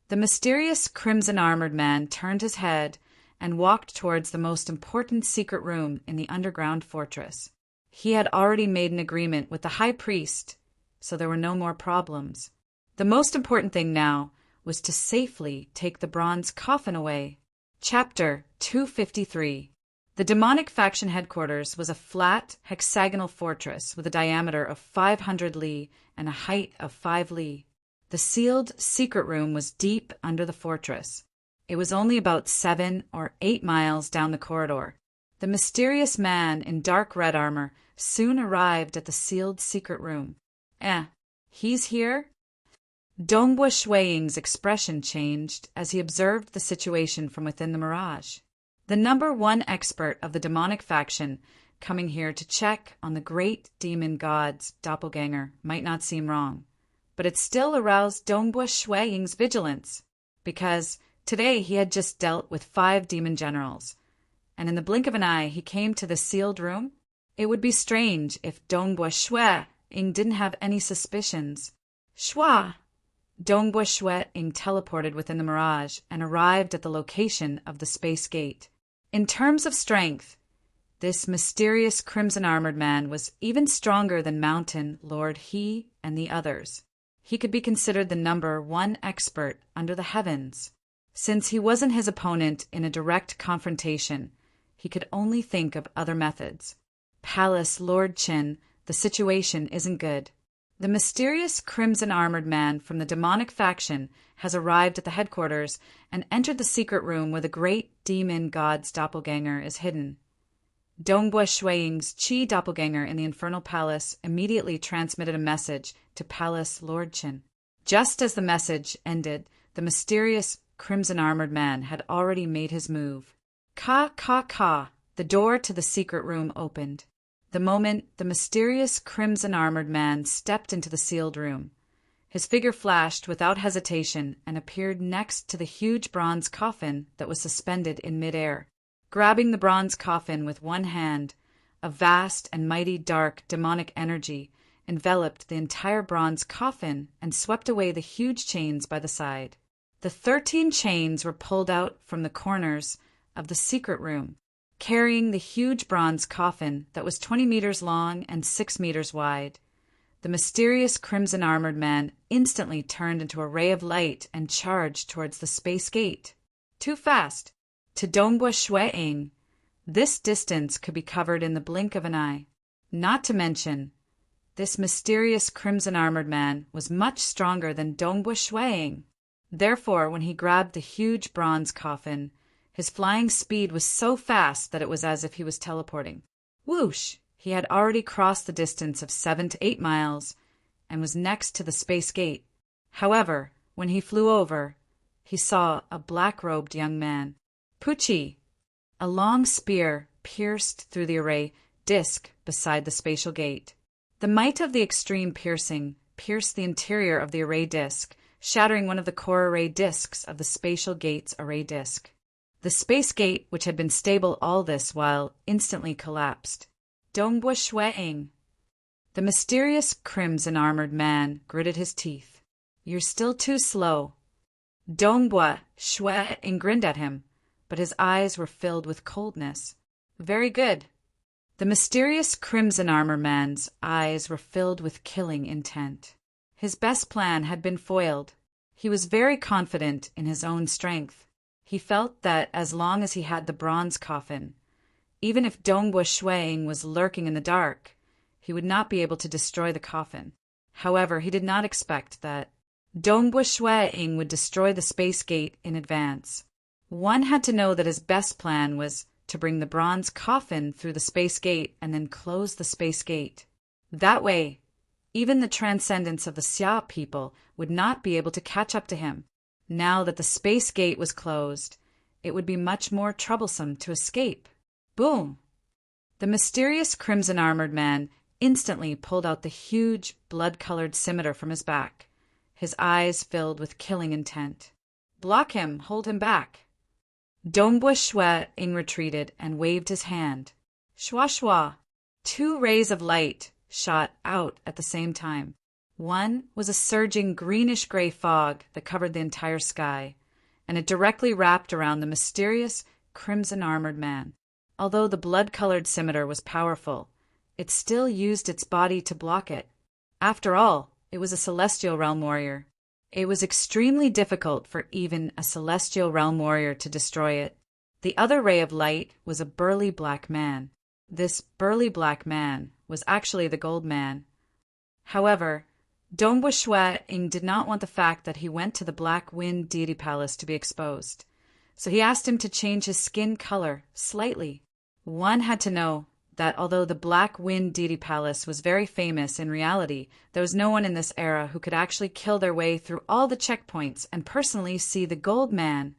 The mysterious crimson-armored man turned his head and walked towards the most important secret room in the underground fortress. He had already made an agreement with the high priest, so there were no more problems. The most important thing now was to safely take the bronze coffin away. Chapter 253. The demonic faction headquarters was a flat, hexagonal fortress with a diameter of 500 li and a height of 5 li. The sealed secret room was deep under the fortress. It was only about 7 or 8 miles down the corridor. The mysterious man in dark red armor soon arrived at the sealed secret room. He's here? Dongbua Shuiying's expression changed as he observed the situation from within the mirage. The number one expert of the demonic faction coming here to check on the great demon god's doppelganger might not seem wrong, but it still aroused Dongbua Shuiying's vigilance, because today he had just dealt with 5 demon generals, and in the blink of an eye he came to the sealed room. It would be strange if Dongbua Shuiying didn't have any suspicions. Shua! Dongbua Shuiying teleported within the mirage and arrived at the location of the space gate. In terms of strength, this mysterious crimson-armored man was even stronger than Mountain Lord He and the others. He could be considered the number one expert under the heavens. Since he wasn't his opponent in a direct confrontation, he could only think of other methods. Palace Lord Qin, the situation isn't good. The mysterious crimson-armored man from the demonic faction has arrived at the headquarters and entered the secret room where the great demon god's doppelganger is hidden. Dongbua Shuiying's Qi doppelganger in the Infernal Palace immediately transmitted a message to Palace Lord Qin. Just as the message ended, the mysterious crimson-armored man had already made his move. Ka! The door to the secret room opened. The moment the mysterious crimson-armored man stepped into the sealed room, his figure flashed without hesitation and appeared next to the huge bronze coffin that was suspended in midair. Grabbing the bronze coffin with one hand, a vast and mighty dark demonic energy enveloped the entire bronze coffin and swept away the huge chains by the side. The 13 chains were pulled out from the corners of the secret room, carrying the huge bronze coffin that was 20 meters long and 6 meters wide. The mysterious crimson-armored man instantly turned into a ray of light and charged towards the space gate. Too fast. To Dongbua Shuiying, this distance could be covered in the blink of an eye. Not to mention, this mysterious crimson-armored man was much stronger than Dongbua Shuiying. Therefore, when he grabbed the huge bronze coffin, his flying speed was so fast that it was as if he was teleporting. Whoosh! He had already crossed the distance of 7 to 8 miles and was next to the space gate. However, when he flew over, he saw a black-robed young man. Pucci! A long spear pierced through the array disc beside the spatial gate. The might of the extreme piercing pierced the interior of the array disc, shattering one of the core array discs of the spatial gate's array disc. The space gate, which had been stable all this while, instantly collapsed. Dongbua Shuiying. The mysterious crimson-armored man gritted his teeth. You're still too slow. Dongbua Shuiying grinned at him, but his eyes were filled with coldness. Very good. The mysterious crimson-armored man's eyes were filled with killing intent. His best plan had been foiled. He was very confident in his own strength. He felt that as long as he had the bronze coffin, even if Dongbua Shuiying was lurking in the dark, he would not be able to destroy the coffin. However, he did not expect that Dongbua Shuiying would destroy the space gate in advance. One had to know that his best plan was to bring the bronze coffin through the space gate and then close the space gate. That way, even the transcendence of the Xia people would not be able to catch up to him. Now that the space gate was closed, it would be much more troublesome to escape. Boom! The mysterious crimson-armored man instantly pulled out the huge, blood-colored scimitar from his back, his eyes filled with killing intent. Block him! Hold him back! Dongbua Shuiying retreated and waved his hand. Shua! 2 rays of light shot out at the same time. One was a surging greenish-gray fog that covered the entire sky, and it directly wrapped around the mysterious, crimson-armored man. Although the blood-colored scimitar was powerful, it still used its body to block it. After all, it was a celestial realm warrior. It was extremely difficult for even a celestial realm warrior to destroy it. The other ray of light was a burly black man. This burly black man was actually the Gold Man. However, Dongbu Shui did not want the fact that he went to the Black Wind Deity Palace to be exposed, so he asked him to change his skin color slightly. One had to know that although the Black Wind Deity Palace was very famous, in reality, there was no one in this era who could actually kill their way through all the checkpoints and personally see the Gold Man.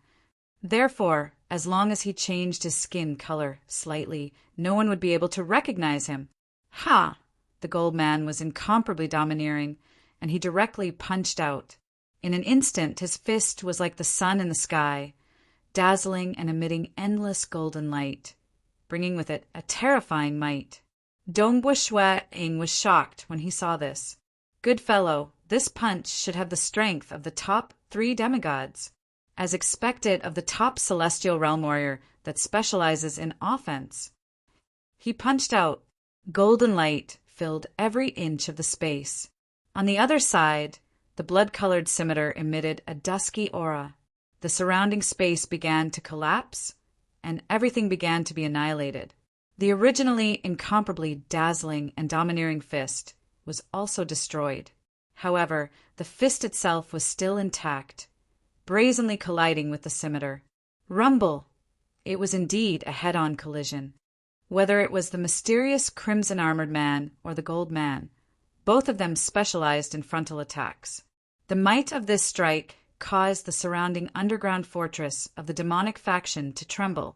Therefore, as long as he changed his skin color slightly, no one would be able to recognize him. Ha! The Gold Man was incomparably domineering, and he directly punched out. In an instant, his fist was like the sun in the sky, dazzling and emitting endless golden light, bringing with it a terrifying might. Dongbu Shui was shocked when he saw this. Good fellow, this punch should have the strength of the top 3 demigods. As expected of the top celestial realm warrior that specializes in offense. He punched out. Golden light filled every inch of the space. On the other side, the blood-colored scimitar emitted a dusky aura. The surrounding space began to collapse, and everything began to be annihilated. The originally incomparably dazzling and domineering fist was also destroyed. However, the fist itself was still intact, brazenly colliding with the scimitar. Rumble! It was indeed a head-on collision. Whether it was the mysterious crimson-armored man or the Gold Man, both of them specialized in frontal attacks. The might of this strike caused the surrounding underground fortress of the demonic faction to tremble,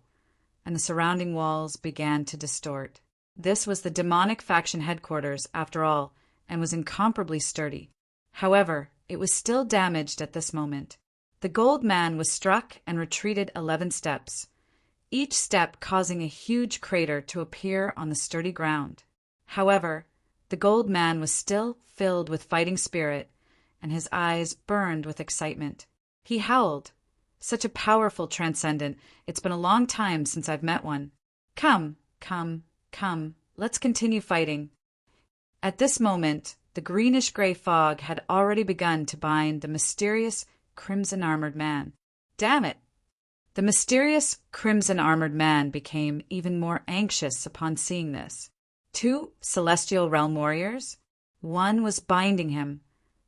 and the surrounding walls began to distort. This was the demonic faction headquarters, after all, and was incomparably sturdy. However, it was still damaged at this moment. The Gold Man was struck and retreated 11 steps, each step causing a huge crater to appear on the sturdy ground. However, the Gold Man was still filled with fighting spirit, and his eyes burned with excitement. He howled. Such a powerful transcendent, it's been a long time since I've met one. Come, let's continue fighting. At this moment, the greenish-gray fog had already begun to bind the mysterious crimson-armored man. Damn it! The mysterious crimson-armored man became even more anxious upon seeing this. 2 celestial realm warriors? One was binding him,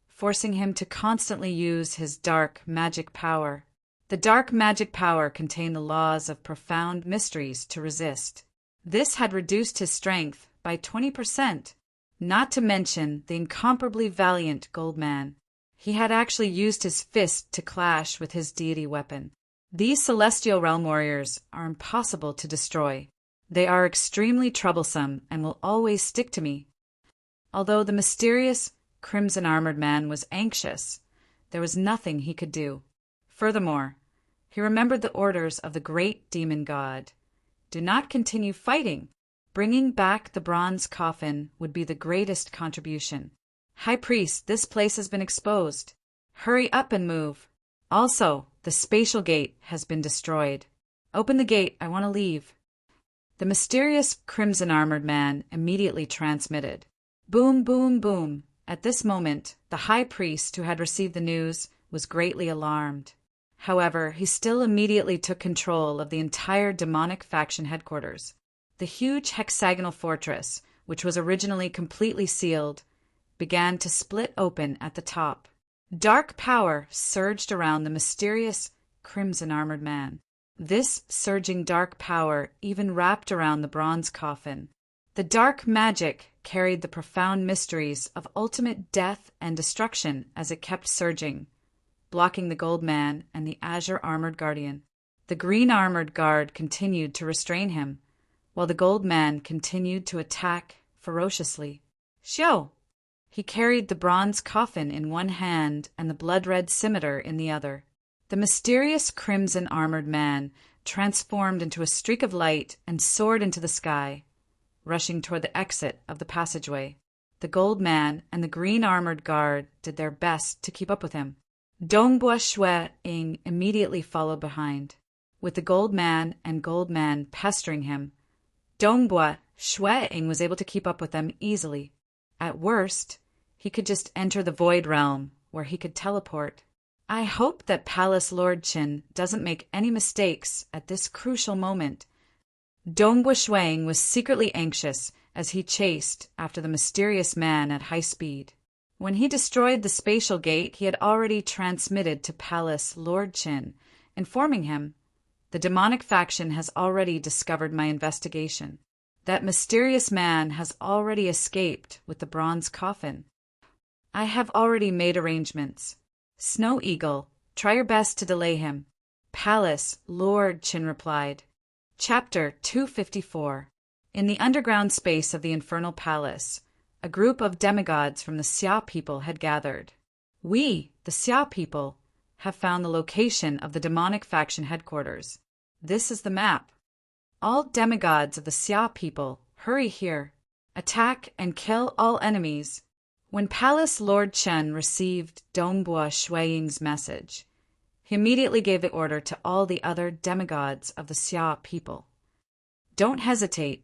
forcing him to constantly use his dark magic power. The dark magic power contained the laws of profound mysteries to resist. This had reduced his strength by 20%, not to mention the incomparably valiant Gold Man. He had actually used his fist to clash with his deity weapon. These celestial realm warriors are impossible to destroy. They are extremely troublesome and will always stick to me. Although the mysterious crimson-armored man was anxious, there was nothing he could do. Furthermore, he remembered the orders of the great demon god. Do not continue fighting. Bringing back the bronze coffin would be the greatest contribution. High Priest, this place has been exposed. Hurry up and move. Also, the spatial gate has been destroyed. Open the gate, I want to leave. The mysterious crimson-armored man immediately transmitted. Boom, boom, boom. At this moment, the High Priest who had received the news was greatly alarmed. However, he still immediately took control of the entire demonic faction headquarters. The huge hexagonal fortress, which was originally completely sealed, began to split open at the top. Dark power surged around the mysterious crimson-armored man. This surging dark power even wrapped around the bronze coffin. The dark magic carried the profound mysteries of ultimate death and destruction as it kept surging, blocking the Gold Man and the azure-armored guardian. The green-armored guard continued to restrain him, while the Gold Man continued to attack ferociously. Xiao! He carried the bronze coffin in one hand and the blood-red scimitar in the other. The mysterious crimson-armored man transformed into a streak of light and soared into the sky, rushing toward the exit of the passageway. The the Gold Man and the green armored guard did their best to keep up with him. Dongbua Shui-ing immediately followed behind, with the Gold Man and Gold Man pestering him. Dongbua Shui-ing was able to keep up with them easily. At worst, he could just enter the Void Realm, where he could teleport. I hope that Palace Lord Qin doesn't make any mistakes at this crucial moment. Dongbua Shui-ing was secretly anxious as he chased after the mysterious man at high speed. When he destroyed the spatial gate, he had already transmitted to Palace Lord Qin, informing him, "The demonic faction has already discovered my investigation. That mysterious man has already escaped with the bronze coffin. I have already made arrangements. Snow Eagle, try your best to delay him." Palace Lord Qin replied. Chapter 254. In the underground space of the Infernal Palace, a group of demigods from the Xia people had gathered. "We, the Xia people, have found the location of the demonic faction headquarters. This is the map. All demigods of the Xia people, hurry here. Attack and kill all enemies." When Palace Lord Chen received Dongbua Shui-ing's message, he immediately gave the order to all the other demigods of the Xia people. "Don't hesitate.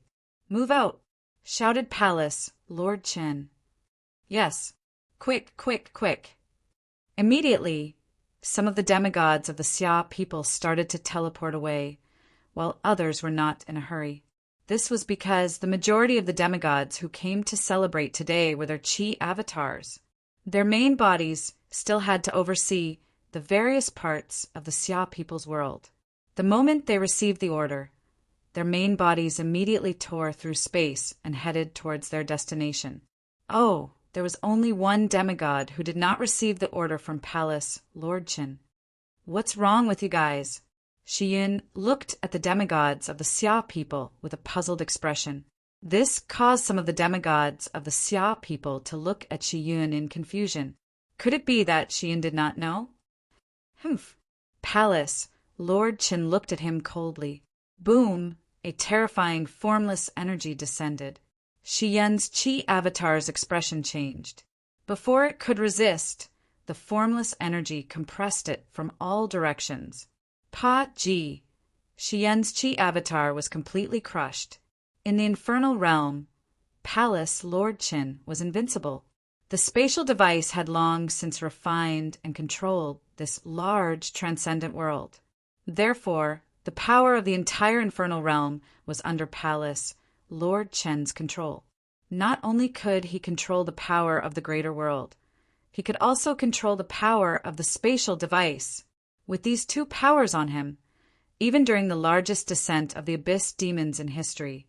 Move out," shouted Palace Lord Chen. "Yes, quick, quick, quick." Immediately, some of the demigods of the Xia people started to teleport away, while others were not in a hurry. This was because the majority of the demigods who came to celebrate today were their chi avatars. Their main bodies still had to oversee the various parts of the Xia people's world. The moment they received the order, their main bodies immediately tore through space and headed towards their destination. Oh, there was only one demigod who did not receive the order from Palace Lord Qin. "What's wrong with you guys?" Shiyun looked at the demigods of the Xia people with a puzzled expression. This caused some of the demigods of the Xia people to look at Shiyun in confusion. Could it be that Shiyun did not know? Humph. Palace Lord Qin looked at him coldly. Boom! A terrifying, formless energy descended. Shiyun's chi avatar's expression changed. Before it could resist, the formless energy compressed it from all directions. Pa-ji! Shiyun's chi avatar was completely crushed. In the infernal realm, Palace Lord Qin was invincible. The spatial device had long since refined and controlled this large transcendent world. Therefore, the power of the entire infernal realm was under Palace Lord Qin's control. Not only could he control the power of the greater world, he could also control the power of the spatial device. With these two powers on him, even during the largest descent of the abyss demons in history,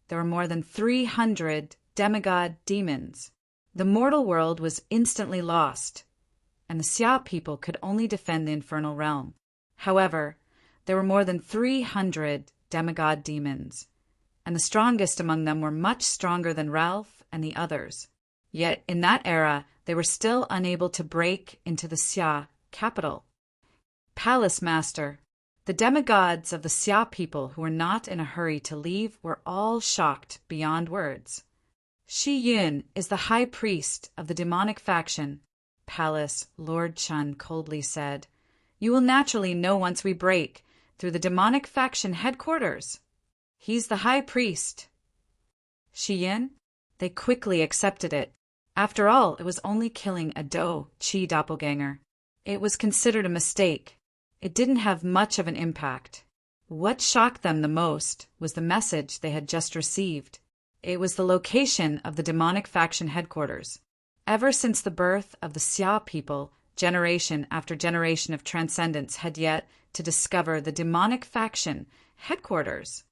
there were more than 300 demigod demons. The mortal world was instantly lost, and the Xia people could only defend the infernal realm. However, there were more than 300 demigod demons, and the strongest among them were much stronger than Ralph and the others. Yet in that era, they were still unable to break into the Xia capital. Palace Master. The demigods of the Xia people who were not in a hurry to leave were all shocked beyond words. Shi Yun is the high priest of the demonic faction, Palace Lord Chen coldly said. You will naturally know once we break through the demonic faction headquarters. He's the high priest. Shi Yun? They quickly accepted it. After all, it was only killing a Do Chi doppelganger. It was considered a mistake. It didn't have much of an impact. What shocked them the most was the message they had just received. It was the location of the demonic faction headquarters. Ever since the birth of the Xia people, generation after generation of transcendents had yet to discover the demonic faction headquarters.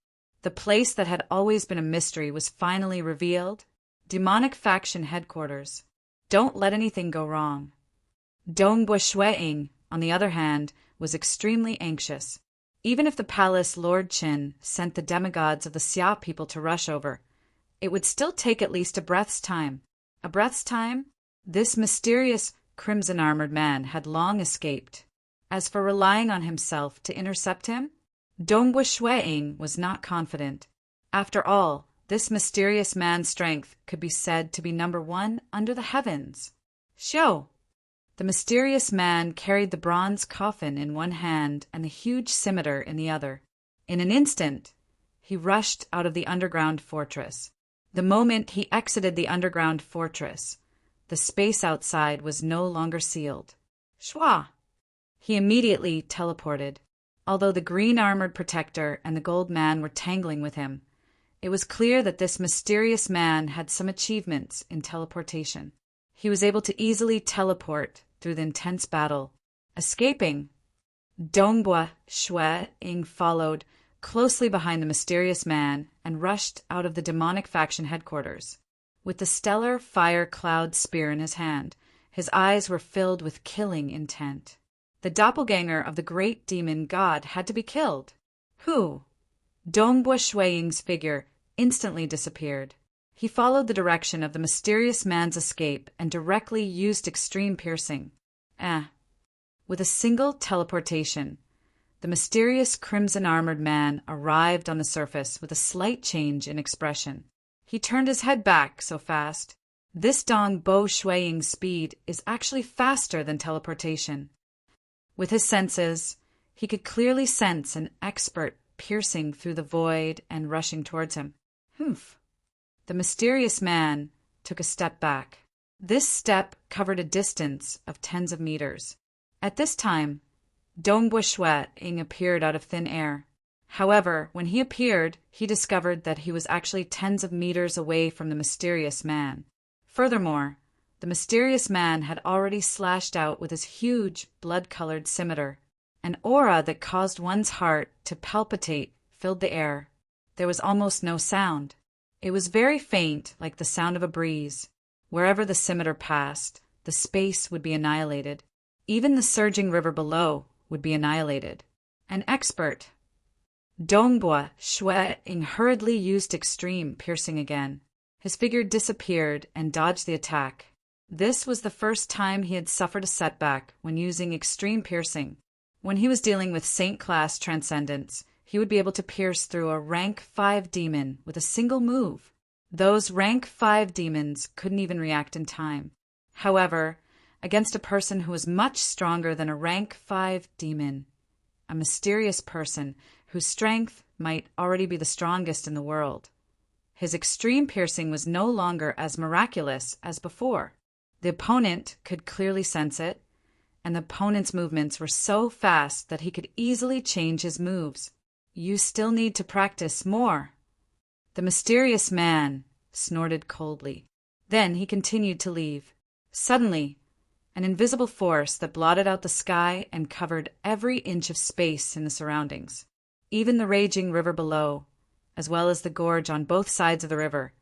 The place that had always been a mystery was finally revealed. Demonic faction headquarters. Don't let anything go wrong. Dongbua Shui-ing, on the other hand, was extremely anxious. Even if the Palace Lord Qin sent the demigods of the Xia people to rush over, it would still take at least a breath's time. A breath's time? This mysterious crimson-armored man had long escaped. As for relying on himself to intercept him, Dongbua Shui-ing was not confident. After all, This mysterious man's strength could be said to be number one under the heavens. Show! The mysterious man carried the bronze coffin in one hand and the huge scimitar in the other. In an instant, he rushed out of the underground fortress. The moment he exited the underground fortress, the space outside was no longer sealed. Shwa! He immediately teleported. Although the green-armored protector and the gold man were tangling with him, it was clear that this mysterious man had some achievements in teleportation. He was able to easily teleport through the intense battle, escaping. Dongbua Shue Ing followed closely behind the mysterious man and rushed out of the demonic faction headquarters. With the stellar fire cloud spear in his hand, his eyes were filled with killing intent. The doppelganger of the great demon god had to be killed. Who? Dongbua Shuiying's figure instantly disappeared. He followed the direction of the mysterious man's escape and directly used extreme piercing. With a single teleportation, the mysterious crimson-armored man arrived on the surface with a slight change in expression. He turned his head back so fast. This Dongbua Shuiying's speed is actually faster than teleportation. With his senses, he could clearly sense an expert piercing through the void and rushing towards him. Humph! The mysterious man took a step back. This step covered a distance of tens of meters. At this time, Dongbua Shuiying appeared out of thin air. However, when he appeared, he discovered that he was actually tens of meters away from the mysterious man. Furthermore, the mysterious man had already slashed out with his huge, blood-colored scimitar. An aura that caused one's heart to palpitate filled the air. There was almost no sound. It was very faint, like the sound of a breeze. Wherever the scimitar passed, the space would be annihilated. Even the surging river below would be annihilated. An expert. Dongbua Shuiying hurriedly used extreme piercing again. His figure disappeared and dodged the attack. This was the first time he had suffered a setback when using extreme piercing. When he was dealing with Saint-class transcendence, he would be able to pierce through a rank 5 demon with a single move. Those rank 5 demons couldn't even react in time. However, against a person who was much stronger than a rank 5 demon, a mysterious person whose strength might already be the strongest in the world, his extreme piercing was no longer as miraculous as before. The opponent could clearly sense it, and the opponent's movements were so fast that he could easily change his moves. You still need to practice more. The mysterious man snorted coldly. Then he continued to leave. Suddenly, an invisible force that blotted out the sky and covered every inch of space in the surroundings. Even the raging river below, as well as the gorge on both sides of the river,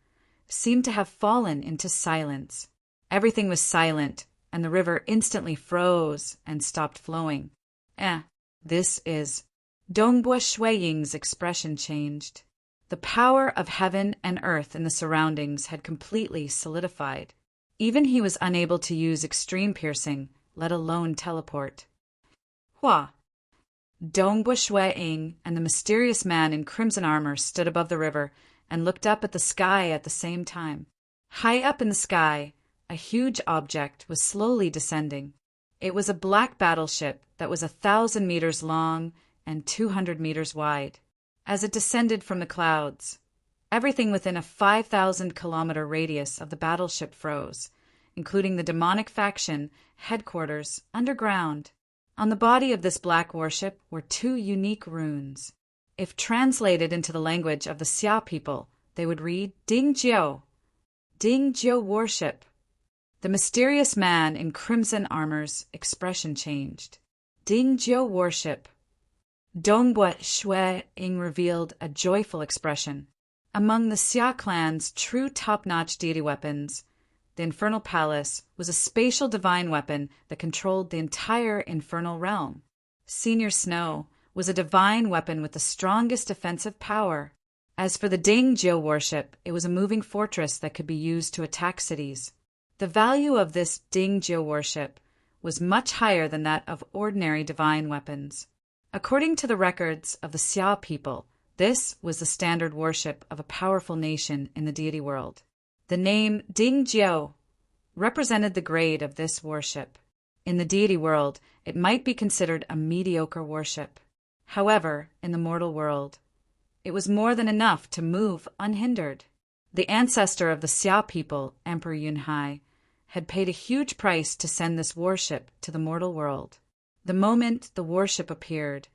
seemed to have fallen into silence. Everything was silent, and the river instantly froze and stopped flowing. This is... Dongbua Shuiying's expression changed. The power of heaven and earth in the surroundings had completely solidified. Even he was unable to use extreme piercing, let alone teleport. Hua! Dongbua Shuiying and the mysterious man in crimson armor stood above the river and looked up at the sky at the same time. High up in the sky, a huge object was slowly descending. It was a black battleship that was 1,000 meters long and 200 meters wide. As it descended from the clouds, everything within a 5,000-kilometer radius of the battleship froze, including the demonic faction headquarters underground. On the body of this black warship were 2 unique runes. If translated into the language of the Xia people, they would read Ding Jiu warship. The mysterious man in crimson armor's expression changed. Ding Jiu warship. Dongbua Shuiying revealed a joyful expression. Among the Xia clan's true top-notch deity weapons, the Infernal Palace was a spatial divine weapon that controlled the entire infernal realm. Senior Snow was a divine weapon with the strongest defensive power. As for the Ding Jiu warship, it was a moving fortress that could be used to attack cities. The value of this Ding Jiu warship was much higher than that of ordinary divine weapons. According to the records of the Xia people, This was the standard worship of a powerful nation in the deity world. The name Dingjiao represented the grade of this worship. In the deity world, it might be considered a mediocre worship. However, in the mortal world, it was more than enough to move unhindered. The ancestor of the Xia people, Emperor Yunhai, had paid a huge price to send this worship to the mortal world. The moment the worship appeared,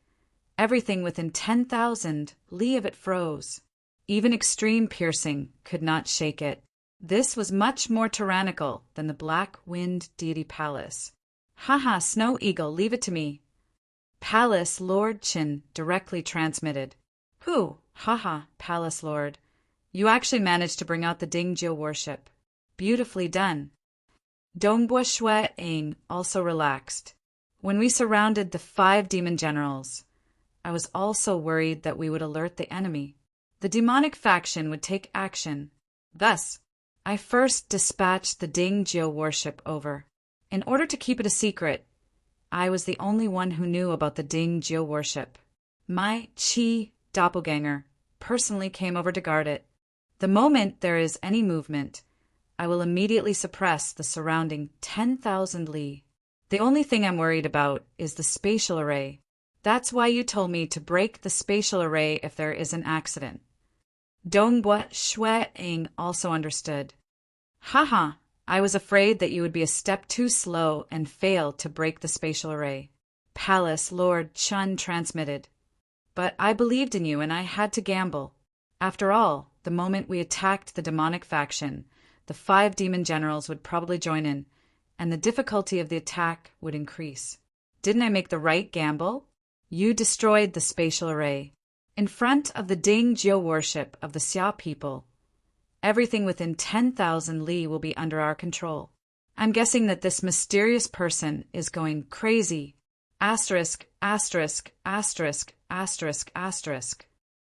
everything within 10,000 li of it froze. Even extreme piercing could not shake it. This was much more tyrannical than the Black Wind Deity Palace. Haha, Snow Eagle, leave it to me. Palace Lord Qin directly transmitted. Who? Haha, Palace Lord. You actually managed to bring out the Dingjiao worship. Beautifully done. Dongbo Shui Ing also relaxed. When we surrounded the 5 demon generals, I was also worried that we would alert the enemy. The demonic faction would take action. Thus, I first dispatched the Dingjiao worship over. In order to keep it a secret, I was the only one who knew about the Dingjiao worship. My Qi doppelganger personally came over to guard it. The moment there is any movement, I will immediately suppress the surrounding 10,000 li. The only thing I'm worried about is the spatial array. That's why you told me to break the spatial array if there is an accident. Dongbo Shui Ing also understood. Haha, I was afraid that you would be a step too slow and fail to break the spatial array. Palace Lord Chun transmitted. But I believed in you and I had to gamble. After all, the moment we attacked the demonic faction, the 5 demon generals would probably join in, and the difficulty of the attack would increase. Didn't I make the right gamble? You destroyed the spatial array. In front of the Dingjiao worship of the Xia people, everything within 10,000 li will be under our control. I'm guessing that this mysterious person is going crazy. Asterisk, asterisk, asterisk, asterisk, asterisk.